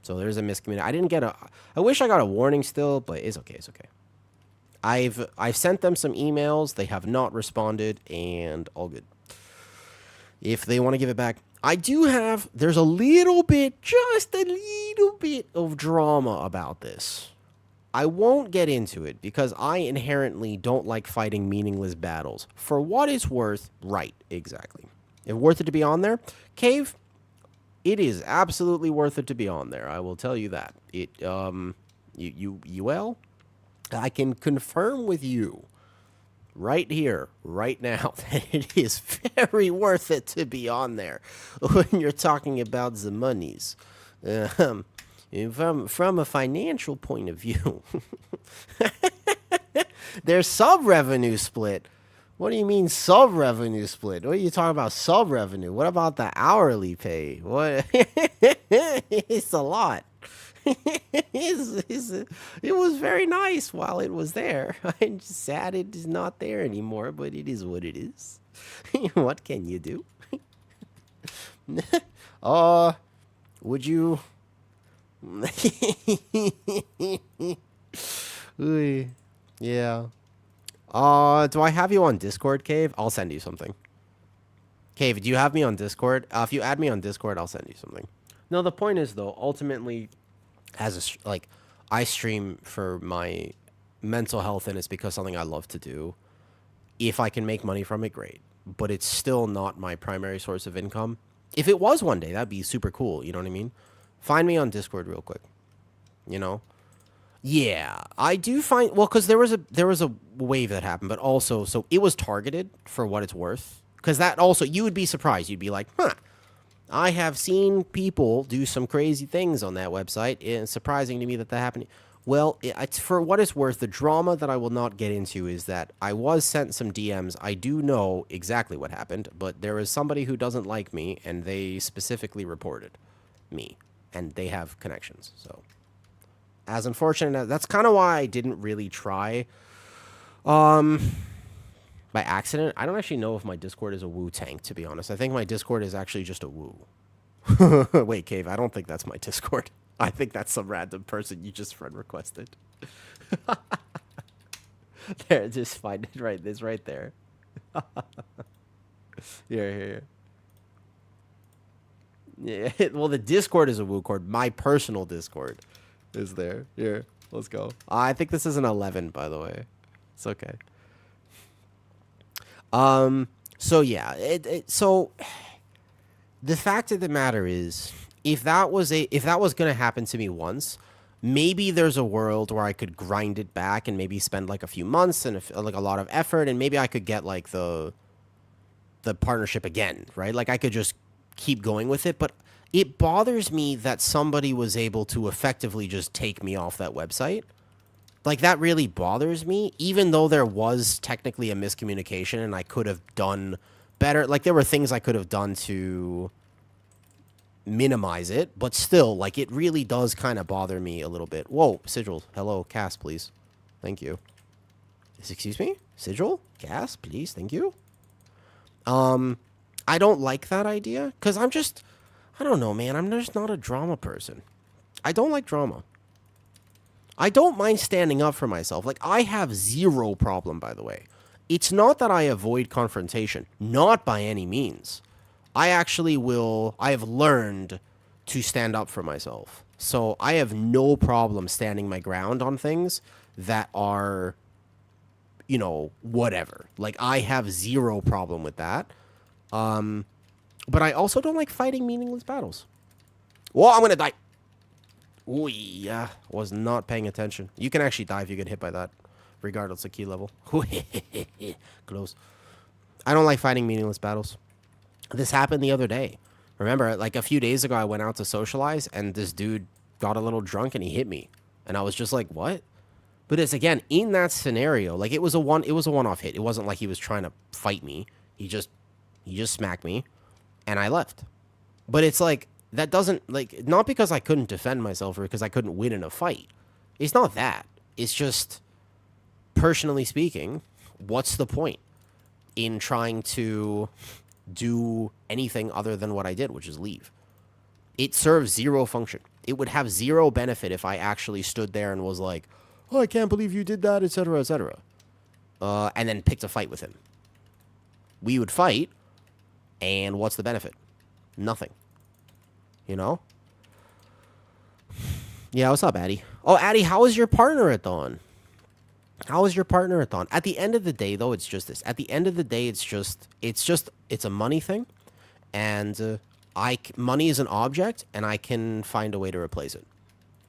So there's a miscommunication. I wish I got a warning still, but it's okay. It's okay. I've sent them some emails. They have not responded, and all good. If they want to give it back. There's a little bit, just a little bit of drama about this. I won't get into it because I inherently don't like fighting meaningless battles. For what it's worth, right, exactly. If worth it to be on there, Cave, it is absolutely worth it to be on there. I will tell you that. I can confirm with you right here, right now, that it is very worth it to be on there when you're talking about the monies. From a financial point of view, there's sub-revenue split. What do you mean sub-revenue split? What are you talking about sub-revenue? What about the hourly pay? What? It's a lot. It was very nice while it was there. I'm just sad it is not there anymore, but it is what it is. What can you do? Would you... Yeah. Do I have you on Discord, Cave? I'll send you something. Cave, do you have me on Discord? If you add me on Discord, I'll send you something. No, the point is, though, ultimately, I stream for my mental health, and it's because something I love to do. If I can make money from it, great. But it's still not my primary source of income. If it was one day, that'd be super cool. You know what I mean? Find me on Discord real quick. You know? Yeah, I do find... Well, because there was a wave that happened, but also... So it was targeted for what it's worth. Because that also... You would be surprised. You'd be like, huh. I have seen people do some crazy things on that website. It's surprising to me that happened. Well, it's for what it's worth, the drama that I will not get into is that I was sent some DMs. I do know exactly what happened, but there is somebody who doesn't like me, and they specifically reported me. And they have connections, so... As unfortunate, that's kind of why I didn't really try. By accident, I don't actually know if my Discord is a woo tank, to be honest. I think my Discord is actually just a woo. Wait, Cave, I don't think that's my Discord. I think that's some random person you just friend requested. There, just find it right. This right there. Here. Yeah, well, the Discord is a woo cord. My personal Discord is there. Here, let's go. I think this is an 11, by the way. It's okay. So yeah, so the fact of the matter is, if that was gonna happen to me once, maybe there's a world where I could grind it back and maybe spend like a few months and like a lot of effort, and maybe I could get like the partnership again, right? Like I could just keep going with it, but it bothers me that somebody was able to effectively just take me off that website. Like, that really bothers me, even though there was technically a miscommunication and I could have done better. Like, there were things I could have done to minimize it, but still, like, it really does kind of bother me a little bit. Whoa, Sigil. Hello, Cass, please. Thank you. Excuse me? Sigil? Cass, please, thank you. I don't like that idea, because I don't know, man. I'm just not a drama person. I don't like drama. I don't mind standing up for myself. Like, I have zero problem, by the way. It's not that I avoid confrontation. Not by any means. I have learned to stand up for myself. So I have no problem standing my ground on things that are you know, whatever. Like, I have zero problem with that. But I also don't like fighting meaningless battles. Well, I'm gonna die. Ooh, yeah. Was not paying attention. You can actually die if you get hit by that, regardless of key level. Close. I don't like fighting meaningless battles. This happened the other day. Remember, like a few days ago, I went out to socialize, and this dude got a little drunk, and he hit me. And I was just like, what? But it's, again, in that scenario, like, it was a one-off hit. It wasn't like he was trying to fight me. He just smacked me, and I left. But it's like, that doesn't, like, not because I couldn't defend myself or because I couldn't win in a fight. It's not that. It's just, personally speaking, what's the point in trying to do anything other than what I did, which is leave? It serves zero function. It would have zero benefit if I actually stood there and was like, oh, I can't believe you did that, etc., etc. And then picked a fight with him. We would fight, and what's the benefit? Nothing. You know? Yeah, what's up, Addy? Oh, Addy, how is your partner at Dawn? How is your partner at Dawn? At the end of the day, though, it's just this. At the end of the day, it's a money thing, and money is an object, and I can find a way to replace it.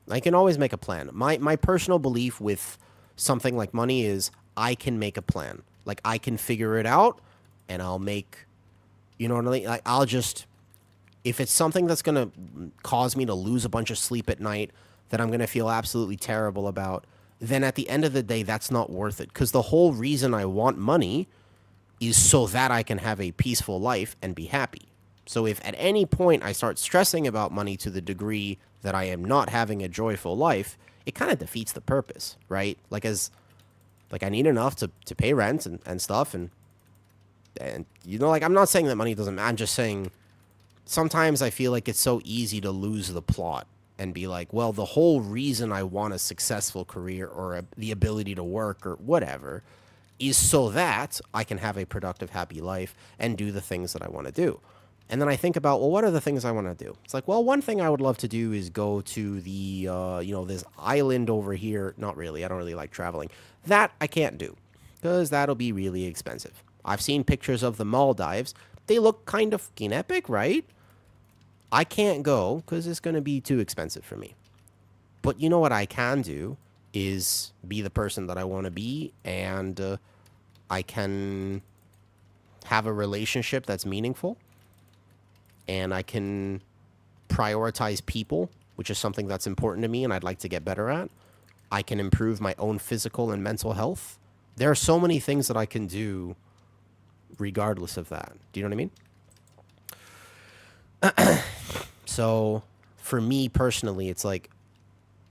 I can always make a plan. My personal belief with something like money is I can make a plan. Like, I can figure it out, and I'll make, you know what I mean? Like, I'll just, if it's something that's going to cause me to lose a bunch of sleep at night that I'm going to feel absolutely terrible about, then at the end of the day, that's not worth it. Because the whole reason I want money is so that I can have a peaceful life and be happy. So if at any point I start stressing about money to the degree that I am not having a joyful life, it kind of defeats the purpose, right? Like, I need enough to pay rent and stuff. And, you know, like, I'm not saying that money doesn't matter. I'm just saying sometimes I feel like it's so easy to lose the plot and be like, well, the whole reason I want a successful career or the ability to work or whatever is so that I can have a productive, happy life and do the things that I want to do. And then I think about, well, what are the things I want to do? It's like, well, one thing I would love to do is go to the, you know, this island over here. Not really. I don't really like traveling. That I can't do because that'll be really expensive. I've seen pictures of the Maldives. They look kind of fucking epic, right? I can't go because it's going to be too expensive for me. But you know what I can do is be the person that I want to be, and I can have a relationship that's meaningful, and I can prioritize people, which is something that's important to me and I'd like to get better at. I can improve my own physical and mental health. There are so many things that I can do regardless of that. Do you know what I mean? So for me personally, it's like,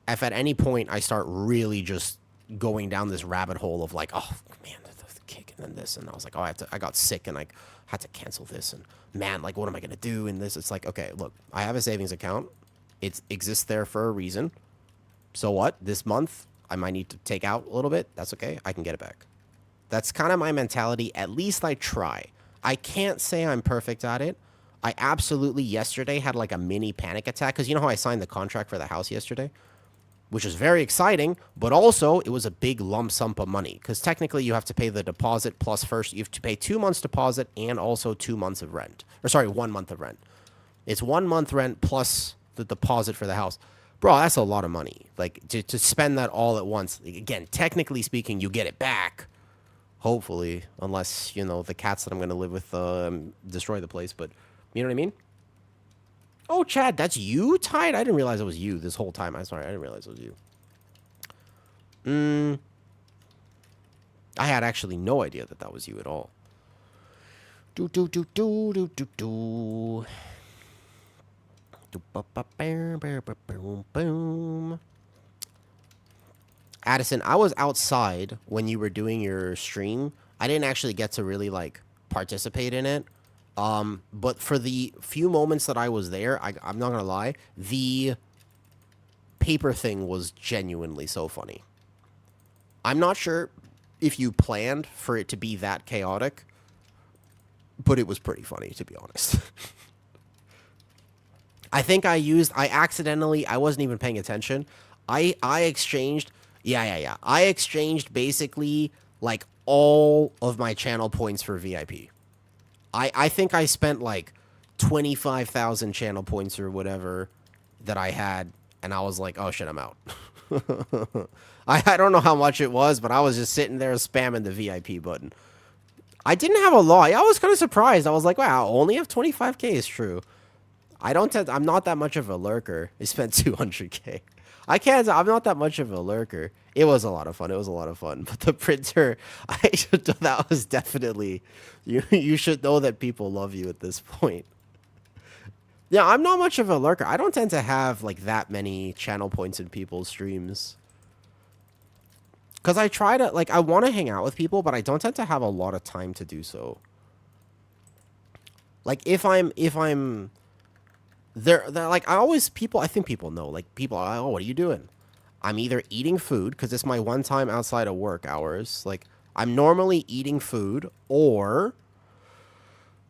if at any point I start really just going down this rabbit hole of like, oh man, the kick and then this, and I was like, oh, I got sick and I had to cancel this, and man, like, what am I gonna do in this? It's like, okay, look, I have a savings account. It exists there for a reason. So what? This month I might need to take out a little bit. That's okay. I can get it back. That's kind of my mentality. At least I try. I can't say I'm perfect at it. I absolutely yesterday had like a mini panic attack because you know how I signed the contract for the house yesterday, which was very exciting, but also it was a big lump sum of money because technically you have to pay the deposit plus first you have to pay 2 months deposit and also 2 months of rent, or sorry, 1 month of rent. It's 1 month rent plus the deposit for the house. Bro, that's a lot of money. Like to spend that all at once. Again, technically speaking, you get it back. Hopefully, unless, you know, the cats that I'm going to live with destroy the place, but you know what I mean? Oh, Chad, that's you, Tide? I didn't realize it was you this whole time. I'm sorry, I didn't realize it was you. I had actually no idea that was you at all. Boom. Addison, I was outside when you were doing your stream. I didn't actually get to really like participate in it. But for the few moments that I was there, I'm not gonna lie, the paper thing was genuinely so funny. I'm not sure if you planned for it to be that chaotic, but it was pretty funny, to be honest. I think I accidentally, I wasn't even paying attention. I exchanged, I exchanged basically like all of my channel points for VIP. I think I spent like 25,000 channel points or whatever that I had, and I was like, oh shit, I'm out. I don't know how much it was, but I was just sitting there spamming the VIP button. I didn't have a lot. I was kind of surprised. I was like, wow, I only have 25k is true. I'm not that much of a lurker. I spent 200k. I'm not that much of a lurker. It was a lot of fun. It was a lot of fun. But the printer, that was definitely, you should know that people love you at this point. Yeah, I'm not much of a lurker. I don't tend to have like that many channel points in people's streams. Because I try to, like, I want to hang out with people, but I don't tend to have a lot of time to do so. Like, if I'm they're like, I think people know, like, people are like, oh, what are you doing? I'm either eating food, because it's my one time outside of work hours. Like, I'm normally eating food, or,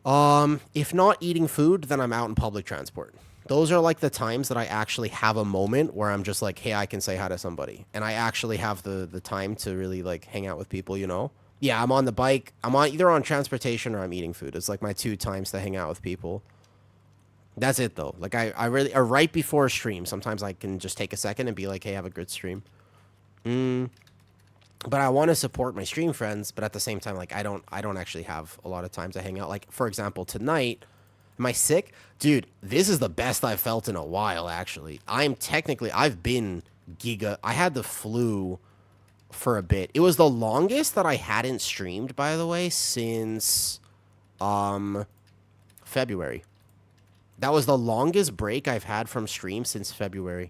if not eating food, then I'm out in public transport. Those are, like, the times that I actually have a moment where I'm just like, hey, I can say hi to somebody. And I actually have the time to really, like, hang out with people, you know? Yeah, I'm on the bike. I'm either on transportation or I'm eating food. It's, like, my 2 times to hang out with people. That's it, though. Like, I really, or right before a stream, sometimes I can just take a second and be like, hey, have a good stream. But I want to support my stream friends, but at the same time, like, I don't actually have a lot of time to hang out. Like, for example, tonight, am I sick? Dude, this is the best I've felt in a while, actually. I've been I had the flu for a bit. It was the longest that I hadn't streamed, by the way, since, February. That was the longest break I've had from stream since February.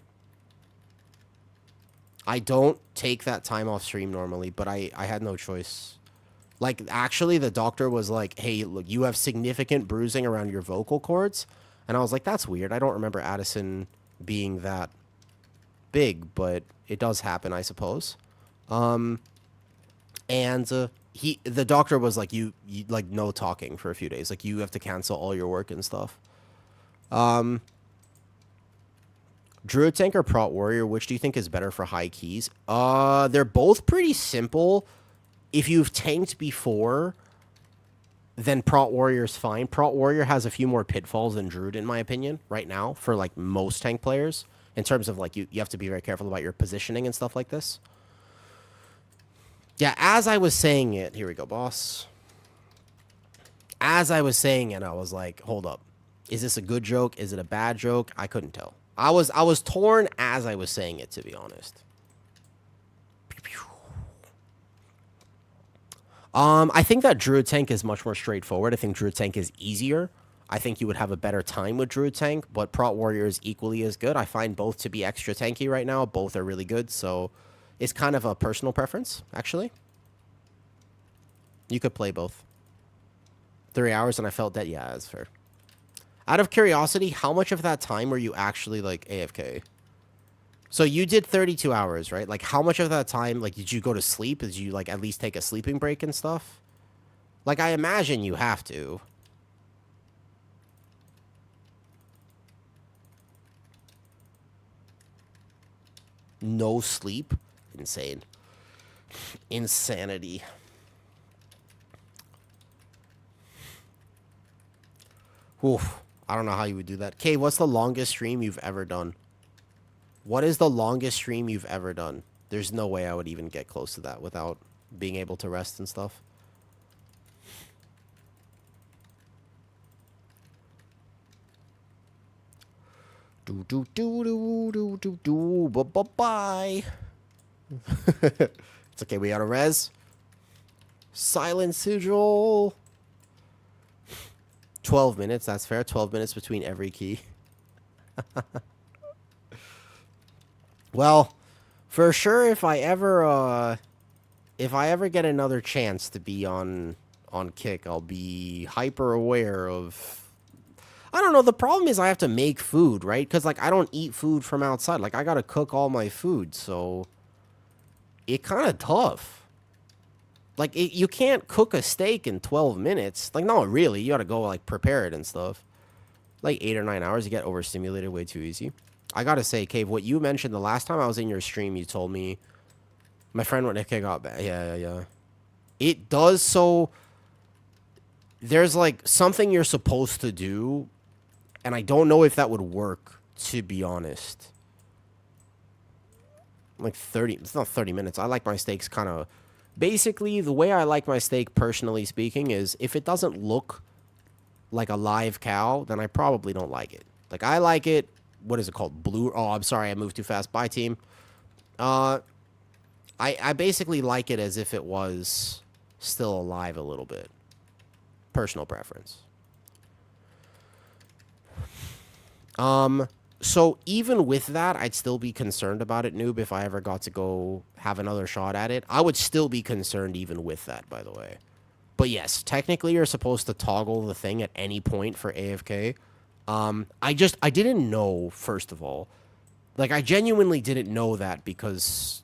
I don't take that time off stream normally, but I had no choice. Like, actually, the doctor was like, hey, look, you have significant bruising around your vocal cords. And I was like, that's weird. I don't remember Addison being that big, but it does happen, I suppose. The doctor was like, you like, no talking for a few days. Like, you have to cancel all your work and stuff. Druid Tank or Prot Warrior, which do you think is better for high keys? They're both pretty simple. If you've tanked before, then Prot Warrior's fine. Prot Warrior has a few more pitfalls than Druid, in my opinion, right now, for, like, most tank players. In terms of, like, you have to be very careful about your positioning and stuff like this. Yeah, as I was saying it, here we go, boss. As I was saying it, I was like, hold up. Is this a good joke? Is it a bad joke? I couldn't tell. I was torn as I was saying it, to be honest. I think that Druid Tank is much more straightforward. I think Druid Tank is easier. I think you would have a better time with Druid Tank, but Prot Warrior is equally as good. I find both to be extra tanky right now. Both are really good, so it's kind of a personal preference, actually. You could play both. 3 hours and I felt dead. Yeah, that's fair. Out of curiosity, how much of that time were you actually, like, AFK? So you did 32 hours, right? Like, how much of that time, like, did you go to sleep? Did you, like, at least take a sleeping break and stuff? Like, I imagine you have to. No sleep? Insane. Insanity. Oof. I don't know how you would do that. Okay, what's the longest stream you've ever done? What is the longest stream you've ever done? There's no way I would even get close to that without being able to rest and stuff. Bye-bye. It's okay, we got a res. Silent sigil. 12 minutes, that's fair. 12 minutes between every key. Well, for sure, if I ever get another chance to be on Kick, I'll be hyper aware of... I don't know, the problem is I have to make food, right? Because, like, I don't eat food from outside. Like, I gotta cook all my food, so... It's kind of tough. Like, you can't cook a steak in 12 minutes. Like, no, really. You gotta go, like, prepare it and stuff. Like, 8 or 9 hours, you get overstimulated way too easy. I gotta say, Cave, what you mentioned the last time I was in your stream, you told me... My friend went, okay, got back. Yeah. It does so... There's, like, something you're supposed to do, and I don't know if that would work, to be honest. Like 30... It's not 30 minutes. I like my steaks kind of... Basically, the way I like my steak, personally speaking, is if it doesn't look like a live cow, then I probably don't like it. Like, I like it... What is it called? Blue... Oh, I'm sorry. I moved too fast. Bye, team. I basically like it as if it was still alive a little bit. Personal preference. So even with that, I'd still be concerned about it, noob, if I ever got to go have another shot at it. I would still be concerned even with that, by the way. But yes, technically you're supposed to toggle the thing at any point for AFK. I didn't know, first of all. Like, I genuinely didn't know that because,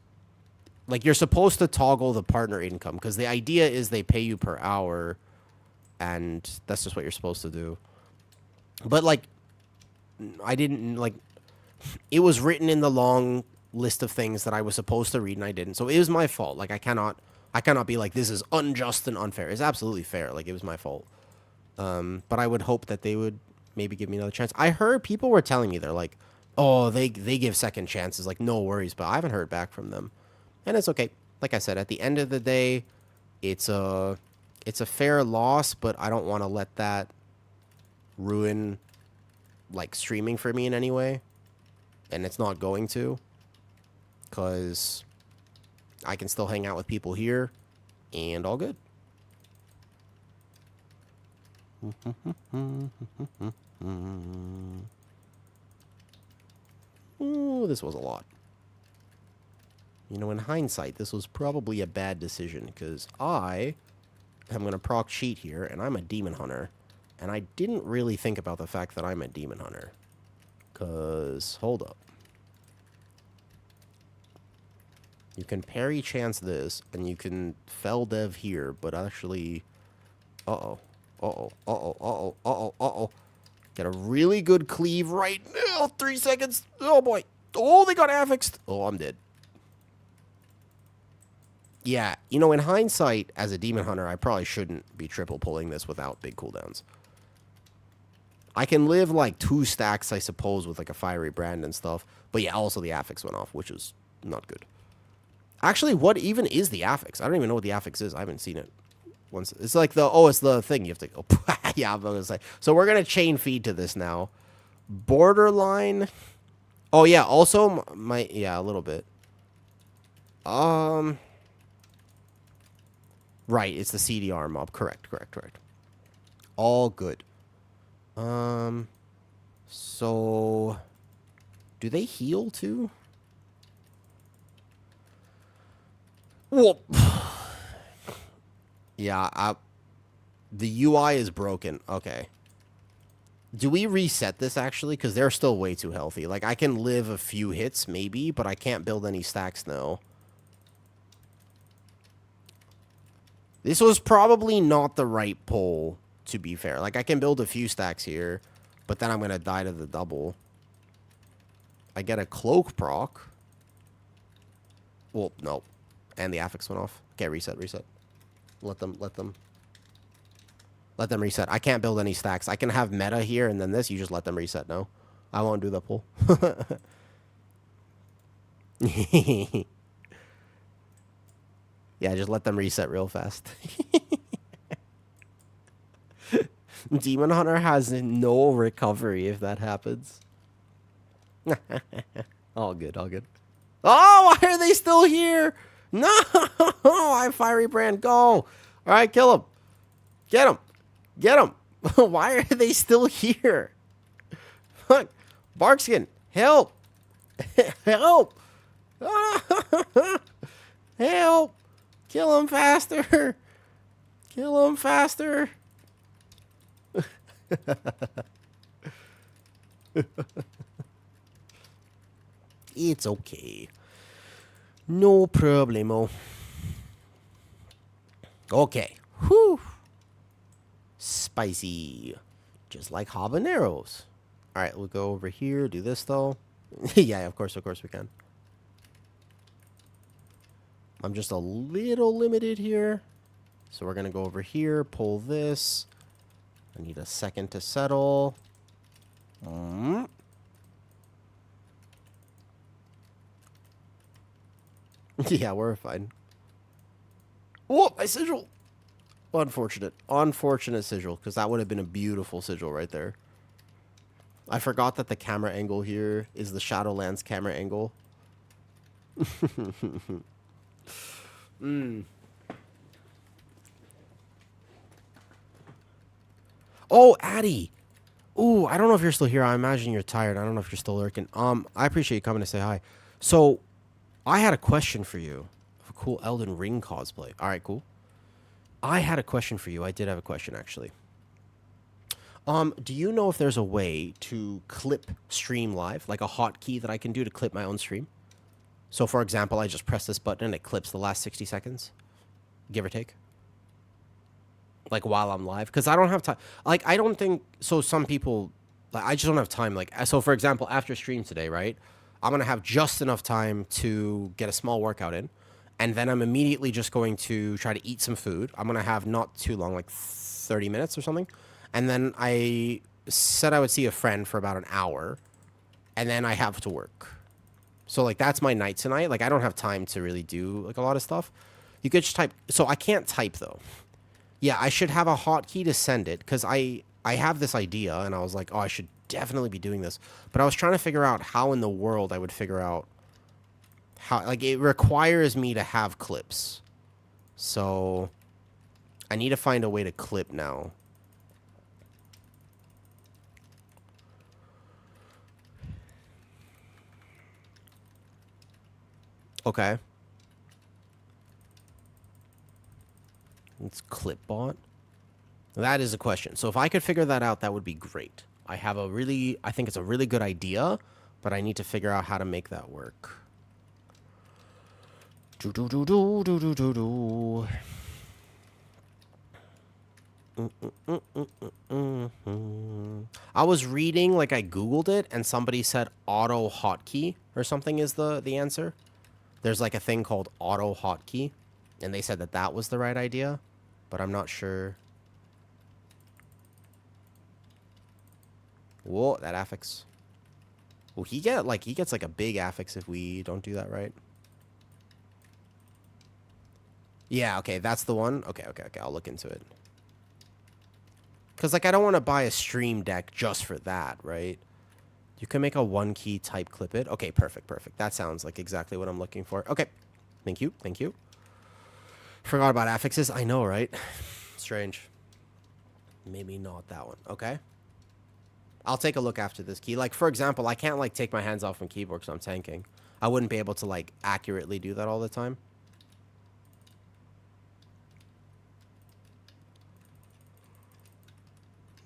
like, you're supposed to toggle the partner income because the idea is they pay you per hour, and that's just what you're supposed to do. But, like, I didn't, like, it was written in the long list of things that I was supposed to read and I didn't. So it was my fault. Like, I cannot be like, this is unjust and unfair. It's absolutely fair. Like, it was my fault. But I would hope that they would maybe give me another chance. I heard people were telling me, they're like, oh, they give second chances. Like, no worries. But I haven't heard back from them. And it's okay. Like I said, at the end of the day, it's a fair loss, but I don't want to let that ruin, like, streaming for me in any way. And it's not going to, because I can still hang out with people here and all good. Ooh, this was a lot. You know, in hindsight, this was probably a bad decision because I am going to proc cheat here and I'm a demon hunter. And I didn't really think about the fact that I'm a demon hunter. Because, hold up. You can parry chance this, and you can fell dev here, but actually... Uh-oh. Uh-oh. Uh-oh. Uh-oh. Uh-oh. Uh-oh. Get a really good cleave right now. 3 seconds. Oh, boy. Oh, they got affixed. Oh, I'm dead. Yeah, you know, in hindsight, as a demon hunter, I probably shouldn't be triple pulling this without big cooldowns. I can live, like, 2 stacks, I suppose, with, like, a fiery brand and stuff. But, yeah, also the affix went off, which is not good. Actually, what even is the affix? I don't even know what the affix is. I haven't seen it once. It's like the... Oh, it's the thing. You have to go... Yeah, I'm going to say. So, we're going to chain feed to this now. Borderline... Oh, yeah, also, my... Yeah, a little bit. Right, it's the CDR mob. Correct. All good. So... Do they heal, too? Whoop. Yeah, the UI is broken. Okay. Do we reset this, actually? Because they're still way too healthy. Like, I can live a few hits, maybe, but I can't build any stacks now. This was probably not the right pull, to be fair. Like, I can build a few stacks here, but then I'm going to die to the double. I get a cloak proc. Well, no. And the affix went off. Okay, reset. Let them reset. I can't build any stacks. I can have meta here and then this. You just let them reset. No, I won't do the pull. Yeah, just let them reset real fast. Demon Hunter has no recovery if that happens. All good. Oh, why are they still here? No! I have Fiery Brand. Go! All right, kill him. Get him. Why are they still here? Fuck. Barkskin, help. Help. Help. Kill him faster. It's okay. No problemo. Okay. Whew. Spicy. Just like habaneros. Alright, we'll go over here. Do this, though. Yeah, of course we can. I'm just a little limited here. So we're going to go over here, pull this. I need a second to settle. Yeah, we're fine. Oh, my sigil! Unfortunate. Unfortunate sigil, because that would have been a beautiful sigil right there. I forgot that the camera angle here is the Shadowlands camera angle. Oh, Addie! Ooh, I don't know if you're still here. I imagine you're tired. I don't know if you're still lurking. I appreciate you coming to say hi. So, I had a question for you. A cool Elden Ring cosplay. All right, cool. I had a question for you. I did have a question, actually. Do you know if there's a way to clip stream live, like a hotkey that I can do to clip my own stream? So, for example, I just press this button and it clips the last 60 seconds, give or take. Like while I'm live, because I don't have time. Like I don't think so. Some people, like I just don't have time. Like so, for example, after stream today, right? I'm gonna have just enough time to get a small workout in, and then I'm immediately just going to try to eat some food. I'm gonna have not too long, like 30 minutes or something, and then I said I would see a friend for about an hour, and then I have to work. So like that's my night tonight. Like I don't have time to really do like a lot of stuff. You could just type. So I can't type though. Yeah, I should have a hotkey to send it because I have this idea and I was like, oh, I should definitely be doing this. But I was trying to figure out how in the world I would figure out how, like, it requires me to have clips. So I need to find a way to clip now. Okay. It's clipbot. That is a question. So if I could figure that out, that would be great. I think it's a really good idea, but I need to figure out how to make that work. I was reading, like I Googled it, and somebody said auto hotkey or something is the answer. There's like a thing called auto hotkey, and they said that that was the right idea, but I'm not sure. Whoa, that affix. Will he gets like a big affix if we don't do that right? Yeah, okay, that's the one. Okay, I'll look into it. Because, like, I don't want to buy a stream deck just for that, right? You can make a one key type clip it. Okay, perfect. That sounds like exactly what I'm looking for. Okay, thank you. Forgot about affixes. I know, right? Strange. Maybe not that one. Okay. I'll take a look after this key. Like, for example, I can't, like, take my hands off my keyboard because I'm tanking. I wouldn't be able to, like, accurately do that all the time.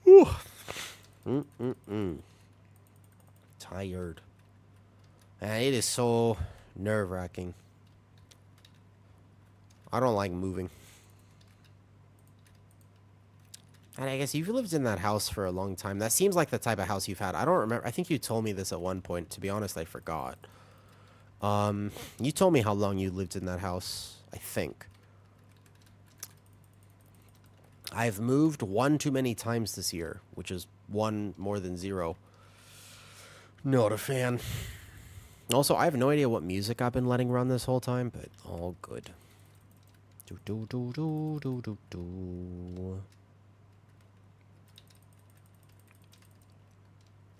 Whew. Tired. And it is so nerve-wracking. I don't like moving. And I guess you've lived in that house for a long time. That seems like the type of house you've had. I don't remember. I think you told me this at one point. To be honest, I forgot. You told me how long you lived in that house, I think. I've moved one too many times this year, which is one more than zero. Not a fan. Also, I have no idea what music I've been letting run this whole time, but all good.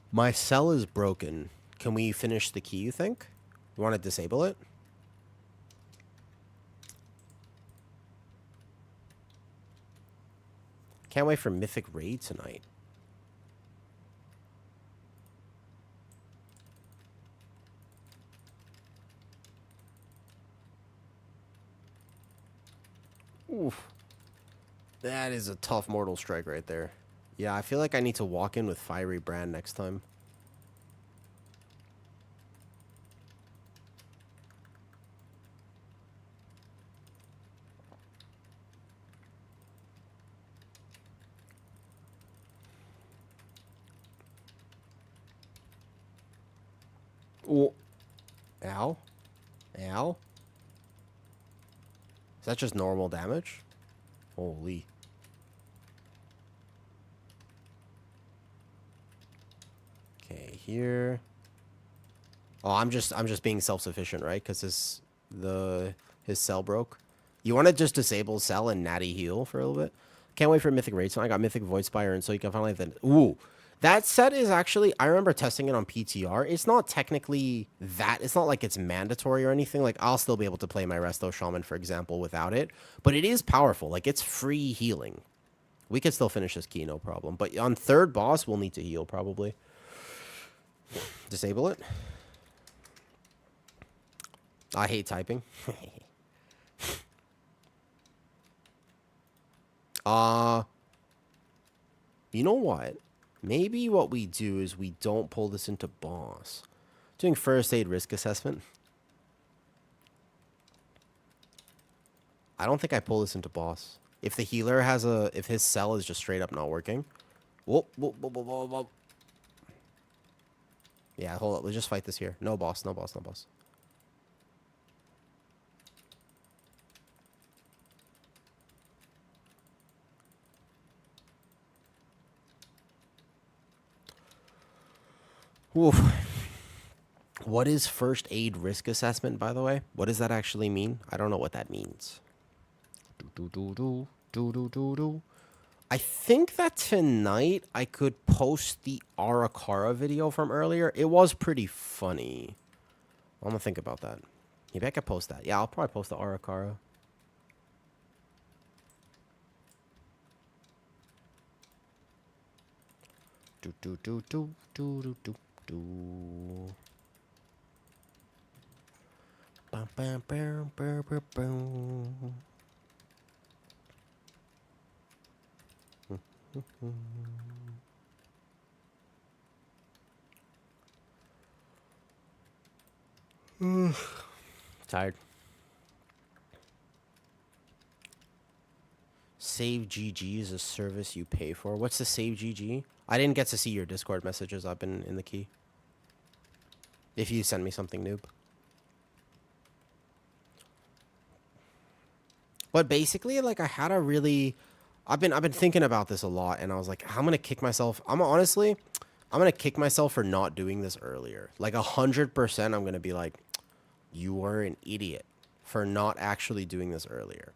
My cell is broken. Can we finish the key, you think? You want to disable it? Can't wait for Mythic Raid tonight. Oof. That is a tough Mortal Strike right there. Yeah, I feel like I need to walk in with Fiery Brand next time. Oh. Ow. Ow. Is that just normal damage? Holy. Okay, here. Oh, I'm just being self-sufficient, right? Because his cell broke. You want to just disable cell and natty heal for a little bit? Can't wait for Mythic Raid. So I got Mythic Void Spire, and so you can finally then. Ooh, that set is actually. I remember testing it on PTR. It's not technically that. It's not like it's mandatory or anything. Like I'll still be able to play my Resto Shaman, for example, without it. But it is powerful. Like it's free healing. We could still finish this key, no problem. But on third boss, we'll need to heal probably. Disable it. I hate typing. You know what? Maybe what we do is we don't pull this into boss. Doing first aid risk assessment. I don't think I pull this into boss. If the healer has if his cell is just straight up not working. Whoop, whoop, whoop, whoop, whoop, whoop. Yeah, hold up. Let's just fight this here. No boss, no boss, no boss. Oof. What is first aid risk assessment, by the way? What does that actually mean? I don't know what that means. I think that tonight I could post the Arakara video from earlier. It was pretty funny. I'm gonna think about that. Maybe I could post that. Yeah, I'll probably post the Arakara. Bam, bam, bam, bam, bam, bam. Tired. Save GG is a service you pay for. What's the Save GG? I didn't get to see your Discord messages. I've been in the key. If you send me something, noob. But basically, like, I had a really... I've been thinking about this a lot, and I was like, I'm gonna kick myself. I'm gonna kick myself for not doing this earlier. Like 100%, I'm gonna be like, you were an idiot for not actually doing this earlier.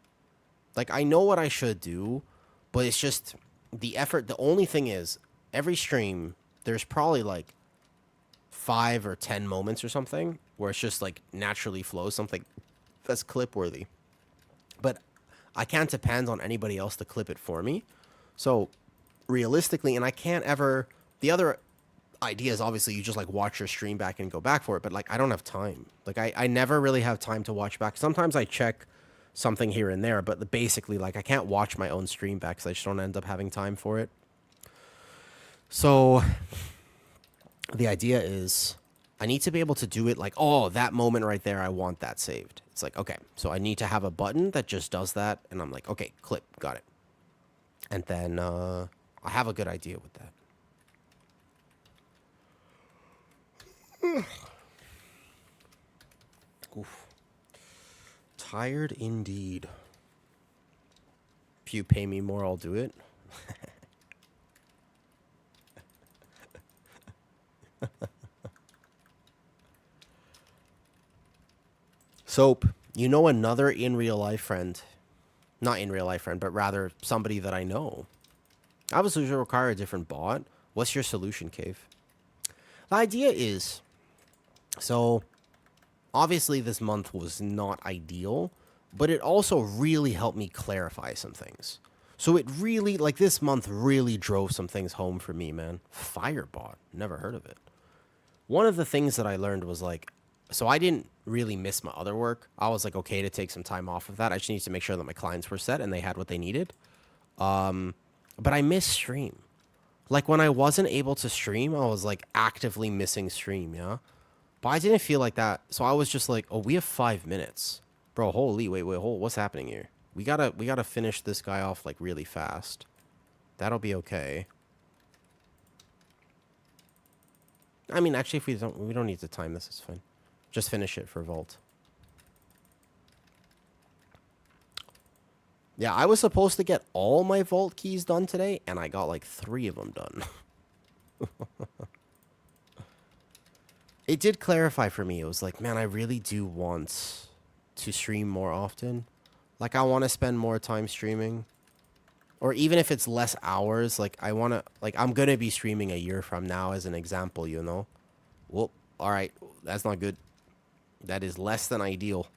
Like, I know what I should do, but it's just the effort. The only thing is, every stream, there's probably like 5 or 10 moments or something where it's just like naturally flows, something that's clip worthy. But I can't depend on anybody else to clip it for me. So realistically, and I can't ever, the other idea is obviously you just like watch your stream back and go back for it. But like, I don't have time. Like I never really have time to watch back. Sometimes I check something here and there, but basically like I can't watch my own stream back because I just don't end up having time for it. So the idea is I need to be able to do it like, oh, that moment right there, I want that saved. It's like, okay, so I need to have a button that just does that. And I'm like, okay, clip, got it. And then I have a good idea with that. Oof. Tired indeed. If you pay me more, I'll do it. Soap, you know another in real life friend. Not in real life friend, but rather somebody that I know. Obviously, you require a different bot. What's your solution, Cave? The idea is, so obviously this month was not ideal, but it also really helped me clarify some things. So it really, like this month really drove some things home for me, man. Firebot, never heard of it. One of the things that I learned was like, so I didn't really miss my other work. I was like, okay to take some time off of that. I just needed to make sure that my clients were set and they had what they needed. But I missed stream. Like when I wasn't able to stream, I was like actively missing stream, yeah? But I didn't feel like that. So I was just like, oh, we have 5 minutes. Bro, holy, wait, hold, what's happening here? We gotta finish this guy off like really fast. That'll be okay. I mean, actually, if we don't need to time this, it's fine. Just finish it for Vault. Yeah, I was supposed to get all my vault keys done today, and I got like 3 of them done. It did clarify for me. It was like, man, I really do want to stream more often. Like, I want to spend more time streaming. Or even if it's less hours, like, I want to... Like, I'm going to be streaming a year from now as an example, you know? Whoop. All right. That's not good. That is less than ideal.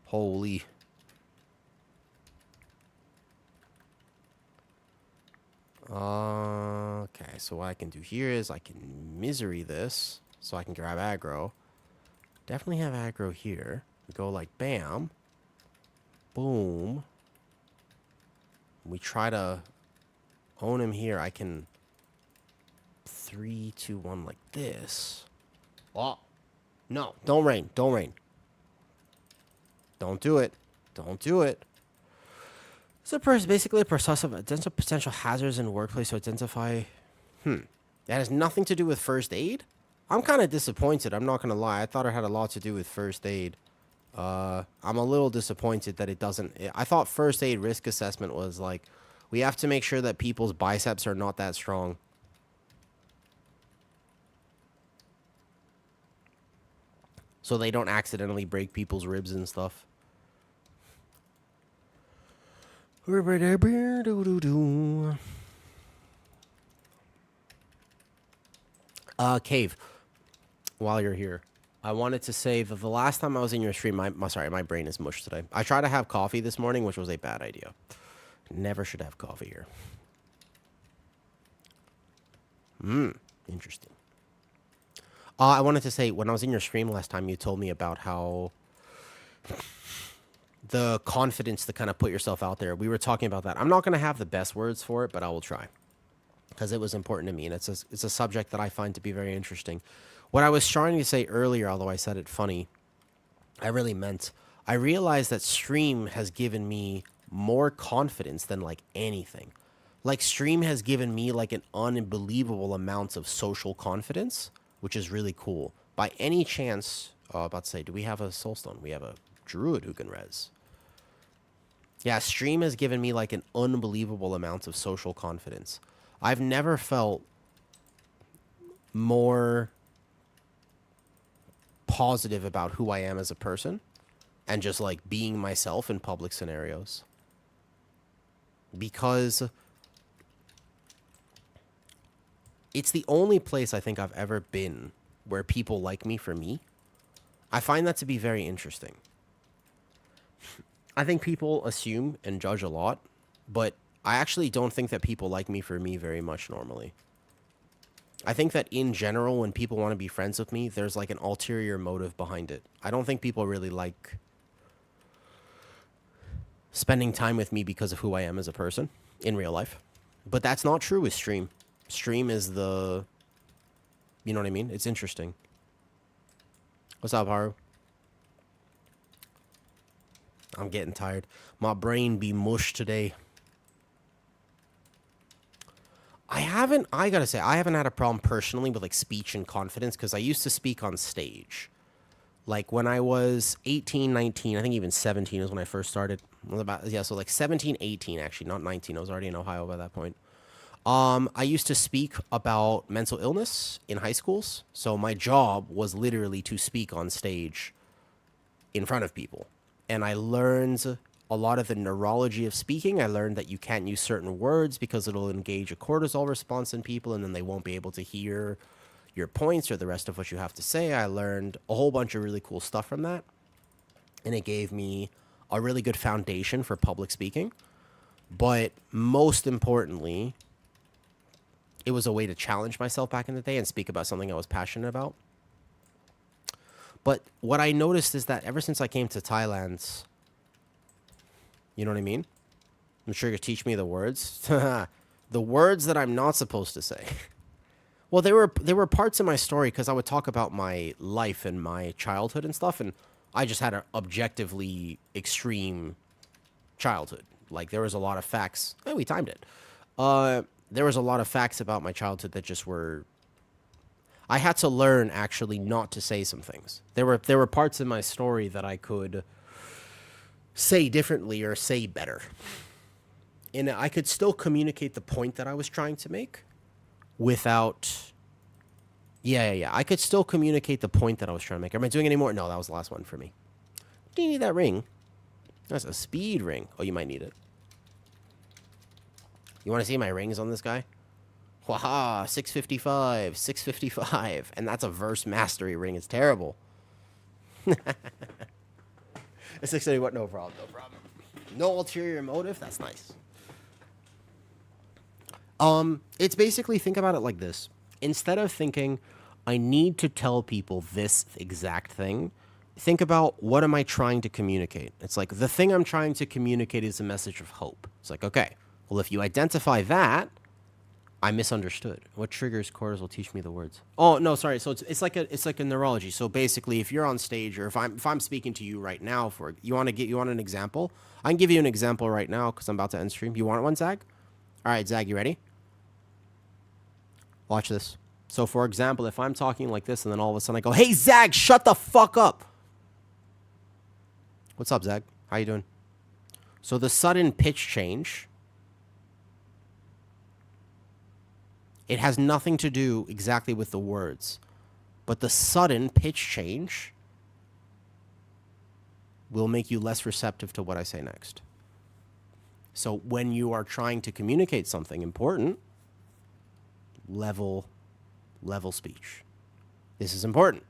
Holy... Okay, so what I can do here is I can misery this, so I can grab aggro. Definitely have aggro here. We go like bam, boom. We try to own him here. I can 3, 2, 1 like this. Oh, no! Don't rain! Don't rain! Don't do it! Don't do it! So basically a process of identifying potential hazards in the workplace to identify... That has nothing to do with first aid? I'm kind of disappointed, I'm not going to lie. I thought it had a lot to do with first aid. I'm a little disappointed that it doesn't... I thought first aid risk assessment was like, we have to make sure that people's biceps are not that strong. So they don't accidentally break people's ribs and stuff. Cave, while you're here, I wanted to say that the last time I was in your stream, my brain is mush today. I tried to have coffee this morning, which was a bad idea. Never should have coffee here. Interesting. I wanted to say, when I was in your stream last time, you told me about how... the confidence to kind of put yourself out there. We were talking about that. I'm not going to have the best words for it, but I will try. Because it was important to me, and it's a subject that I find to be very interesting. What I was trying to say earlier, although I said it funny, I really meant, I realized that stream has given me more confidence than, like, anything. Like, stream has given me, like, an unbelievable amount of social confidence, which is really cool. By any chance, about to say, do we have a soulstone? We have a druid who can res. Yeah, stream has given me like an unbelievable amount of social confidence. I've never felt more positive about who I am as a person and just like being myself in public scenarios. Because it's the only place I think I've ever been where people like me for me. I find that to be very interesting. I think people assume and judge a lot, but I actually don't think that people like me for me very much normally. I think that in general, when people want to be friends with me, there's like an ulterior motive behind it. I don't think people really like spending time with me because of who I am as a person in real life. But that's not true with stream. Stream is the... You know what I mean? It's interesting. What's up, Haru? I'm getting tired. My brain be mush today. I gotta say, I haven't had a problem personally with like speech and confidence because I used to speak on stage. Like when I was 18, 19, I think even 17 is when I first started. So like 17, 18 actually, not 19. I was already in Ohio by that point. I used to speak about mental illness in high schools. So my job was literally to speak on stage in front of people. And I learned a lot of the neurology of speaking. I learned that you can't use certain words because it'll engage a cortisol response in people and then they won't be able to hear your points or the rest of what you have to say. I learned a whole bunch of really cool stuff from that. And it gave me a really good foundation for public speaking. But most importantly, it was a way to challenge myself back in the day and speak about something I was passionate about. But what I noticed is that ever since I came to Thailand, you know what I mean? I'm sure you teach me the words. The words that I'm not supposed to say. Well, there were parts of my story because I would talk about my life and my childhood and stuff, and I just had an objectively extreme childhood. Like, there was a lot of facts. Oh, we timed it. There was a lot of facts about my childhood that just were... I had to learn, actually, not to say some things. There were parts in my story that I could say differently or say better. And I could still communicate the point that I was trying to make without... Yeah. I could still communicate the point that I was trying to make. Am I doing any more? No, that was the last one for me. Do you need that ring? That's a speed ring. Oh, you might need it. You want to see my rings on this guy? Waha, 655, 655. And that's a verse mastery ring. It's terrible. A 671, no problem, no problem. No ulterior motive, that's nice. It's basically, think about it like this. Instead of thinking, I need to tell people this exact thing, think about, what am I trying to communicate? It's like, the thing I'm trying to communicate is a message of hope. It's like, okay, well, if you identify that, I misunderstood. What triggers chords will teach me the words. Oh, no, sorry. So it's like a neurology. So basically, if you're on stage, or if I'm speaking to you right now, you want an example? I can give you an example right now because I'm about to end stream. You want one, Zag? All right, Zag, you ready? Watch this. So for example, if I'm talking like this and then all of a sudden I go, "Hey, Zag, shut the fuck up." What's up, Zag? How you doing? So the sudden pitch change, it has nothing to do exactly with the words, but the sudden pitch change will make you less receptive to what I say next. So when you are trying to communicate something important, level speech. This is important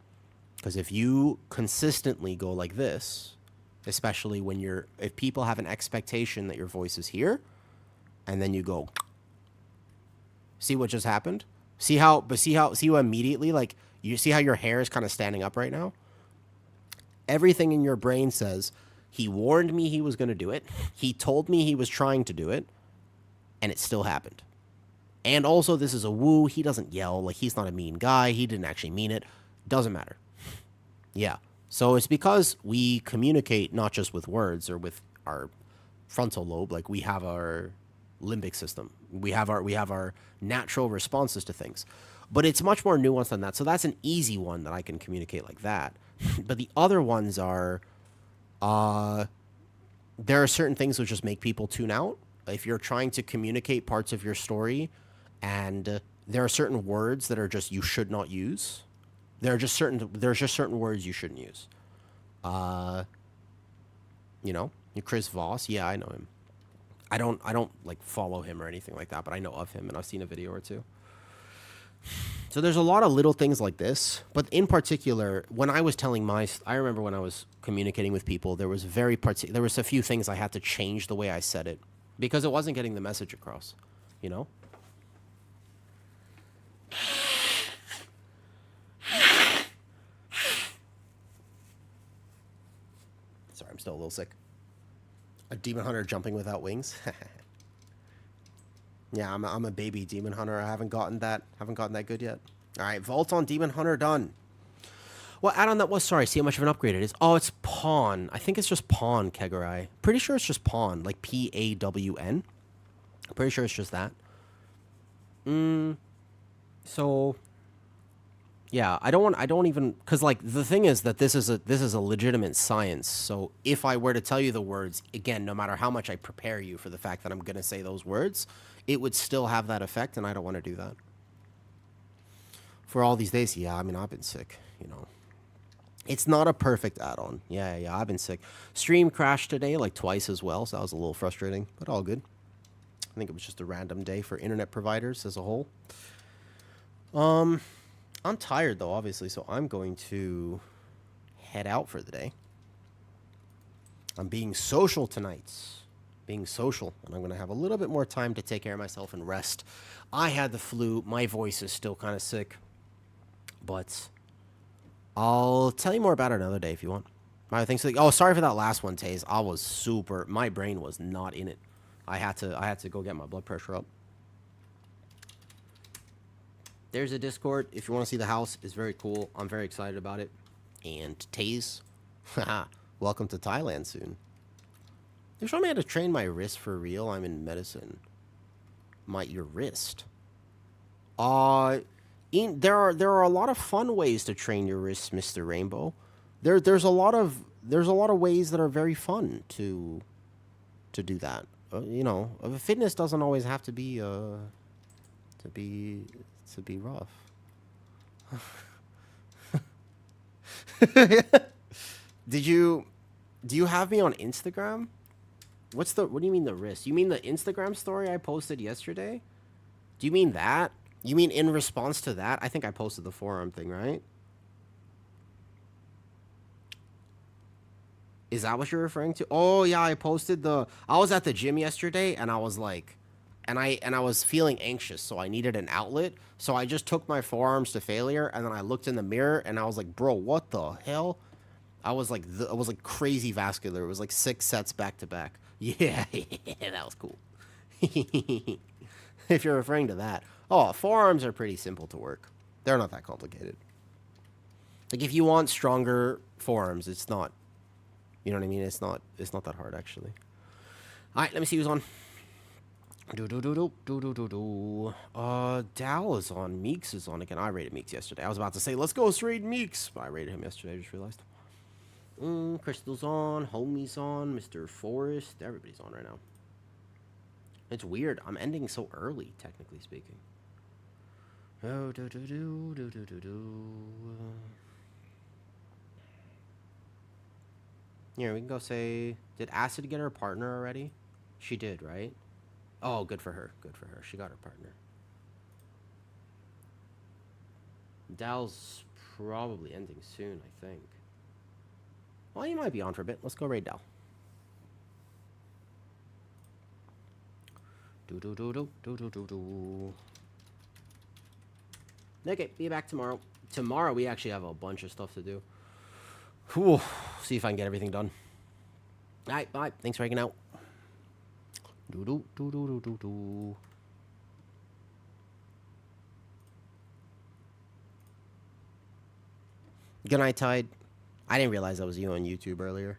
because if you consistently go like this, especially if people have an expectation that your voice is here, and then you go, see what just happened? See how immediately, like, you see how your hair is kind of standing up right now? Everything in your brain says, he warned me he was going to do it. He told me he was trying to do it, and it still happened. And also, this is a woo. He doesn't yell. Like, he's not a mean guy. He didn't actually mean it. Doesn't matter. Yeah. So it's because we communicate not just with words or with our frontal lobe. Like, we have our limbic system. We have our natural responses to things. But it's much more nuanced than that. So that's an easy one that I can communicate like that. But the other ones are, there are certain things which just make people tune out. If you're trying to communicate parts of your story, and there are certain words that are just, you should not use. There's just certain words you shouldn't use. Chris Voss. Yeah, I know him. I don't like follow him or anything like that, but I know of him and I've seen a video or two. So there's a lot of little things like this, but in particular, when I was telling I remember when I was communicating with people, there was a few things I had to change the way I said it because it wasn't getting the message across, you know? Sorry, I'm still a little sick. A demon hunter jumping without wings. Yeah, I'm a baby demon hunter. I haven't gotten that good yet. All right, vault on demon hunter done. What add-on that was? Sorry, see how much of an upgrade it is. Oh, it's pawn. I think it's just pawn, Kegarai. Pretty sure it's just pawn, like PAWN. Pretty sure it's just that. So yeah, I don't even, because like the thing is that this is a legitimate science. So if I were to tell you the words again, no matter how much I prepare you for the fact that I'm gonna say those words, it would still have that effect, and I don't want to do that. For all these days, yeah, I mean, I've been sick, you know. It's not a perfect add-on. Yeah, I've been sick. Stream crashed today like twice as well, so that was a little frustrating, but all good. I think it was just a random day for internet providers as a whole. I'm tired though, obviously, so I'm going to head out for the day. I'm being social tonight. And I'm going to have a little bit more time to take care of myself and rest. I had the flu. My voice is still kind of sick. But I'll tell you more about it another day if you want. I think so. Oh, sorry for that last one, Taze. My brain was not in it. I had to go get my blood pressure up. There's a Discord. If you want to see the house, it's very cool. I'm very excited about it. And Taze, welcome to Thailand soon. They showed me how to train my wrist for real. I'm in medicine. Your wrist. There are a lot of fun ways to train your wrists, Mr. Rainbow. There's a lot of ways that are very fun to do that. you know, fitness doesn't always have to be to be to be rough. Did you do you have me on Instagram? What do you mean the wrist? You mean the Instagram story I posted yesterday? Do you mean that? You mean in response to that? I think I posted the forearm thing, right? Is that what you're referring to? Oh yeah, I posted I was at the gym yesterday and I was like and I was feeling anxious, so I needed an outlet. So I just took my forearms to failure and then I looked in the mirror and I was like, "Bro, what the hell?" I was like crazy vascular. It was like 6 sets back to back. Yeah, that was cool. If you're referring to that. Oh, forearms are pretty simple to work. They're not that complicated. Like if you want stronger forearms, it's not. You know what I mean? It's not that hard actually. All right, let me see who's on. Do do do do do do do do. Dal is on. Meeks is on again. I rated Meeks yesterday. I was about to say let's go raid Meeks, but I rated him yesterday. I just realized. Crystal's on. Homie's on. Mr. Forrest. Everybody's on right now. It's weird. I'm ending so early, technically speaking. Oh, do do do do do do do. Here, we can go say, did Acid get her partner already? She did, right? Oh, good for her. Good for her. She got her partner. Dal's probably ending soon, I think. Well, he might be on for a bit. Let's go raid Dal. Do do do do do do do do. Okay, be back tomorrow. Tomorrow we actually have a bunch of stuff to do. Whew. See if I can get everything done. All right, bye. Thanks for hanging out. Do do do do do do do. Good night, Tide. I didn't realize that was you on YouTube earlier.